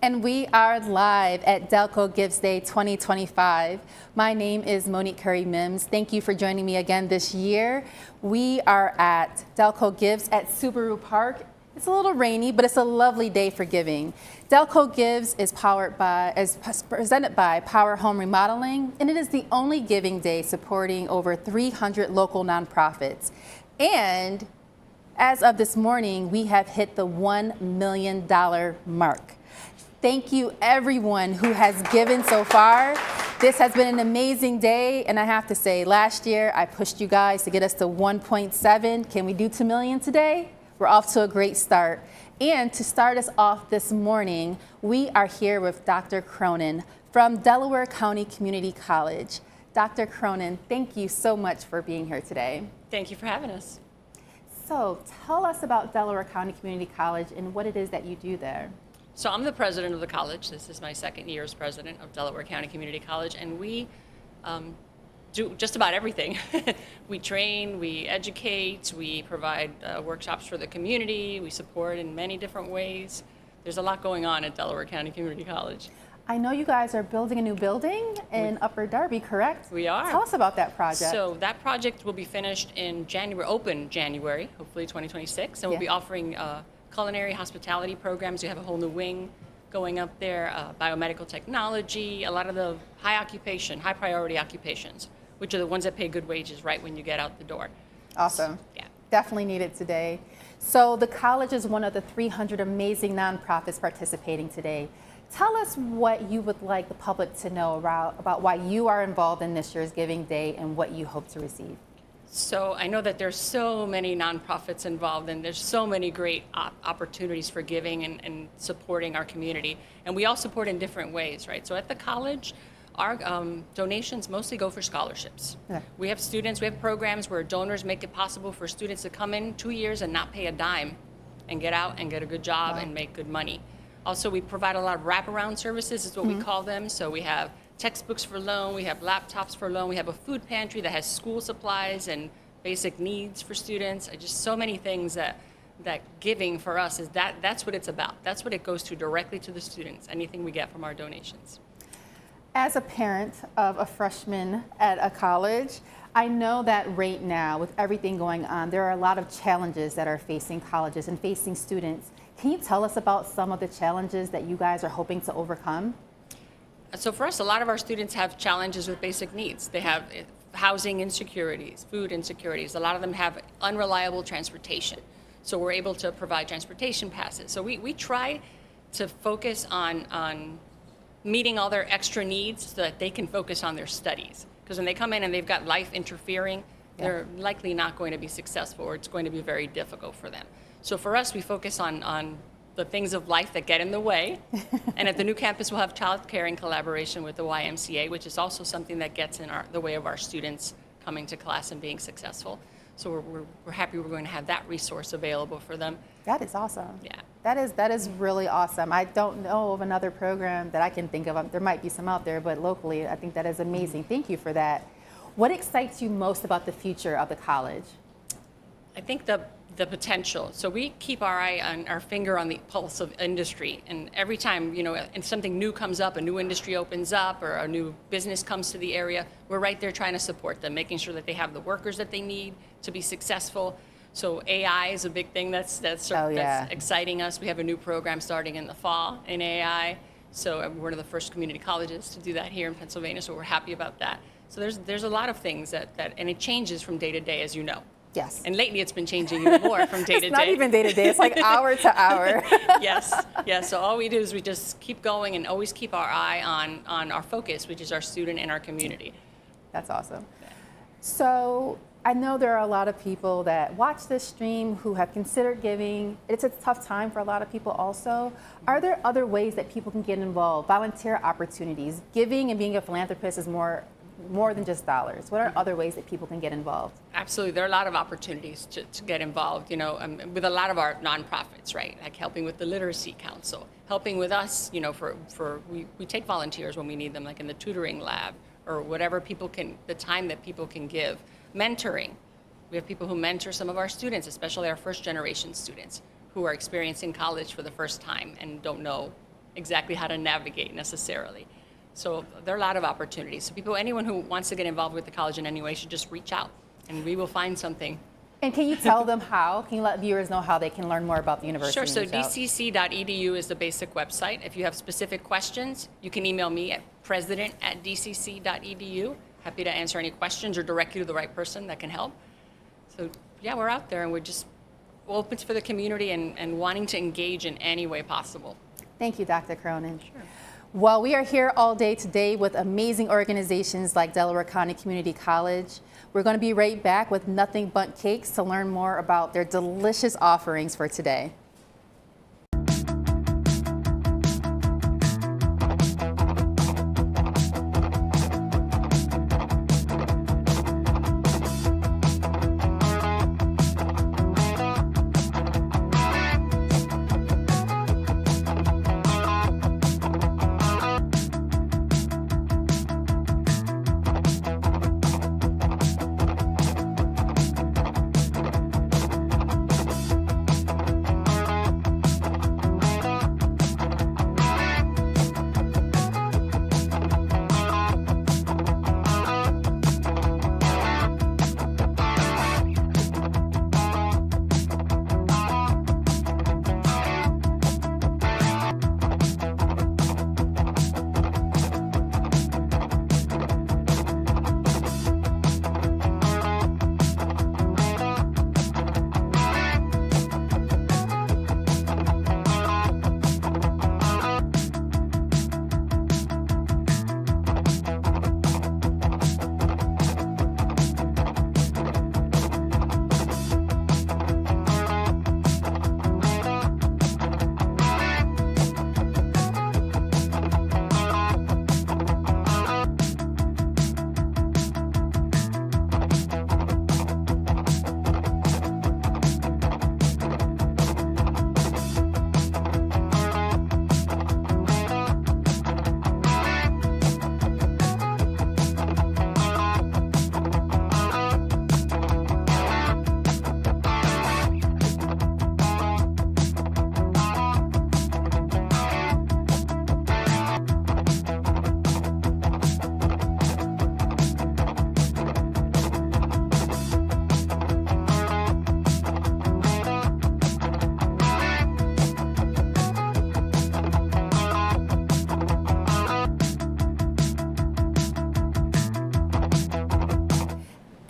And we are live at Delco Gives Day 2025. My name is Monique Curry-Mims. Thank you for joining me again this year. We are at Delco Gives at Subaru Park. It's a little rainy, but it's a lovely day for giving. Delco Gives is presented by Power Home Remodeling, and it is the only giving day supporting over 300 local nonprofits. And as of this morning, we have hit the $1 million mark. Thank you everyone who has given so far. This has been an amazing day, and I have to say, last year I pushed you guys to get us to 1.7. Can we do 2 million today? We're off to a great start. And to start us off this morning, we are here with Dr. Cronin from Delaware County Community College. Dr. Cronin, thank you so much for being here today. Thank you for having us. So tell us about Delaware County Community College and what it is that you do there. So I'm the president of the college. This is my second year as president of Delaware County Community College, and we do just about everything. We train, we educate, we provide workshops for the community, we support in many different ways. There's a lot going on at Delaware County Community College. I know you guys are building a new building in Upper Darby, correct? We are. Tell us about that project. So that project will be finished in January, open January, hopefully 2026, and we'll be offering culinary hospitality programs. We have a whole new wing going up there, biomedical technology, a lot of the high priority occupations, which are the ones that pay good wages right when you get out the door. Awesome. Yeah. Definitely needed today. So the college is one of the 300 amazing nonprofits participating today. Tell us what you would like the public to know about why you are involved in this year's Giving Day and what you hope to receive. So I know that there's so many nonprofits involved, and there's so many great opportunities for giving and supporting our community. And we all support in different ways, right? So at the college, our donations mostly go for scholarships. Yeah. We have students, we have programs where donors make it possible for students to come in 2 years and not pay a dime and get out and get a good job and make good money. Also, we provide a lot of wraparound services, is what we call them. So we have textbooks for loan, we have laptops for loan, we have a food pantry that has school supplies and basic needs for students. Just so many things that giving for us is that's what it's about. That's what it goes to directly to the students, anything we get from our donations. As a parent of a freshman at a college, I know that right now with everything going on, there are a lot of challenges that are facing colleges and facing students. Can you tell us about some of the challenges that you guys are hoping to overcome? So for us, a lot of our students have challenges with basic needs. They have housing insecurities, food insecurities. A lot of them have unreliable transportation. So we're able to provide transportation passes. So we try to focus on meeting all their extra needs so that they can focus on their studies. Because when they come in and they've got life interfering, they're likely not going to be successful, or it's going to be very difficult for them. So for us, we focus on the things of life that get in the way. And at the new campus, we'll have child care in collaboration with the YMCA, which is also something that gets in the way of our students coming to class and being successful. So we're happy we're going to have that resource available for them. That is awesome. Yeah. That is really awesome. I don't know of another program that I can think of. There might be some out there, but locally, I think that is amazing. Thank you for that. What excites you most about the future of the college? I think the potential. So we keep our finger on the pulse of industry, and every time and something new comes up, a new industry opens up, or a new business comes to the area, we're right there trying to support them, making sure that they have the workers that they need to be successful. So AI is a big thing that's exciting us. We have a new program starting in the fall in AI. So we're one of the first community colleges to do that here in Pennsylvania. So we're happy about that. So there's a lot of things that and it changes from day to day, as you know. Yes. And lately it's been changing even more from day to day. It's not even day to day, it's like hour to hour. Yes. So all we do is we just keep going and always keep our eye on our focus, which is our student and our community. That's awesome. So I know there are a lot of people that watch this stream who have considered giving. It's a tough time for a lot of people also. Are there other ways that people can get involved? Volunteer opportunities. Giving and being a philanthropist is more than just dollars. What are other ways that people can get involved? Absolutely. There are a lot of opportunities to get involved, with a lot of our nonprofits, right? Like helping with the Literacy Council, helping with us, we take volunteers when we need them, like in the tutoring lab or whatever the time that people can give. Mentoring. We have people who mentor some of our students, especially our first generation students who are experiencing college for the first time and don't know exactly how to navigate necessarily. So there are a lot of opportunities. So anyone who wants to get involved with the college in any way should just reach out, and we will find something. And can you tell them how? Can you let viewers know how they can learn more about the university? Sure. So dcc.edu is the basic website. If you have specific questions, you can email me at president@dcc.edu. Happy to answer any questions or direct you to the right person that can help. So yeah, we're out there, and we're just open for the community and wanting to engage in any way possible. Thank you, Dr. Cronin. Sure. Well, we are here all day today with amazing organizations like Delaware County Community College. We're going to be right back with Nothing But Cakes to learn more about their delicious offerings for today.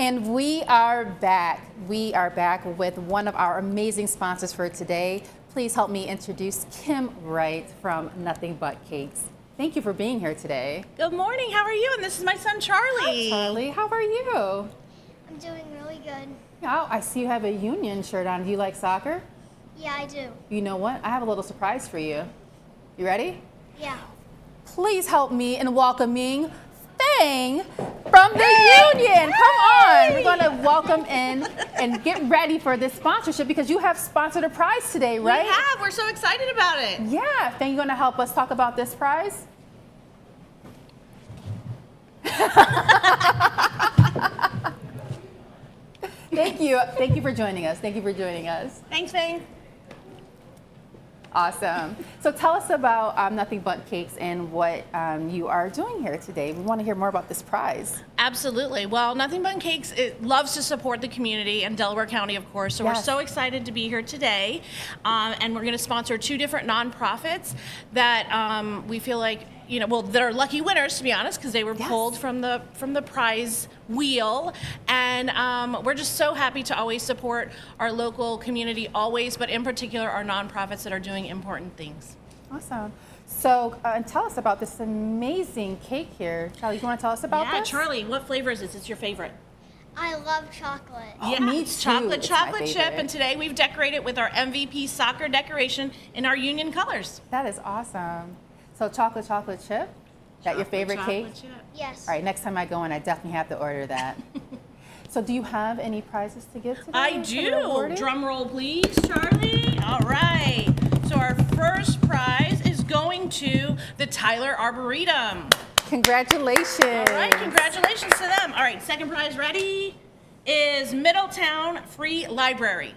And we are back. We are back with one of our amazing sponsors for today. Please help me introduce Kim Wright from Nothing But Cakes. Thank you for being here today. Good morning, how are you? And this is my son, Charlie. Hi, Charlie. How are you? I'm doing really good. Oh, I see you have a Union shirt on. Do you like soccer? Yeah, I do. You know what? I have a little surprise for you. You ready? Yeah. Please help me in welcoming Fang from the Union. Come on. We're going to welcome in and get ready for this sponsorship because you have sponsored a prize today, right? We have. We're so excited about it. Yeah. Fang, you going to help us talk about this prize? Thank you. Thank you for joining us. Thank you for joining us. Thanks, Fang. Awesome. So tell us about Nothing But Cakes and what you are doing here today. We want to hear more about this prize. Absolutely. Well, Nothing But Cakes loves to support the community and Delaware County, of course. So Yes. we're so excited to be here today. And we're going to sponsor two different nonprofits that we feel like, you know, well, they're lucky winners, to be honest, because they were Yes. pulled from the prize wheel. And we're just so happy to always support our local community, always, but in particular our nonprofits that are doing important things. Awesome. So tell us about this amazing cake here. Charlie, you want to tell us about Yeah, this? Charlie, what flavor is this? It's your favorite? I love chocolate. Oh, me too. Chocolate It's my chocolate chip, favorite. and today we've decorated with our MVP soccer decoration in our Union colors. That is awesome. So chocolate chip? That your favorite cake? Chocolate chip. Yes. All right, next time I go in, I definitely have to order that. So do you have any prizes to give today? I for the do. awarded? Drum roll, please, Charlie. All right. So our first prize is going to the Tyler Arboretum. Congratulations. All right, congratulations to them. All right, second prize ready is Middletown Free Library.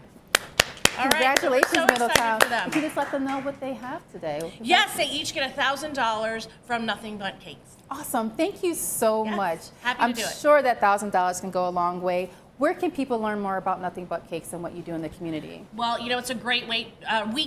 All right, Congratulations, we're so excited Middletown. for them. Can you just let them know what they have today? Yes, they each get $1,000 from Nothing But Cakes. Awesome. Thank you so Yes, much. happy to I'm do it. sure that $1,000 can go a long way. Where can people learn more about Nothing But Cakes and what you do in the community? Well, you know, it's a great week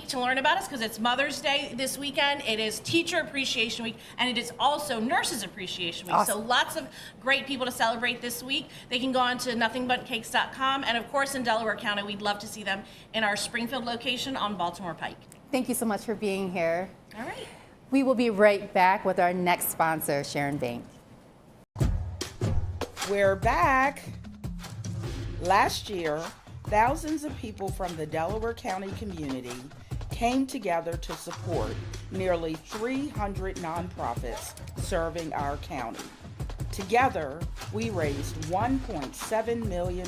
to learn about us because it's Mother's Day this weekend. It is Teacher Appreciation Week, and it is also Nurses Appreciation Week. Awesome. So lots of great people to celebrate this week. They can go on to nothingbutcakes.com, and of course in Delaware County, we'd love to see them in our Springfield location on Baltimore Pike. Thank you so much for being here. All right. We will be right back with our next sponsor, Sharon Bank. We're back. Last year, thousands of people from the Delaware County community came together to support nearly 300 nonprofits serving our county. Together, we raised $1.7 million.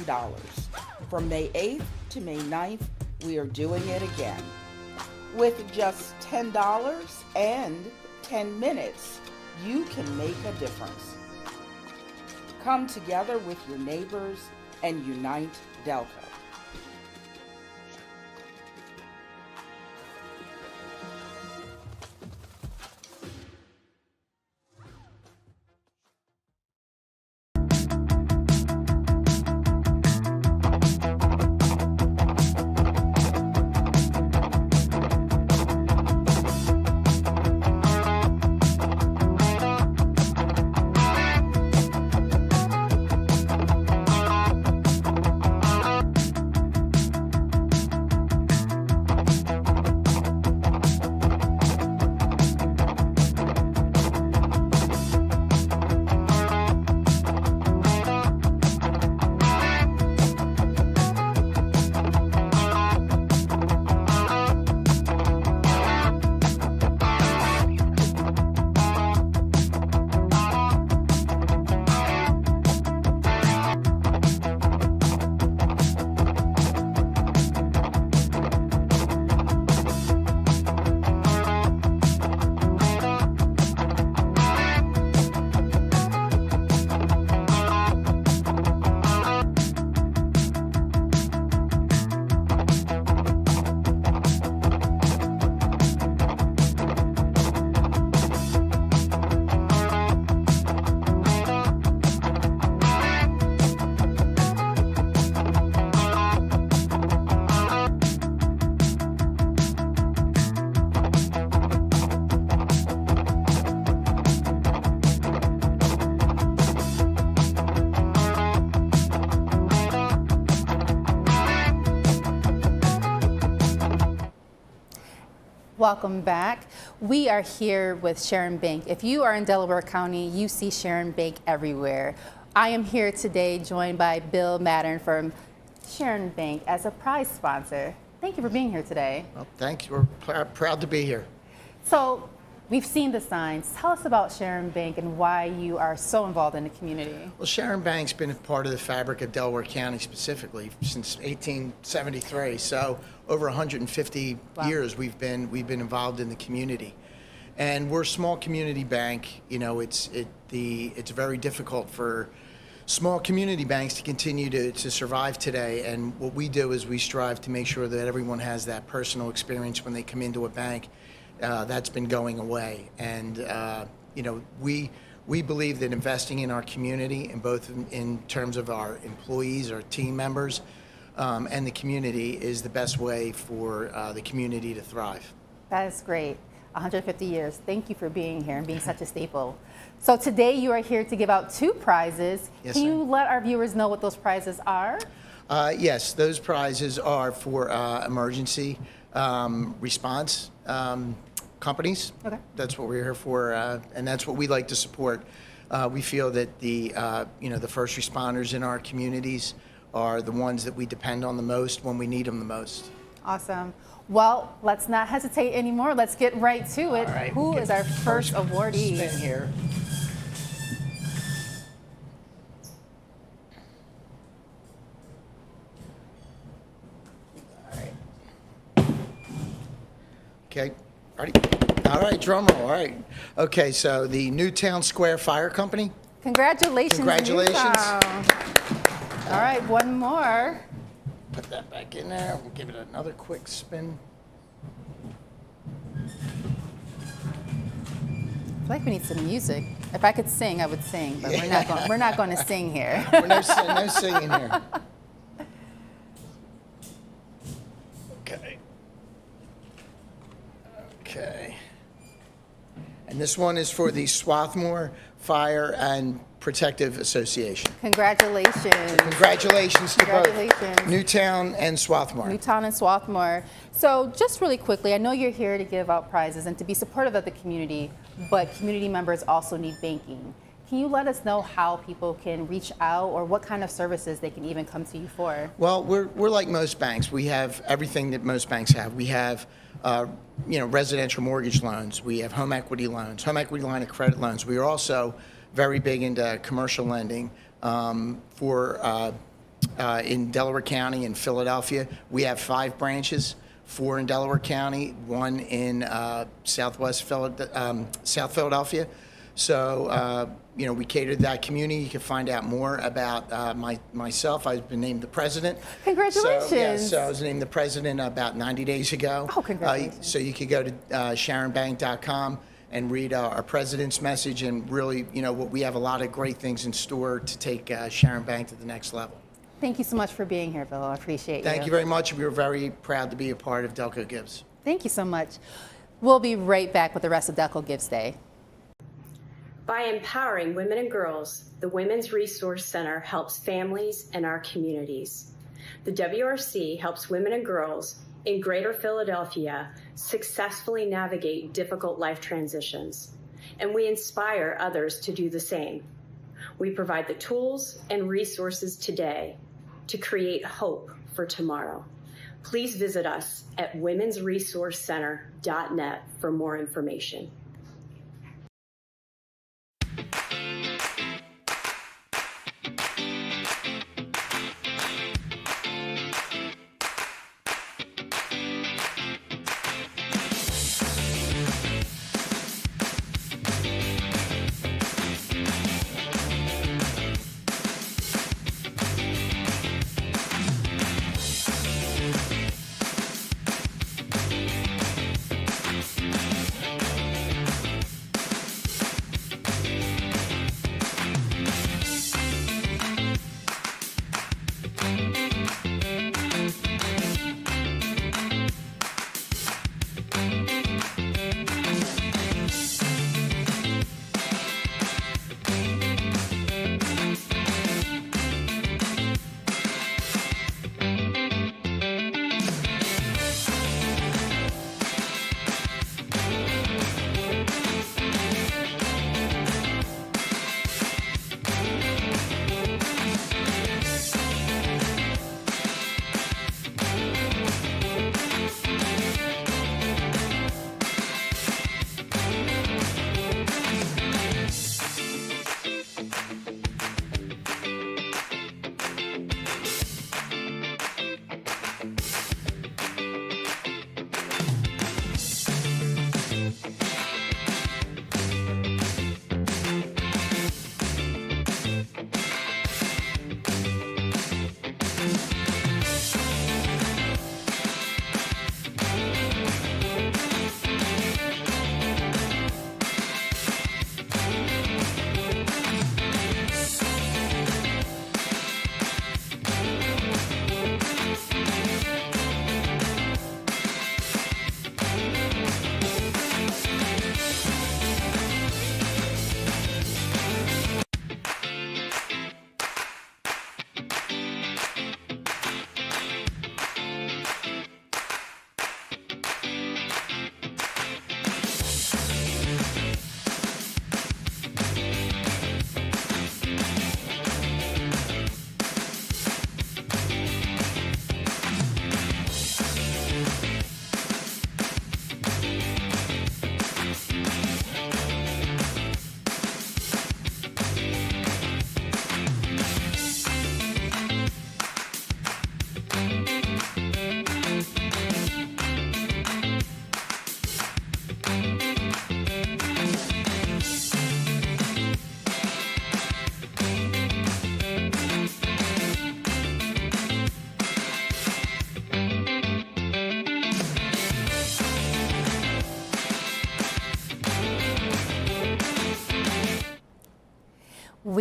From May 8th to May 9th, we are doing it again. With just $10 and 10 minutes, you can make a difference. Come together with your neighbors and unite Delco. Welcome back. We are here with Sharon Bank. If you are in Delaware County, you see Sharon Bank everywhere. I am here today joined by Bill Mattern from Sharon Bank as a prize sponsor. Thank you for being here today. Well, thanks. We're proud to be here. So we've seen the signs. Tell us about Sharon Bank and why you are so involved in the community. Well, Sharon Bank's been a part of the fabric of Delaware County specifically since 1873. So over 150 Wow. years we've been involved in the community. And we're a small community bank. You know, it's very difficult for small community banks to continue to survive today. And what we do is we strive to make sure that everyone has that personal experience when they come into a bank. That's been going away. And, you know, we believe that investing in our community, in both in terms of our employees, our team members, and the community is the best way for the community to thrive. That is great. 150 years. Thank you for being here and being such a staple. So today you are here to give out two prizes. Yes, Can you ma'am. let our viewers know what those prizes are? Yes, those prizes are for emergency response companies. Okay. That's what we're here for, and that's what we like to support. We feel that the first responders in our communities are the ones that we depend on the most when we need them the most. Awesome. Well, let's not hesitate anymore. Let's get right to it. All right, Who we'll is get our the first awardee? Spin here. All right. Okay, ready? All right, drum roll. All right. Okay, so the Newtown Square Fire Company. Congratulations. Congratulations. Newtown. All right, one more. Put that back in there. We'll give it another quick spin. I feel like we need some music. If I could sing, I would sing, but we're not going to sing here. No singing here. Okay. Okay. And this one is for the Swarthmore Fire and Protective Association. Congratulations. Congratulations to Congratulations. both Newtown and Swarthmore. Newtown and Swarthmore. So just really quickly, I know you're here to give out prizes and to be supportive of the community, but community members also need banking. Can you let us know how people can reach out or what kind of services they can even come to you for? Well, we're like most banks. We have everything that most banks have. We have residential mortgage loans. We have home equity loans, home equity line of credit loans. We are also very big into commercial lending in Delaware County and Philadelphia. We have 5 branches, 4 in Delaware County, 1 in South Philadelphia. So, we cater to that community. You can find out more about myself. I've been named the president. Congratulations. So I was named the president about 90 days ago. Oh, congratulations. So you could go to sharonbank.com and read our president's message, and really, we have a lot of great things in store to take Sharon Bank to the next level. Thank you so much for being here, Bill. I appreciate you. Thank you very much. We were very proud to be a part of Delco Gives. Thank you so much. We'll be right back with the rest of Delco Gives Day. By empowering women and girls, the Women's Resource Center helps families and our communities. The WRC helps women and girls in Greater Philadelphia successfully navigate difficult life transitions, and we inspire others to do the same. We provide the tools and resources today to create hope for tomorrow. Please visit us at womensresourcecenter.net for more information.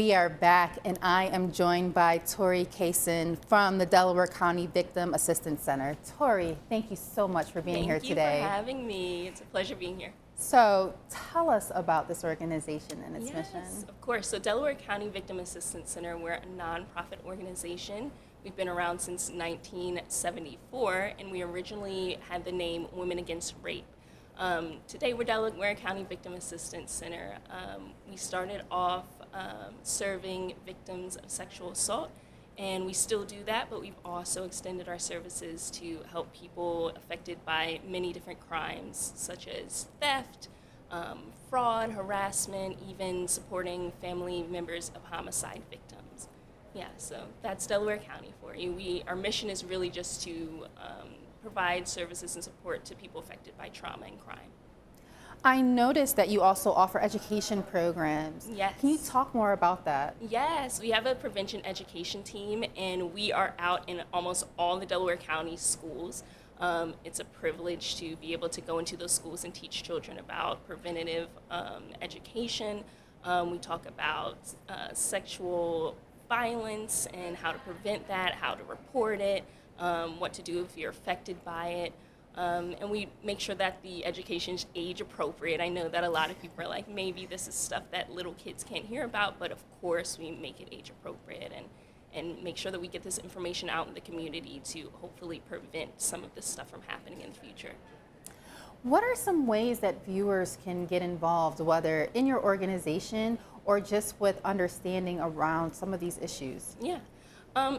We are back, and I am joined by Tori Kaysen from the Delaware County Victim Assistance Center. Tori, thank you so much for being here today. Thank you for having me. It's a pleasure being here. So tell us about this organization and its mission. Of course. So Delaware County Victim Assistance Center, we're a nonprofit organization. We've been around since 1974, and we originally had the name Women Against Rape. Today, we're Delaware County Victim Assistance Center. We started off serving victims of sexual assault, and we still do that, but we've also extended our services to help people affected by many different crimes, such as theft, fraud, harassment, even supporting family members of homicide victims. Yeah, so that's Delaware County for you. Our mission is really just to provide services and support to people affected by trauma and crime. I noticed that you also offer education programs. Yes. Can you talk more about that? Yes, we have a prevention education team, and we are out in almost all the Delaware County schools. It's a privilege to be able to go into those schools and teach children about preventative education. We talk about sexual violence and how to prevent that, how to report it, what to do if you're affected by it. And we make sure that the education is age appropriate. I know that a lot of people are like, maybe this is stuff that little kids can't hear about, but of course we make it age appropriate and make sure that we get this information out in the community to hopefully prevent some of this stuff from happening in the future. What are some ways that viewers can get involved, whether in your organization or just with understanding around some of these issues? Yeah.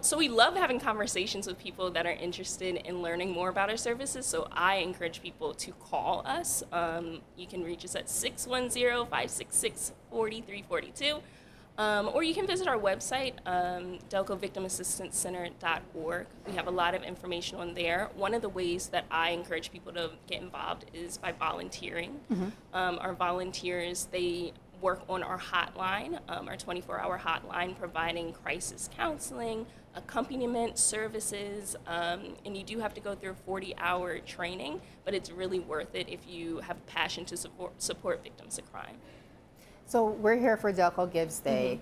So we love having conversations with people that are interested in learning more about our services. So I encourage people to call us. You can reach us at 610-566-4342. Or you can visit our website, delcovictimassistancecenter.org. We have a lot of information on there. One of the ways that I encourage people to get involved is by volunteering. Our volunteers, they work on our hotline, our 24-hour hotline, providing crisis counseling, accompaniment services, and you do have to go through a 40-hour training, but it's really worth it if you have a passion to support victims of crime. So we're here for Delco Gives Day.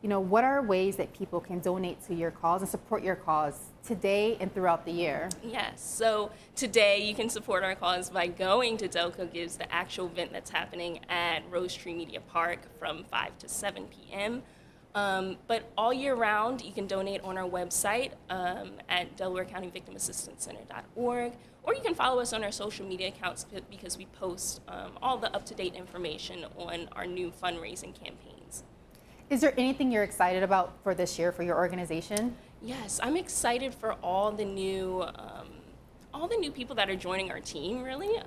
You know, what are ways that people can donate to your cause and support your cause today and throughout the year? Yes, so today you can support our cause by going to Delco Gives, the actual event that's happening at Rose Tree Media Park from 5 to 7 p.m. But all year round, you can donate on our website at DelawareCountyVictimAssistanceCenter.org, or you can follow us on our social media accounts because we post all the up-to-date information on our new fundraising campaigns. Is there anything you're excited about for this year for your organization? Yes, I'm excited for all the new people that are joining our team, really.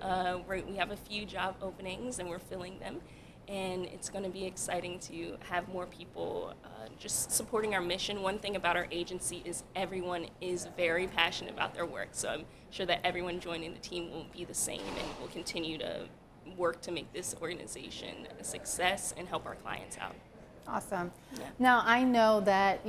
We have a few job openings and we're filling them. And it's going to be exciting to have more people just supporting our mission. One thing about our agency is everyone is very passionate about their work. So I'm sure that everyone joining the team will be the same and will continue to work to make this organization a success and help our clients out. Awesome. Yeah. Now, I know that,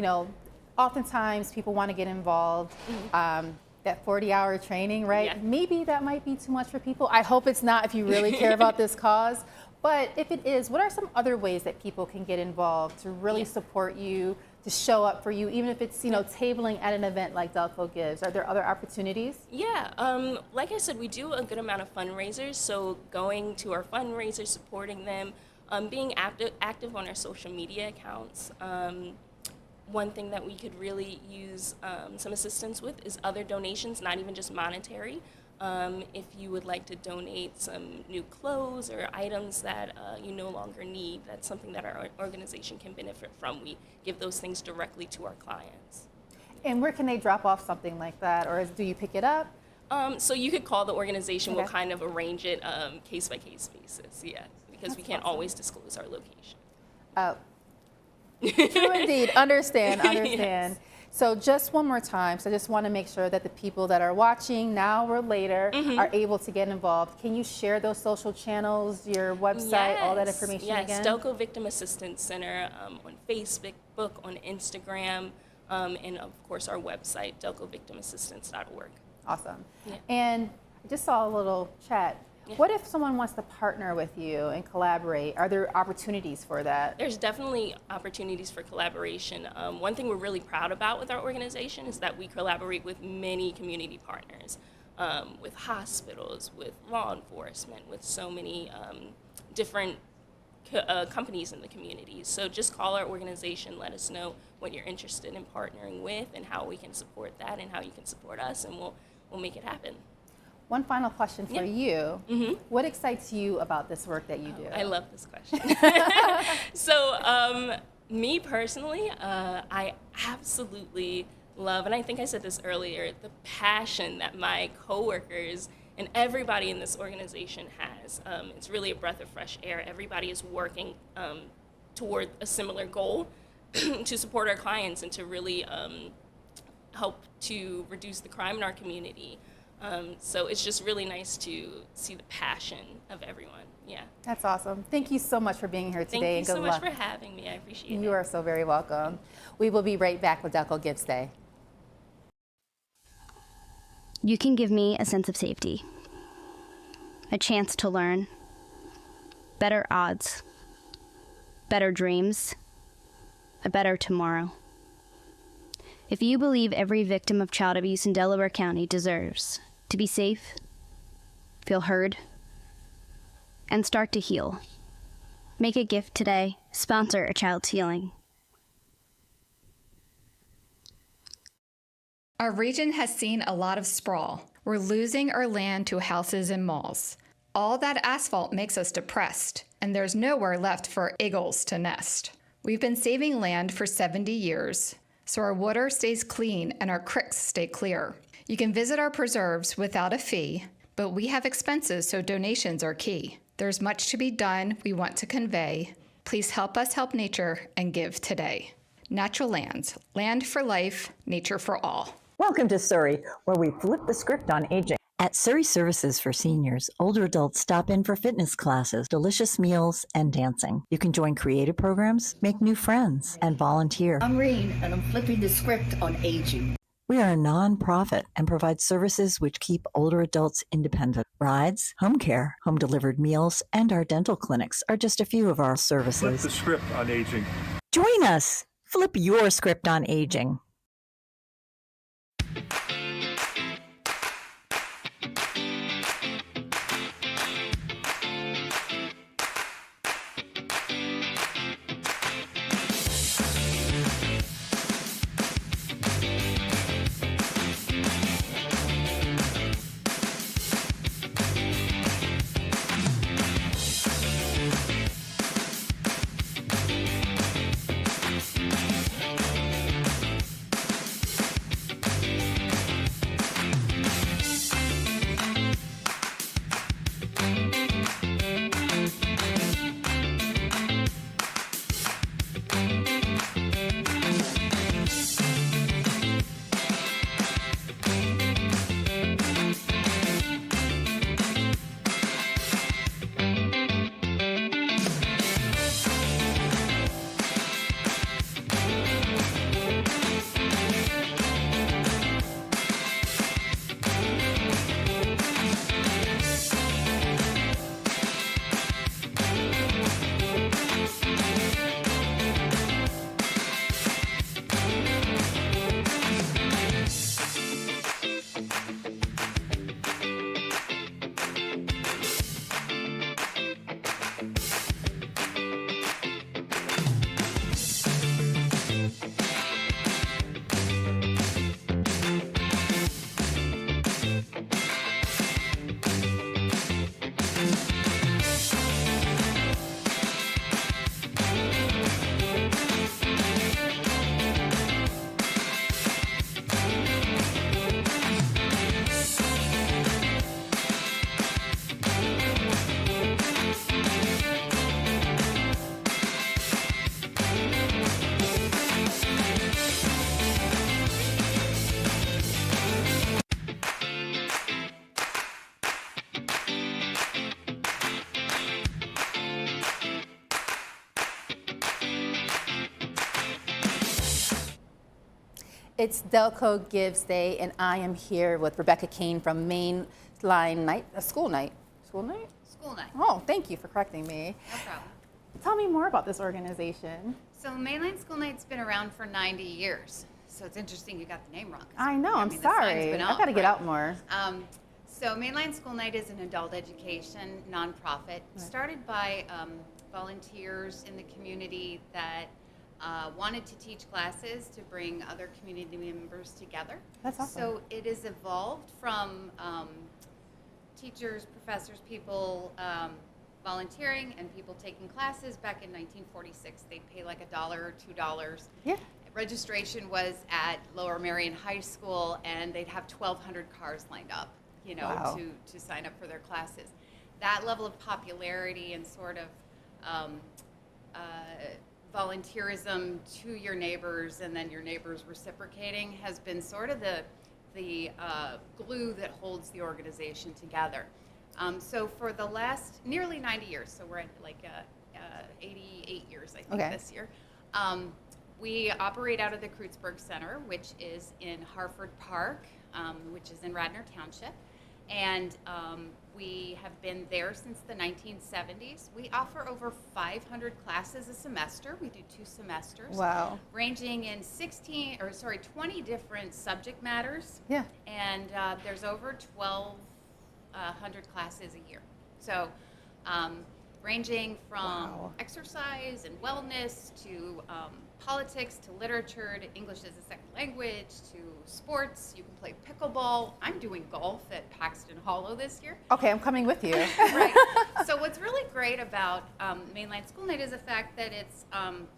oftentimes people want to get involved. That 40-hour training, right? Yeah. Maybe that might be too much for people. I hope it's not if you really care about this cause. But if it is, what are some other ways that people can get involved to really support you, to show up for you, even if it's, tabling at an event like Delco Gives? Are there other opportunities? Yeah, like I said, we do a good amount of fundraisers. So going to our fundraisers, supporting them, being active on our social media accounts. One thing that we could really use some assistance with is other donations, not even just monetary. If you would like to donate some new clothes or items that you no longer need, that's something that our organization can benefit from. We give those things directly to our clients. And where can they drop off something like that, or do you pick it up? So you could call the organization. Okay. We'll kind of arrange it case-by-case basis, yeah, because we can't always disclose our location. Oh, true indeed. Understand. Yes. So just one more time. So I just want to make sure that the people that are watching now or later are able to get involved. Can you share those social channels, your website, all that information again? Yes, Delco Victim Assistance Center on Facebook, on Instagram, and of course our website, delcovictimassistance.org. Awesome. Yeah. And I just saw a little chat. What if someone wants to partner with you and collaborate? Are there opportunities for that? There's definitely opportunities for collaboration. One thing we're really proud about with our organization is that we collaborate with many community partners, with hospitals, with law enforcement, with so many different companies in the community. So just call our organization, let us know what you're interested in partnering with and how we can support that and how you can support us, and we'll make it happen. One final question for you. What excites you about this work that you do? I love this question. So me personally, I absolutely love, and I think I said this earlier, the passion that my coworkers and everybody in this organization has. It's really a breath of fresh air. Everybody is working toward a similar goal to support our clients and to really help to reduce the crime in our community. So it's just really nice to see the passion of everyone. Yeah. That's awesome. Thank you so much for being here today. Thank you and so good much luck. for having me. I appreciate it. You are so very welcome. We will be right back with Delco Gives Day. You can give me a sense of safety, a chance to learn, better odds, better dreams, a better tomorrow. If you believe every victim of child abuse in Delaware County deserves to be safe, feel heard, and start to heal, make a gift today, sponsor a child's healing. Our region has seen a lot of sprawl. We're losing our land to houses and malls. All that asphalt makes us depressed, and there's nowhere left for eagles to nest. We've been saving land for 70 years, so our water stays clean and our creeks stay clear. You can visit our preserves without a fee, but we have expenses, so donations are key. There's much to be done we want to convey. Please help us help nature and give today. Natural lands, land for life, nature for all. Welcome to Surrey, where we flip the script on aging. At Surrey Services for Seniors, older adults stop in for fitness classes, delicious meals, and dancing. You can join creative programs, make new friends, and volunteer. I'm Reen, and I'm flipping the script on aging. We are a non-profit and provide services which keep older adults independent. Rides, home care, home-delivered meals, and our dental clinics are just a few of our services. Flip the script on aging. Join us! Flip your script on aging. It's Delco Gives Day, and I am here with Rebecca Kane from Mainline Night, a school night. School night? School night. Oh, thank you for correcting me. No problem. Tell me more about this organization. So Mainline School Night's been around for 90 years. So it's interesting you got the name wrong. I know, I'm the sign's sorry. been I've up, got to get right? out more. So Mainline School Night is an adult education nonprofit started by volunteers in the community that wanted to teach classes to bring other community members together. That's awesome. So it has evolved from teachers, professors, people volunteering and people taking classes. Back in 1946, they'd pay like $1 or $2. Yeah. Registration was at Lower Merion High School, and they'd have 1,200 cars lined up, you know, Wow. to sign up for their classes. That level of popularity and sort of volunteerism to your neighbors and then your neighbors reciprocating has been sort of the glue that holds the organization together. So for the last nearly 90 years, so we're at like 88 years, I think, this year, we operate out of the Kreutzberg Center, which is in Harford Park, which is in Radnor Township. And we have been there since the 1970s. We offer over 500 classes a semester. We do 2 semesters. Wow. Ranging in 20 different subject matters. Yeah. And there's over 1,200 classes a year. So ranging from exercise and wellness to politics to literature to English as a second language to sports. You can play pickleball. I'm doing golf at Paxton Hollow this year. Okay, I'm coming with you. Right. So what's really great about Mainline School Night is the fact that it's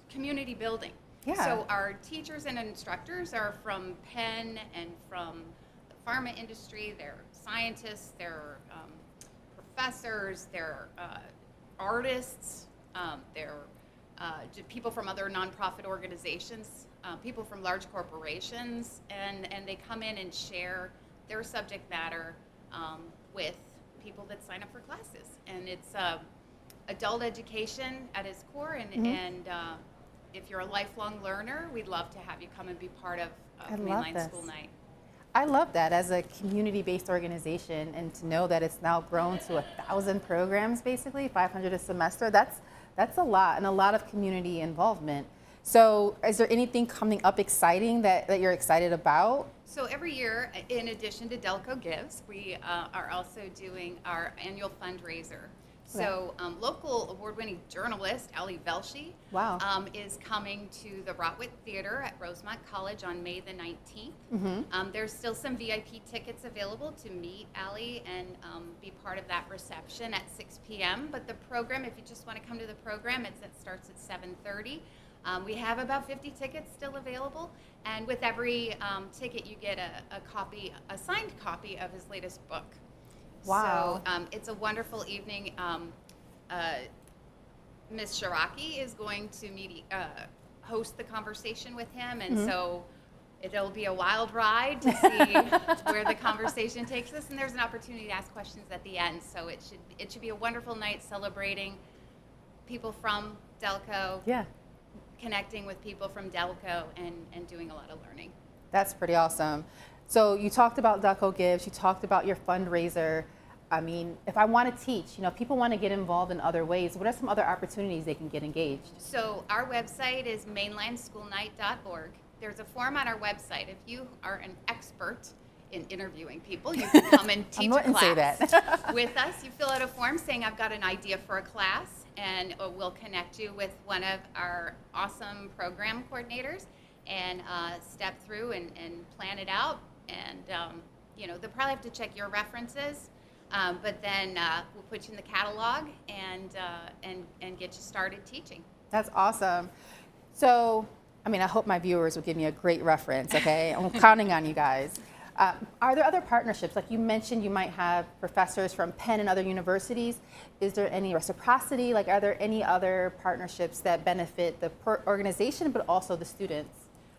community building. Yeah. So our teachers and instructors are from Penn and from the pharma industry. They're scientists, they're professors, they're artists, they're people from other nonprofit organizations, people from large corporations, and they come in and share their subject matter with people that sign up for classes. And it's adult education at its core, and if you're a lifelong learner, we'd love to have you come and be part of Mainline School Night. I love that as a community-based organization, and to know that it's now grown to 1,000 programs, basically 500 a semester. That's a lot, and a lot of community involvement. So is there anything coming up exciting that you're excited about? So every year, in addition to Delco Gives, we are also doing our annual fundraiser. So local award-winning journalist Ali Velshi is coming to the Rotwitt Theater at Rosemont College on May the 19th. There's still some VIP tickets available to meet Ali and be part of that reception at 6 p.m. But the program, if you just want to come to the program, it starts at 7:30. We have about 50 tickets still available, and with every ticket you get a signed copy of his latest book. Wow. So it's a wonderful evening. Ms. Shiraki is going to host the conversation with him, and so it'll be a wild ride to see where the conversation takes us, and there's an opportunity to ask questions at the end. So it should be a wonderful night celebrating people from Delco, connecting with people from Delco, and doing a lot of learning. That's pretty awesome. So you talked about Delco Gives, you talked about your fundraiser. I mean, if I want to teach, people want to get involved in other ways. What are some other opportunities they can get engaged? So our website is mainlineschoolnight.org. There's a form on our website. If you are an expert in interviewing people, you can come and teach a class say that. with us. You fill out a form saying, I've got an idea for a class, and we'll connect you with one of our awesome program coordinators and step through and plan it out. And they'll probably have to check your references, but then we'll put you in the catalog and get you started teaching. That's awesome. So, I hope my viewers will give me a great reference, okay? I'm counting on you guys. Are there other partnerships? Like you mentioned, you might have professors from Penn and other universities. Is there any reciprocity? Like, are there any other partnerships that benefit the organization, but also the students?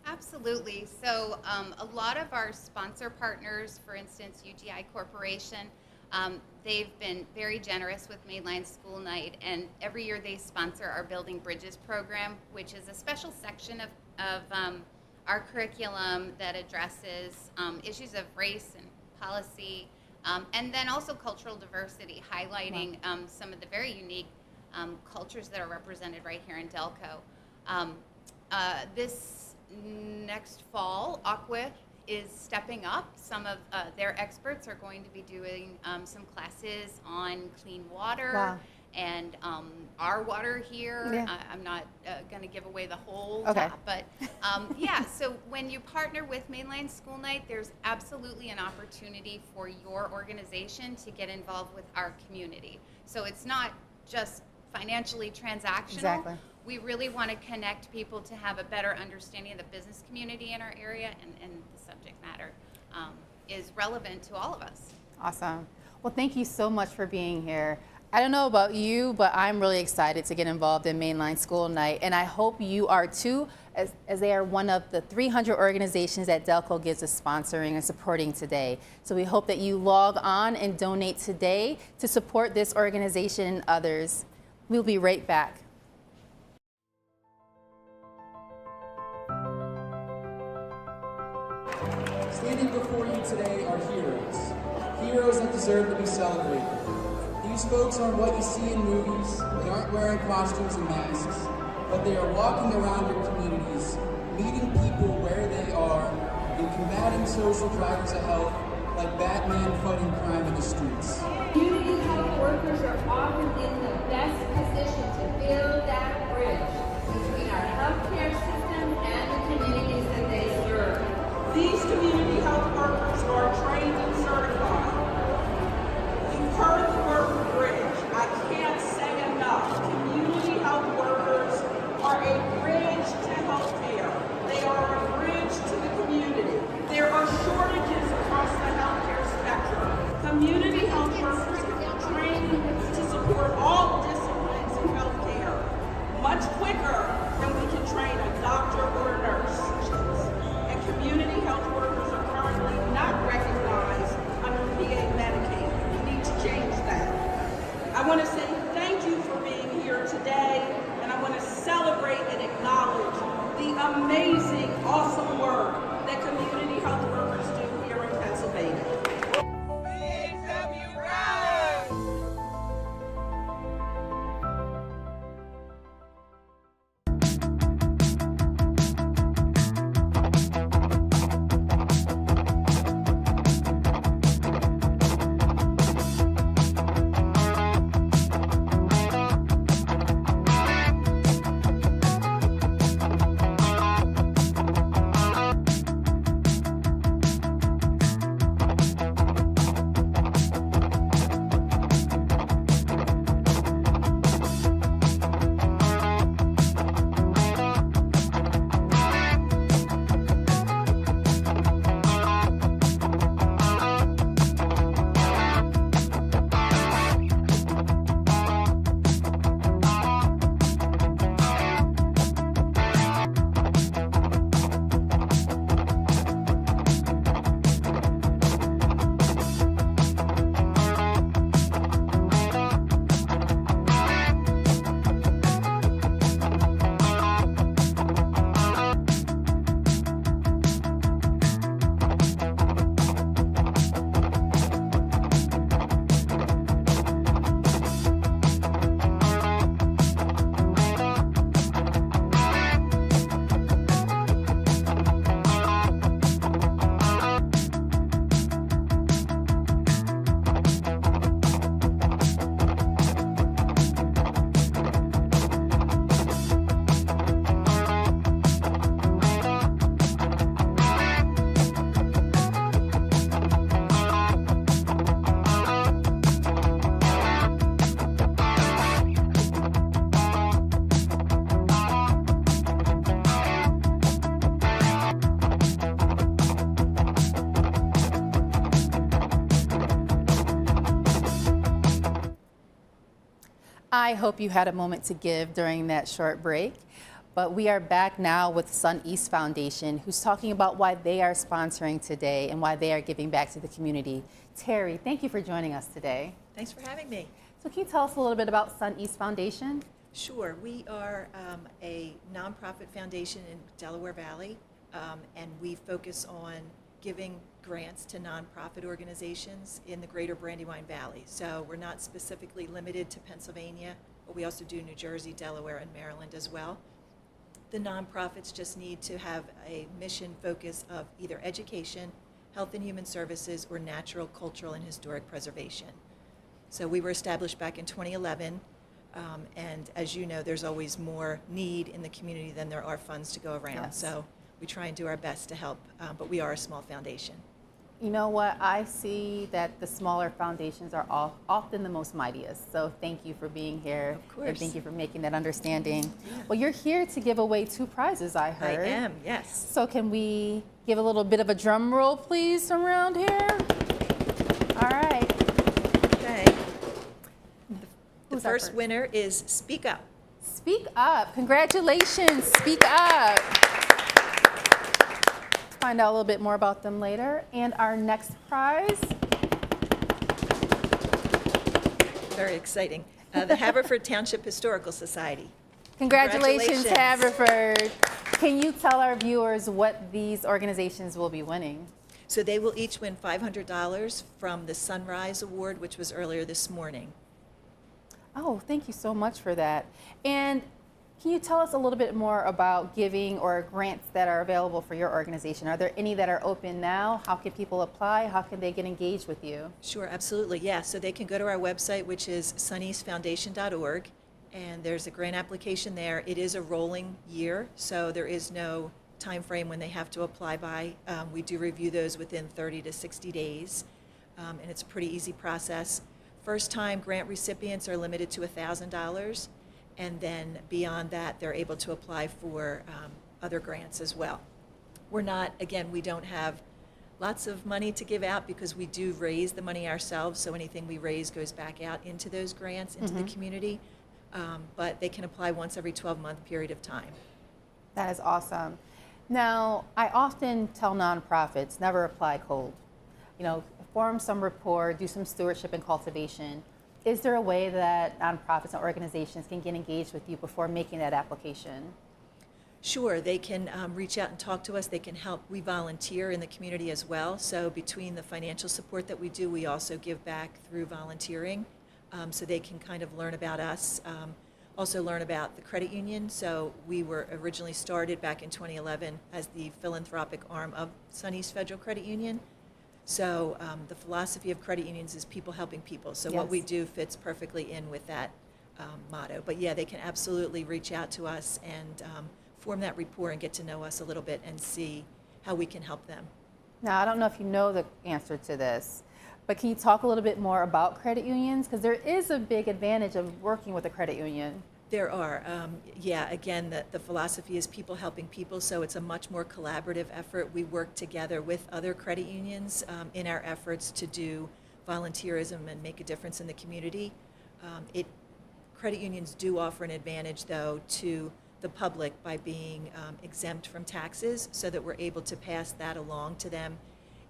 Absolutely. So a lot of our sponsor partners, for instance, UGI Corporation, they've been very generous with Mainline School Night, and every year they sponsor our Building Bridges program, which is a special section of our curriculum that addresses issues of race and policy And then also cultural diversity, highlighting some of the very unique cultures that are represented right here in Delco. This next fall, Aqua is stepping up. Some of their experts are going to be doing some classes on clean water. Wow. And our water here. Yeah. I'm not going to give away the whole Okay. tap, but yeah, so when you partner with Mainline School Night, there's absolutely an opportunity for your organization to get involved with our community. So it's not just financially transactional. Exactly. We really want to connect people to have a better understanding of the business community in our area, and the subject matter is relevant to all of us. Awesome. Well, thank you so much for being here. I don't know about you, but I'm really excited to get involved in Mainline School Night, and I hope you are too, as they are one of the 300 organizations that Delco Gives is sponsoring and supporting today. So we hope that you log on and donate today to support this organization and others. We'll be right back. Standing before you today are heroes. Heroes that deserve to be celebrated. These folks aren't what you see in movies. They aren't wearing costumes and masks, but they are walking around your communities, meeting people where they are, and combating social drivers of health like Batman fighting crime in the streets. Community health workers are often in the best position to build that bridge between our healthcare system and the communities that they serve. These community health workers are trained and certified. You've heard the word bridge. I can't say enough. Community health workers are a bridge to healthcare. They are a bridge to the community. There are shortages across the healthcare spectrum. Community health workers are trained to support all disciplines in healthcare much quicker than we can train a doctor or a nurse. And community health workers are currently not recognized under VA Medicaid. We need to change that. I want to say thank you for being here today, and I want to celebrate and acknowledge the amazing, awesome work that community health workers do here in Pennsylvania. I hope you had a moment to give during that short break. But we are back now with Sun East Foundation, who's talking about why they are sponsoring today and why they are giving back to the community. Terry, thank you for joining us today. Thanks for having me. So can you tell us a little bit about Sun East Foundation? Sure. We are a nonprofit foundation in Delaware Valley, and we focus on giving grants to nonprofit organizations in the greater Brandywine Valley. So we're not specifically limited to Pennsylvania, but we also do New Jersey, Delaware, and Maryland as well. The nonprofits just need to have a mission focus of either education, health and human services, or natural, cultural, and historic preservation. So we were established back in 2011, and as you know, there's always more need in the community than there are funds to go around. Yes. So we try and do our best to help, but we are a small foundation. You know what? I see that the smaller foundations are often the most mightiest. So thank you for being here. Of course. And thank you for making that understanding. Well, you're here to give away 2 prizes, I heard. I am, yes. So can we give a little bit of a drum roll, please, from around here? All right. Okay. The Who's up first winner is Speak Up. Speak Up. Congratulations. Speak Up. Find out a little bit more about them later. And our next prize. Very exciting. The Haverford Township Historical Society. Congratulations, Haverford. Can you tell our viewers what these organizations will be winning? So they will each win $500 from the Sunrise Award, which was earlier this morning. Oh, thank you so much for that. And can you tell us a little bit more about giving or grants that are available for your organization? Are there any that are open now? How can people apply? How can they get engaged with you? Sure, absolutely, yeah. So they can go to our website, which is suneastfoundation.org, and there's a grant application there. It is a rolling year, so there is no time frame when they have to apply by. We do review those within 30 to 60 days, and it's a pretty easy process. First-time grant recipients are limited to $1,000. And then beyond that, they're able to apply for other grants as well. We're not, again, we don't have lots of money to give out because we do raise the money ourselves, so anything we raise goes back out into those grants, into the community. But they can apply once every 12-month period of time. That is awesome. Now, I often tell nonprofits, never apply cold. You know, form some rapport, do some stewardship and cultivation. Is there a way that nonprofits and organizations can get engaged with you before making that application? Sure, they can reach out and talk to us. They can help. We volunteer in the community as well. So between the financial support that we do, we also give back through volunteering. So they can kind of learn about us, also learn about the credit union. So we were originally started back in 2011 as the philanthropic arm of SunEast Federal Credit Union. So the philosophy of credit unions is people helping people. So what we do fits perfectly in with that motto. But yeah, they can absolutely reach out to us and form that rapport and get to know us a little bit and see how we can help them. Now, I don't know if you know the answer to this, but can you talk a little bit more about credit unions? Because there is a big advantage of working with a credit union. There are. Yeah, again, the philosophy is people helping people, so it's a much more collaborative effort. We work together with other credit unions in our efforts to do volunteerism and make a difference in the community. Credit unions do offer an advantage, though, to the public by being exempt from taxes so that we're able to pass that along to them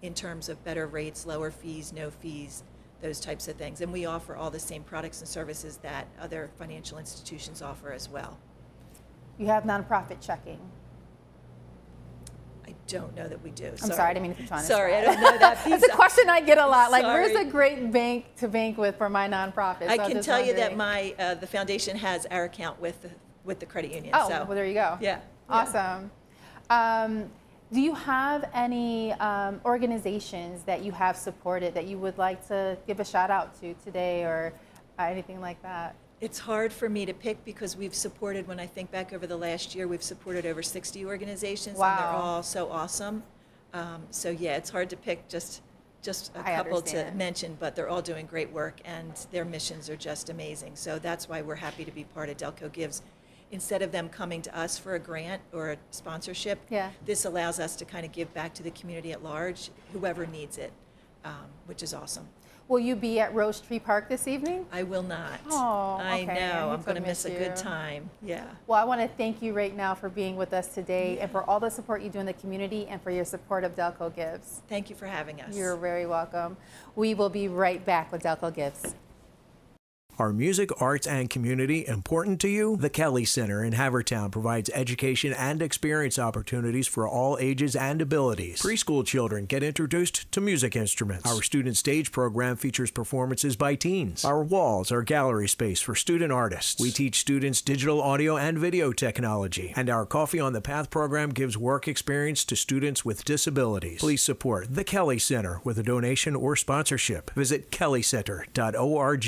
in terms of better rates, lower fees, no fees, those types of things. And we offer all the same products and services that other financial institutions offer as well. You have nonprofit checking. I don't know that we do. I'm sorry, I didn't mean to put you on the Sorry, spot. I don't know that piece. That's a question I get a lot. Like, Sorry. where's a great bank to bank with for my nonprofit? I So I'm can just tell you that wondering. the foundation has our account with the credit union. Oh, so. well, there you go. Yeah. Awesome. Do you have any organizations that you have supported that you would like to give a shout out to today or anything like that? It's hard for me to pick because we've supported, when I think back over the last year, we've supported over 60 organizations. Wow. And they're all so awesome. So yeah, it's hard to pick just a I couple to understand. mention, but they're all doing great work and their missions are just amazing. So that's why we're happy to be part of Delco Gives. Instead of them coming to us for a grant or a sponsorship, this allows us to kind of give back to the community at large, whoever needs it, which is awesome. Will you be at Rose Tree Park this evening? I will not. Oh, I okay. know. I I'm need going to to miss a miss good you. time. Yeah. Well, I want to thank you right now for being with us today and for all the support you do in the community and for your support of Delco Gives. Thank you for having us. You're very welcome. We will be right back with Delco Gives. Are music, arts, and community important to you? The Kelly Center in Havertown provides education and experience opportunities for all ages and abilities. Preschool children get introduced to music instruments. Our student stage program features performances by teens. Our walls are gallery space for student artists. We teach students digital audio and video technology. And our Coffee on the Path program gives work experience to students with disabilities. Please support the Kelly Center with a donation or sponsorship. Visit kellycenter.org.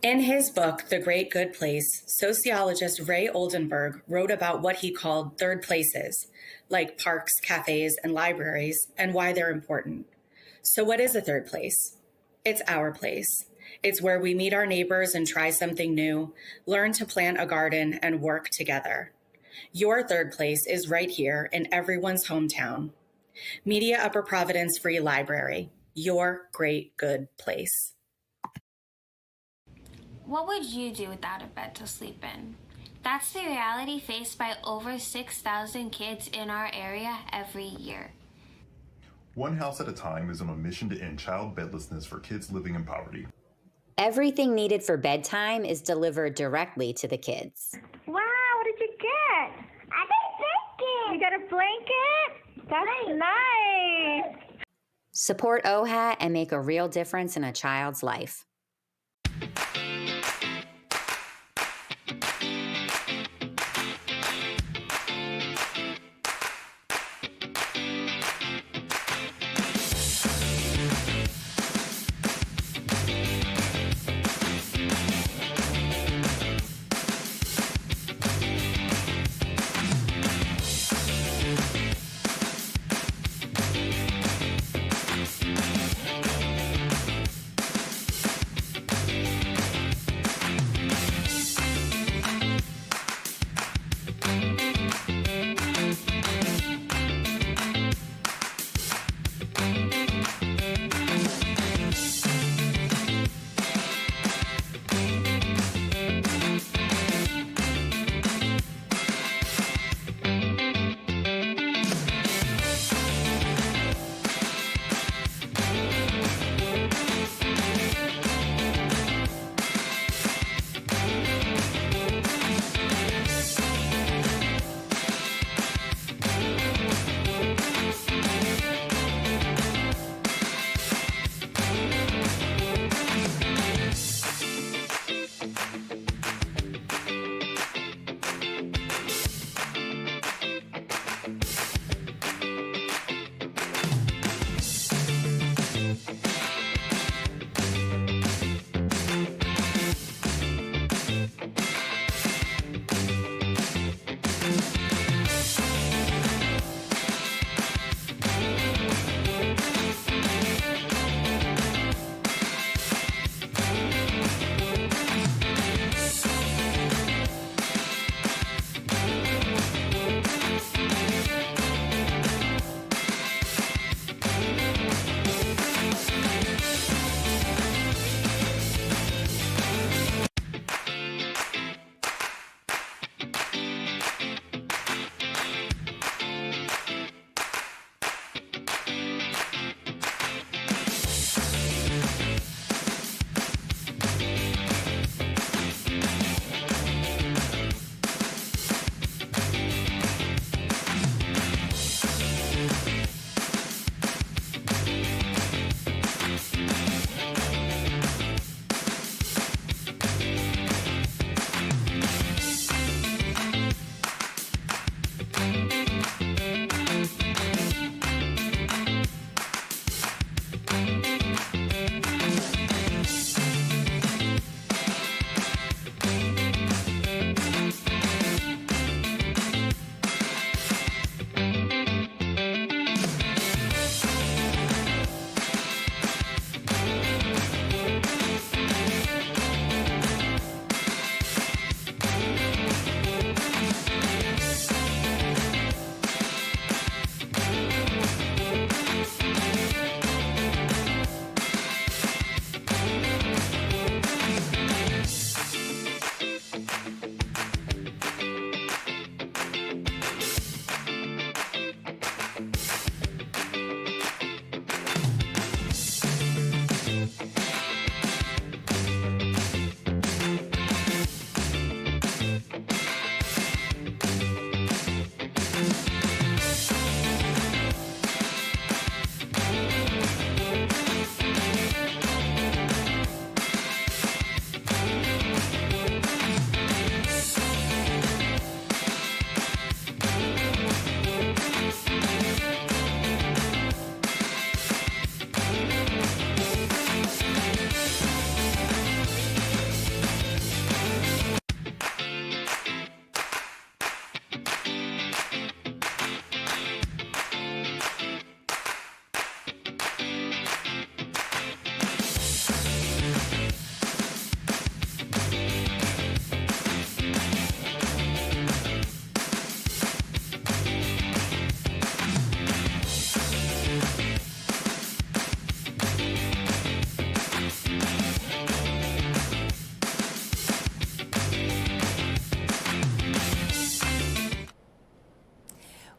In his book, The Great Good Place, sociologist Ray Oldenburg wrote about what he called third places, like parks, cafes, and libraries, and why they're important. So what is a third place? It's our place. It's where we meet our neighbors and try something new, learn to plant a garden, and work together. Your third place is right here in everyone's hometown. Media Upper Providence Free Library, your great good place. What would you do without a bed to sleep in? That's the reality faced by over 6,000 kids in our area every year. One House at a Time is on a mission to end child bedlessness for kids living in poverty. Everything needed for bedtime is delivered directly to the kids. Wow, what did you get? I got a blanket. You got a blanket? That's nice. Support OHA and make a real difference in a child's life.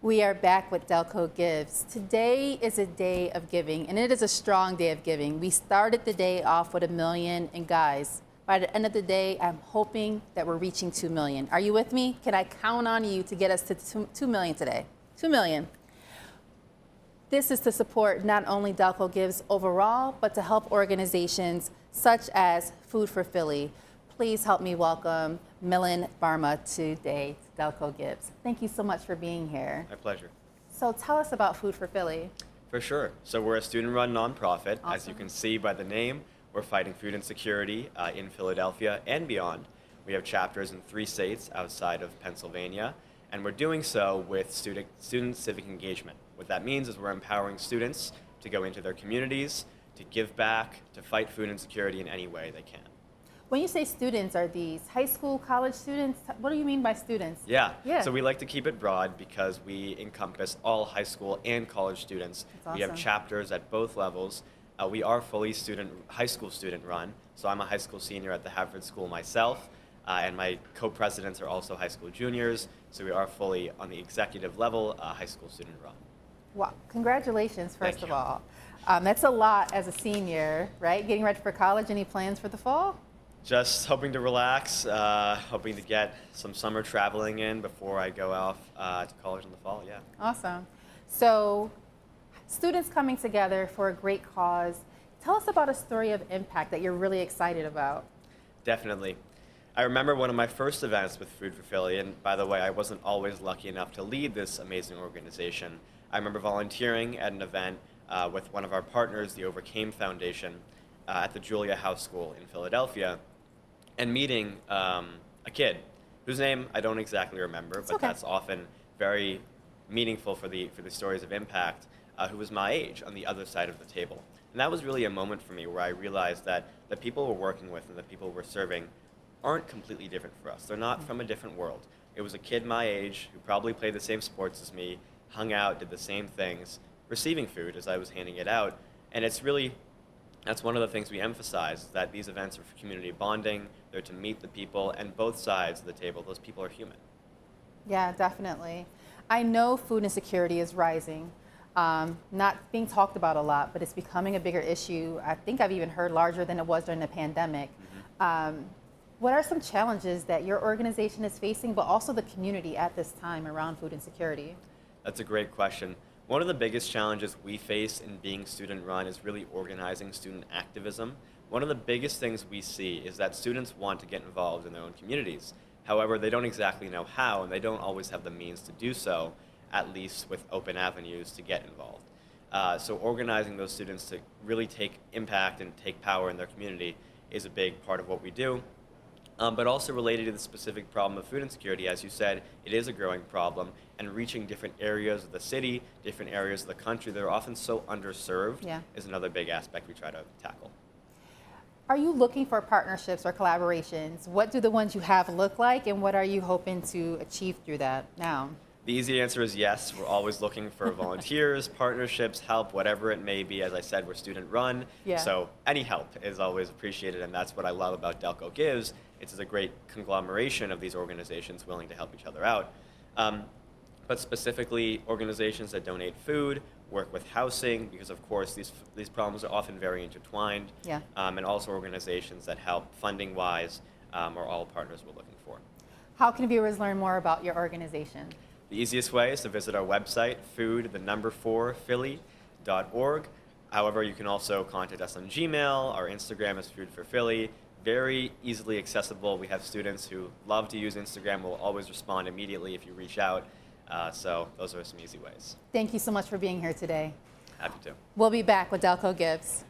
We are back with Delco Gives. Today is a day of giving, and it is a strong day of giving. We started the day off with $1 million, and guys, by the end of the day, I'm hoping that we're reaching 2 million. Are you with me? Can I count on you to get us to 2 million today? 2 million. This is to support not only Delco Gives overall, but to help organizations such as Food for Philly. Please help me welcome Milan Barma today to Delco Gives. Thank you so much for being here. My pleasure. So tell us about Food for Philly. For sure. So we're a student-run nonprofit. Awesome. As you can see by the name, we're fighting food insecurity in Philadelphia and beyond. We have chapters in 3 states outside of Pennsylvania, and we're doing so with student civic engagement. What that means is we're empowering students to go into their communities, to give back, to fight food insecurity in any way they can. When you say students, are these high school, college students? What do you mean by students? Yeah. So we like to keep it broad because we encompass all high school and college students. That's We have awesome. chapters at both levels. We are fully high school student run. So I'm a high school senior at the Harvard School myself, and my co-presidents are also high school juniors. So we are fully on the executive level, high school student run. Wow, congratulations, first Thank of you. all. That's a lot as a senior, right? Getting ready for college. Any plans for the fall? Just hoping to relax, hoping to get some summer traveling in before I go off to college in the fall, yeah. Awesome. So, students coming together for a great cause. Tell us about a story of impact that you're really excited about. Definitely. I remember one of my first events with Food for Philly, and by the way, I wasn't always lucky enough to lead this amazing organization. I remember volunteering at an event with one of our partners, the Overcame Foundation, at the Julia House School in Philadelphia, and meeting a kid whose name I don't exactly remember, but okay. that's often very meaningful for the stories of impact, who was my age on the other side of the table. And that was really a moment for me where I realized that the people we're working with and the people we're serving aren't completely different for us. They're not from a different world. It was a kid my age who probably played the same sports as me, hung out, did the same things, receiving food as I was handing it out. And that's one of the things we emphasize, that these events are for community bonding, they're to meet the people, and both sides of the table, those people are human. Yeah, definitely. I know food insecurity is rising. Not being talked about a lot, but it's becoming a bigger issue. I think I've even heard larger than it was during the pandemic. What are some challenges that your organization is facing, but also the community at this time around food insecurity? That's a great question. One of the biggest challenges we face in being student-run is really organizing student activism. One of the biggest things we see is that students want to get involved in their own communities. However, they don't exactly know how, and they don't always have the means to do so, at least with open avenues to get involved. So organizing those students to really take impact and take power in their community is a big part of what we do. But also related to the specific problem of food insecurity, as you said, it is a growing problem, and reaching different areas of the city, different areas of the country that are often so underserved is another big aspect we try to tackle. Are you looking for partnerships or collaborations? What do the ones you have look like, and what are you hoping to achieve through that now? The easy answer is yes. We're always looking for volunteers, partnerships, help, whatever it may be. As I said, we're student run, so any help is always appreciated, and that's what I love about Delco Gives. It's a great conglomeration of these organizations willing to help each other out. But specifically, organizations that donate food, work with housing, because of course these problems are often very intertwined, and also organizations that help funding-wise are all partners we're looking for. How can viewers learn more about your organization? The easiest way is to visit our website, food4philly.org. However, you can also contact us on Gmail. Our Instagram is Food for Philly. Very easily accessible. We have students who love to use Instagram. We'll always respond immediately if you reach out. So those are some easy ways. Thank you so much for being here today. Happy to. We'll be back with Delco Gives.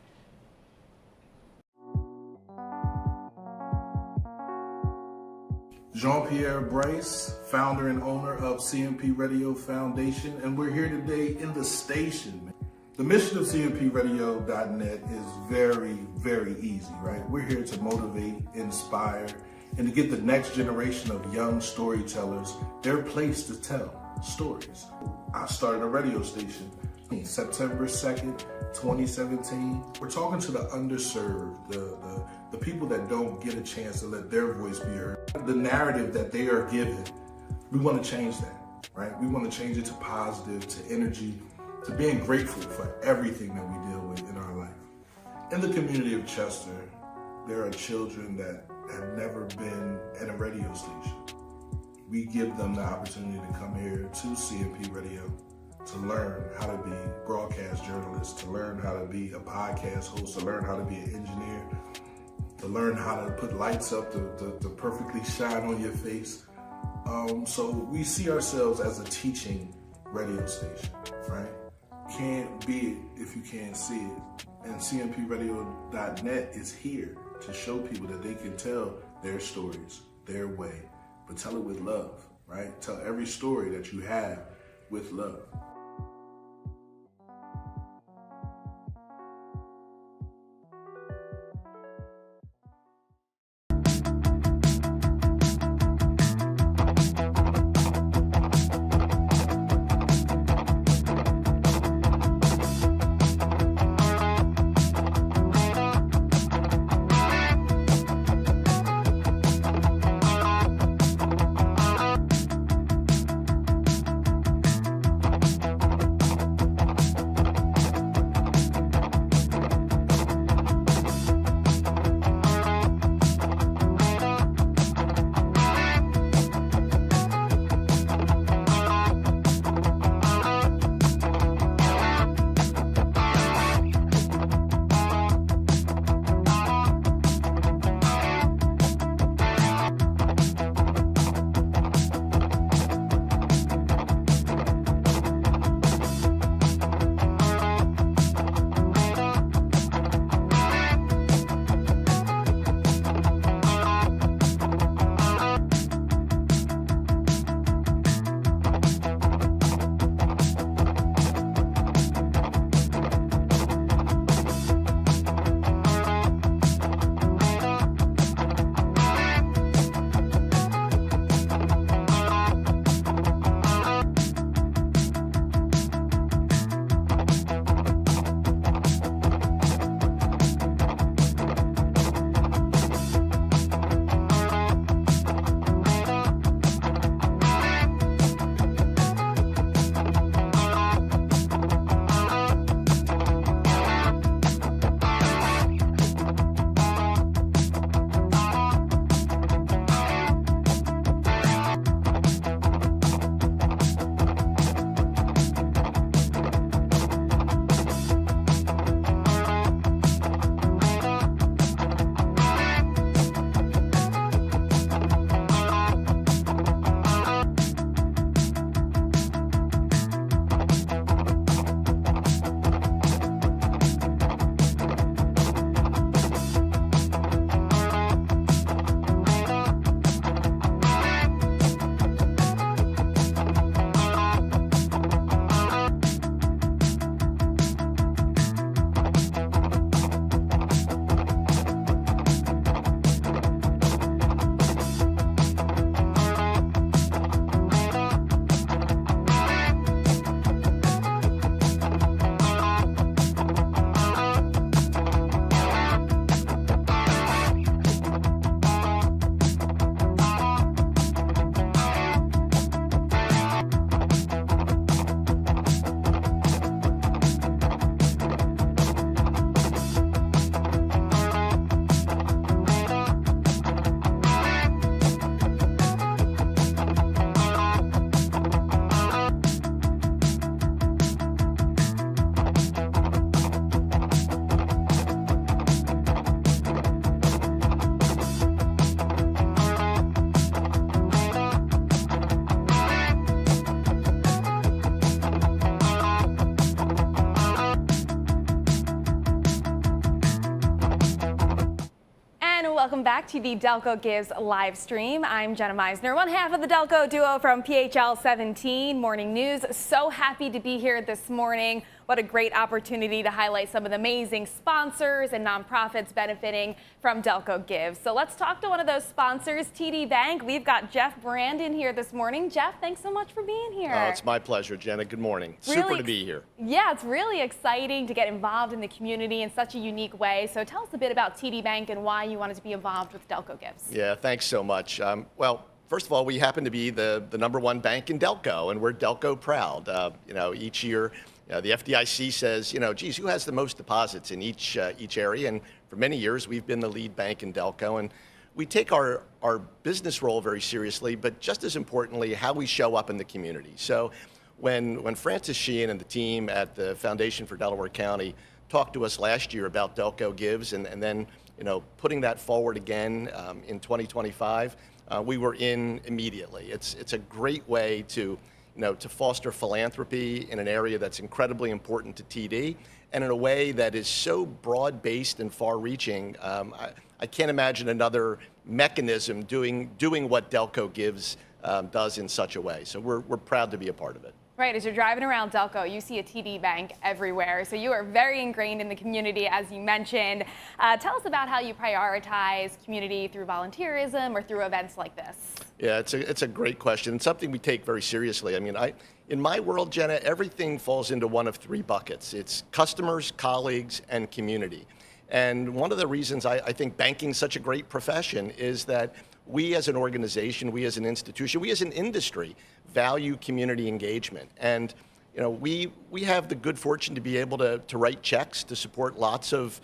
Jean-Pierre Bryce, founder and owner of CMP Radio Foundation, and we're here today in the station. The mission of cmpradio.net is very, very easy, right? We're here to motivate, inspire, and to get the next generation of young storytellers their place to tell stories. I started a radio station September 2nd, 2017. We're talking to the underserved, the people that don't get a chance to let their voice be heard. The narrative that they are given, we want to change that. right? We want to change it to positive, to energy, to being grateful for everything that we deal with in our life. In the community of Chester, there are children that have never been at a radio station. We give them the opportunity to come here to CMP Radio to learn how to be broadcast journalists, to learn how to be a podcast host, to learn how to be an engineer, to learn how to put lights up to perfectly shine on your face. So we see ourselves as a teaching radio station, right? Can't be it if you can't see it. And cmpradio.net is here to show people that they can tell their stories their way, but tell it with love, right? Tell every story that you have with love. Welcome back to the Delco Gives live stream. I'm Jenna Meisner, one half of the Delco duo from PHL 17 Morning News. So happy to be here this morning. What a great opportunity to highlight some of the amazing sponsors and nonprofits benefiting from Delco Gives. So let's talk to one of those sponsors, TD Bank. We've got Jeff Brandon here this morning. Jeff, thanks so much for being here. Oh, it's my pleasure, Jenna. Good morning. Super to be here. Yeah, it's really exciting to get involved in the community in such a unique way. So tell us a bit about TD Bank and why you wanted to be involved with Delco Gives. Yeah, thanks so much. Well, First of all, we happen to be the number one bank in Delco, and we're Delco proud. Each year, the FDIC says, geez, who has the most deposits in each area? And for many years, we've been the lead bank in Delco, and we take our business role very seriously, but just as importantly, how we show up in the community. So when Francis Sheehan and the team at the Foundation for Delaware County talked to us last year about Delco Gives, and then putting that forward again in 2025, we were in immediately. It's a great way to foster philanthropy in an area that's incredibly important to TD, and in a way that is so broad-based and far-reaching. I can't imagine another mechanism doing what Delco Gives does in such a way. So we're proud to be a part of it. Right, as you're driving around Delco, you see a TD Bank everywhere. So you are very ingrained in the community, as you mentioned. Tell us about how you prioritize community through volunteerism or through events like this. Yeah, it's a great question. It's something we take very seriously. I mean, in my world, Jenna, everything falls into one of three buckets. It's customers, colleagues, and community. And one of the reasons I think banking is such a great profession is that we as an organization, we as an institution, we as an industry value community engagement. And we have the good fortune to be able to write checks to support lots of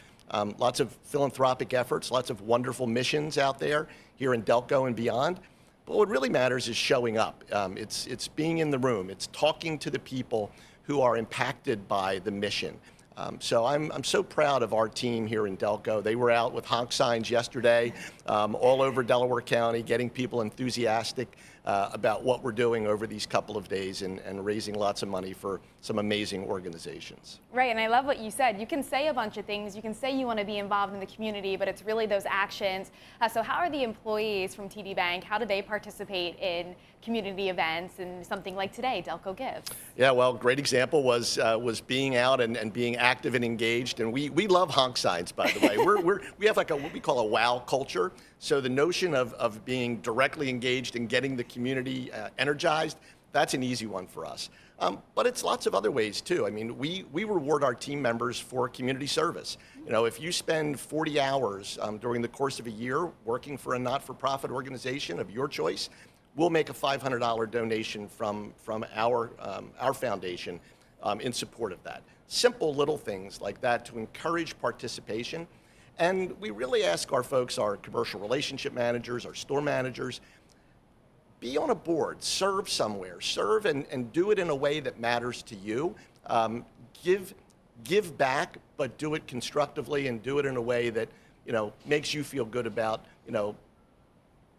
philanthropic efforts, lots of wonderful missions out there here in Delco and beyond. But what really matters is showing up. It's being in the room. It's talking to the people who are impacted by the mission. So I'm so proud of our team here in Delco. They were out with honk signs yesterday all over Delaware County, getting people enthusiastic about what we're doing over these couple of days and raising lots of money for some amazing organizations. Right, and I love what you said. You can say a bunch of things. You can say you want to be involved in the community, but it's really those actions. So how are the employees from TD Bank, how do they participate in community events and something like today, Delco Gives? Yeah, well, great example was being out and being active and engaged. And we love honk signs, by the way. We have like what we call a wow culture. So the notion of being directly engaged and getting the community energized, that's an easy one for us. But it's lots of other ways too. I mean, we reward our team members for community service. If you spend 40 hours during the course of a year working for a not-for-profit organization of your choice, we'll make a $500 donation from our foundation in support of that. Simple little things like that to encourage participation. And we really ask our folks, our commercial relationship managers, our store managers, be on a board, serve somewhere, serve and do it in a way that matters to you. Give back, but do it constructively and do it in a way that makes you feel good about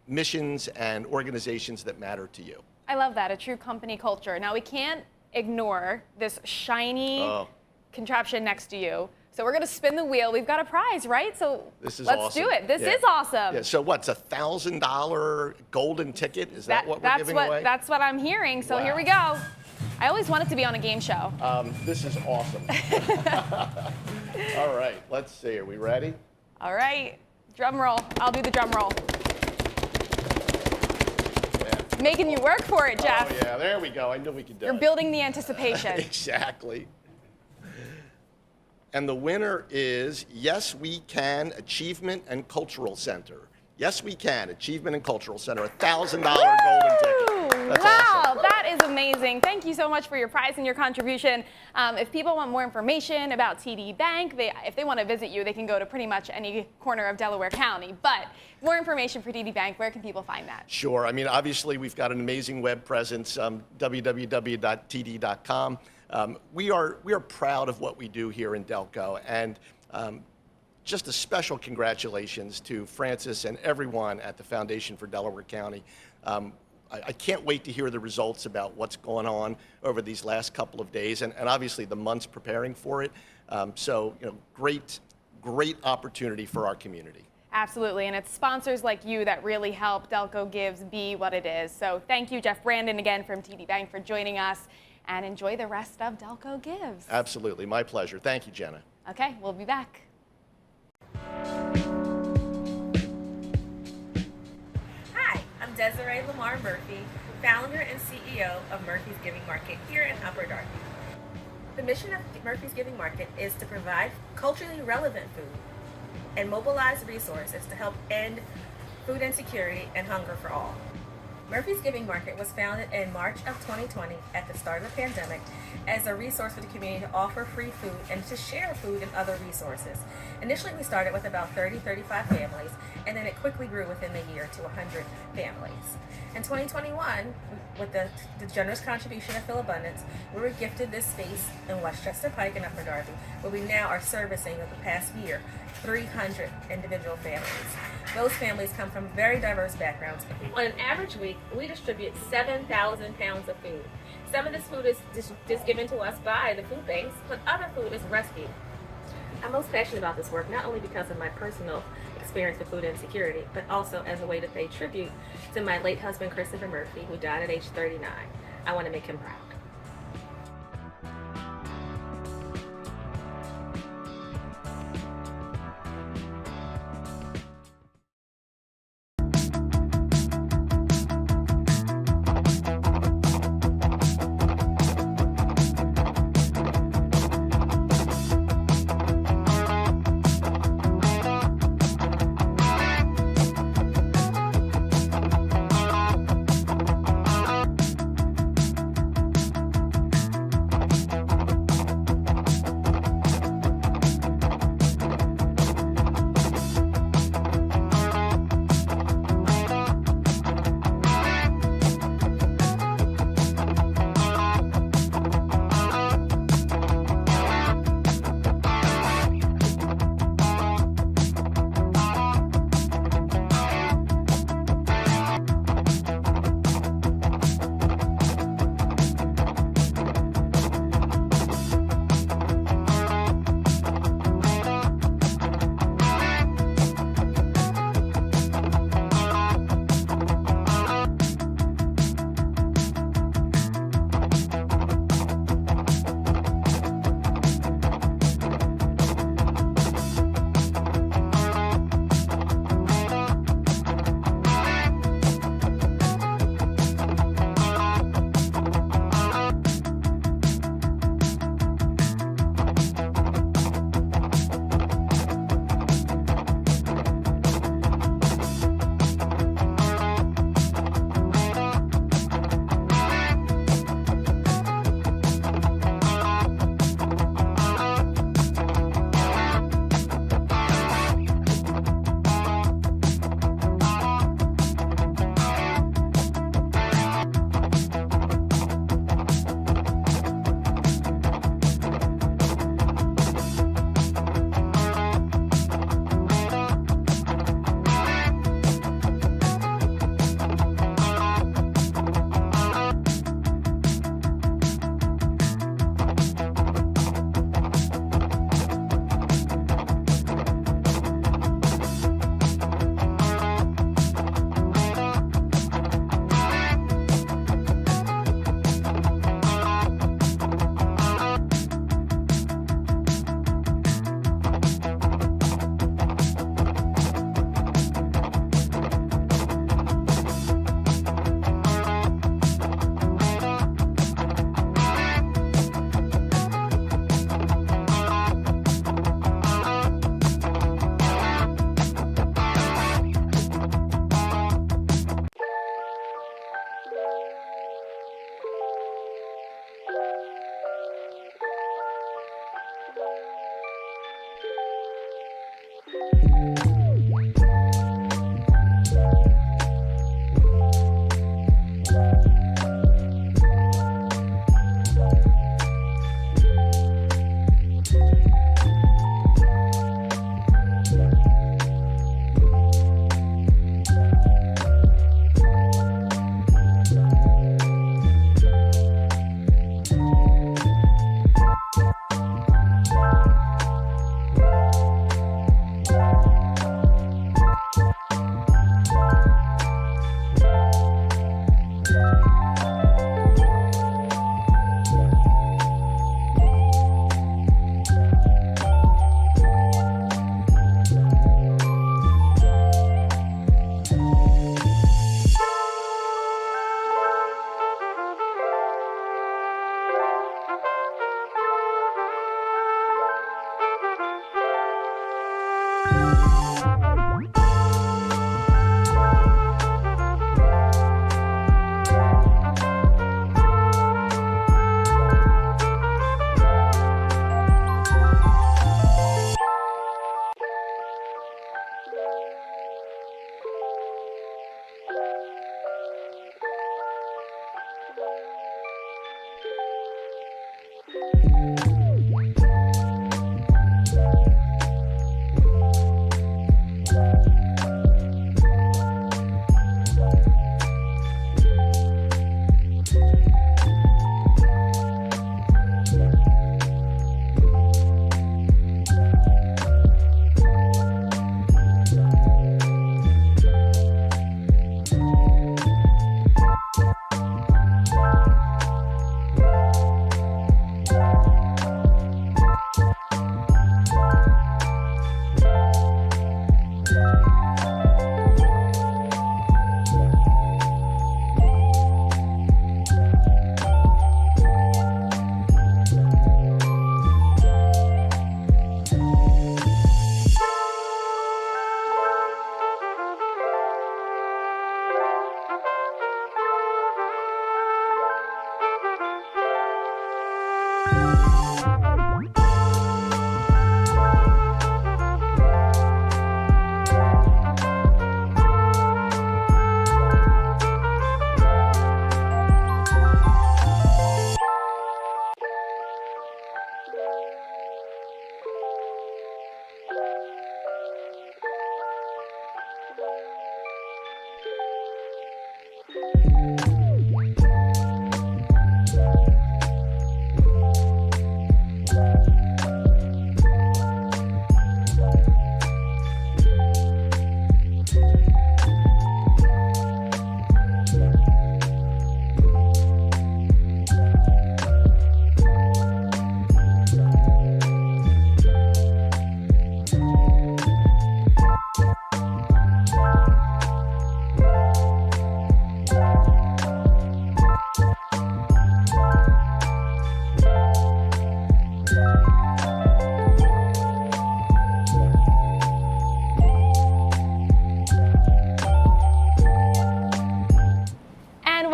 missions and organizations that matter to you. I love that, a true company culture. Now we can't ignore this shiny contraption next to you. So we're going to spin the wheel. We've got a prize, right? So let's do it. This is awesome. Yeah. So what's a $1,000 golden ticket? Is that what we're giving away? That's what I'm hearing. So here we go. I always wanted to be on a game show. This is awesome. All right, let's see. Are we ready? All right. Drum roll. I'll do the drum roll. Yeah. Making you work for it, Jeff. Oh, yeah. There we go. I knew we could do it. You're building the anticipation. Exactly. And the winner is Yes We Can Achievement and Cultural Center. Yes We Can Achievement and Cultural Center, a $1,000 golden ticket. That's awesome. That is amazing. Thank you so much for your prize and your contribution. If people want more information about TD Bank, if they want to visit you, they can go to pretty much any corner of Delaware County. But more information for TD Bank, where can people find that? Sure. I mean, obviously, we've got an amazing web presence, www.td.com. We are proud of what we do here in Delco, and just a special congratulations to Francis and everyone at the Foundation for Delaware County. I can't wait to hear the results about what's going on over these last couple of days, and obviously the months preparing for it. So, great opportunity for our community. Absolutely, and it's sponsors like you that really help Delco Gives be what it is. So thank you, Jeff Brandon, again from TD Bank for joining us, and enjoy the rest of Delco Gives. Absolutely, my pleasure. Thank you, Jenna. Okay, we'll be back. Hi, I'm Desiree Lamar Murphy, founder and CEO of Murphy's Giving Market here in Upper Darby. The mission of Murphy's Giving Market is to provide culturally relevant food and mobilize resources to help end food insecurity and hunger for all. Murphy's Giving Market was founded in March of 2020 at the start of the pandemic as a resource for the community to offer free food and to share food and other resources. Initially, we started with about 35 families, and then it quickly grew within the year to 100 families. In 2021, with the generous contribution of Phil Abundance, we were gifted this space in Westchester Pike and Upper Darby, where we now are servicing, over the past year, 300 individual families. Those families come from very diverse backgrounds. On an average week, we distribute 7,000 pounds of food. Some of this food is just given to us by the food banks, but other food is rescued. I'm most passionate about this work, not only because of my personal experience with food insecurity, but also as a way to pay tribute to my late husband, Christopher Murphy, who died at age 39. I want to make him proud.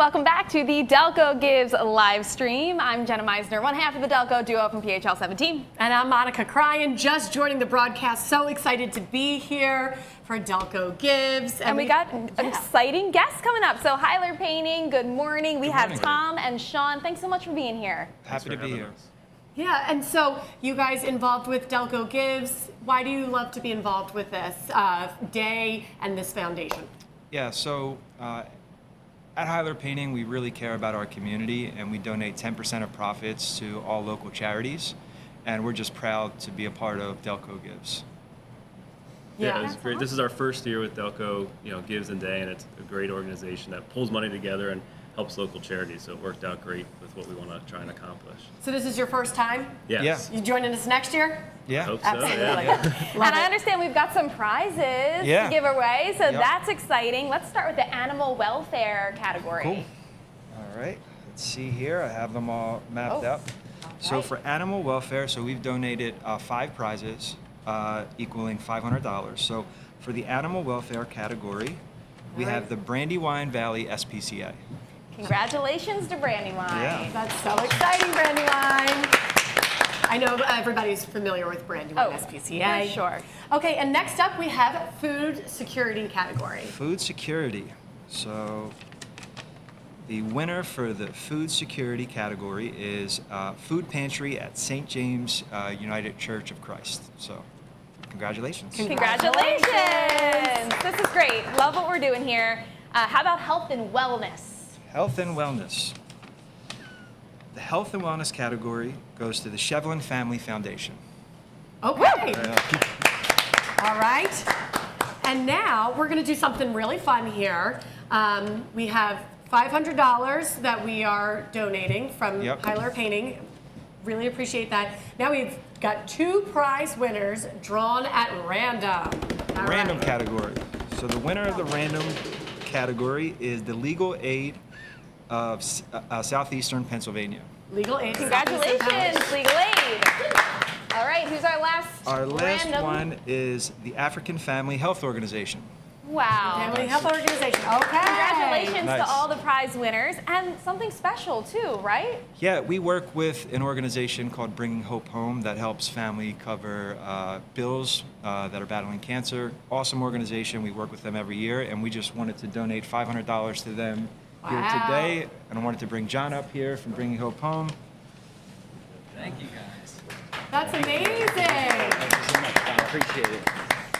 Welcome back to the Delco Gives live stream. I'm Jenna Meisner, one half of the Delco duo from PHL 17. And I'm Monica Cryan, just joining the broadcast. So excited to be here for Delco Gives. And we got an exciting guests coming up. So Hyler Painting, good morning. We have Tom and Sean. Thanks so much for being here. Happy to be here. Yeah, and so you guys involved with Delco Gives. Why do you love to be involved with this day and this foundation? Yeah, so at Hyler Painting, we really care about our community, and we donate 10% of profits to all local charities, and we're just proud to be a part of Delco Gives. Yeah, it's great. This is our first year with Delco, Gives and Day, and it's a great organization that pulls money together and helps local charities. So it worked out great with what we want to try and accomplish. So this is your first time? Yes. You joining us next year? Yeah. Hope so, Absolutely. yeah. And I understand we've got some prizes to give away, so that's exciting. Let's start with the animal welfare category. Cool. All right. Let's see here. I have them all mapped out. So for animal welfare, so we've donated 5 prizes equaling $500. So for the animal welfare category, we have the Brandywine Valley SPCA. Congratulations to Brandywine. Yeah. That's so exciting, Brandywine. I know everybody's familiar with Brandywine SPCA. For sure. Okay, and next up we have food security category. Food security. So the winner for the food security category is Food Pantry at St. James United Church of Christ. So congratulations. Congratulations. This is great. Love what we're doing here. How about health and wellness? Health and wellness. The health and wellness category goes to the Shevlin Family Foundation. Okay. All right. And now we're going to do something really fun here. We have $500 that we are donating from Hyler Painting. Really appreciate that. Now we've got 2 prize winners drawn at random. All Random right. category. So the winner of the random category is the Legal Aid of Southeastern Pennsylvania. Legal Aid. Congratulations, Legal Aid. All right, who's our last Our last random? one is the African Family Health Organization. Wow. Family Health Organization. Okay. Congratulations Nice. to all the prize winners and something special too, right? Yeah, we work with an organization called Bringing Hope Home that helps family cover bills that are battling cancer. Awesome organization. We work with them every year, and we just wanted to donate $500 to them here today. And I wanted to bring John up here from Bringing Hope Home. Thank you, guys. That's amazing. Thank you so much. I appreciate it.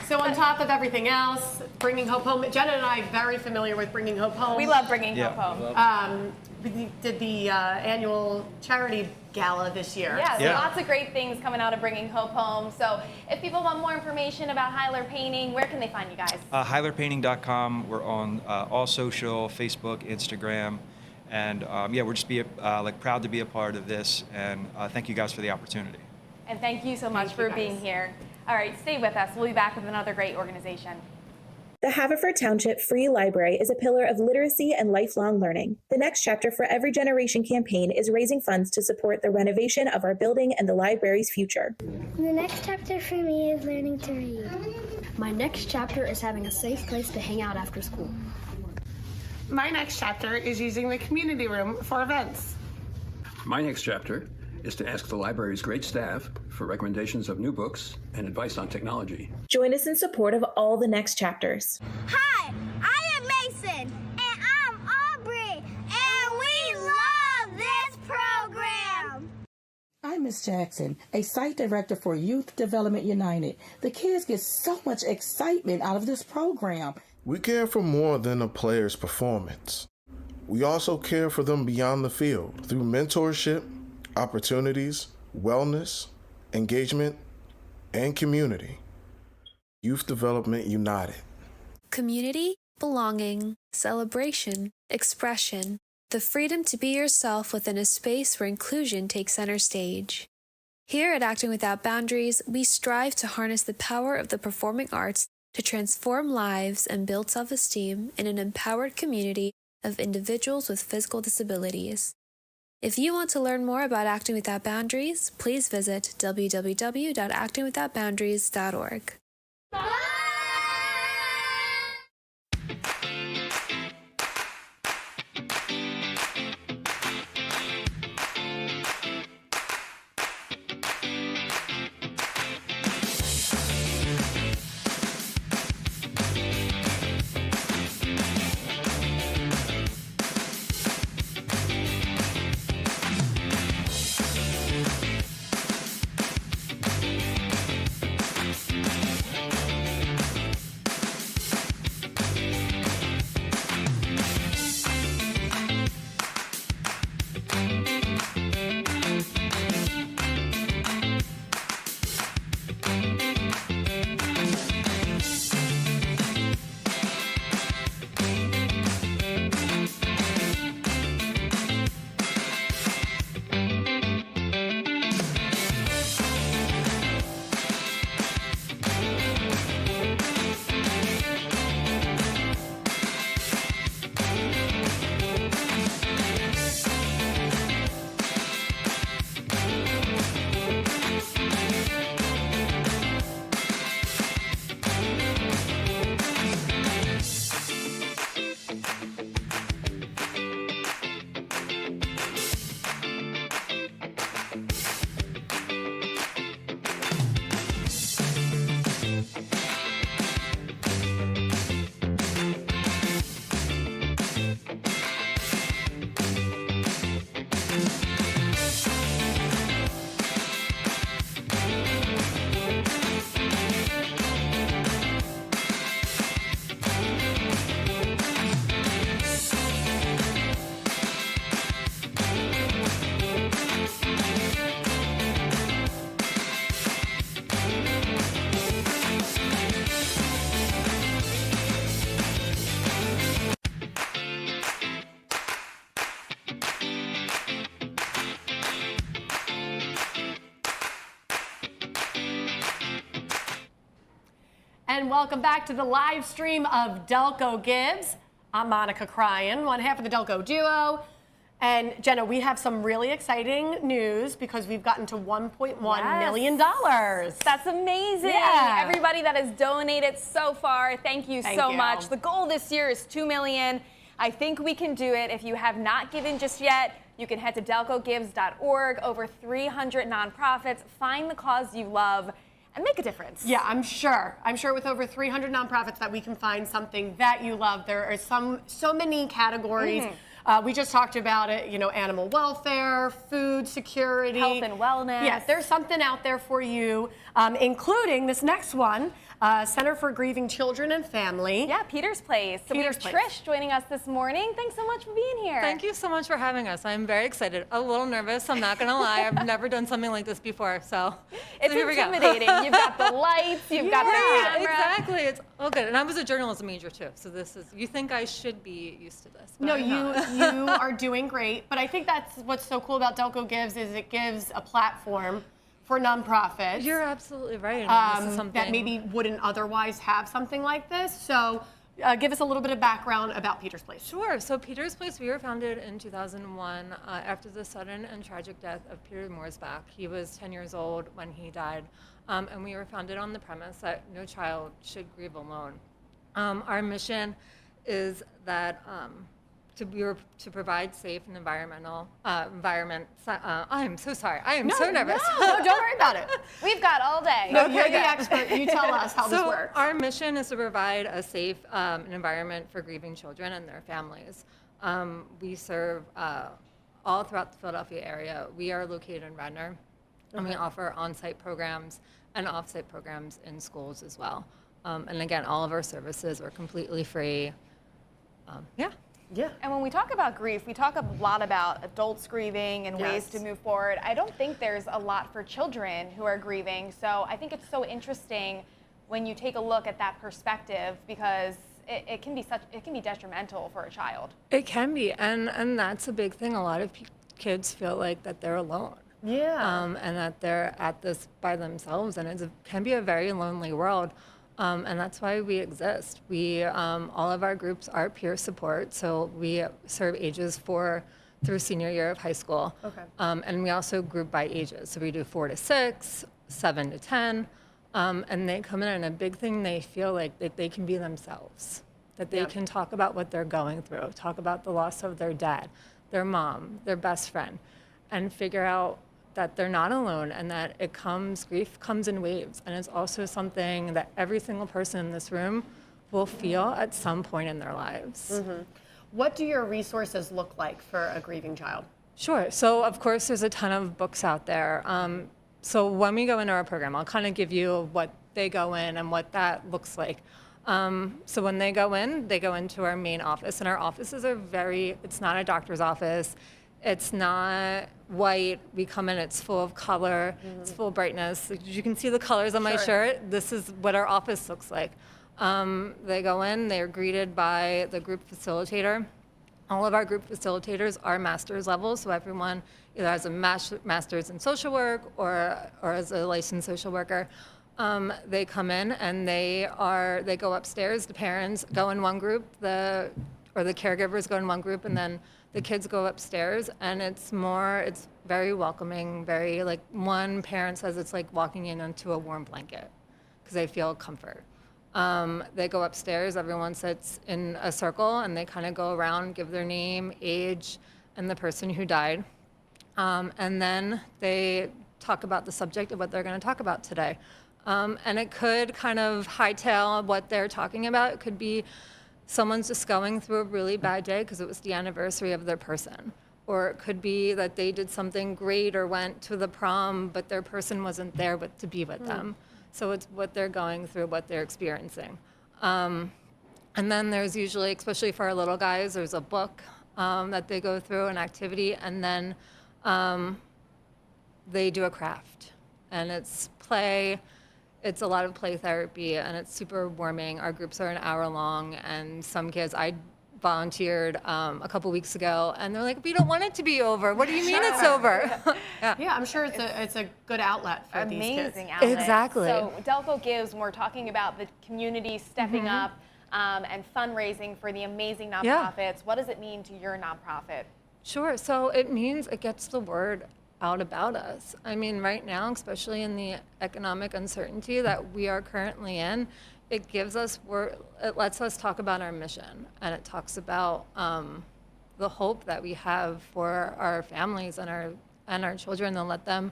So on top of everything else, Bringing Hope Home, Jenna and I are very familiar with Bringing Hope Home. We love Bringing Hope Home. We did the annual charity gala this year. Yeah, so lots of great things coming out of Bringing Hope Home. So if people want more information about Hyler Painting, where can they find you guys? HylerPainting.com. We're on all social, Facebook, Instagram. And yeah, we're just proud to be a part of this. And thank you guys for the opportunity. And thank you so much for being here. All right, stay with us. We'll be back with another great organization. The Haverford Township Free Library is a pillar of literacy and lifelong learning. The Next Chapter for Every Generation campaign is raising funds to support the renovation of our building and the library's future. The next chapter for me is learning to read. My next chapter is having a safe place to hang out after school. My next chapter is using the community room for events. My next chapter is to ask the library's great staff for recommendations of new books and advice on technology. Join us in support of all the Next Chapters. Hi, I am Mason, and I'm Aubrey, and we love this program. I'm Miss Jackson, a site director for Youth Development United. The kids get so much excitement out of this program. We care for more than a player's performance. We also care for them beyond the field through mentorship, opportunities, wellness, engagement, and community. Youth Development United. Community, belonging, celebration, expression, the freedom to be yourself within a space where inclusion takes center stage. Here at Acting Without Boundaries, we strive to harness the power of the performing arts to transform lives and build self-esteem in an empowered community of individuals with physical disabilities. If you want to learn more about Acting Without Boundaries, please visit www.actingwithoutboundaries.org. And welcome back to the live stream of Delco Gives. I'm Monica Cryan, one half of the Delco duo. And Jenna, we have some really exciting news because we've gotten to $1.1 million. That's amazing. Yeah. Everybody that has donated so far, thank you so much. The goal this year is $2 million. I think we can do it. If you have not given just yet, you can head to delcogives.org. Over 300 nonprofits. Find the cause you love and make a difference. Yeah, I'm sure. I'm sure with over 300 nonprofits that we can find something that you love. There are so many categories. We just talked about it, you know, animal welfare, food security. Health and wellness. Yes, there's something out there for you, including this next one, Center for Grieving Children and Family. Yeah, Peter's Place. So we have Trish joining us this morning. Thanks so much for being here. Thank you so much for having us. I'm very excited. A little nervous, I'm not gonna lie. I've never done something like this before, so it's here we go. intimidating. You've got the lights, you've got the camera. Exactly, it's all good. And I was a journalism major too, so this is, you think I should be used to this. But No, I'm not. you are doing great, but I think that's what's so cool about Delco Gives is it gives a platform for nonprofits. You're absolutely right. I mean, this is something that maybe wouldn't otherwise have something like this. So give us a little bit of background about Peter's Place. Sure. So Peter's Place, we were founded in 2001 after the sudden and tragic death of Peter Morsbach. He was 10 years old when he died, and we were founded on the premise that no child should grieve alone. Our mission is that to provide safe and environment. I'm so sorry. I am so nervous. No, don't worry about it. We've got all day. No, you're the expert. You tell us how this works. Our mission is to provide a safe environment for grieving children and their families. We serve all throughout the Philadelphia area. We are located in Radnor, and we offer on-site programs and off-site programs in schools as well. And again, all of our services are completely free. Yeah. And when we talk about grief, we talk a lot about adults grieving and ways to move forward. I don't think there's a lot for children who are grieving. So I think it's so interesting when you take a look at that perspective because it can be detrimental for a child. It can be, and that's a big thing. A lot of kids feel like that they're alone. Yeah. And that they're at this by themselves, and it can be a very lonely world. And that's why we exist. All of our groups are peer support, so we serve ages 4 through senior year of high school. Okay. And we also group by ages, so we do 4 to 6, 7 to 10, and they come in, and a big thing they feel like that they can be themselves, that they can talk about what they're going through, talk about the loss of their dad, their mom, their best friend, and figure out that they're not alone and that grief comes in waves. And it's also something that every single person in this room will feel at some point in their lives. Mm-hmm. What do your resources look like for a grieving child? Sure. So of course there's a ton of books out there. So when we go into our program, I'll kind of give you what they go in and what that looks like. So when they go into our main office, and our offices are it's not a doctor's office. It's not white. We come in, it's full of color, it's full of brightness. You can see the colors on my shirt. This is what our office looks like. They go in, they're greeted by the group facilitator. All of our group facilitators are master's level, so everyone either has a master's in social work or as a licensed social worker. They come in and they go upstairs. The parents go in one group, or the caregivers go in one group, and then the kids go upstairs, and it's very welcoming, very like one parent says it's like walking into a warm blanket because they feel comfort. They go upstairs, everyone sits in a circle, and they kind of go around, give their name, age, and the person who died. And then they talk about the subject of what they're going to talk about today. And it could kind of hightail what they're talking about. It could be someone's just going through a really bad day because it was the anniversary of their person. Or it could be that they did something great or went to the prom, but their person wasn't there to be with them. So it's what they're going through, what they're experiencing. And then there's usually, especially for our little guys, there's a book that they go through, an activity, and then they do a craft. And it's play. It's a lot of play therapy, and it's super warming. Our groups are an hour long, and some kids, I volunteered a couple weeks ago, and they're like, we don't want it to be over. What do you mean it's over? Yeah, I'm sure it's a good outlet for these kids. Amazing outlet. Exactly. So Delco Gives, when we're talking about the community stepping up and fundraising for the amazing nonprofits, what does it mean to your nonprofit? Sure. So it means it gets the word out about us. I mean, right now, especially in the economic uncertainty that we are currently in, it gives us it lets us talk about our mission, and it talks about the hope that we have for our families and our children, and let them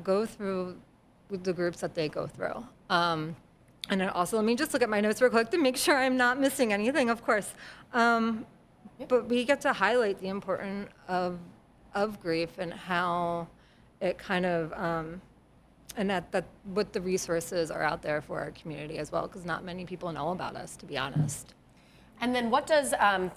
go through the groups that they go through. And then also, let me just look at my notes real quick to make sure I'm not missing anything, of course. But we get to highlight the importance of grief and how it kind of, and that what the resources are out there for our community as well, because not many people know about us, to be honest. And then what does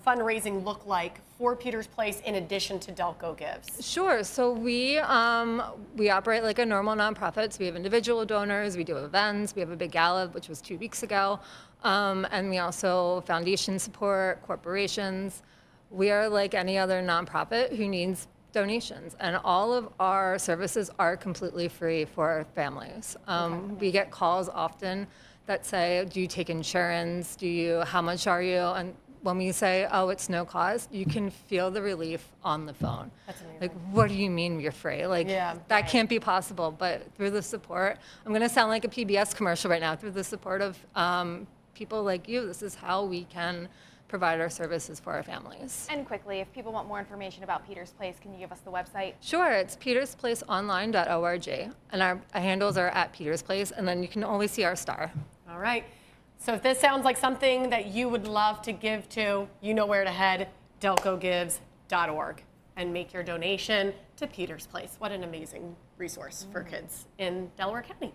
fundraising look like for Peters Place in addition to Delco Gives? Sure. So we operate like a normal nonprofit. So we have individual donors, we do events, we have a big gala, which was 2 weeks ago. And we also foundation support, corporations. We are like any other nonprofit who needs donations, and all of our services are completely free for families. We get calls often that say, do you take insurance? How much are you? And when we say, oh, it's no cost, you can feel the relief on the phone. That's amazing. Like, what do you mean you're free? Like, that can't be possible. But through the support, I'm gonna sound like a PBS commercial right now, through the support of people like you, this is how we can provide our services for our families. And quickly, if people want more information about Peters Place, can you give us the website? Sure, it's petersplaceonline.org, and our handles are at Peters Place, and then you can always see our star. All right. So if this sounds like something that you would love to give to, you know where to head, delcogives.org, and make your donation to Peters Place. What an amazing resource for kids in Delaware County.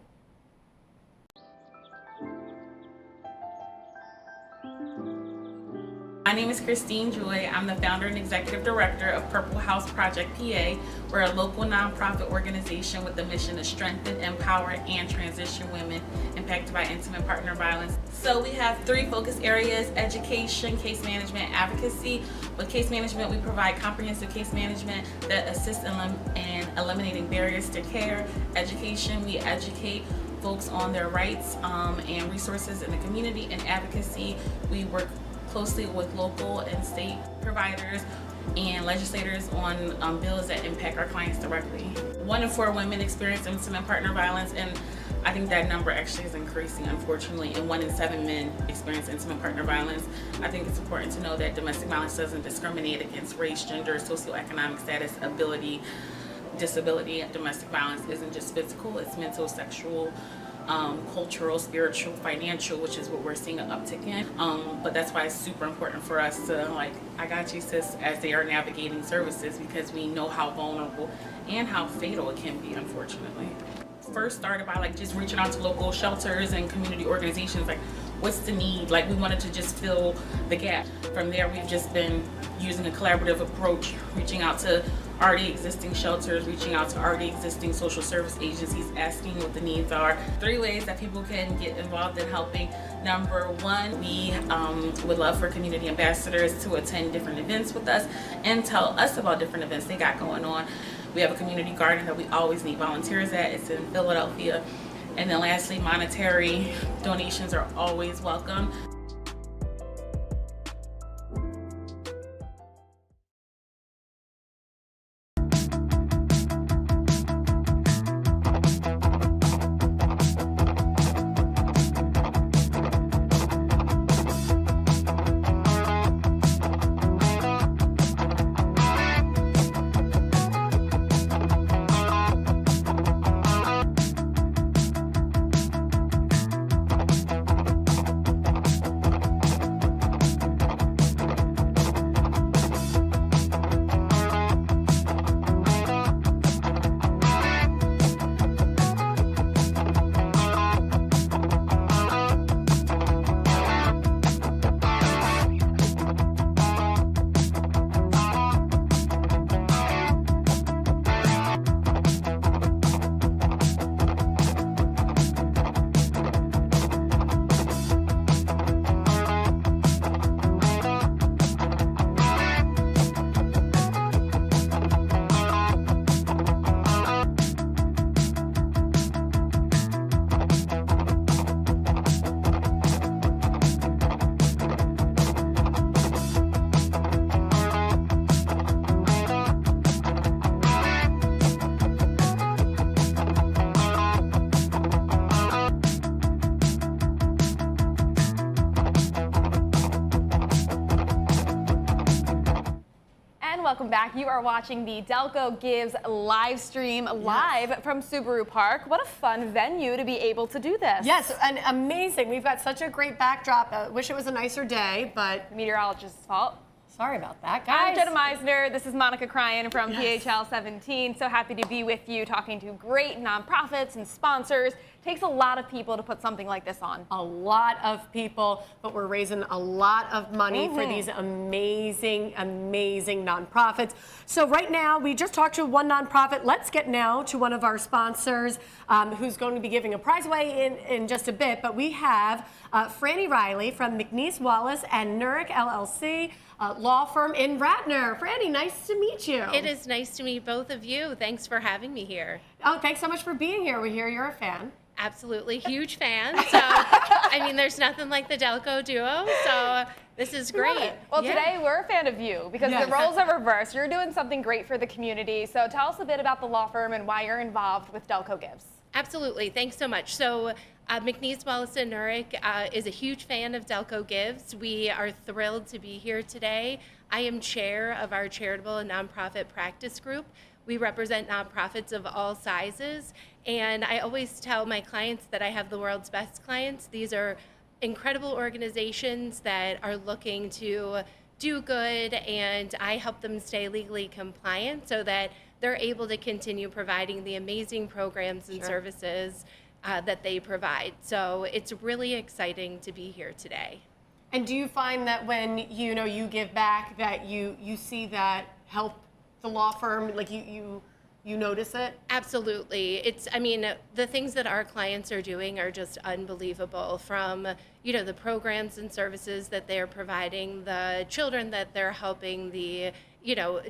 My name is Christine Joy. I'm the founder and executive director of Purple House Project PA. We're a local nonprofit organization with the mission to strengthen, empower, and transition women impacted by intimate partner violence. So we have 3 focus areas: education, case management, advocacy. With case management, we provide comprehensive case management that assists in eliminating barriers to care. Education, we educate folks on their rights and resources in the community. And advocacy, we work closely with local and state providers and legislators on bills that impact our clients directly. 1 in 4 women experience intimate partner violence, and I think that number actually is increasing, unfortunately, and 1 in 7 men experience intimate partner violence. I think it's important to know that domestic violence doesn't discriminate against race, gender, socioeconomic status, ability, disability. Domestic violence isn't just physical, it's mental, sexual, cultural, spiritual, financial, which is what we're seeing an uptick in. But that's why it's super important for us to, like, I got you, sis, as they are navigating services, because we know how vulnerable and how fatal it can be, unfortunately. First started by like just reaching out to local shelters and community organizations, like, what's the need? Like, we wanted to just fill the gap. From there, we've just been using a collaborative approach, reaching out to already existing shelters, reaching out to already existing social service agencies, asking what the needs are. 3 ways that people can get involved in helping. Number 1, we would love for community ambassadors to attend different events with us and tell us about different events they got going on. We have a community garden that we always need volunteers at. It's in Philadelphia. And then lastly, monetary donations are always welcome. welcome back. You are watching the Delco Gives live stream live from Subaru Park. What a fun venue to be able to do this. Yes, and amazing. We've got such a great backdrop. Wish it was a nicer day, but meteorologist's fault. Sorry about that, guys. I'm Jenna Meisner. This is Monica Cryan from PHL 17. So happy to be with you, talking to great nonprofits and sponsors. Takes a lot of people to put something like this on. A lot of people, but we're raising a lot of money for these amazing, amazing nonprofits. So right now, we just talked to one nonprofit. Let's get now to one of our sponsors who's going to be giving a prize away in just a bit. But we have Franny Riley from McNeese Wallace and Nurick LLC. Law firm in Radnor. Franny, nice to meet you. It is nice to meet both of you. Thanks for having me here. Oh, thanks so much for being here. We hear you're a fan. Absolutely, huge fan. So, I mean, there's nothing like the Delco duo, so this is great. Well, today we're a fan of you because the roles are reversed. You're doing something great for the community. So tell us a bit about the law firm and why you're involved with Delco Gives. Absolutely, thanks so much. So, McNeese Wallace and Nurick is a huge fan of Delco Gives. We are thrilled to be here today. I am chair of our charitable and nonprofit practice group. We represent nonprofits of all sizes, and I always tell my clients that I have the world's best clients. These are incredible organizations that are looking to do good, and I help them stay legally compliant so that they're able to continue providing the amazing programs and services that they provide. So it's really exciting to be here today. And do you find that when you give back that you see that help the law firm, like you notice it? Absolutely. I mean, the things that our clients are doing are just unbelievable, from the programs and services that they're providing, the children that they're helping,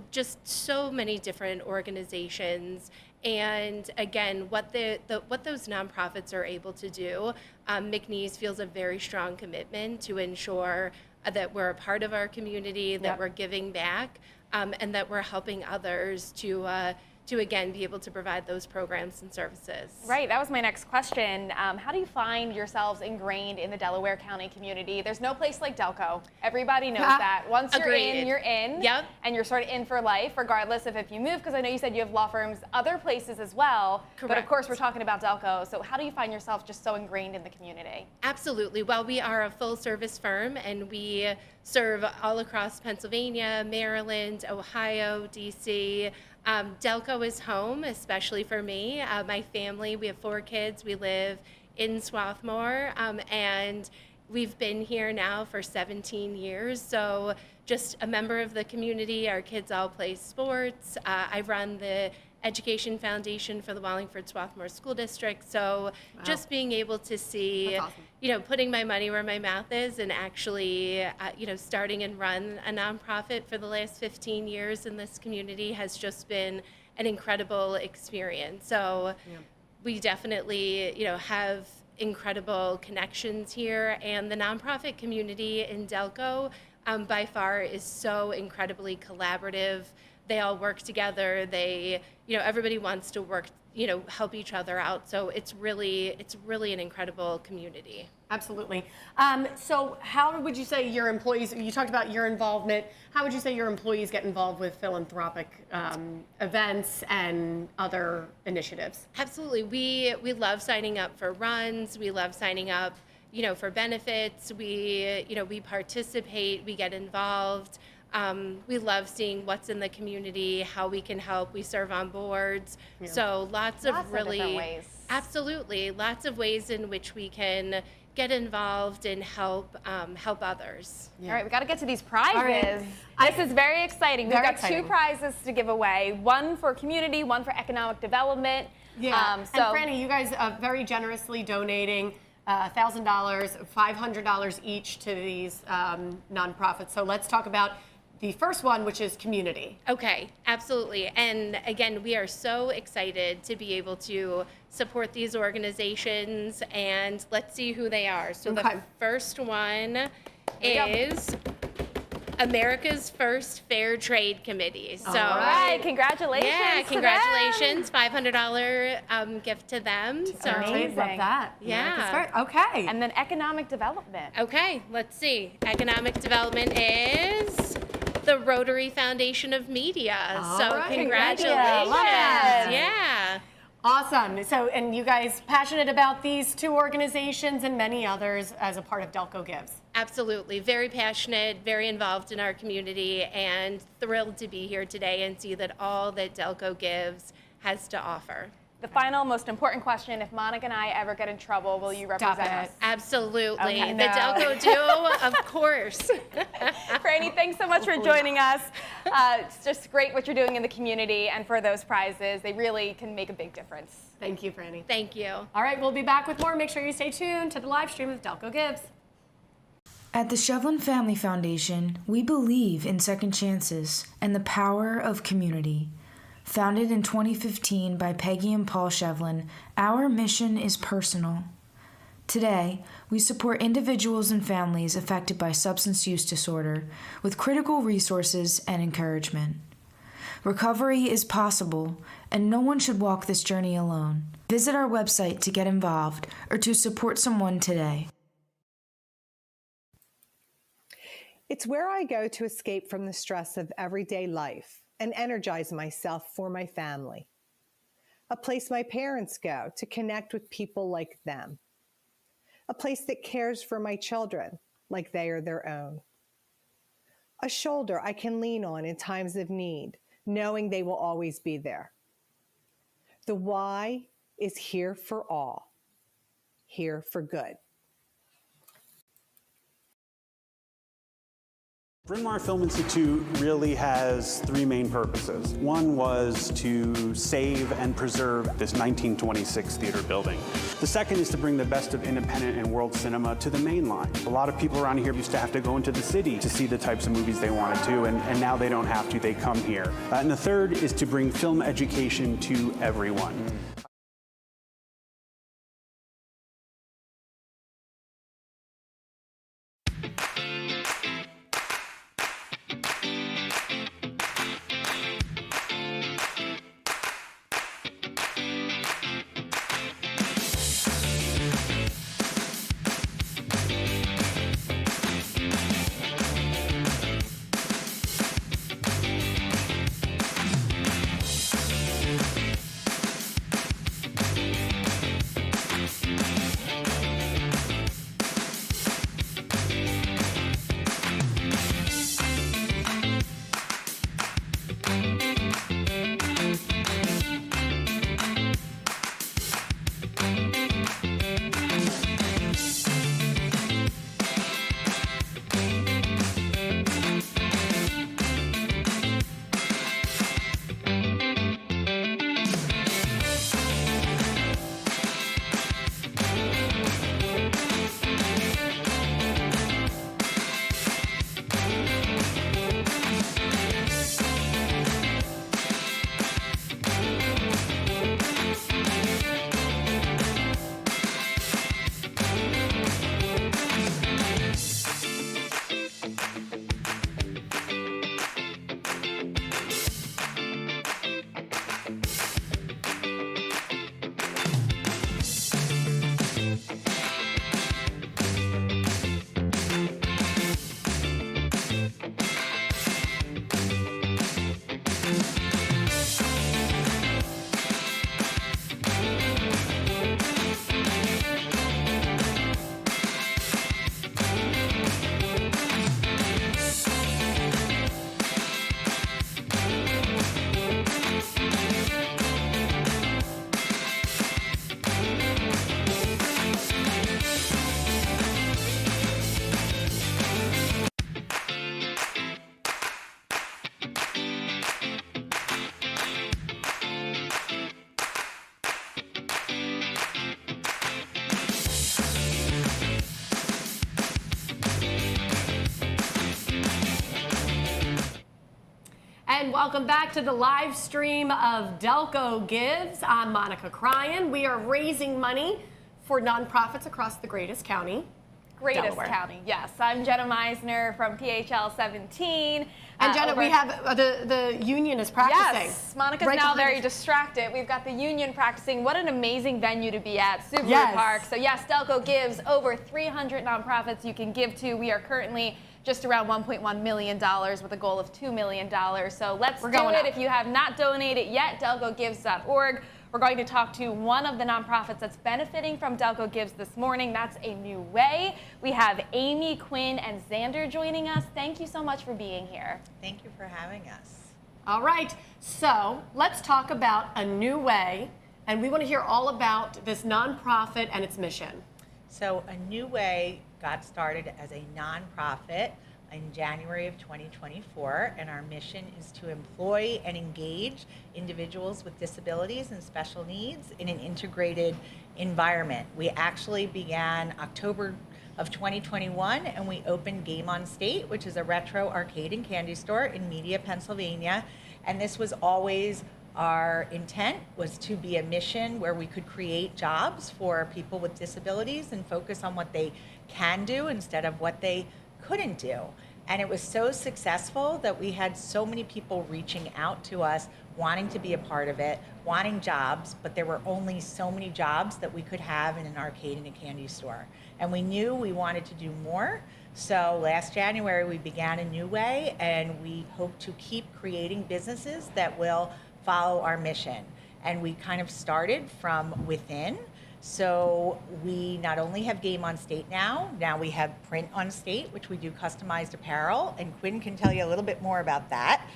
just so many different organizations. And again, what those nonprofits are able to do, McNeese feels a very strong commitment to ensure that we're a part of our community, that we're giving back, and that we're helping others to again be able to provide those programs and services. Right, that was my next question. How do you find yourselves ingrained in the Delaware County community? There's no place like Delco. Everybody knows that. Once you're in, you're in. Yep. And you're sort of in for life, regardless of if you move, because I know you said you have law firms other places as well. Correct. But of course, we're talking about Delco. So how do you find yourself just so ingrained in the community? Absolutely. Well, we are a full service firm, and we serve all across Pennsylvania, Maryland, Ohio, DC. Delco is home, especially for me. My family, we have 4 kids. We live in Swarthmore, and we've been here now for 17 years. So just a member of the community. Our kids all play sports. I run the Education Foundation for the Wallingford Swarthmore School District. So just being able to see, putting my money where my mouth is, and actually, starting and run a nonprofit for the last 15 years in this community has just been an incredible experience. So we definitely, have incredible connections here, and the nonprofit community in Delco by far is so incredibly collaborative. They all work together. They, everybody wants to work, help each other out. So it's really an incredible community. Absolutely. So how would you say your employees, you talked about your involvement, how would you say your employees get involved with philanthropic events and other initiatives? Absolutely. We love signing up for runs. We love signing up, for benefits. We participate, we get involved. We love seeing what's in the community, how we can help. We serve on boards. So lots of different ways. Absolutely. Lots of ways in which we can get involved and help others. All right, we got to get to these prizes. This is very exciting. We've got 2 prizes to give away, one for community, one for economic development. Yeah, and Franny, you guys are very generously donating $1,000, $500 each to these nonprofits. So let's talk about the first one, which is community. Okay, absolutely. And again, we are so excited to be able to support these organizations, and let's see who they are. So the first one is America's First Fair Trade Committee. So, all right, congratulations. Yeah, congratulations. $500 gift to them. So amazing. Love that. Yeah. Okay. And then economic development. Okay, let's see. Economic development is the Rotary Foundation of Media. So right. congratulations. Yeah. Awesome. So, and you guys passionate about these two organizations and many others as a part of Delco Gives? Absolutely. Very passionate, very involved in our community, and thrilled to be here today and see that all that Delco Gives has to offer. The final, most important question, if Monica and I ever get in trouble, will you represent us? Absolutely. Okay, the Delco duo, of course. Franny, thanks so much for joining us. It's just great what you're doing in the community, and for those prizes, they really can make a big difference. Thank you, Franny. Thank you. All right, we'll be back with more. Make sure you stay tuned to the live stream of Delco Gives. At the Shevlin Family Foundation, we believe in second chances and the power of community. Founded in 2015 by Peggy and Paul Shevlin, our mission is personal. Today, we support individuals and families affected by substance use disorder with critical resources and encouragement. Recovery is possible, and no one should walk this journey alone. Visit our website to get involved or to support someone today. It's where I go to escape from the stress of everyday life and energize myself for my family. A place my parents go to connect with people like them. A place that cares for my children like they are their own. A shoulder I can lean on in times of need, knowing they will always be there. The why is here for all, here for good. Bryn Mawr Film Institute really has three main purposes. One was to save and preserve this 1926 theater building. The second is to bring the best of independent and world cinema to the main line. A lot of people around here used to have to go into the city to see the types of movies they wanted to, and now they don't have to, they come here. And the third is to bring film education to everyone. And welcome back to the live stream of Delco Gives. I'm Monica Cryan. We are raising money for nonprofits across the greatest county. Greatest Delaware. county, yes. I'm Jenna Meisner from PHL 17. And Jenna, we have the union is practicing. Yes, Monica's Right now behind very us. distracted. We've got the union practicing. What an amazing venue to be at, Subaru Yes. Park. So yes, Delco gives over 300 nonprofits you can give to. We are currently just around $1.1 million with a goal of $2 million. So let's do going it. up. If you have not donated yet, DelcoGives.org. We're going to talk to one of the nonprofits that's benefiting from Delco Gives this morning. That's A New Way. We have Amy, Quinn, and Xander joining us. Thank you so much for being here. Thank you for having us. All right, so let's talk about A New Way, and we want to hear all about this nonprofit and its mission. So A New Way got started as a nonprofit in January of 2024, and our mission is to employ and engage individuals with disabilities and special needs in an integrated environment. We actually began October of 2021, and we opened Game on State, which is a retro arcade and candy store in Media, Pennsylvania. And this was always our intent, was to be a mission where we could create jobs for people with disabilities and focus on what they can do instead of what they couldn't do. And it was so successful that we had so many people reaching out to us, wanting to be a part of it, wanting jobs, but there were only so many jobs that we could have in an arcade and a candy store. And we knew we wanted to do more. So last January, we began A New Way, and we hope to keep creating businesses that will follow our mission. And we kind of started from within. So we not only have Game on State now we have Print on State, which we do customized apparel, and Quinn can tell you a little bit more about that.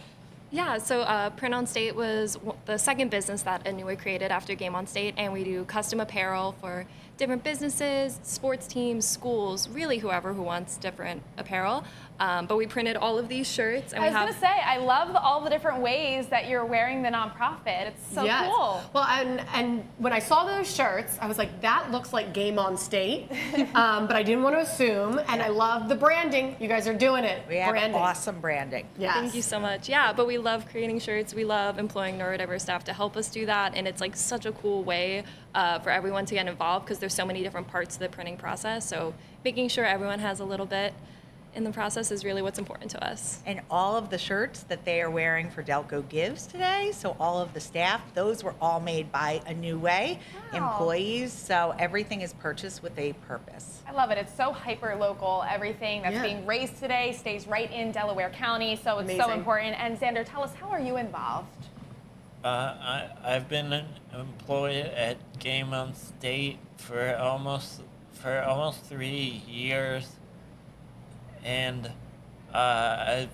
Yeah, so Print on State was the second business that A New Way created after Game on State, and we do custom apparel for different businesses, sports teams, schools, really whoever who wants different apparel. But we printed all of these shirts. And I was going to say, I love all the different ways that you're wearing the nonprofit. It's so cool. Well, and when I saw those shirts, I was like, that looks like Game on State, but I didn't want to assume, and I love the branding. You guys are doing it. We have branding. awesome branding. Yes. Thank you so much. Yeah, but we love creating shirts. We love employing neurodiverse staff to help us do that, and it's like such a cool way for everyone to get involved because there's so many different parts to the printing process. So making sure everyone has a little bit in the process is really what's important to us. And all of the shirts that they are wearing for Delco Gives today, so all of the staff, those were all made by A New Way employees. So everything is purchased with a purpose. I love it. It's so hyper local. Everything that's being raised today stays right in Delaware County, so it's so important. And Xander, tell us, how are you involved? I've been an employee at Game on State for almost 3 years, and I've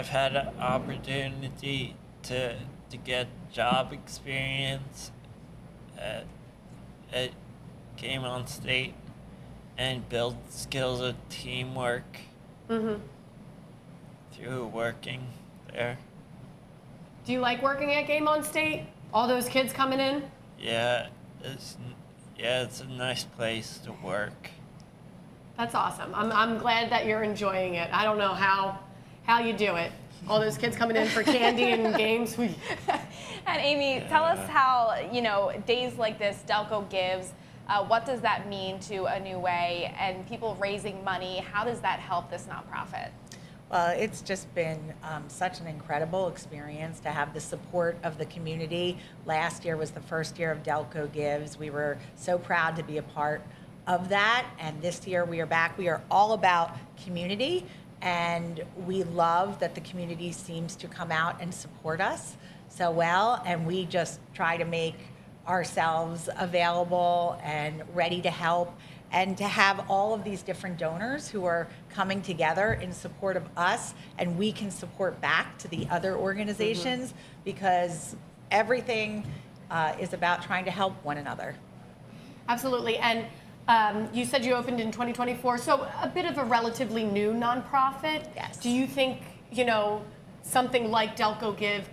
had an opportunity to get job experience at Game on State and build skills of teamwork through working there. Do you like working at Game on State? All those kids coming in? Yeah, it's a nice place to work. That's awesome. I'm glad that you're enjoying it. I don't know how you do it. All those kids coming in for candy and games. And Amy, tell us how, days like this, Delco Gives, what does that mean to A New Way and people raising money? How does that help this nonprofit? Well, it's just been such an incredible experience to have the support of the community. Last year was the first year of Delco Gives. We were so proud to be a part of that, and this year we are back. We are all about community, and we love that the community seems to come out and support us so well, and we just try to make ourselves available and ready to help, and to have all of these different donors who are coming together in support of us, and we can support back to the other organizations because everything is about trying to help one another. Absolutely. And you said you opened in 2024, so a bit of a relatively new nonprofit. Yes. Do you think, something like Delco Gives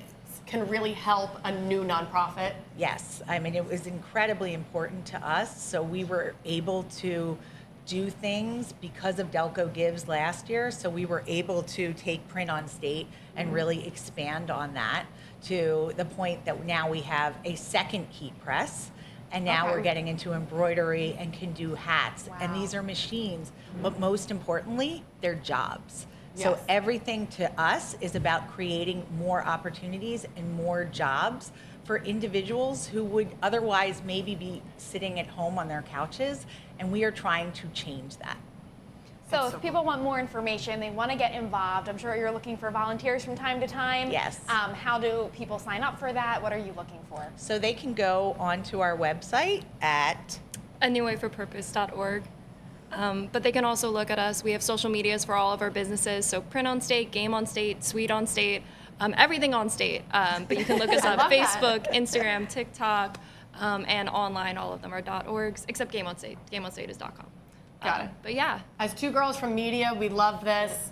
can really help a new nonprofit? Yes. I mean, it was incredibly important to us, so we were able to do things because of Delco Gives last year. So we were able to take Print on State and really expand on that to the point that now we have a second heat press. And now we're getting into embroidery and can do hats. Wow. And these are machines, but most importantly, they're jobs. Yes. So everything to us is about creating more opportunities and more jobs for individuals who would otherwise maybe be sitting at home on their couches, and we are trying to change that. So if people want more information, they want to get involved, I'm sure you're looking for volunteers from time to time. Yes. How do people sign up for that? What are you looking for? So they can go onto our website at anewayforpurpose.org. But they can also look at us. We have social medias for all of our businesses. So Print on State, Game on State, Suite on State, everything on State. But you can look us up, Facebook, Instagram, TikTok, and online. All of them are .orgs, except Game on State. Game on State is .com. Got it. But yeah. As two girls from media, we love this.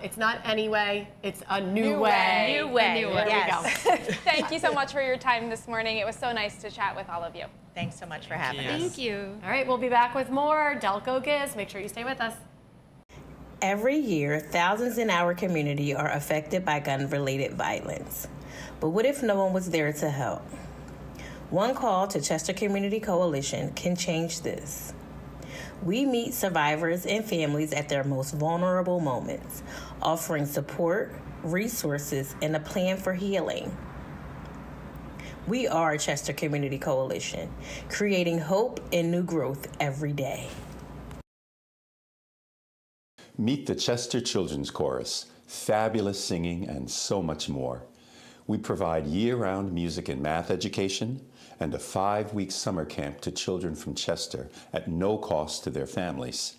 It's not anyway, it's a new way. New way. There Yes. we go. Thank you so much for your time this morning. It was so nice to chat with all of you. Thanks so much for having us. Thank you. All right, we'll be back with more Delco Gives. Make sure you stay with us. Every year, thousands in our community are affected by gun-related violence. But what if no one was there to help? One call to Chester Community Coalition can change this. We meet survivors and families at their most vulnerable moments, offering support, resources, and a plan for healing. We are Chester Community Coalition, creating hope and new growth every day. Meet the Chester Children's Chorus, fabulous singing and so much more. We provide year-round music and math education and a 5-week summer camp to children from Chester at no cost to their families.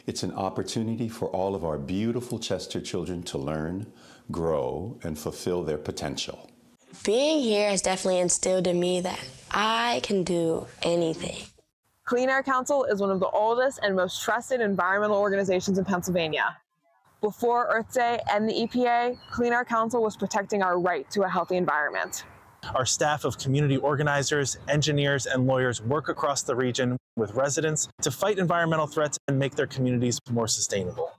It's an opportunity for all of our beautiful Chester children to learn, grow, and fulfill their potential. Being here has definitely instilled in me that I can do anything. Clean Air Council is one of the oldest and most trusted environmental organizations in Pennsylvania. Before Earth Day and the EPA, Clean Air Council was protecting our right to a healthy environment. Our staff of community organizers, engineers, and lawyers work across the region with residents to fight environmental threats and make their communities more sustainable.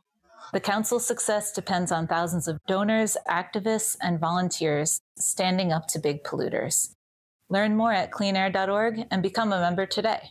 The council's success depends on thousands of donors, activists, and volunteers standing up to big polluters. Learn more at cleanair.org and become a member today.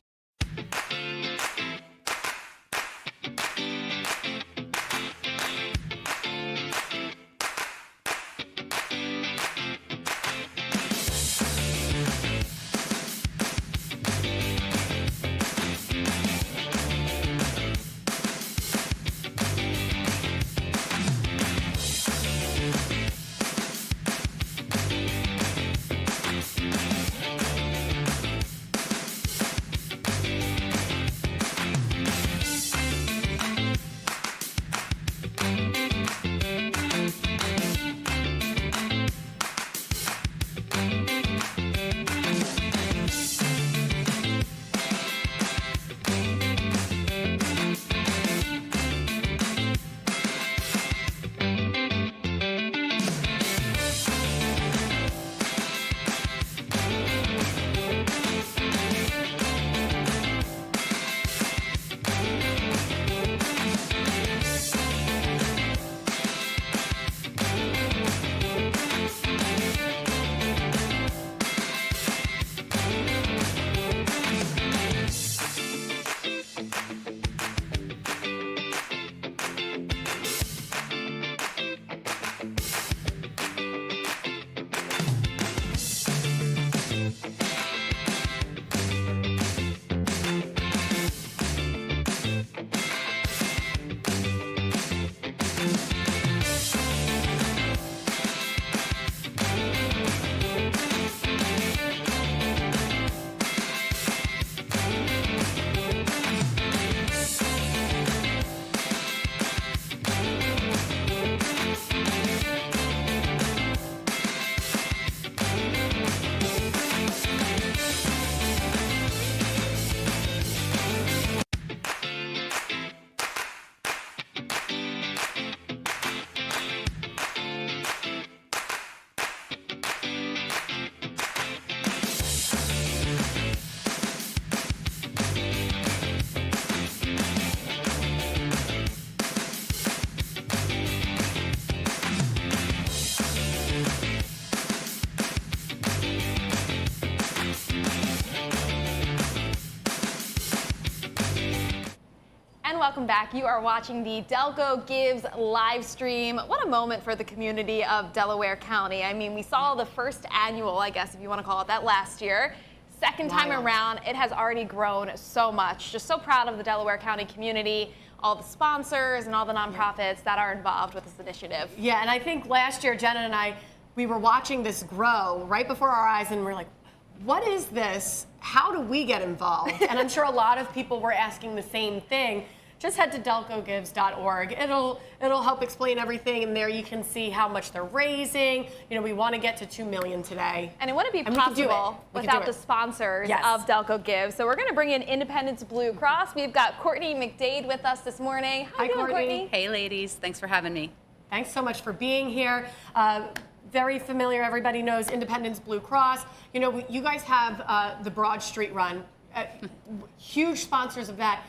Welcome back. You are watching the Delco Gives live stream. What a moment for the community of Delaware County. I mean, we saw the first annual, I guess, if you want to call it that, last year. Second time around, it has already grown so much. Just so proud of the Delaware County community. all the sponsors and all the nonprofits that are involved with this initiative. Yeah, and I think last year, Jenna and I, we were watching this grow right before our eyes, and we're like, what is this? How do we get involved? And I'm sure a lot of people were asking the same thing. Just head to delcogives.org. It'll help explain everything, and there you can see how much they're raising. You know, we want to get to 2 million today. And it wouldn't be possible without the sponsors of Delco Gives. So we're going to bring in Independence Blue Cross. We've got Courtney McDade with us this morning. How you doing, Courtney? Hey, ladies. Thanks for having me. Thanks so much for being here. Very familiar. Everybody knows Independence Blue Cross. You know, you guys have the Broad Street Run. Huge sponsors of that.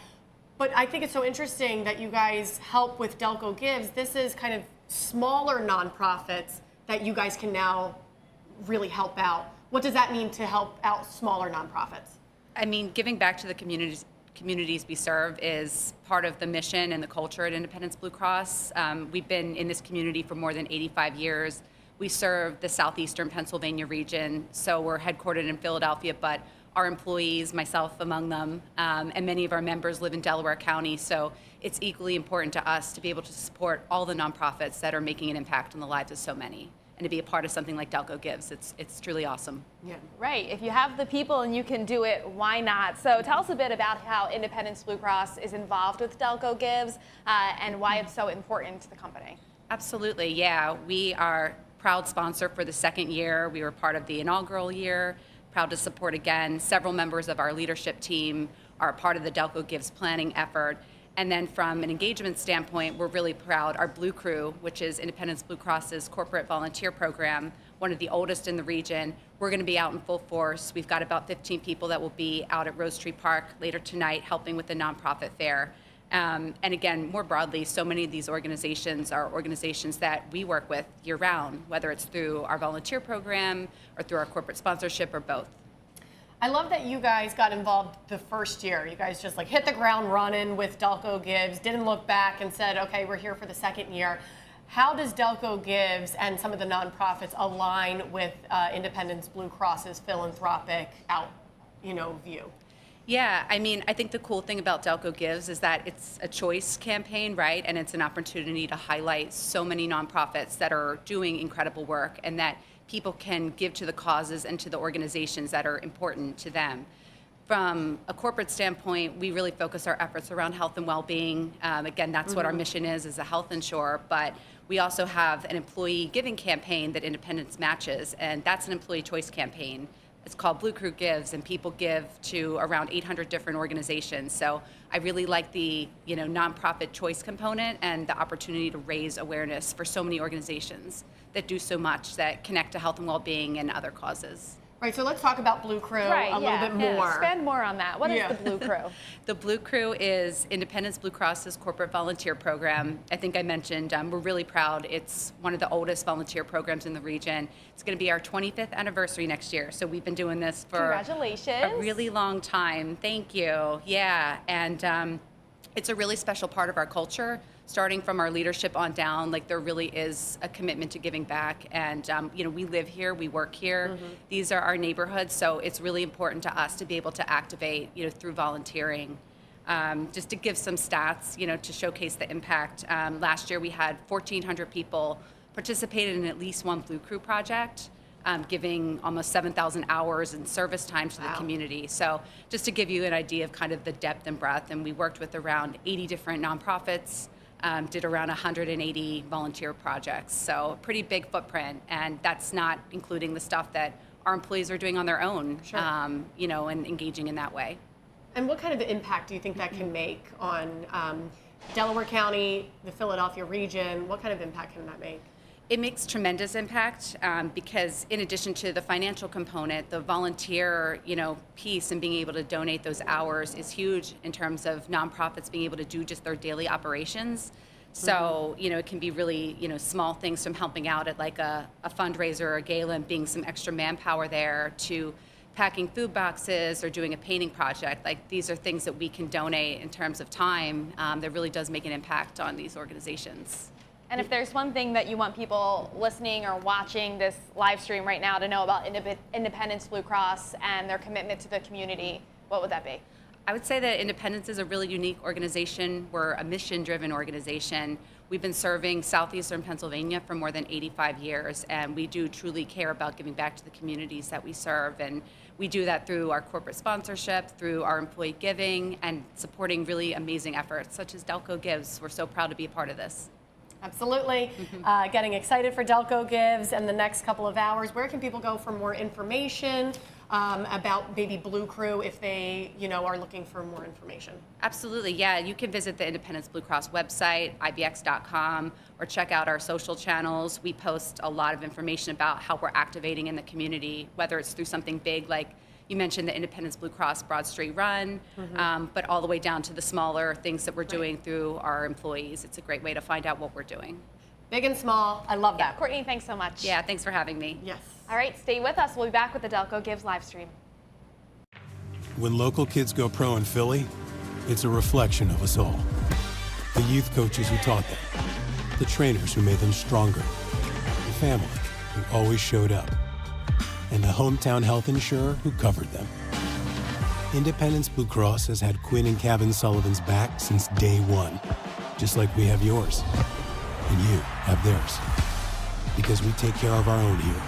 But I think it's so interesting that you guys help with Delco Gives. This is kind of smaller nonprofits that you guys can now really help out. What does that mean to help out smaller nonprofits? I mean, giving back to the communities we serve is part of the mission and the culture at Independence Blue Cross. We've been in this community for more than 85 years. We serve the southeastern Pennsylvania region, so we're headquartered in Philadelphia, but our employees, myself among them, and many of our members live in Delaware County, so it's equally important to us to be able to support all the nonprofits that are making an impact on the lives of so many. And to be a part of something like Delco Gives, it's truly awesome. Yeah. Right. If you have the people and you can do it, why not? So tell us a bit about how Independence Blue Cross is involved with Delco Gives and why it's so important to the company. Absolutely, yeah. We are proud sponsor for the second year. We were part of the inaugural year. Proud to support again. Several members of our leadership team are part of the Delco Gives planning effort. And then from an engagement standpoint, we're really proud. Our Blue Crew, which is Independence Blue Cross's corporate volunteer program, one of the oldest in the region, we're going to be out in full force. We've got about 15 people that will be out at Rose Tree Park later tonight helping with the nonprofit fair. And again, more broadly, so many of these organizations are organizations that we work with year-round, whether it's through our volunteer program or through our corporate sponsorship or both. I love that you guys got involved the first year. You guys just like hit the ground running with Delco Gives, didn't look back and said, okay, we're here for the second year. How does Delco Gives and some of the nonprofits align with Independence Blue Cross's philanthropic view? Yeah, I mean, I think the cool thing about Delco Gives is that it's a choice campaign, right? And it's an opportunity to highlight so many nonprofits that are doing incredible work and that people can give to the causes and to the organizations that are important to them. From a corporate standpoint, we really focus our efforts around health and well-being. Again, that's what our mission is a health insurer, but we also have an employee giving campaign that Independence matches, and that's an employee choice campaign. It's called Blue Crew Gives, and people give to around 800 different organizations. So I really like the nonprofit choice component and the opportunity to raise awareness for so many organizations that do so much that connect to health and well-being and other causes. Right, so let's talk about Blue Crew a little bit more. Expand more on that. What is the Blue Crew? The Blue Crew is Independence Blue Cross's corporate volunteer program. I think I mentioned we're really proud. It's one of the oldest volunteer programs in the region. It's going to be our 25th anniversary next year. So we've been doing this for Congratulations. a really long time. Thank you. Yeah, and it's a really special part of our culture. Starting from our leadership on down, like there really is a commitment to giving back. And, we live here, we work here. Mm-hmm. These are our neighborhoods, so it's really important to us to be able to activate, through volunteering. Just to give some stats, to showcase the impact. Last year we had 1,400 people participated in at least one Blue Crew project, giving almost 7,000 hours in service time to the community. So just to give you an idea of kind of the depth and breadth, and we worked with around 80 different nonprofits, did around 180 volunteer projects. So a pretty big footprint, and that's not including the stuff that our employees are doing on their own, and engaging in that way. And what kind of impact do you think that can make on Delaware County, the Philadelphia region? What kind of impact can that make? It makes tremendous impact because in addition to the financial component, the volunteer, piece and being able to donate those hours is huge in terms of nonprofits being able to do just their daily operations. So, it can be really, small things from helping out at like a fundraiser or a gala and being some extra manpower there to packing food boxes or doing a painting project. Like these are things that we can donate in terms of time that really does make an impact on these organizations. And if there's one thing that you want people listening or watching this live stream right now to know about Independence Blue Cross and their commitment to the community, what would that be? I would say that Independence is a really unique organization. We're a mission-driven organization. We've been serving southeastern Pennsylvania for more than 85 years, and we do truly care about giving back to the communities that we serve. And we do that through our corporate sponsorship, through our employee giving, and supporting really amazing efforts such as Delco Gives. We're so proud to be a part of this. Absolutely. Getting excited for Delco Gives and the next couple of hours. Where can people go for more information about Baby Blue Crew if they, are looking for more information? Absolutely, yeah. You can visit the Independence Blue Cross website, ibx.com, or check out our social channels. We post a lot of information about how we're activating in the community, whether it's through something big like you mentioned the Independence Blue Cross Broad Street Run, but all the way down to the smaller things that we're doing through our employees. It's a great way to find out what we're doing. Big and small. I love that. Courtney, thanks so much. Yeah, thanks for having me. Yes. All right, stay with us. We'll be back with the Delco Gives live stream. When local kids go pro in Philly, it's a reflection of us all. The youth coaches who taught them, the trainers who made them stronger, the family who always showed up, and the hometown health insurer who covered them. Independence Blue Cross has had Quinn and Kevin Sullivan's back since day one, just like we have yours. And you have theirs. Because we take care of our own here.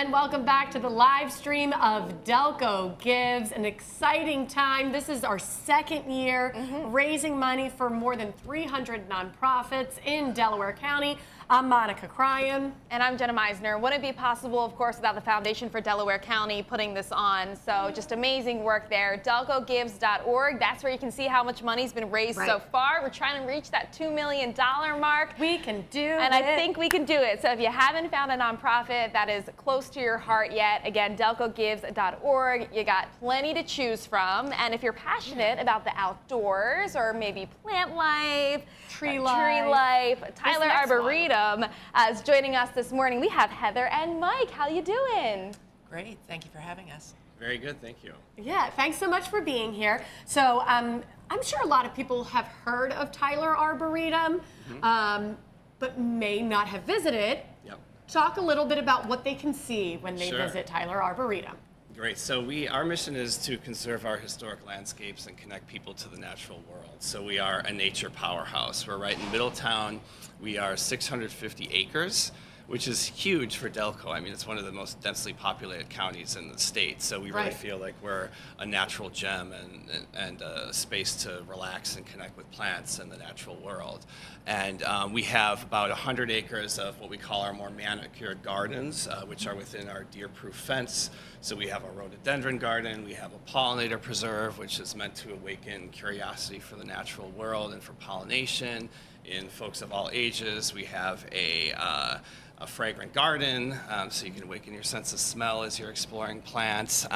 And welcome back to the live stream of Delco Gives, an exciting time. This is our second year raising money for more than 300 nonprofits in Delaware County. I'm Monica Cryan. And I'm Jenna Meisner. Wouldn't be possible, of course, without the Foundation for Delaware County putting this on. So just amazing work there. DelcoGives.org. That's where you can see how much money's been raised so far. We're trying to reach that $2 million mark. We can do it. And I think we can do it. So if you haven't found a nonprofit that is close to your heart yet, again, DelcoGives.org. You got plenty to choose from. And if you're passionate about the outdoors or maybe plant life, tree life, Tyler Arboretum is joining us this morning. We have Heather and Mike. How you doing? Great. Thank you for having us. Very good. Thank you. Yeah, thanks so much for being here. So I'm sure a lot of people have heard of Tyler Arboretum, but may not have visited. Yep. Talk a little bit about what they can see when they Sure. visit Tyler Arboretum. Great. So our mission is to conserve our historic landscapes and connect people to the natural world. So we are a nature powerhouse. We're right in Middletown. We are 650 acres, which is huge for Delco. I mean, it's one of the most densely populated counties in the state. So we really feel like we're a natural gem and a space to relax and connect with plants and the natural world. And we have about 100 acres of what we call our more manicured gardens, which are within our deer-proof fence. So we have a rhododendron garden, we have a pollinator preserve, which is meant to awaken curiosity for the natural world and for pollination in folks of all ages. We have a fragrant garden, so you can awaken your sense of smell as you're exploring plants.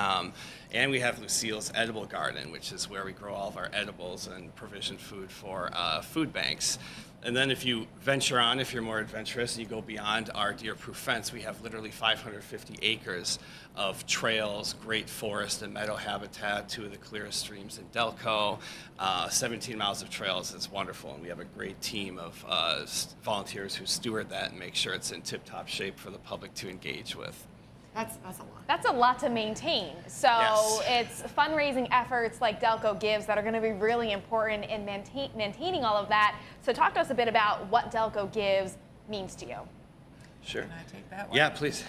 And we have Lucille's edible garden, which is where we grow all of our edibles and provision food for food banks. And then if you venture on, if you're more adventurous, and you go beyond our deer-proof fence, we have literally 550 acres of trails, great forest and meadow habitat, 2 of the clearest streams in Delco, 17 miles of trails. It's wonderful, and we have a great team of volunteers who steward that and make sure it's in tip-top shape for the public to engage with. That's a lot. That's a lot to maintain. So it's fundraising efforts like Delco Gives that are going to be really important in maintaining all of that. So talk to us a bit about what Delco Gives means to you. Sure. Can I take that one? Yeah, please.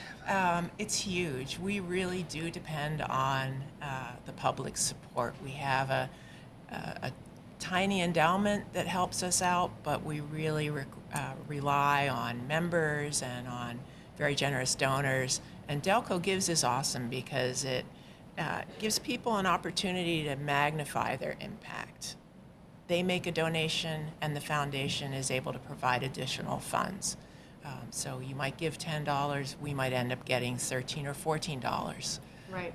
It's huge. We really do depend on the public support. We have a tiny endowment that helps us out, but we really rely on members and on very generous donors. And Delco Gives is awesome because it gives people an opportunity to magnify their impact. They make a donation and the foundation is able to provide additional funds. So you might give $10, we might end up getting $13 or $14. Right.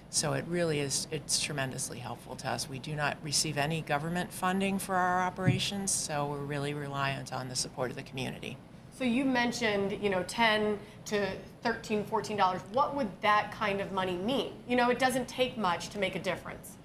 So it really is, it's tremendously helpful to us. We do not receive any government funding for our operations, so we're really reliant on the support of the community. So you mentioned, $10 to $13, $14. What would that kind of money mean? It doesn't take much to make a difference.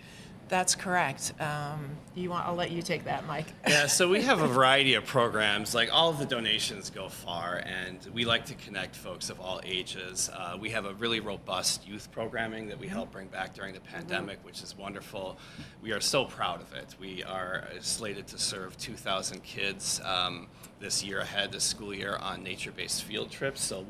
That's correct. I'll let you take that, Mike. Yeah, so we have a variety of programs. Like, all of the donations go far, and we like to connect folks of all ages. We have a really robust youth programming that we helped bring back during the pandemic, which is wonderful. We are so proud of it. We are slated to serve 2,000 kids this year ahead, this school year, on nature-based field trips. So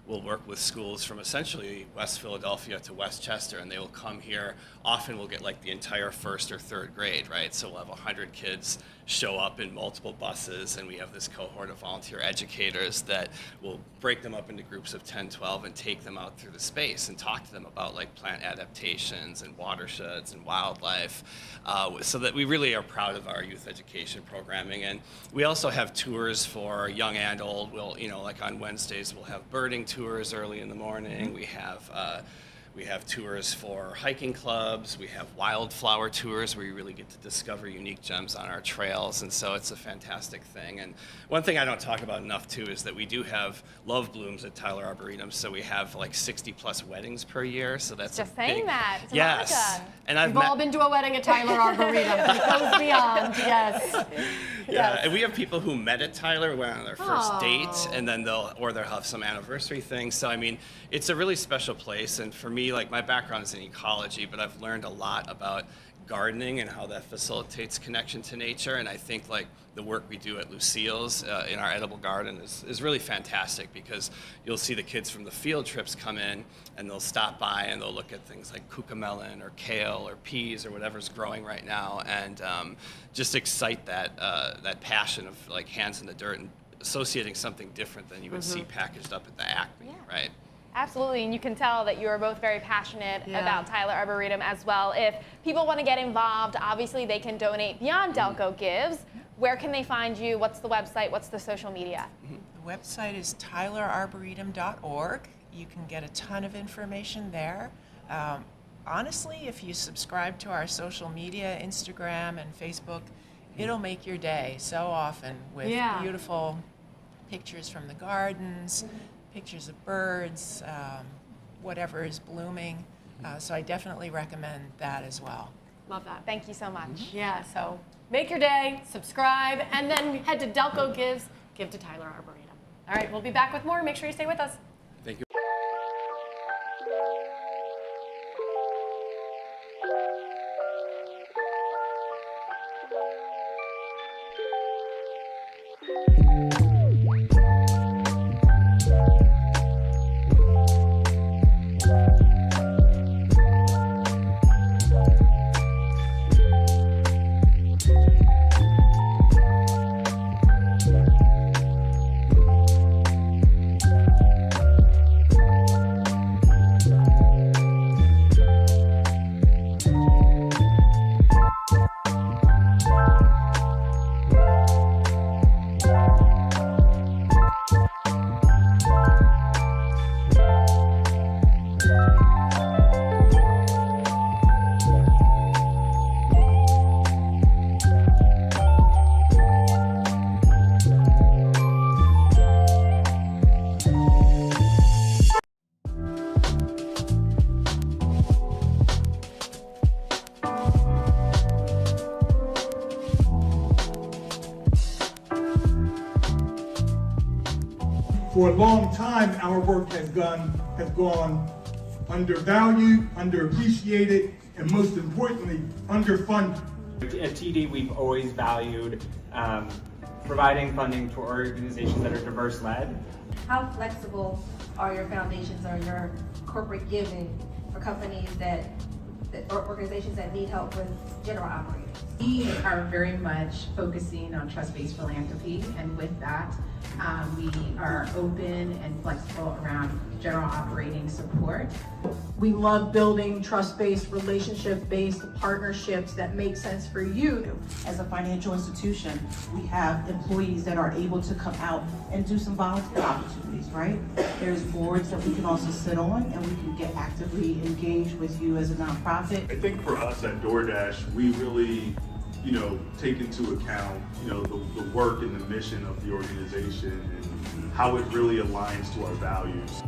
we'll work with schools from essentially West Philadelphia to Westchester, and they will come here. Often we'll get like the entire 1st or 3rd grade, right? So we'll have 100 kids show up in multiple buses, and we have this cohort of volunteer educators that will break them up into groups of 10, 12, and take them out through the space and talk to them about like plant adaptations and watersheds and wildlife, so that we really are proud of our youth education programming. And we also have tours for young and old. We'll, like on Wednesdays, we'll have birding tours early in the morning. We have tours for hiking clubs. We have wildflower tours where you really get to discover unique gems on our trails. And so it's a fantastic thing. And one thing I don't talk about enough, too, is that we do have love blooms at Tyler Arboretum. So we have like 60+ weddings per year. So that's just saying that. To yes. Monica. And We've all been to a wedding at Tyler Arboretum. It goes beyond, yes. Yeah, and we have people who met at Tyler, went on their first date, and then they'll have some anniversary thing. So, I mean, it's a really special place. And for me, like, my background is in ecology, but I've learned a lot about gardening and how that facilitates connection to nature. And I think like the work we do at Lucille's in our edible garden is really fantastic, because you'll see the kids from the field trips come in and they'll stop by and they'll look at things like cucamelon or kale or peas or whatever's growing right now, and just excite that passion of like hands in the dirt and associating something different than you would see packaged up at the Acme, right? Absolutely, and you can tell that you are both very passionate about Tyler Arboretum as well. If people want to get involved, obviously they can donate beyond Delco Gives. Where can they find you? What's the website? What's the social media? The website is tylerarboretum.org. You can get a ton of information there. Honestly, if you subscribe to our social media, Instagram and Facebook, it'll make your day so often with beautiful pictures from the gardens, pictures of birds, whatever is blooming. So I definitely recommend that as well. Love that. Thank you so much. Yeah, so make your day, subscribe, and then head to Delco Gives, give to Tyler Arboretum. All right, we'll be back with more. Make sure you stay with us. Thank you. For a long time, our work has gone undervalued, underappreciated, and most importantly, underfunded. At TD, we've always valued providing funding to organizations that are diverse-led. How flexible are your foundations or your corporate giving for companies or organizations that need help with general operating? We are very much focusing on trust-based philanthropy, and with that, we are open and flexible around general operating support. We love building trust-based, relationship-based partnerships that make sense for you. As a financial institution, we have employees that are able to come out and do some volunteer opportunities, right? There's boards that we can also sit on, and we can get actively engaged with you as a nonprofit. I think for us at DoorDash, we really, take into account, the work and the mission of the organization and how it really aligns to our values.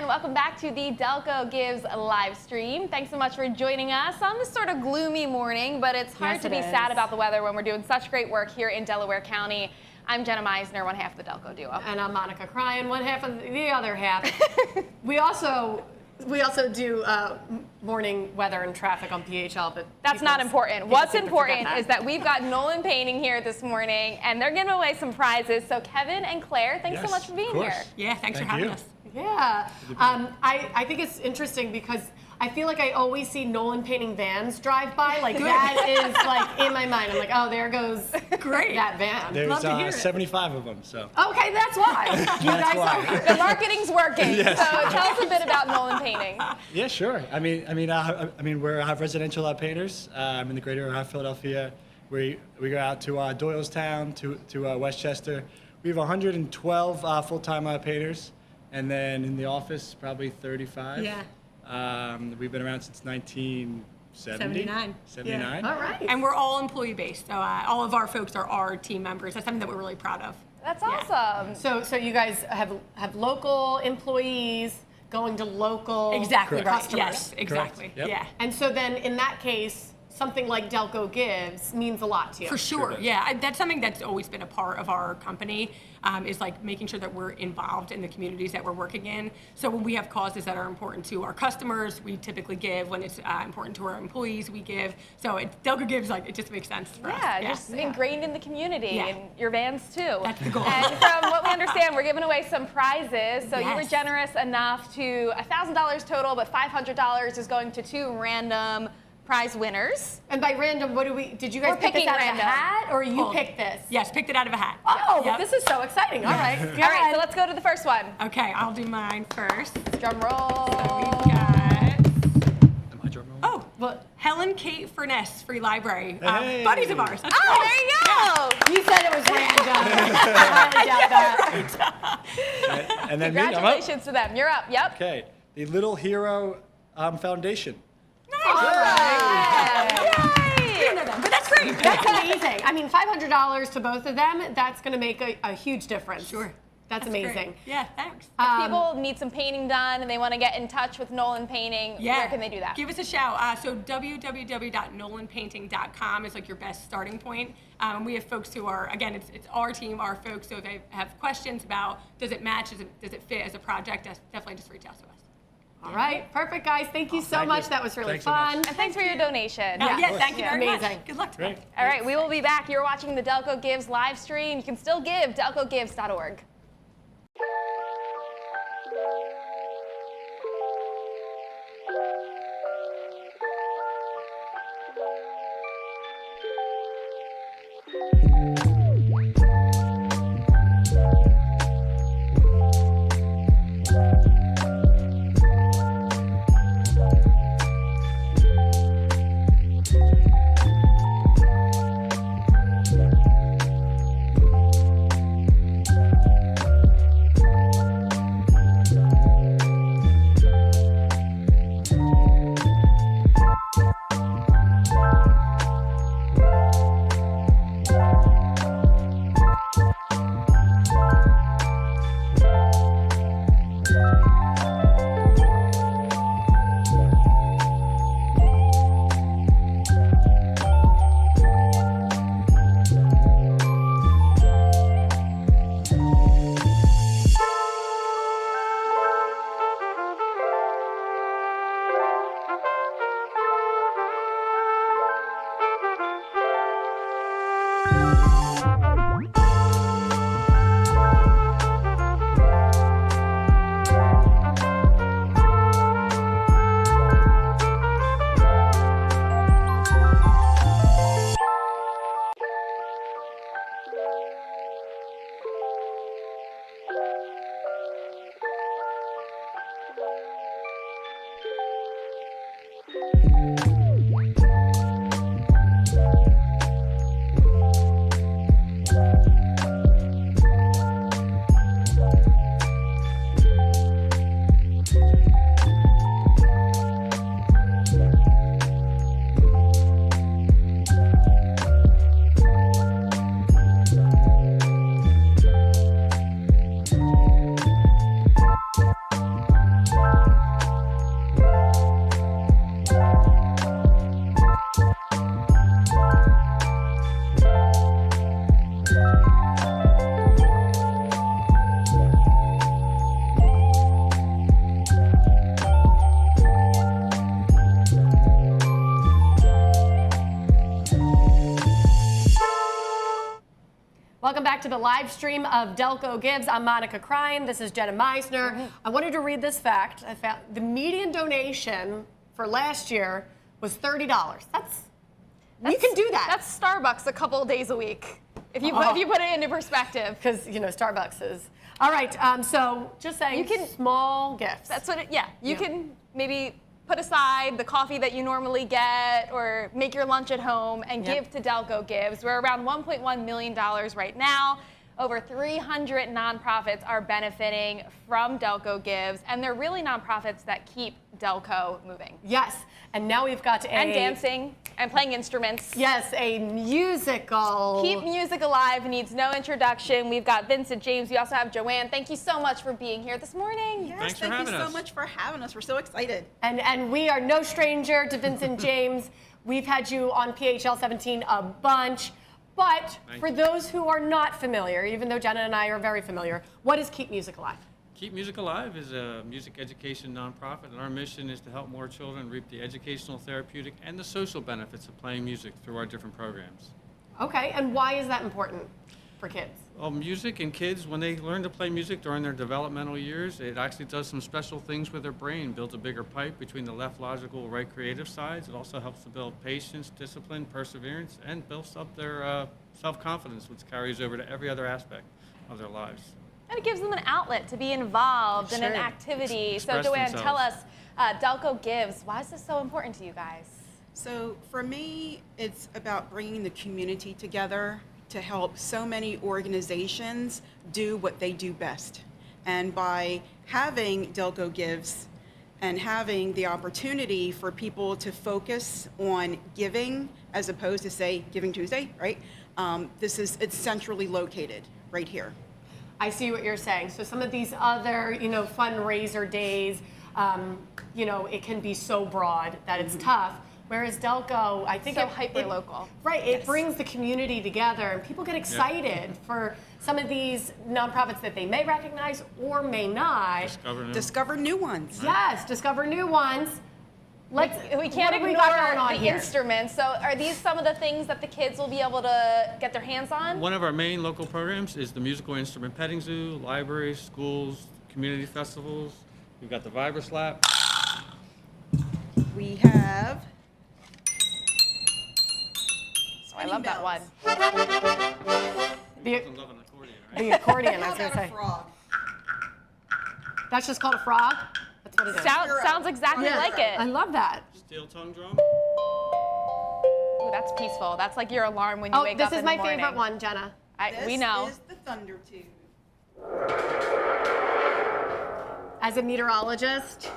Welcome back to the Delco Gives live stream. Thanks so much for joining us on this sort of gloomy morning, but it's hard to be sad about the weather when we're doing such great work here in Delaware County. I'm Jenna Meisner, one half of the Delco duo. And I'm Monica Cryan, one half of the other half. We also do morning weather and traffic on PHL, but that's not important. What's important is that we've got Nolan Painting here this morning, and they're giving away some prizes. So Kevin and Claire, thanks so much for being here. Yeah, thanks for having us. Yeah, I think it's interesting because I feel like I always see Nolan Painting vans drive by. Like that is like in my mind. I'm like, oh, there goes that van. There's 75 of them, so. Okay, that's why. The marketing's working. Yes. So tell us a bit about Nolan Painting. Yeah, sure. I mean, we have residential painters in the greater area of Philadelphia. We go out to Doylestown, to Westchester. We have 112 full-time painters. And then in the office, probably 35. Yeah. We've been around since 19 79. 79. All right. And we're all employee based, so all of our folks are our team members. That's something that we're really proud of. That's awesome. So you guys have local employees going to local customers. Yes, exactly. Yep. Yeah. And so then in that case, something like Delco Gives means a lot to you. For sure. Yeah, that's something that's always been a part of our company. Is like making sure that we're involved in the communities that we're working in. So when we have causes that are important to our customers, we typically give. When it's important to our employees, we give. So Delco Gives, like, it just makes sense for us. Yeah, just ingrained in the community and your vans too. That's the goal. And from what we understand, we're giving away some prizes. So you were Yes. generous enough to $1,000 total, but $500 is going to 2 random prize winners. And by random, what did you guys pick this out of a hat, or you picked this? Yes, picked it out of a hat. Oh, Yep. this is so exciting. All right. All right, so let's go to the first one. Okay, I'll do mine first. Drum roll. So we've got... Oh, well, Helen Kate Furness, Free Library. Hey. Buddies of ours. That's Oh, great. there you go. Yeah. You said it was random. I highly doubt that. And then me, I'm up. Congratulations to them. You're up. Yep. Okay, the Little Hero Foundation. All right. Yay. We don't know them, but that's great. That's amazing. I mean, $500 to both of them, that's going to make a huge difference. Sure. That's amazing. great. Yeah, thanks. If people need some painting done and they want to get in touch with Nolan Painting, where can they do that? Give us a shout. So www.nolanpainting.com is like your best starting point. We have folks who are, again, it's our team, our folks, so if they have questions about does it match, does it fit as a project, definitely just reach out to us. All right, perfect, guys. Thank you so much. That was really fun. And thanks for your donation. Yes, thank you very Amazing. much. Good luck to you. All right, we will be back. You're watching the Delco Gives live stream. You can still give, delcogives.org. Welcome back to the live stream of Delco Gives. I'm Monica Crine. This is Jenna Meisner. I wanted to read this fact. I found the median donation for last year was $30. You can do that. That's Starbucks a couple of days a week. If you put it into perspective. Because, you know, Starbucks is. All right, so just saying, you can, small gifts. That's what you can maybe put aside the coffee that you normally get or make your lunch at home and give to Delco Gives. We're around $1.1 million right now. Over 300 nonprofits are benefiting from Delco Gives, and they're really nonprofits that keep Delco moving. Yes, and now we've got And dancing and playing instruments. Yes, a musical. Keep Music Alive needs no introduction. We've got Vincent James. We also have Joanne. Thank you so much for being here this morning. Yes, thank you so much for having us. We're so excited. And we are no stranger to Vincent James. We've had you on PHL 17 a bunch. But for those who are not familiar, even though Jenna and I are very familiar, what is Keep Music Alive? Keep Music Alive is a music education nonprofit, and our mission is to help more children reap the educational, therapeutic, and the social benefits of playing music through our different programs. Okay, and why is that important for kids? Well, music and kids, when they learn to play music during their developmental years, it actually does some special things with their brain, builds a bigger pipe between the left logical, right creative sides. It also helps to build patience, discipline, perseverance, and builds up their self-confidence, which carries over to every other aspect of their lives. And it gives them an outlet to be involved in an activity. So Joanne, tell us, Delco Gives, why is this so important to you guys? So for me, it's about bringing the community together to help so many organizations do what they do best. And by having Delco Gives and having the opportunity for people to focus on giving as opposed to, say, Giving Tuesday, right? It's centrally located right here. I see what you're saying. So some of these other, fundraiser days, it can be so broad that it's tough. Whereas Delco, I think so hyper-local. Right, it brings the community together, and people get excited for some of these nonprofits that they may recognize or may not. Discover new ones. Yes, discover new ones. We can't ignore the instruments. So are these some of the things that the kids will be able to get their hands on? One of our main local programs is the musical instrument petting zoo, libraries, schools, community festivals. We've got the Vibra Slap. We have... I love that one. The accordion, I was going to say. Frog. That's just called a frog? That's what it is. Sounds exactly like it. I love that. Steel tongue drum. Ooh, that's peaceful. That's like your alarm when you wake up in the morning. This is my favorite one, Jenna. We know. This is the thunder tube. As a meteorologist.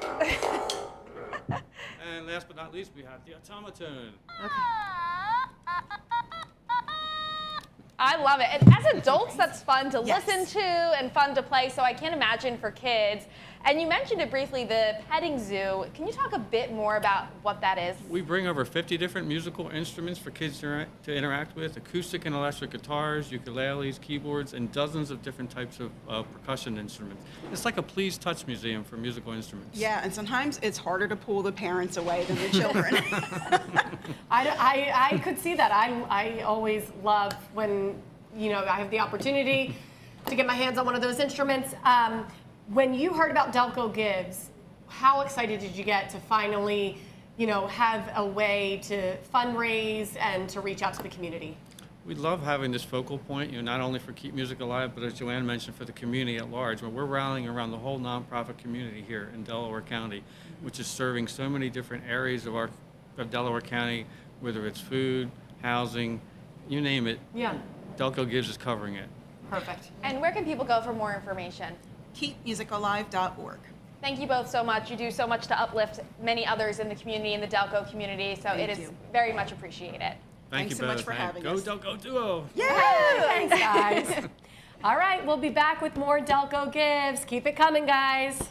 And last but not least, we have the automaton. Okay. I love it. And as adults, that's fun to listen to and fun to play, so I can't imagine for kids. And you mentioned it briefly, the petting zoo. Can you talk a bit more about what that is? We bring over 50 different musical instruments for kids to interact with, acoustic and electric guitars, ukuleles, keyboards, and dozens of different types of percussion instruments. It's like a please touch museum for musical instruments. Yeah, and sometimes it's harder to pull the parents away than the children. I could see that. I always love when, I have the opportunity to get my hands on one of those instruments. When you heard about Delco Gives, how excited did you get to finally, have a way to fundraise and to reach out to the community? We love having this focal point, not only for Keep Music Alive, but as Joanne mentioned, for the community at large. When we're rallying around the whole nonprofit community here in Delaware County, which is serving so many different areas of Delaware County, whether it's food, housing, you name it. Yeah. Delco Gives is covering it. Perfect. And where can people go for more information? KeepMusicAlive.org. Thank you both so much. You do so much to uplift many others in the community, in the Delco community, so it is very much appreciated. Thanks so much for having us. Go Delco Duo! Yay! Thanks, guys. All right, we'll be back with more Delco Gives. Keep it coming, guys.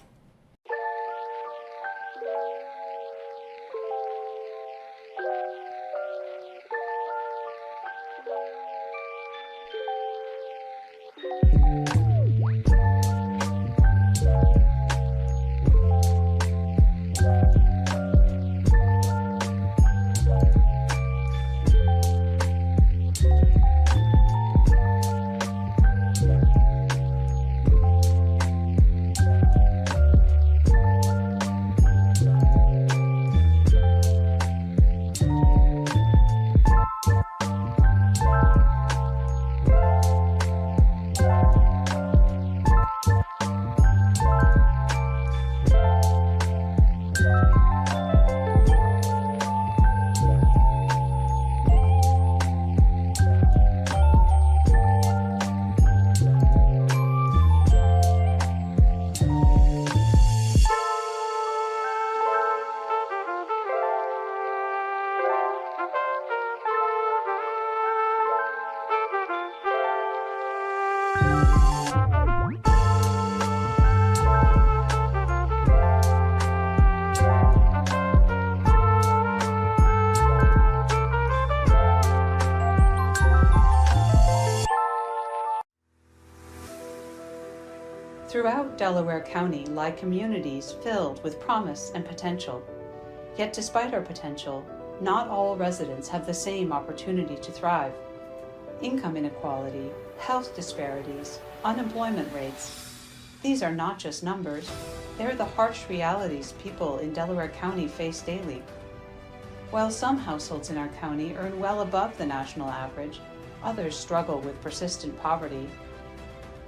Throughout Delaware County lie communities filled with promise and potential. Yet despite our potential, not all residents have the same opportunity to thrive. Income inequality, health disparities, unemployment rates. These are not just numbers, they're the harsh realities people in Delaware County face daily. While some households in our county earn well above the national average, others struggle with persistent poverty.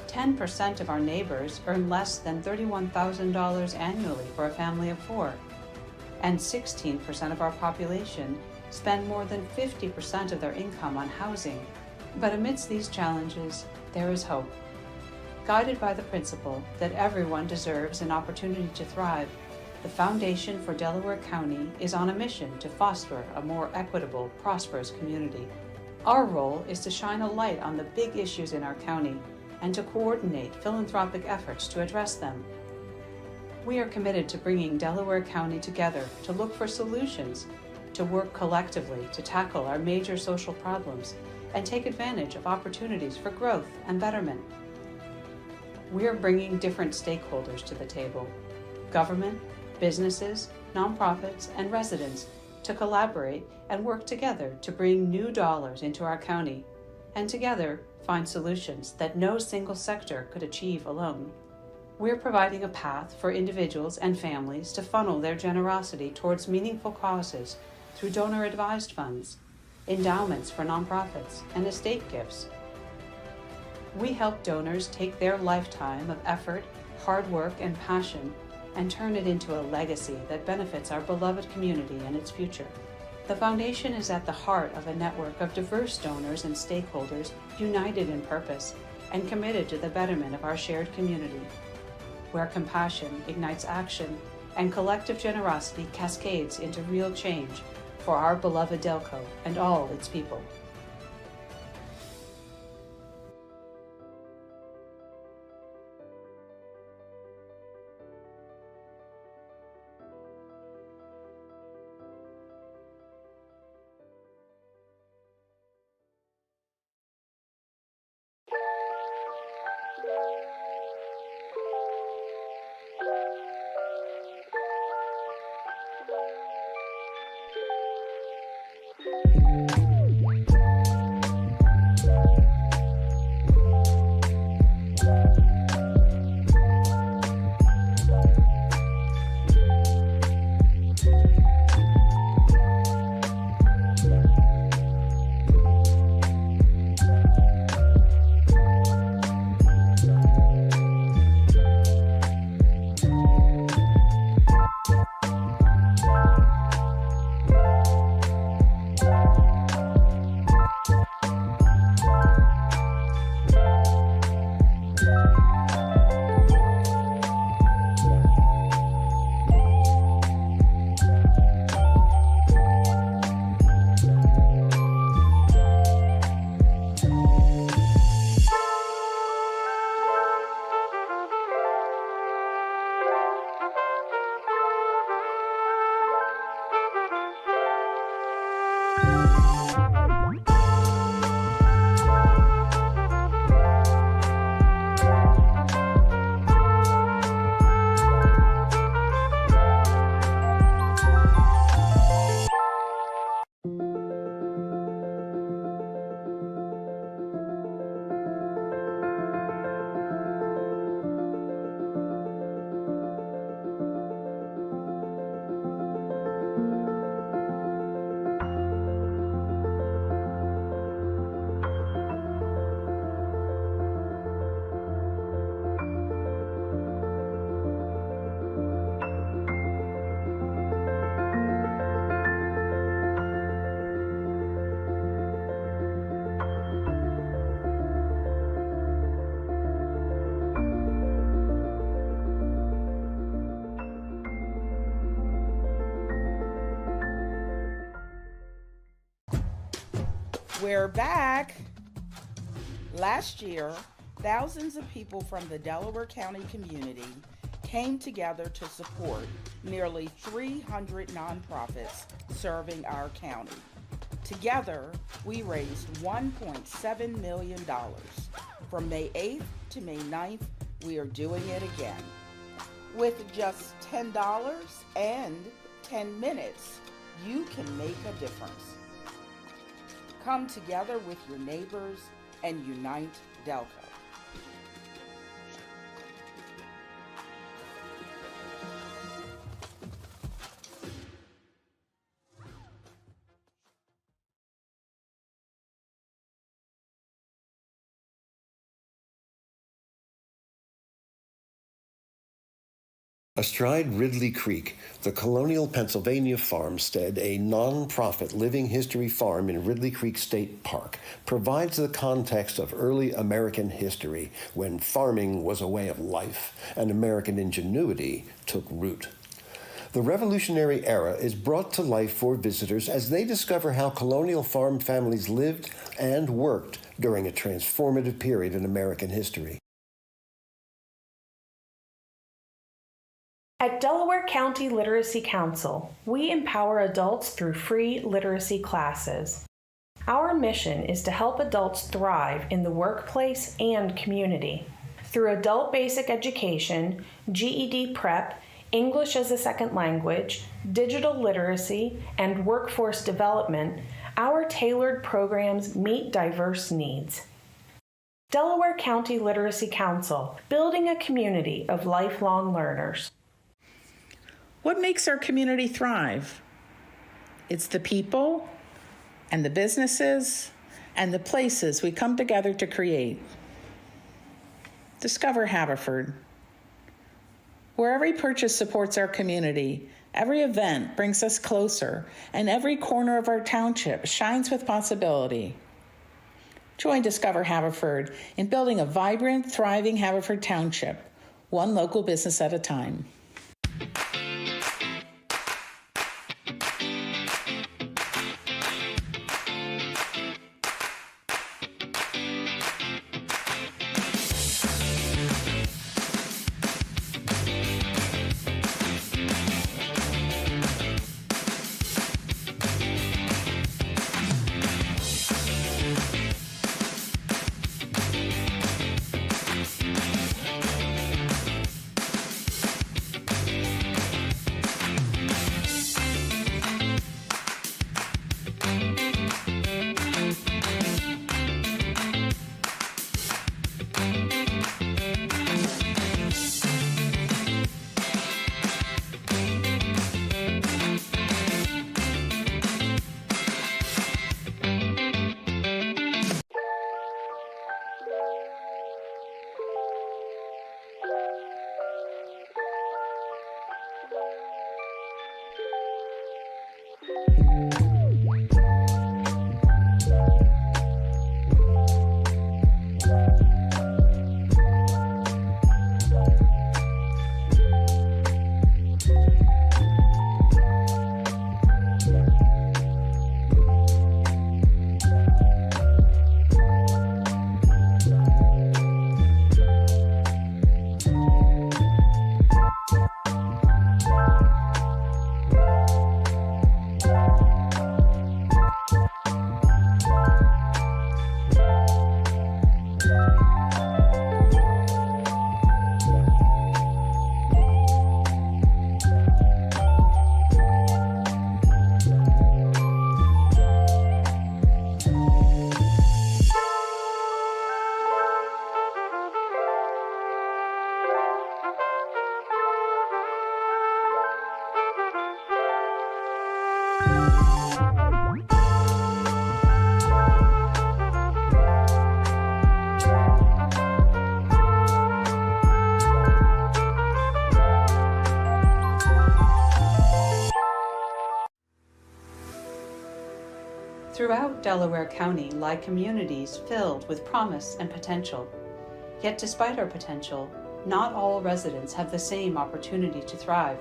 10% of our neighbors earn less than $31,000 annually for a family of 4. And 16% of our population spend more than 50% of their income on housing. But amidst these challenges, there is hope. Guided by the principle that everyone deserves an opportunity to thrive, the Foundation for Delaware County is on a mission to foster a more equitable, prosperous community. Our role is to shine a light on the big issues in our county and to coordinate philanthropic efforts to address them. We are committed to bringing Delaware County together to look for solutions, to work collectively to tackle our major social problems, and take advantage of opportunities for growth and betterment. We are bringing different stakeholders to the table: government, businesses, nonprofits, and residents to collaborate and work together to bring new dollars into our county, and together find solutions that no single sector could achieve alone. We're providing a path for individuals and families to funnel their generosity towards meaningful causes through donor-advised funds, endowments for nonprofits, and estate gifts. We help donors take their lifetime of effort, hard work, and passion and turn it into a legacy that benefits our beloved community and its future. The Foundation is at the heart of a network of diverse donors and stakeholders united in purpose and committed to the betterment of our shared community, where compassion ignites action and collective generosity cascades into real change for our beloved Delco and all its people. We're back. Last year, thousands of people from the Delaware County community came together to support nearly 300 nonprofits serving our county. Together, we raised $1.7 million. From May 8th to May 9th, we are doing it again. With just $10 and 10 minutes, you can make a difference. Come together with your neighbors and unite Delco. Astride Ridley Creek, the colonial Pennsylvania farmstead, a non-profit living history farm in Ridley Creek State Park, provides the context of early American history when farming was a way of life and American ingenuity took root. The Revolutionary Era is brought to life for visitors as they discover how colonial farm families lived and worked during a transformative period in American history. At Delaware County Literacy Council, we empower adults through free literacy classes. Our mission is to help adults thrive in the workplace and community. Through adult basic education, GED prep, English as a second language, digital literacy, and workforce development, our tailored programs meet diverse needs. Delaware County Literacy Council, building a community of lifelong learners. What makes our community thrive? It's the people and the businesses and the places we come together to create. Discover Haverford. Where every purchase supports our community, every event brings us closer, and every corner of our township shines with possibility. Join Discover Haverford in building a vibrant, thriving Haverford Township, one local business at a time. Throughout Delaware County lie communities filled with promise and potential. Yet despite our potential, not all residents have the same opportunity to thrive.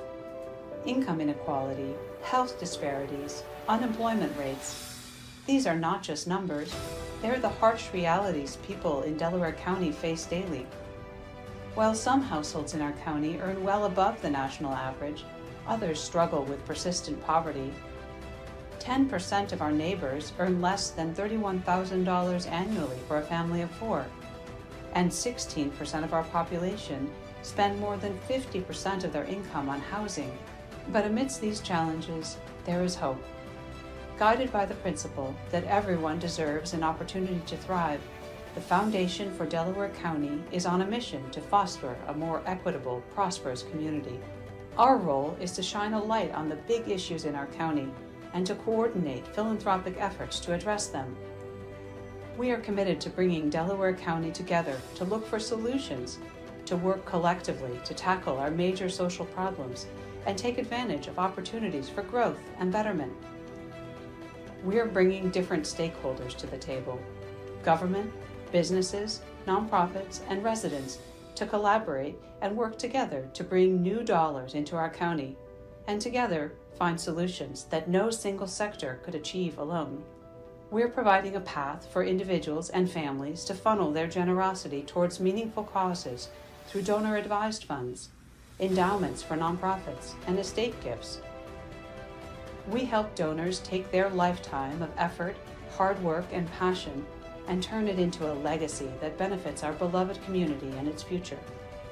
Income inequality, health disparities, unemployment rates. These are not just numbers, they're the harsh realities people in Delaware County face daily. While some households in our county earn well above the national average, others struggle with persistent poverty. 10% of our neighbors earn less than $31,000 annually for a family of 4. and 16% of our population spend more than 50% of their income on housing. But amidst these challenges, there is hope. Guided by the principle that everyone deserves an opportunity to thrive, the Foundation for Delaware County is on a mission to foster a more equitable, prosperous community. Our role is to shine a light on the big issues in our county and to coordinate philanthropic efforts to address them. We are committed to bringing Delaware County together to look for solutions, to work collectively to tackle our major social problems, and take advantage of opportunities for growth and betterment. We are bringing different stakeholders to the table: government, businesses, nonprofits, and residents to collaborate and work together to bring new dollars into our county, and together find solutions that no single sector could achieve alone. We're providing a path for individuals and families to funnel their generosity towards meaningful causes through donor-advised funds, endowments for nonprofits, and estate gifts. We help donors take their lifetime of effort, hard work, and passion and turn it into a legacy that benefits our beloved community and its future.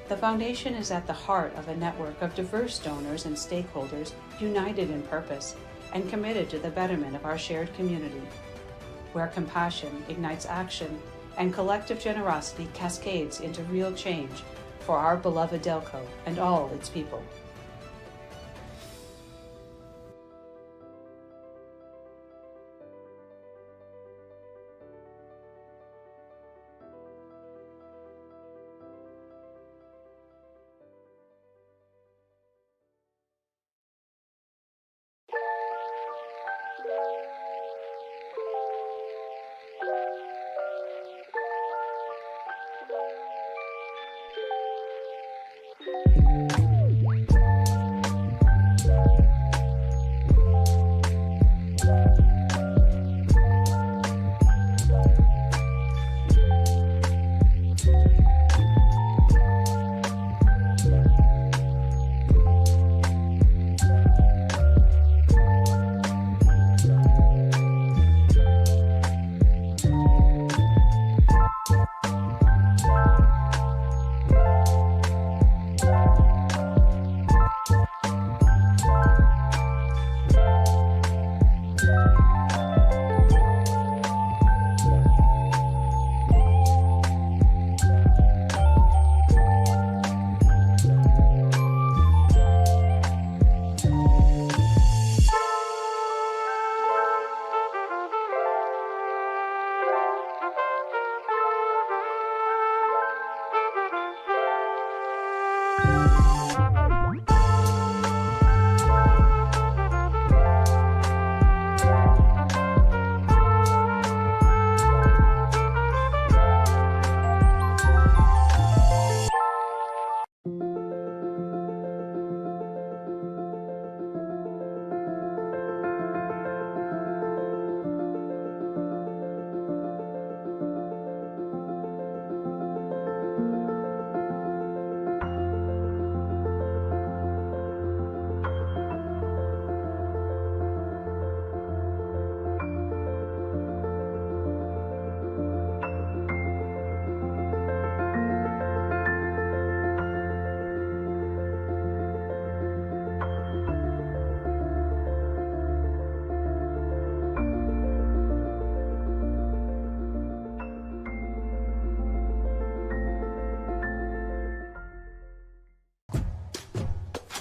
The Foundation is at the heart of a network of diverse donors and stakeholders united in purpose and committed to the betterment of our shared community, where compassion ignites action and collective generosity cascades into real change for our beloved Delco and all its people.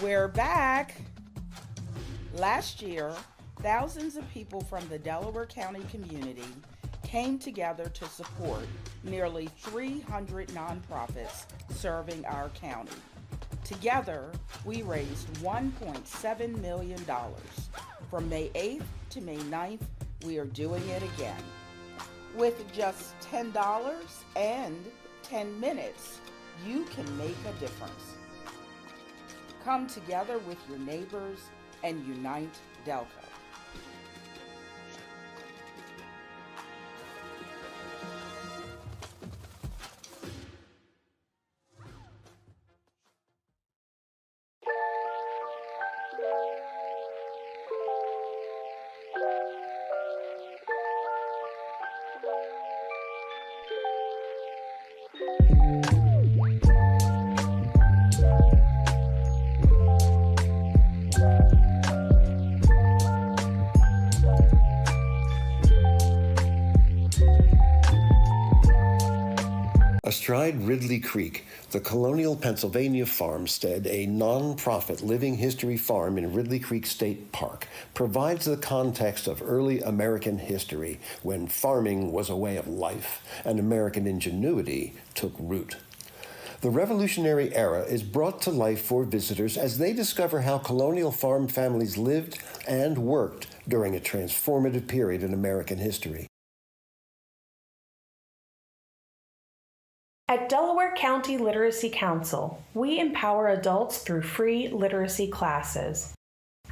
We're back. Last year, thousands of people from the Delaware County community came together to support nearly 300 nonprofits serving our county. Together, we raised $1.7 million. From May 8th to May 9th, we are doing it again. With just $10 and 10 minutes, you can make a difference. Come together with your neighbors and unite Delco. Astride Ridley Creek, the colonial Pennsylvania farmstead, a non-profit living history farm in Ridley Creek State Park, provides the context of early American history when farming was a way of life and American ingenuity took root. The Revolutionary era is brought to life for visitors as they discover how colonial farm families lived and worked during a transformative period in American history. At Delaware County Literacy Council, we empower adults through free literacy classes.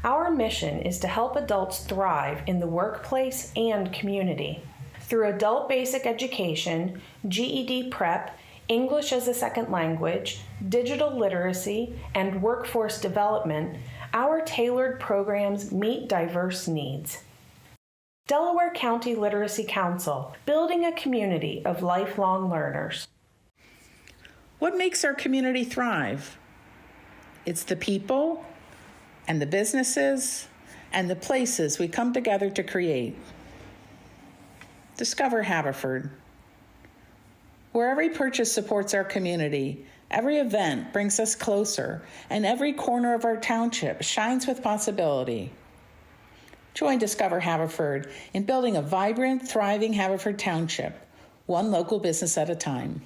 Our mission is to help adults thrive in the workplace and community. Through adult basic education, GED prep, English as a second language, digital literacy, and workforce development, our tailored programs meet diverse needs. Delaware County Literacy Council, building a community of lifelong learners. What makes our community thrive? It's the people and the businesses and the places we come together to create. Discover Haverford. Where every purchase supports our community, every event brings us closer, and every corner of our township shines with possibility. Join Discover Haverford in building a vibrant, thriving Haverford Township, one local business at a time.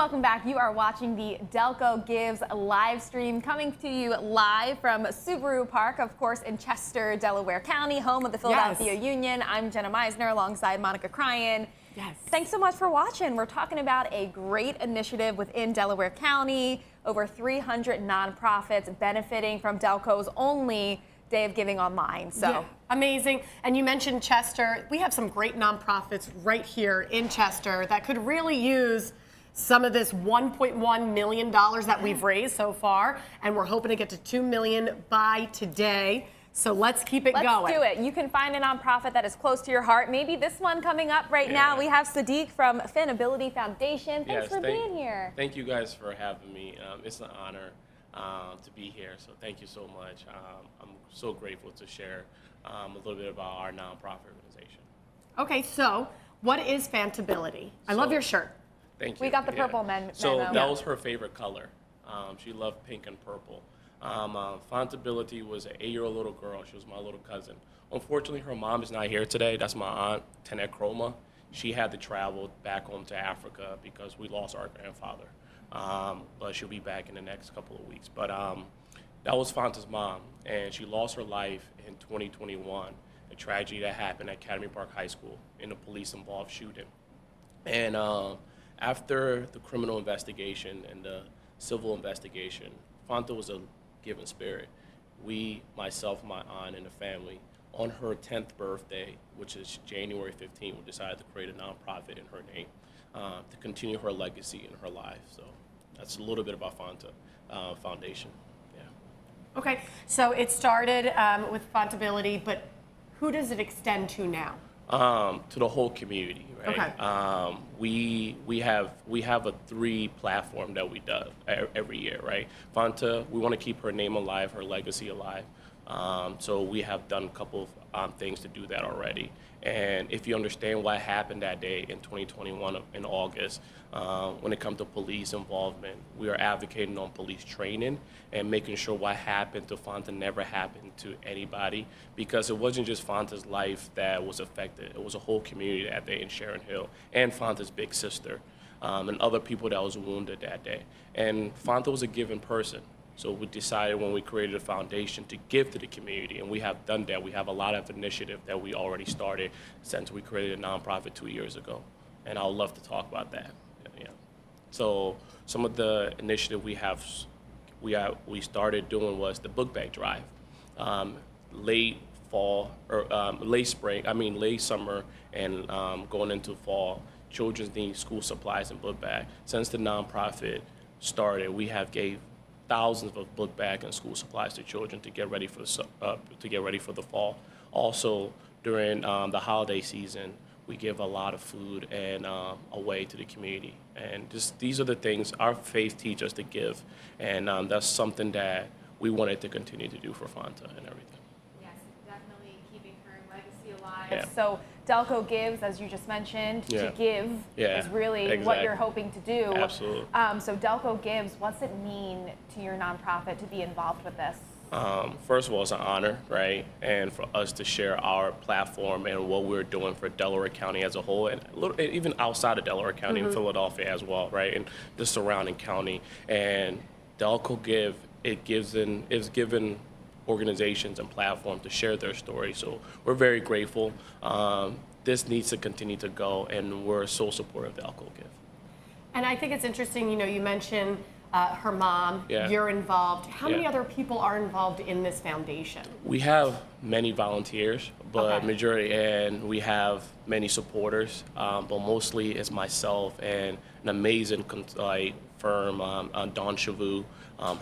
welcome back. You are watching the Delco Gives live stream, coming to you live from Subaru Park, of course, in Chester, Delaware County, home of the Philadelphia Union. I'm Jenna Meisner alongside Monica Cryan. Yes. Thanks so much for watching. We're talking about a great initiative within Delaware County. Over 300 nonprofits benefiting from Delco's only Day of Giving online. So yeah, amazing. And you mentioned Chester. We have some great nonprofits right here in Chester that could really use some of this $1.1 million that we've raised so far, and we're hoping to get to $2 million by today. So let's keep it going. Let's do it. You can find a nonprofit that is close to your heart. Maybe this one coming up right now. We have Sadiq from Finability Foundation. Thanks for being here. Thank you guys for having me. It's an honor to be here, so thank you so much. I'm so grateful to share a little bit about our nonprofit organization. Okay, so what is Fantability? I love your shirt. Thank you. We got the purple So memo. that was her favorite color. She loved pink and purple. Fantability was an 8-year-old little girl. She was my little cousin. Unfortunately, her mom is not here today. That's my aunt, Tenet Chroma. She had to travel back home to Africa because we lost our grandfather. But she'll be back in the next couple of weeks. But that was Fanta's mom, and she lost her life in 2021, a tragedy that happened at Academy Park High School in a police-involved shooting. And after the criminal investigation and the civil investigation, Fanta was a given spirit. We, myself, my aunt, and the family, on her 10th birthday, which is January 15th, we decided to create a nonprofit in her name to continue her legacy in her life. So that's a little bit about Fanta Foundation. Yeah. Okay, so it started with Fantability, but who does it extend to now? To the whole community, right? Okay. We have a 3 platform that we do every year, right? Fanta, we want to keep her name alive, her legacy alive. So we have done a couple of things to do that already. And if you understand what happened that day in 2021 in August, when it comes to police involvement, we are advocating on police training and making sure what happened to Fanta never happened to anybody, because it wasn't just Fanta's life that was affected. It was a whole community that day in Sharon Hill, and Fanta's big sister, and other people that was wounded that day. And Fanta was a giving person. So we decided when we created a foundation to give to the community, and we have done that. We have a lot of initiative that we already started since we created a nonprofit 2 years ago, and I would love to talk about that. Yeah. So some of the initiative we started doing was the book bag drive, late summer and going into fall. Children need school supplies and book bag. Since the nonprofit started, we have gave thousands of book bags and school supplies to children to get ready for the fall. Also, during the holiday season, we give a lot of food and away to the community. And just these are the things our faith teaches us to give, and that's something that we wanted to continue to do for Fanta and everything. Yes, definitely keeping her legacy alive. So Delco Gives, as you just mentioned, to give is really what you're hoping to do. Absolutely. So Delco Gives, what's it mean to your nonprofit to be involved with this? First of all, it's an honor, right? And for us to share our platform and what we're doing for Delaware County as a whole, and even outside of Delaware County, in Philadelphia as well, right? And the surrounding county. And Delco Give, is given organizations and platforms to share their story. So we're very grateful. This needs to continue to go, and we're so supportive of Delco Give. And I think it's interesting, you mentioned her mom, you're involved. How many other people are involved in this foundation? We have many volunteers, but majority, and we have many supporters, but mostly it's myself and an amazing firm, Dawn Chavu,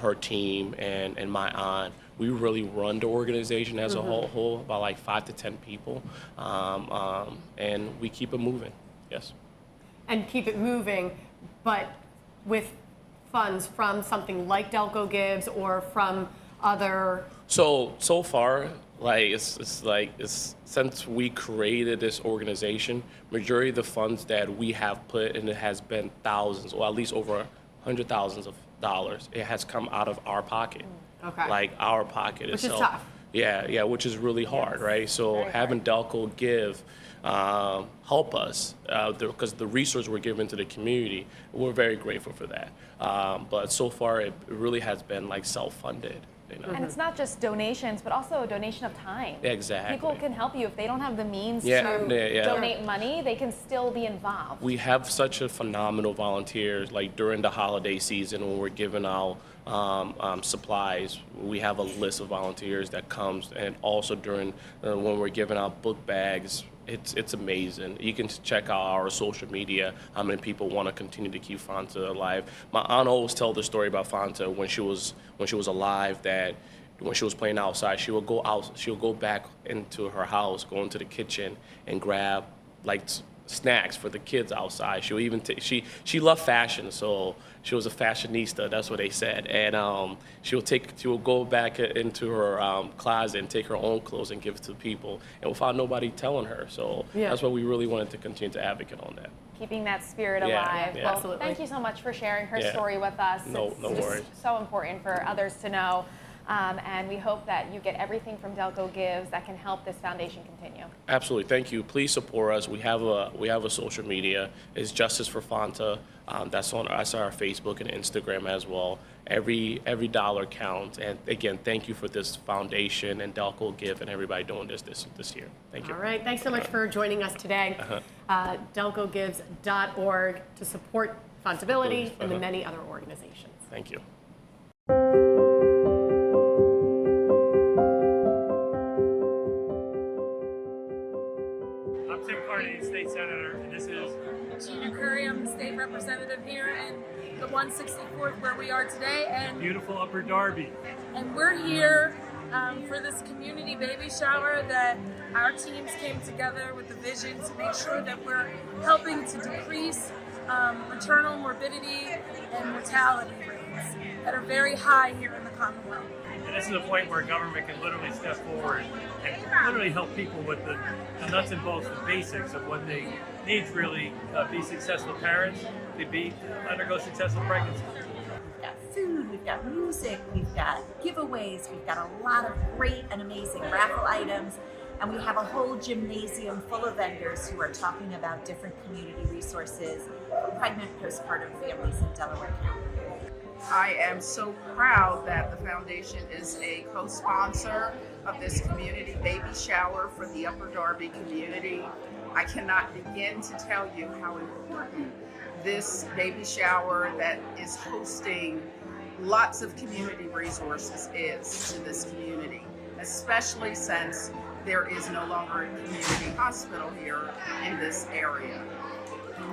her team, and my aunt. We really run the organization as a whole, about 5 to 10 people, and we keep it moving, yes. And keep it moving, but with funds from something like Delco Gives or from other? So far, it's since we created this organization, majority of the funds that we have put, and it has been thousands, or at least over $100,000s of dollars, it has come out of our pocket. Okay. Our pocket Which itself. is tough. Yeah, which is really hard, right? So having Delco give help us because the resources we're giving to the community, we're very grateful for that. But so far, it really has been like self-funded. You know? And it's not just donations, but also a donation of time. Exactly. People can help you if they don't have the means to donate money. They can still be involved. We have such a phenomenal volunteers. Like during the holiday season, when we're giving out supplies, we have a list of volunteers that comes, and also during when we're giving out book bags. It's amazing. You can check out our social media, how many people want to continue to keep Fanta alive. My aunt always tell the story about Fanta when she was alive, that when she was playing outside, she would go back into her house, go into the kitchen and grab like snacks for the kids outside. She would even she loved fashion, so she was a fashionista. That's what they said. And she would go back into her closet and take her own clothes and give it to people, and without nobody telling her. So that's why we really wanted to continue to advocate on that. Keeping that spirit alive. Yeah. Well, Absolutely. thank you so much for sharing her story with us. No worries. It's so important for others to know. And we hope that you get everything from Delco Gives that can help this foundation continue. Absolutely, thank you. Please support us. We have a social media. It's Justice for Fanta. That's on our Facebook and Instagram as well. Every dollar counts. And again, thank you for this foundation and Delco Give and everybody doing this year. Thank you. All right, thanks so much for joining us today. DelcoGives.org to support Fantability and the many other organizations. Thank you. State Senator, and this is Gina Curry. I'm the state representative here in the 164th where we are today, and beautiful Upper Darby. And we're here for this community baby shower that our teams came together with the vision to make sure that we're helping to decrease maternal morbidity and mortality rates that are very high here in the Commonwealth. And this is a point where government can literally step forward and literally help people with the nuts and bolts, the basics of what they need to really be successful parents, to undergo successful pregnancy. We've got food, we've got music, we've got giveaways, we've got a lot of great and amazing raffle items, and we have a whole gymnasium full of vendors who are talking about different community resources for pregnant postpartum families in Delaware County. I am so proud that the foundation is a co-sponsor of this community baby shower for the Upper Darby community. I cannot begin to tell you how important this baby shower that is hosting lots of community resources is to this community, especially since there is no longer a community hospital here in this area.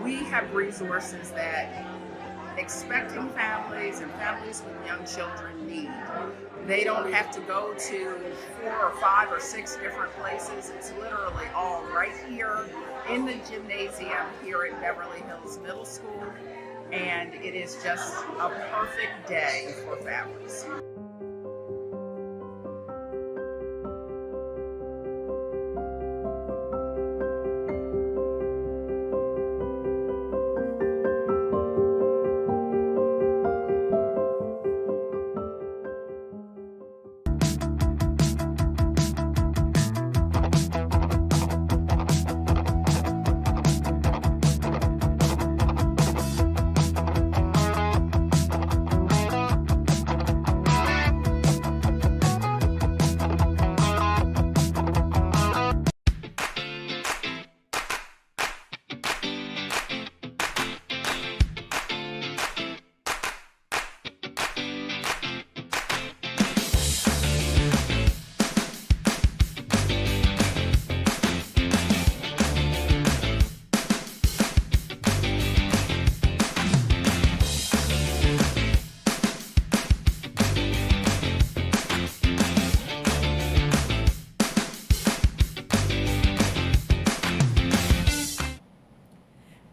We have resources that expecting families and families with young children need. They don't have to go to 4 or 5 or 6 different places. It's literally all right here in the gymnasium here at Beverly Hills Middle School, and it is just a perfect day for families.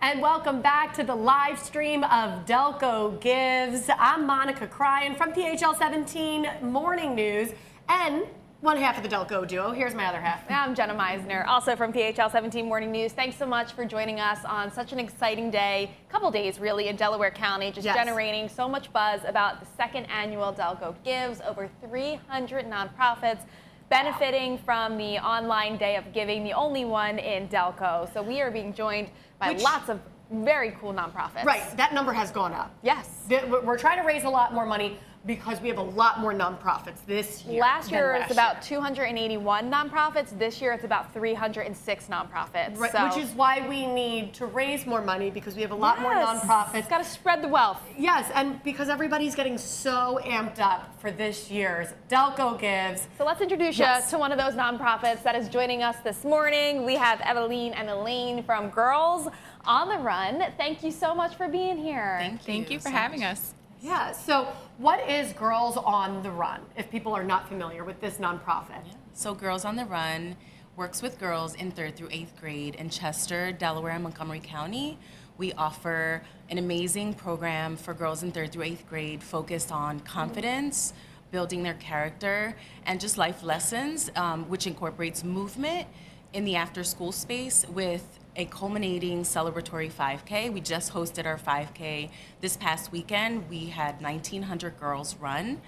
And welcome back to the live stream of Delco Gives. I'm Monica Cryan from PHL 17 Morning News and one half of the Delco duo. Here's my other half. I'm Jenna Meisner, also from PHL 17 Morning News. Thanks so much for joining us on such an exciting day, couple days really, in Delaware County, just generating so much buzz about the second annual Delco Gives. Over 300 nonprofits benefiting from the online day of giving, the only one in Delco. So we are being joined by lots of very cool nonprofits. Right, that number has gone up. Yes. We're trying to raise a lot more money because we have a lot more nonprofits this year. Last year than it was about 281 nonprofits. This year it's about 306 nonprofits. Right, so. which is why we need to raise more money because we have a lot more nonprofits. It's got to spread the wealth. Yes, and because everybody's getting so amped up for this year's Delco Gives. So let's introduce you to one of those nonprofits that is joining us this morning. We have Eveline and Elaine from Girls on the Run. Thank you so much for being here. Thank you for having us. Yeah, so what is Girls on the Run, if people are not familiar with this nonprofit? So Girls on the Run works with girls in 3rd through 8th grade in Chester, Delaware, and Montgomery County. We offer an amazing program for girls in 3rd through 8th grade focused on confidence, building their character, and just life lessons, which incorporates movement in the after-school space with a culminating celebratory 5K. We just hosted our 5K this past weekend. We had 1,900 girls run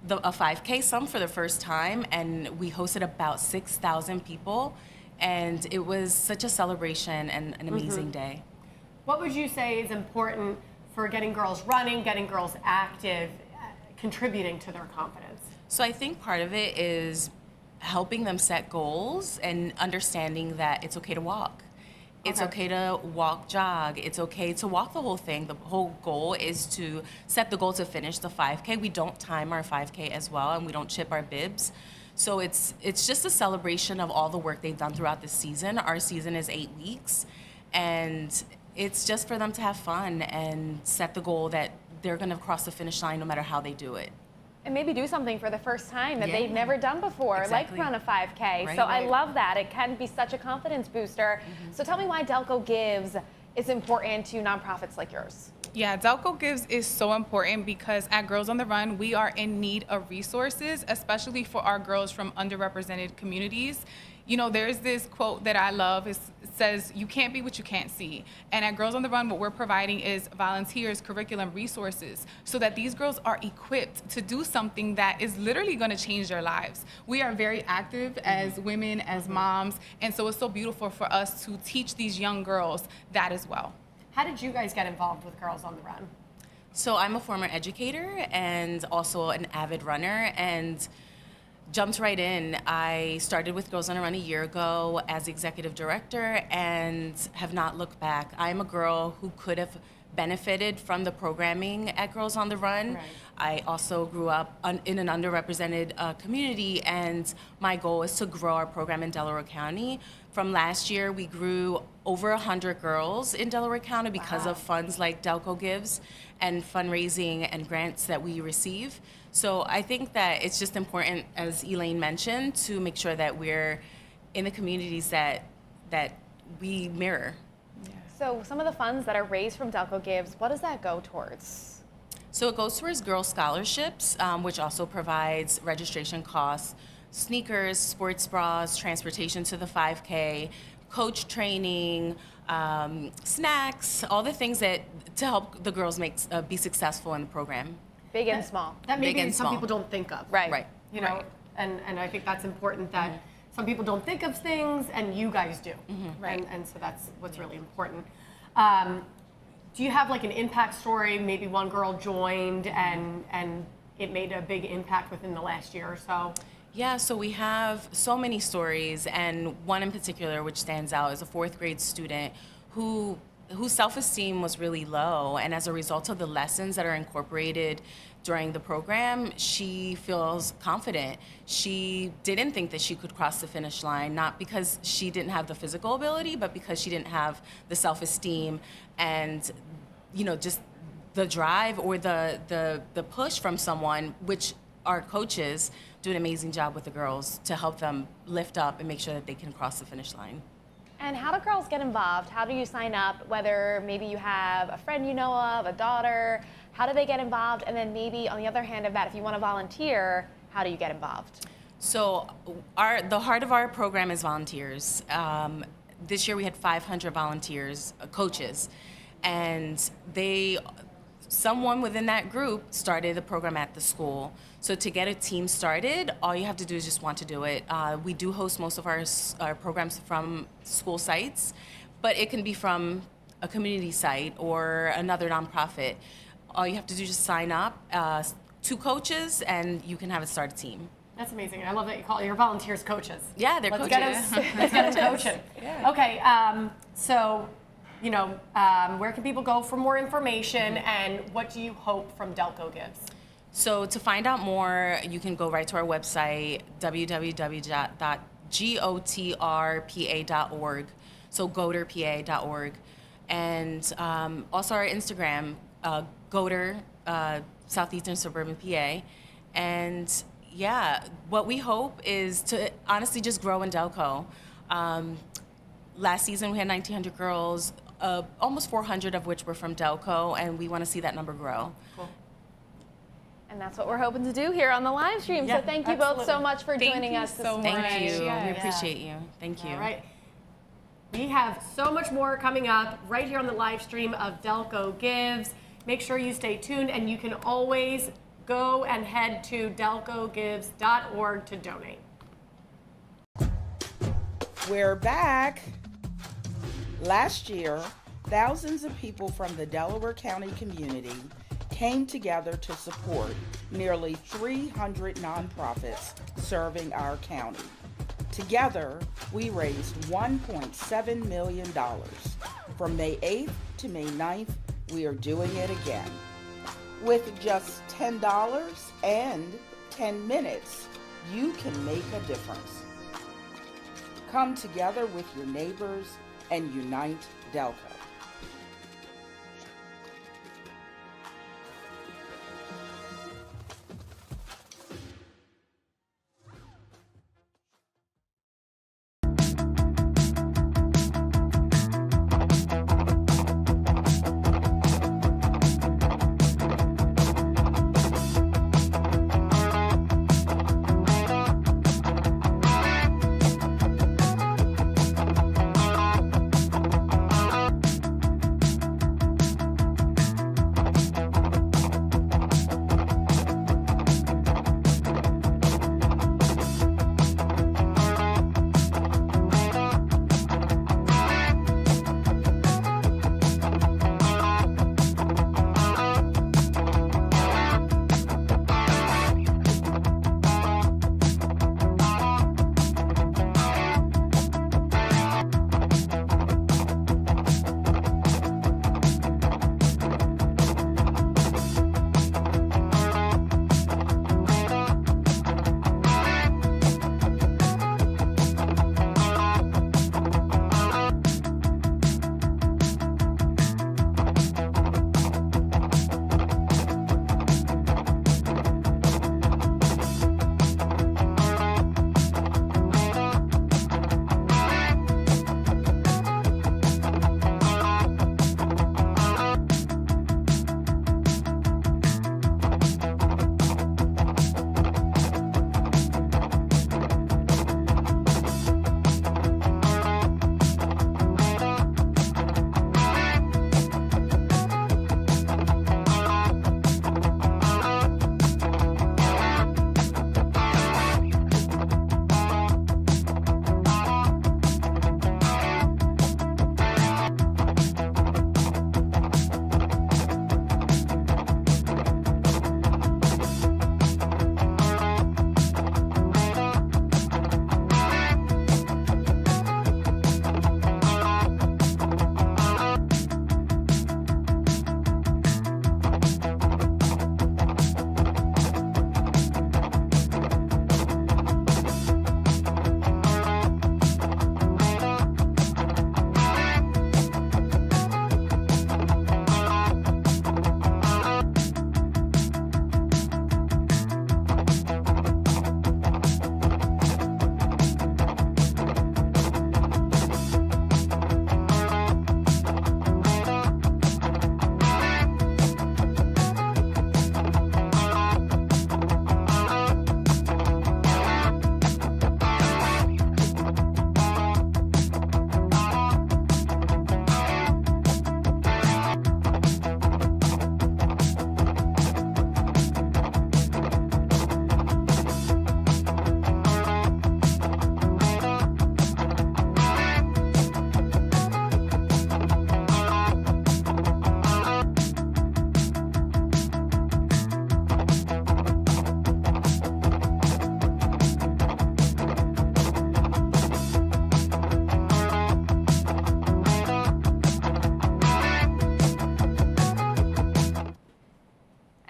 a 5K, some for the first time, and we hosted about 6,000 people, and it was such a celebration and an amazing day. What would you say is important for getting girls running, getting girls active, contributing to their confidence? So I think part of it is helping them set goals and understanding that it's okay to walk. It's okay to walk, jog. It's okay to walk the whole thing. The whole goal is to set the goal to finish the 5K. We don't time our 5K as well, and we don't chip our bibs. So it's just a celebration of all the work they've done throughout the season. Our season is 8 weeks, and it's just for them to have fun and set the goal that they're going to cross the finish line no matter how they do it. And maybe do something for the first time that they've never done before, Exactly. like run a 5K. Right, so I right. love that. It can be such a confidence booster. So tell me why Delco Gives is important to nonprofits like yours. Yeah, Delco Gives is so important because at Girls on the Run, we are in need of resources, especially for our girls from underrepresented communities. You know, there's this quote that I love. It says, "You can't be what you can't see." And at Girls on the Run, what we're providing is volunteers, curriculum, resources, so that these girls are equipped to do something that is literally going to change their lives. We are very active as women, as moms, and so it's so beautiful for us to teach these young girls that as well. How did you guys get involved with Girls on the Run? So I'm a former educator and also an avid runner, and jumped right in. I started with Girls on the Run a year ago as executive director and have not looked back. I'm a girl who could have benefited from the programming at Girls on the Run. Right. I also grew up in an underrepresented community, and my goal is to grow our program in Delaware County. From last year, we grew over 100 girls in Delaware County because of funds like Delco Gives and fundraising and grants that we receive. So I think that it's just important, as Elaine mentioned, to make sure that we're in the communities that we mirror. So some of the funds that are raised from Delco Gives, what does that go towards? So it goes towards girl scholarships, which also provides registration costs, sneakers, sports bras, transportation to the 5K, coach training, snacks, all the things that to help the girls be successful in the program. Big and small. That Big maybe and some small. people don't think of. Right. You know, and I think that's important that some people don't think of things and you guys do. Right. And so that's what's really important. Do you have like an impact story? Maybe one girl joined and it made a big impact within the last year or so? Yeah, so we have so many stories, and one in particular which stands out is a 4th grade student whose self-esteem was really low, and as a result of the lessons that are incorporated during the program, she feels confident. She didn't think that she could cross the finish line, not because she didn't have the physical ability, but because she didn't have the self-esteem and, you know, just the drive or the push from someone, which our coaches do an amazing job with the girls to help them lift up and make sure that they can cross the finish line. And how do girls get involved? How do you sign up? Whether maybe you have a friend you know of, a daughter, how do they get involved? And then maybe on the other hand of that, if you want to volunteer, how do you get involved? So the heart of our program is volunteers. This year we had 500 volunteers, coaches, and someone within that group started a program at the school. So to get a team started, all you have to do is just want to do it. We do host most of our programs from school sites, but it can be from a community site or another nonprofit. All you have to do is just sign up, 2 coaches, and you can have a start a team. That's amazing. I love that you call your volunteers coaches. Yeah, they're Let's coaches. Let's get them coaching. Yeah. Okay, so, where can people go for more information, and what do you hope from Delco Gives? So to find out more, you can go right to our website, www.gotrpa.org, so gotrpa.org, and also our Instagram, Gotr, Southeastern Suburban PA, and yeah, what we hope is to honestly just grow in Delco. Last season we had 1,900 girls, almost 400 of which were from Delco, and we want to see that number grow. Cool. And that's what we're hoping to do here on the live stream. Yeah, so thank you both so absolutely. much for joining us this morning. Thank you. Yeah. We appreciate you. Thank you. All right. We have so much more coming up right here on the live stream of Delco Gives. Make sure you stay tuned, and you can always go and head to delcogives.org to donate. We're back. Last year, thousands of people from the Delaware County community came together to support nearly 300 nonprofits serving our county. Together, we raised $1.7 million. From May 8th to May 9th, we are doing it again. With just $10 and 10 minutes, you can make a difference. Come together with your neighbors and unite Delco.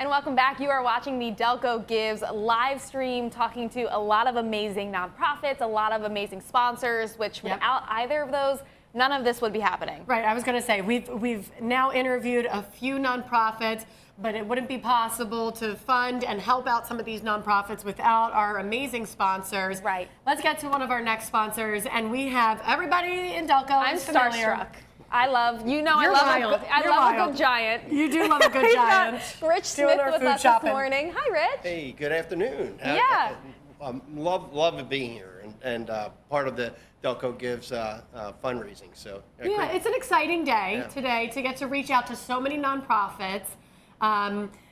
and welcome back. You are watching the Delco Gives live stream, talking to a lot of amazing nonprofits, a lot of amazing sponsors, which without either of those, none of this would be happening. Right, I was going to say, we've now interviewed a few nonprofits, but it wouldn't be possible to fund and help out some of these nonprofits without our amazing sponsors. Right. Let's get to one of our next sponsors, and we have everybody in Delco. I'm is familiar. starstruck. I love, You're I love wild. I You're love a wild. good giant. You do love a good We've got giant. Rich Doing Smith our with food us shopping. this morning. Hi, Rich. Hey, good afternoon. Yeah. Love being here and part of the Delco Gives fundraising. So Yeah, it's an exciting day Yeah. today to get to reach out to so many nonprofits.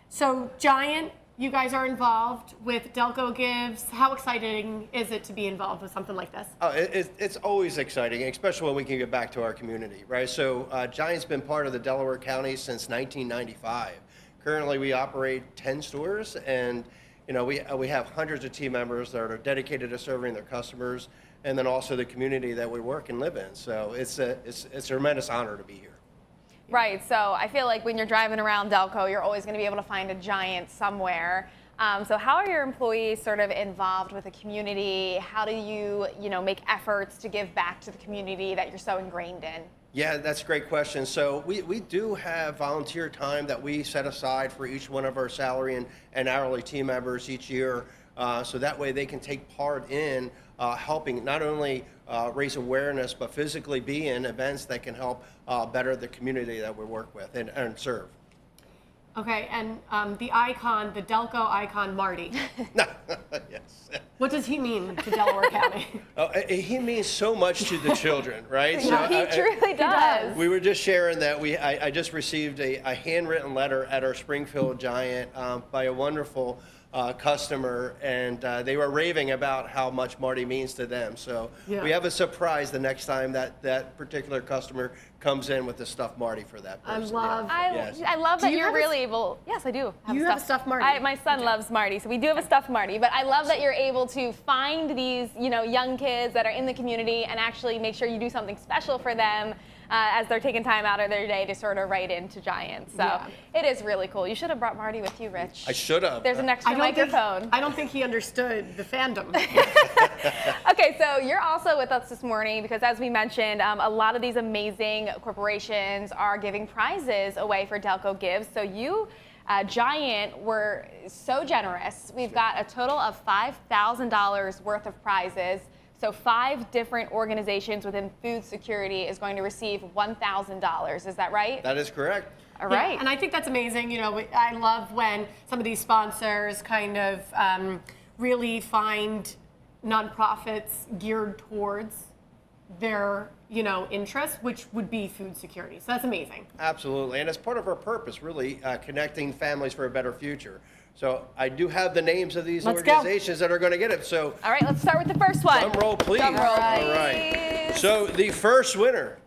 So Giant, you guys are involved with Delco Gives. How exciting is it to be involved with something like this? Oh, it's always exciting, especially when we can get back to our community, right? So Giant's been part of the Delaware County since 1995. Currently, we operate 10 stores, and we have hundreds of team members that are dedicated to serving their customers, and then also the community that we work and live in. So it's a tremendous honor to be here. Right, so I feel like when you're driving around Delco, you're always going to be able to find a Giant somewhere. So how are your employees sort of involved with the community? How do you, make efforts to give back to the community that you're so ingrained in? Yeah, that's a great question. So we do have volunteer time that we set aside for each one of our salary and hourly team members each year. So that way they can take part in helping not only raise awareness, but physically be in events that can help better the community that we work with and serve. Okay, and the icon, the Delco icon, Marty. Yes. What does he mean to Delaware County? He means so much to the children, right? He truly does. We were just sharing that I just received a handwritten letter at our Springfield Giant by a wonderful customer, and they were raving about how much Marty means to them. So we have a surprise the next time that particular customer comes in with the stuffed Marty for that person. I love that you're really able. Yes, I do. Have a stuffed Marty? My son loves Marty, so we do have a stuffed Marty. But I love that you're able to find these, young kids that are in the community and actually make sure you do something special for them as they're taking time out of their day to sort of write into Giants. So it is really cool. You should have brought Marty with you, Rich. I should have. There's an extra microphone. I don't think he understood the fandom. Okay, so you're also with us this morning because, as we mentioned, a lot of these amazing corporations are giving prizes away for Delco Gives. So you, Giant, were so generous. We've got a total of $5,000 worth of prizes. So 5 different organizations within food security is going to receive $1,000. Is that right? That is correct. All right. Yeah, and I think that's amazing. I love when some of these sponsors kind of really find nonprofits geared towards their, interest, which would be food security. So that's amazing. Absolutely, and it's part of our purpose, really, connecting families for a better future. So I do have the names of these organizations that are going to get it. So all right, let's start with the first one. Drum roll, please. Drum roll, All right. So the first winner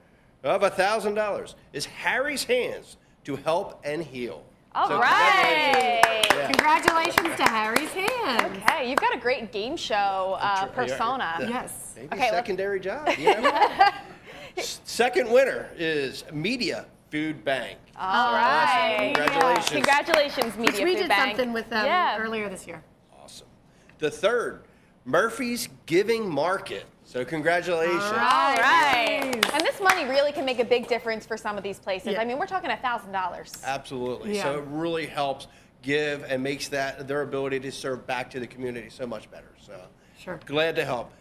of $1,000 is Harry's Hands to Help and Heal. All right. Congratulations to Harry's Hands. Okay, you've got a great game show persona. Yes. Maybe secondary job. Second winner is Media Food Bank. All right. Congratulations. Congratulations, Media Food We did Bank. something with them earlier this year. Awesome. The third, Murphy's Giving Market. So congratulations. All right. And this money really can make a big difference for some of these places. I mean, we're talking $1,000. Absolutely. So it really helps give and makes their ability to serve back to the community so much better. So glad to help.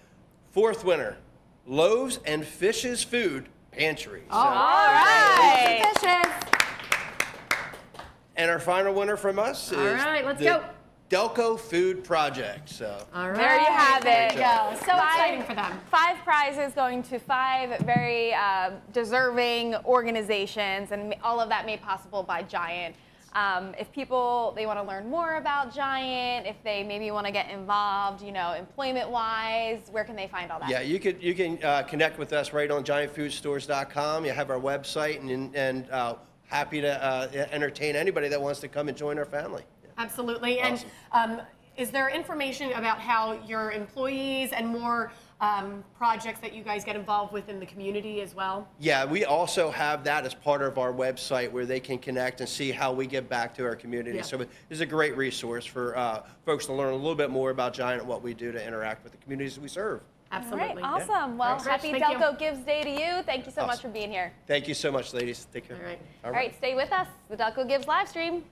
Fourth winner, Loaves and Fishes Food Pantry. All right. Loaves and Fishes. And our final winner from us is let's go. Delco Food Project. So All right. There you have it. So exciting for them. 5 prizes going to 5 very deserving organizations, and all of that made possible by Giant. If people, they want to learn more about Giant, if they maybe want to get involved, employment-wise, where can they find all that? yeah, you can connect with us right on giantfoodstores.com. You have our website, and happy to entertain anybody that wants to come and join our family. Absolutely. Awesome. And is there information about how your employees and more projects that you guys get involved with in the community as well? Yeah, we also have that as part of our website where they can connect and see how we give back to our community. Yeah. So it's a great resource for folks to learn a little bit more about Giant and what we do to interact with the communities we serve. Absolutely. All right, awesome. Well, Thanks. happy Thank you. Delco Gives Day to you. Thank you so much Awesome. for being here. Thank you so much, ladies. Take care. All right. All right, stay with us. The Delco Gives live stream.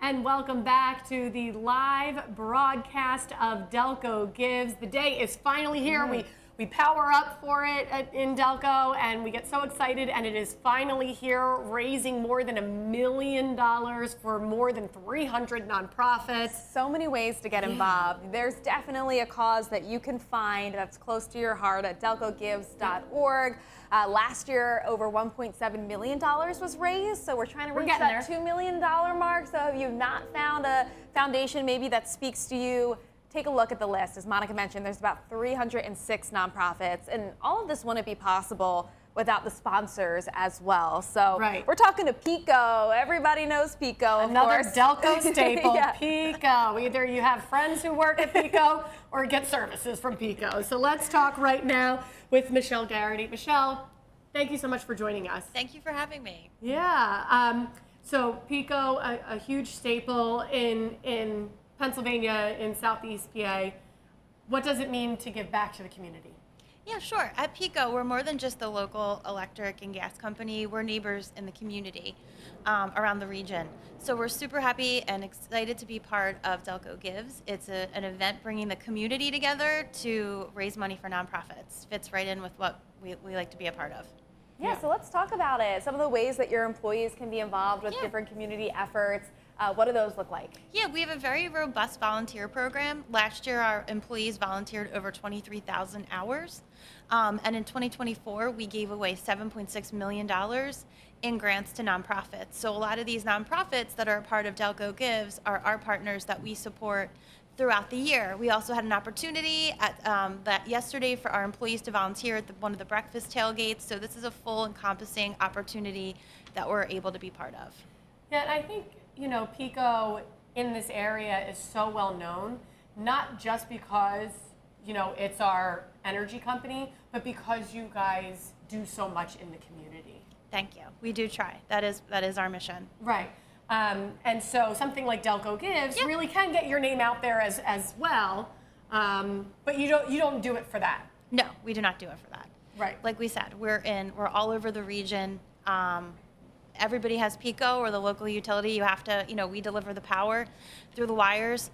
And welcome back to the live broadcast of Delco Gives. The day is finally here. We power up for it in Delco, and we get so excited, and it is finally here, raising more than $1 million for more than 300 nonprofits. So many ways to get involved. There's definitely a cause that you can find that's close to your heart at delcogives.org. Last year, over $1.7 million was raised, so we're trying to reach that $2 million mark. So if you've not found a foundation maybe that speaks to you, take a look at the list. As Monica mentioned, there's about 306 nonprofits, and all of this wouldn't be possible without the sponsors as well. So we're talking to Pico. Everybody knows Pico, of Another course. Delco staple, Yeah. Pico. Either you have friends who work at Pico or get services from Pico. So let's talk right now with Michelle Garrity. Michelle, thank you so much for joining us. Thank you for having me. Yeah. So Pico, a huge staple in Pennsylvania, in Southeast PA. What does it mean to give back to the community? Yeah, sure. At Pico, we're more than just the local electric and gas company. We're neighbors in the community around the region. So we're super happy and excited to be part of Delco Gives. It's an event bringing the community together to raise money for nonprofits. Fits right in with what we like to be a part of. Yeah, so let's talk about it. Some of the ways that your employees can be involved with different community efforts. What do those look like? Yeah, we have a very robust volunteer program. Last year, our employees volunteered over 23,000 hours. And in 2024, we gave away $7.6 million in grants to nonprofits. So a lot of these nonprofits that are a part of Delco Gives are our partners that we support throughout the year. We also had an opportunity that yesterday for our employees to volunteer at one of the breakfast tailgates. So this is a full encompassing opportunity that we're able to be part of. Yeah, and I think, Pico in this area is so well known, not just because, it's our energy company, but because you guys do so much in the community. Thank you. We do try. That is our mission. Right. And so something like Delco Gives really can get your name out there as well, but you don't do it for that. No, we do not do it for that. Right. Like we said, we're all over the region. Everybody has Pico or the local utility. You have to, we deliver the power through the wires.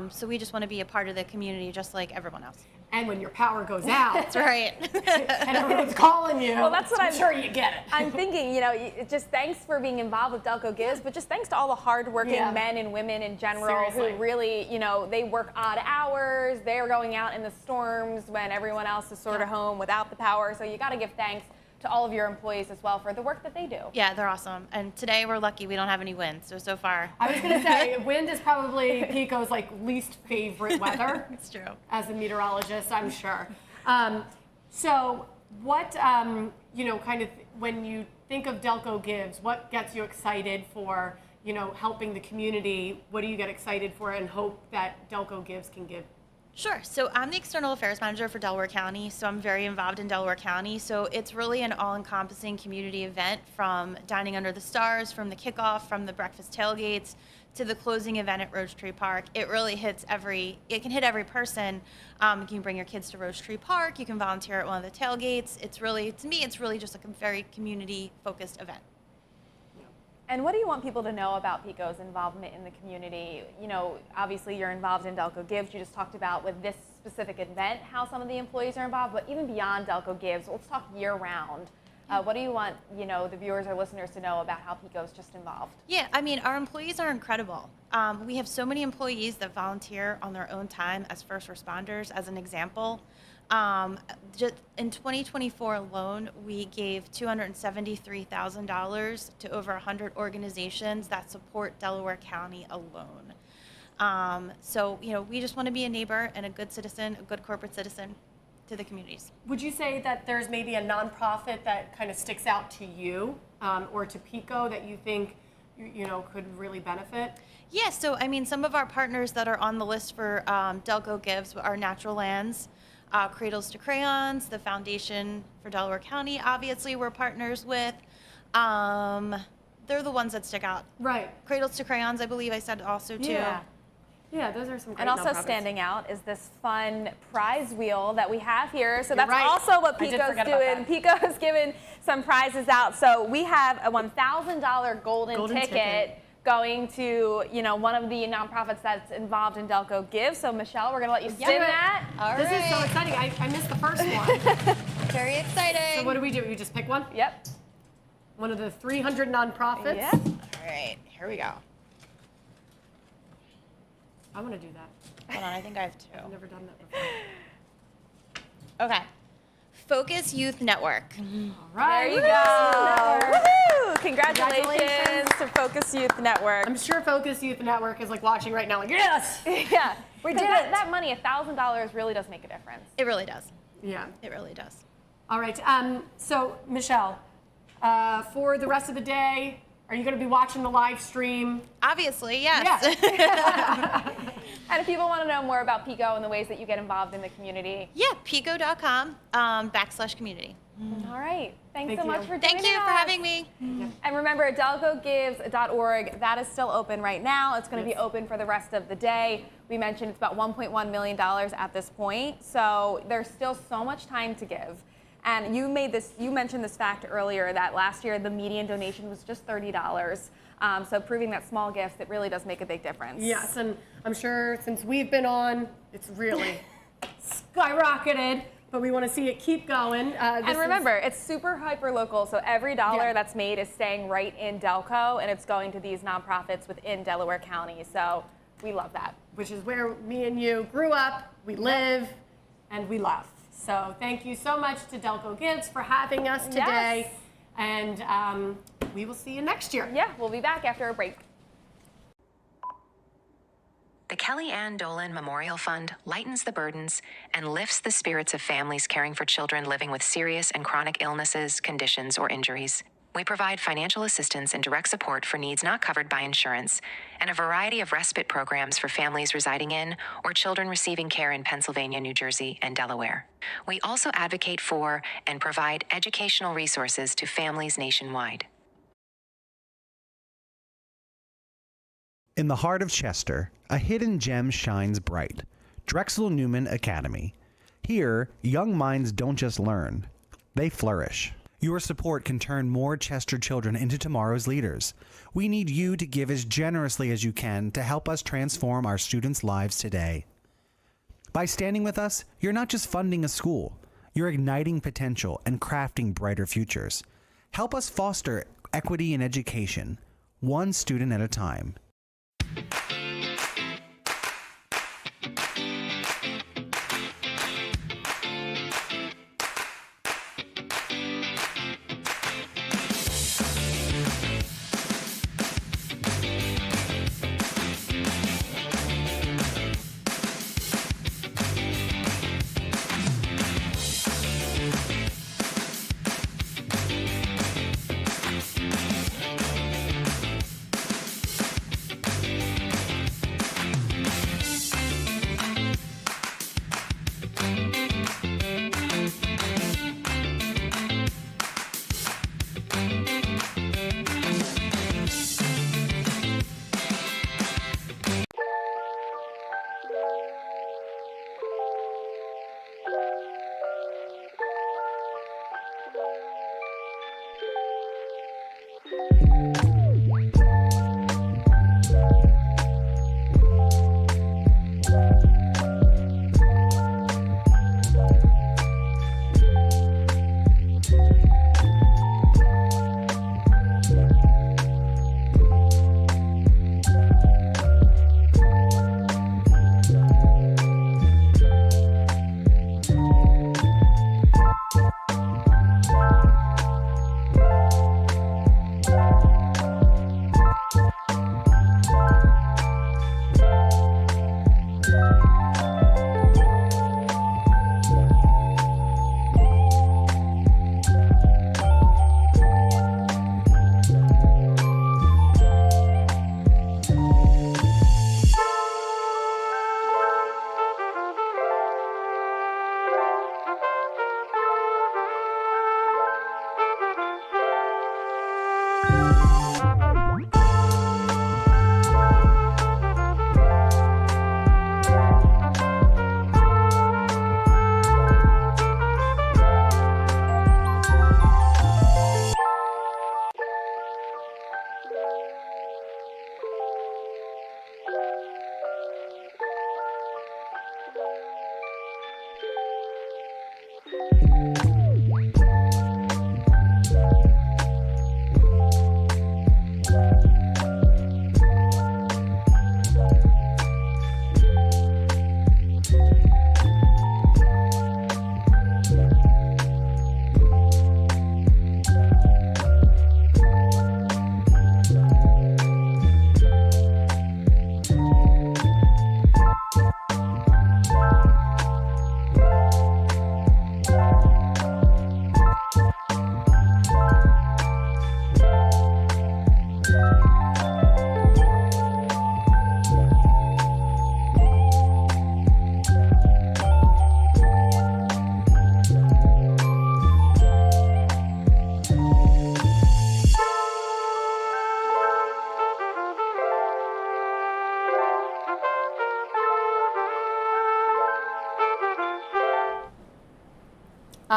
So we just want to be a part of the community just like everyone else. And when your power goes out, that's right. and everyone's calling you, well, that's what I'm sure you get it. I'm thinking, just thanks for being involved with Delco Gives, but just thanks to all the hardworking men and women in general who really, they work odd hours. They're going out in the storms when everyone else is sort of home without the power. So you got to give thanks to all of your employees as well for the work that they do. Yeah, they're awesome. And today we're lucky we don't have any wind, so far. I was going to say, wind is probably Pico's least favorite weather. It's true. As a meteorologist, I'm sure. So what, kind of when you think of Delco Gives, what gets you excited for, helping the community? What do you get excited for and hope that Delco Gives can give? Sure. So I'm the External Affairs Manager for Delaware County, so I'm very involved in Delaware County. So it's really an all-encompassing community event, from dining under the stars, from the kickoff, from the breakfast tailgates, to the closing event at Roach Tree Park. It really it can hit every person. You can bring your kids to Roach Tree Park. You can volunteer at one of the tailgates. To me, it's really just a very community-focused event. And what do you want people to know about Pico's involvement in the community? Obviously you're involved in Delco Gives. You just talked about with this specific event how some of the employees are involved, but even beyond Delco Gives, let's talk year round. What do you want, the viewers or listeners to know about how Pico's just involved? Yeah, our employees are incredible. We have so many employees that volunteer on their own time as first responders, as an example. Just in 2024 alone, we gave $273,000 to over 100 organizations that support Delaware County alone. So, we just want to be a neighbor and a good citizen, a good corporate citizen to the communities. Would you say that there's maybe a nonprofit that kind of sticks out to you or to Pico that you think, could really benefit? Yeah, so, some of our partners that are on the list for Delco Gives are Natural Lands, Cradles to Crayons, the Foundation for Delaware County, obviously we're partners with. They're the ones that stick out. Right. Cradles to Crayons, I believe I said also too. Yeah, those are some great And also nonprofits. standing out is this fun prize wheel that we have here. So You're that's right. also what I did Pico's forget about doing. that. Pico's giving some prizes out. So we have a $1,000 golden ticket going to, one of the nonprofits that's involved in Delco Gives. So Michelle, we're gonna let you spin that. All This is so right. exciting. I missed the first one. Very exciting. So what do? You just pick one? Yep. One of the 300 nonprofits? Yep. All right, here we go. I want to do that. Hold on, I think I have two. I've never done that before. Okay. Focus Youth Network. All right. There you go. Woohoo! Congratulations to Focus Youth Network. I'm sure Focus Youth Network is watching right now, yes! Yeah. We did it. That money, $1,000, really does make a difference. It really does. Yeah. It really does. All right. So, Michelle, for the rest of the day, are you going to be watching the live stream? Obviously, yes. Yeah. And if people want to know more about Pico and the ways that you get involved in the community. Yeah, pico.com/community. All right. Thanks Thank so you. much for joining Thank you for us. having me. And remember, delcogives.org, that is still open right now. It's going to be open for the rest of the day. We mentioned it's about $1.1 million at this point, so there's still so much time to give. And you mentioned this fact earlier that last year the median donation was just $30. So proving that small gifts, it really does make a big difference. Yes, and I'm sure since we've been on, it's really skyrocketed, but we want to see it keep going. And remember, it's super hyper local, so every dollar that's made is staying right in Delco, and it's going to these nonprofits within Delaware County. So we love that. Which is where me and you grew up, we live, and we love. So thank you so much to Delco Gives for having us today. Yes. And we will see you next year. Yeah, we'll be back after a break. The Kelly Ann Dolan Memorial Fund lightens the burdens and lifts the spirits of families caring for children living with serious and chronic illnesses, conditions, or injuries. We provide financial assistance and direct support for needs not covered by insurance, and a variety of respite programs for families residing in or children receiving care in Pennsylvania, New Jersey, and Delaware. We also advocate for and provide educational resources to families nationwide. In the heart of Chester, a hidden gem shines bright. Drexel Newman Academy. Here, young minds don't just learn, they flourish. Your support can turn more Chester children into tomorrow's leaders. We need you to give as generously as you can to help us transform our students' lives today. By standing with us, you're not just funding a school, you're igniting potential and crafting brighter futures. Help us foster equity in education, one student at a time.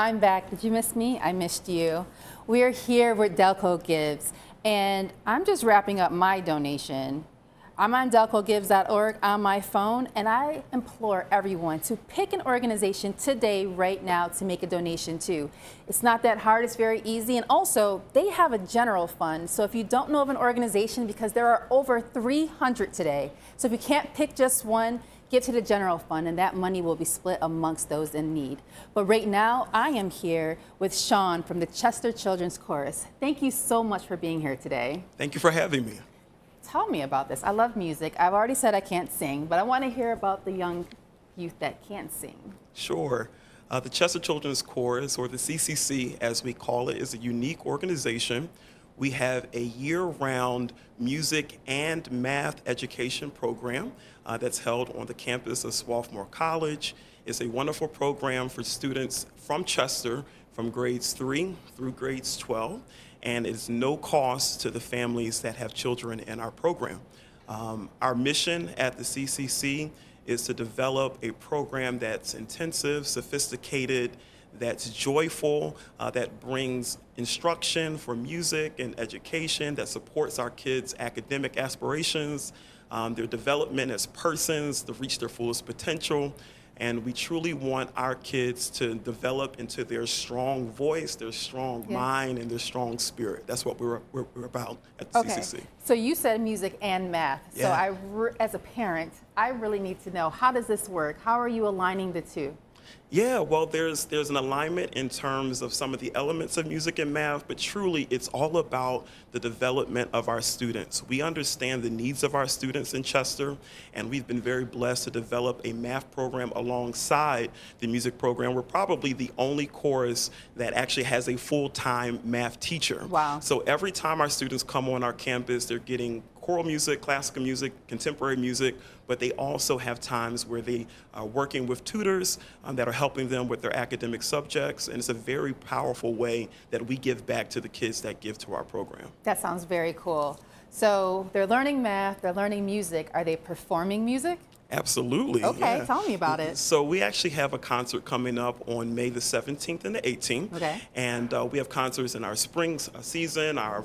I'm back. Did you miss me? I missed you. We're here with Delco Gives, and I'm just wrapping up my donation. I'm on delcogives.org on my phone, and I implore everyone to pick an organization today, right now, to make a donation to. It's not that hard, it's very easy, and also, they have a general fund, so if you don't know of an organization, because there are over 300 today, so if you can't pick just one, give to the general fund, and that money will be split amongst those in need. But right now, I am here with Sean from the Chester Children's Chorus. Thank you so much for being here today. Thank you for having me. Tell me about this. I love music. I've already said I can't sing, but I want to hear about the young youth that can sing. Sure. The Chester Children's Chorus, or the CCC as we call it, is a unique organization. We have a year-round music and math education program that's held on the campus of Swarthmore College. It's a wonderful program for students from Chester from grades 3 through grades 12. And it's no cost to the families that have children in our program. Our mission at the CCC is to develop a program that's intensive, sophisticated, that's joyful, that brings instruction for music and education, that supports our kids' academic aspirations, their development as persons to reach their fullest potential. And we truly want our kids to develop into their strong voice, their strong mind, and their strong spirit. That's what we're about at the CCC. So you said music and math. Yeah. So as a parent, I really need to know, how does this work? How are you aligning the two? Yeah, well, there's an alignment in terms of some of the elements of music and math, but truly it's all about the development of our students. We understand the needs of our students in Chester, and we've been very blessed to develop a math program alongside the music program. We're probably the only chorus that actually has a full-time math teacher. Wow. So every time our students come on our campus, they're getting choral music, classical music, contemporary music, but they also have times where they are working with tutors that are helping them with their academic subjects, and it's a very powerful way that we give back to the kids that give to our program. That sounds very cool. So they're learning math, they're learning music. Are they performing music? Absolutely. Okay, yeah. tell me about it. So we actually have a concert coming up on May the 17th and the 18th. Okay. And we have concerts in our spring season, our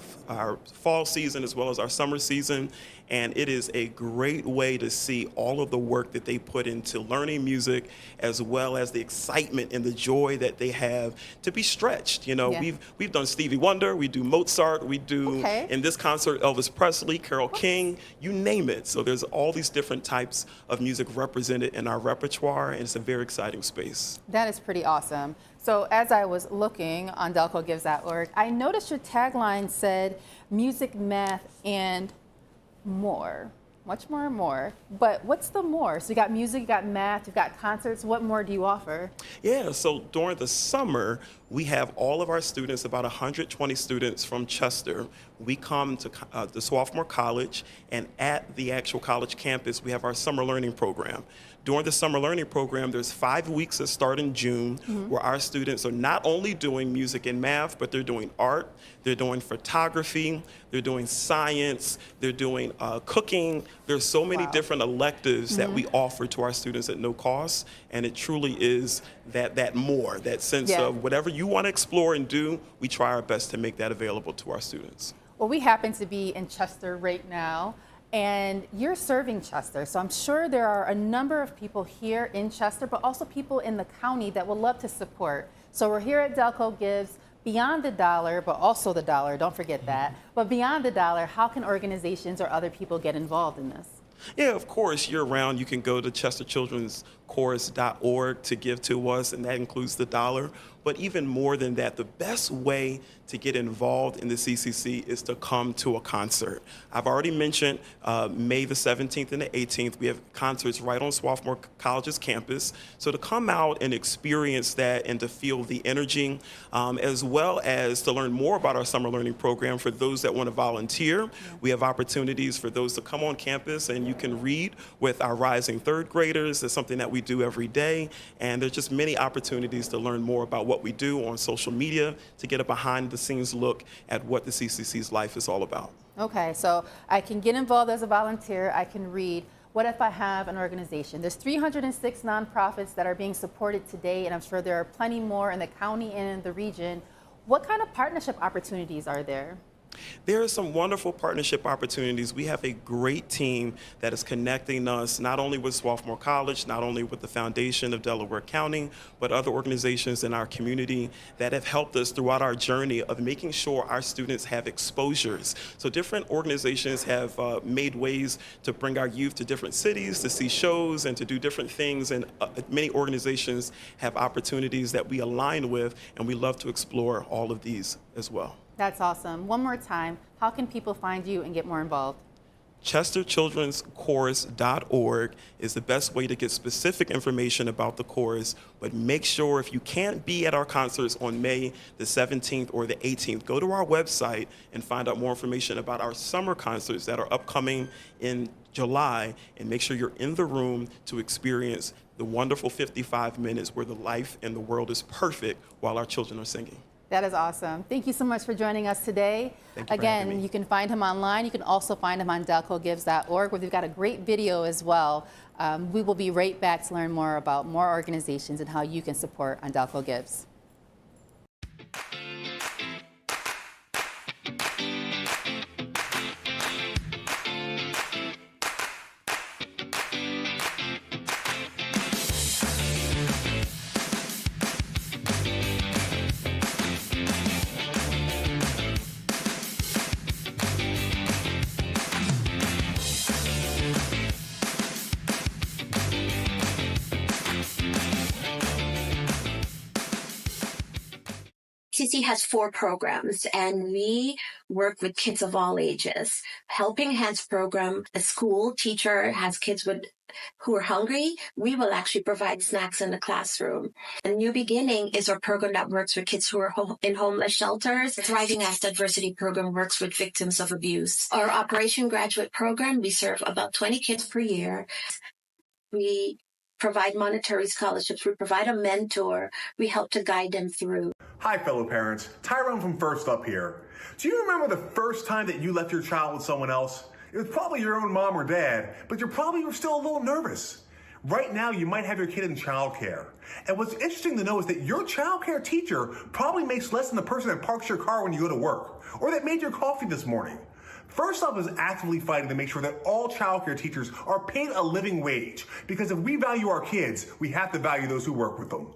fall season, as well as our summer season. And it is a great way to see all of the work that they put into learning music, as well as the excitement and the joy that they have to be stretched. You know, we've done Stevie Wonder, we do Mozart, we do in this concert Elvis Presley, Carole King, you name it. So there's all these different types of music represented in our repertoire, and it's a very exciting space. That is pretty awesome. So as I was looking on delcogives.org, I noticed your tagline said music, math, and more. Much more and more. But what's the more? So you got music, you got math, you've got concerts. What more do you offer? Yeah, so during the summer, we have all of our students, about 120 students from Chester. We come to the Swarthmore College, and at the actual college campus, we have our summer learning program. During the summer learning program, there's 5 weeks that start in June, where our students are not only doing music and math, but they're doing art, they're doing photography, they're doing science, they're doing cooking. There's so many different electives that we offer to our students at no cost, and it truly is that more, that sense of whatever you want to explore and do, we try our best to make that available to our students. Well, we happen to be in Chester right now, and you're serving Chester, so I'm sure there are a number of people here in Chester, but also people in the county that would love to support. So we're here at Delco Gives, beyond the dollar, but also the dollar, don't forget that. But beyond the dollar, how can organizations or other people get involved in this? Yeah, of course, year-round, you can go to chesterchildrenschorus.org to give to us, and that includes the dollar. But even more than that, the best way to get involved in the CCC is to come to a concert. I've already mentioned May the 17th and the 18th. We have concerts right on Swarthmore College's campus. So to come out and experience that and to feel the energy, as well as to learn more about our summer learning program for those that want to volunteer. We have opportunities for those to come on campus, and you can read with our rising third graders. It's something that we do every day. And there's just many opportunities to learn more about what we do on social media, to get a behind-the-scenes look at what the CCC's life is all about. Okay, so I can get involved as a volunteer, I can read. What if I have an organization? There's 306 nonprofits that are being supported today, and I'm sure there are plenty more in the county and in the region. What kind of partnership opportunities are there? There are some wonderful partnership opportunities. We have a great team that is connecting us not only with Swarthmore College, not only with the Foundation of Delaware County, but other organizations in our community that have helped us throughout our journey of making sure our students have exposures. So different organizations have made ways to bring our youth to different cities, to see shows and to do different things, and many organizations have opportunities that we align with, and we love to explore all of these as well. That's awesome. One more time, how can people find you and get more involved? ChesterChildren'sChorus.org is the best way to get specific information about the chorus, but make sure if you can't be at our concerts on May the 17th or the 18th, go to our website and find out more information about our summer concerts that are upcoming in July, and make sure you're in the room to experience the wonderful 55 minutes where the life and the world is perfect while our children are singing. That is awesome. Thank you so much for joining us today. Thank you for having Again, me. you can find him online. You can also find him on delcogives.org, where we've got a great video as well. We will be right back to learn more about more organizations and how you can support on Delco Gives. CC has 4 programs, and we work with kids of all ages. Helping Hands program, a school teacher has kids who are hungry. We will actually provide snacks in the classroom. And New Beginning is our program that works with kids who are in homeless shelters. The Thriving After Adversity program works with victims of abuse. Our Operation Graduate program, we serve about 20 kids per year. We provide monetary scholarships. We provide a mentor. We help to guide them through. Hi, fellow parents. Tyrone from First Up here. Do you remember the first time that you left your child with someone else? It was probably your own mom or dad, but you probably were still a little nervous. Right now, you might have your kid in childcare. And what's interesting to know is that your childcare teacher probably makes less than the person that parks your car when you go to work, or that made your coffee this morning. First Up is actively fighting to make sure that all childcare teachers are paid a living wage, because if we value our kids, we have to value those who work with them.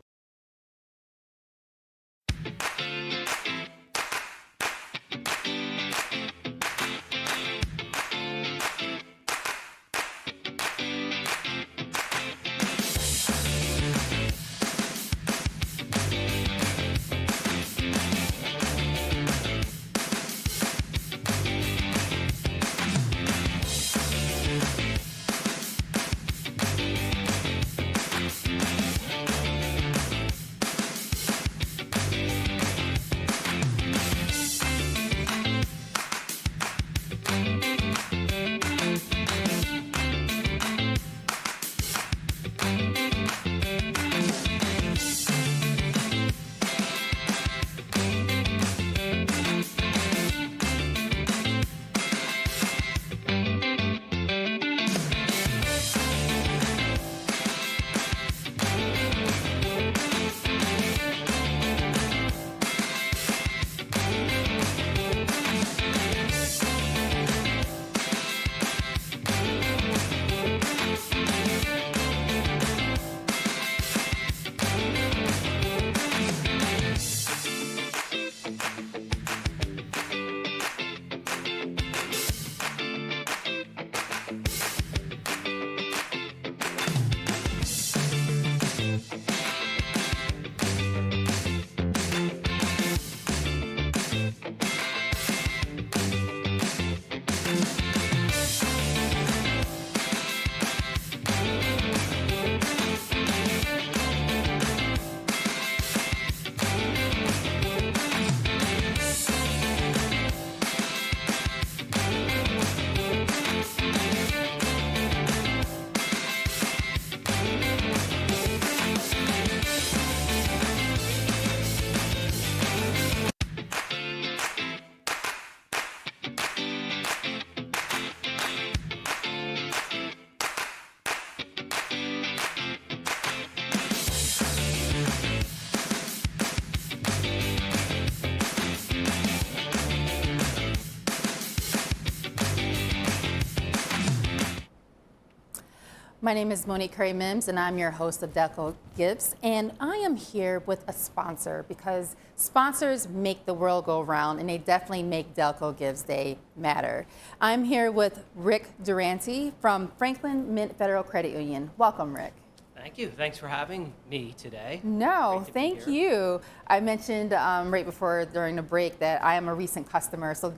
My name is Monique Curry-Mims, and I'm your host of Delco Gives. And I am here with a sponsor because sponsors make the world go round, and they definitely make Delco Gives Day matter. I'm here with Rick Durante from Franklin Mint Federal Credit Union. Welcome, Rick. Thank you. Thanks for having me today. No, thank you. I mentioned right before during the break that I am a recent customer, so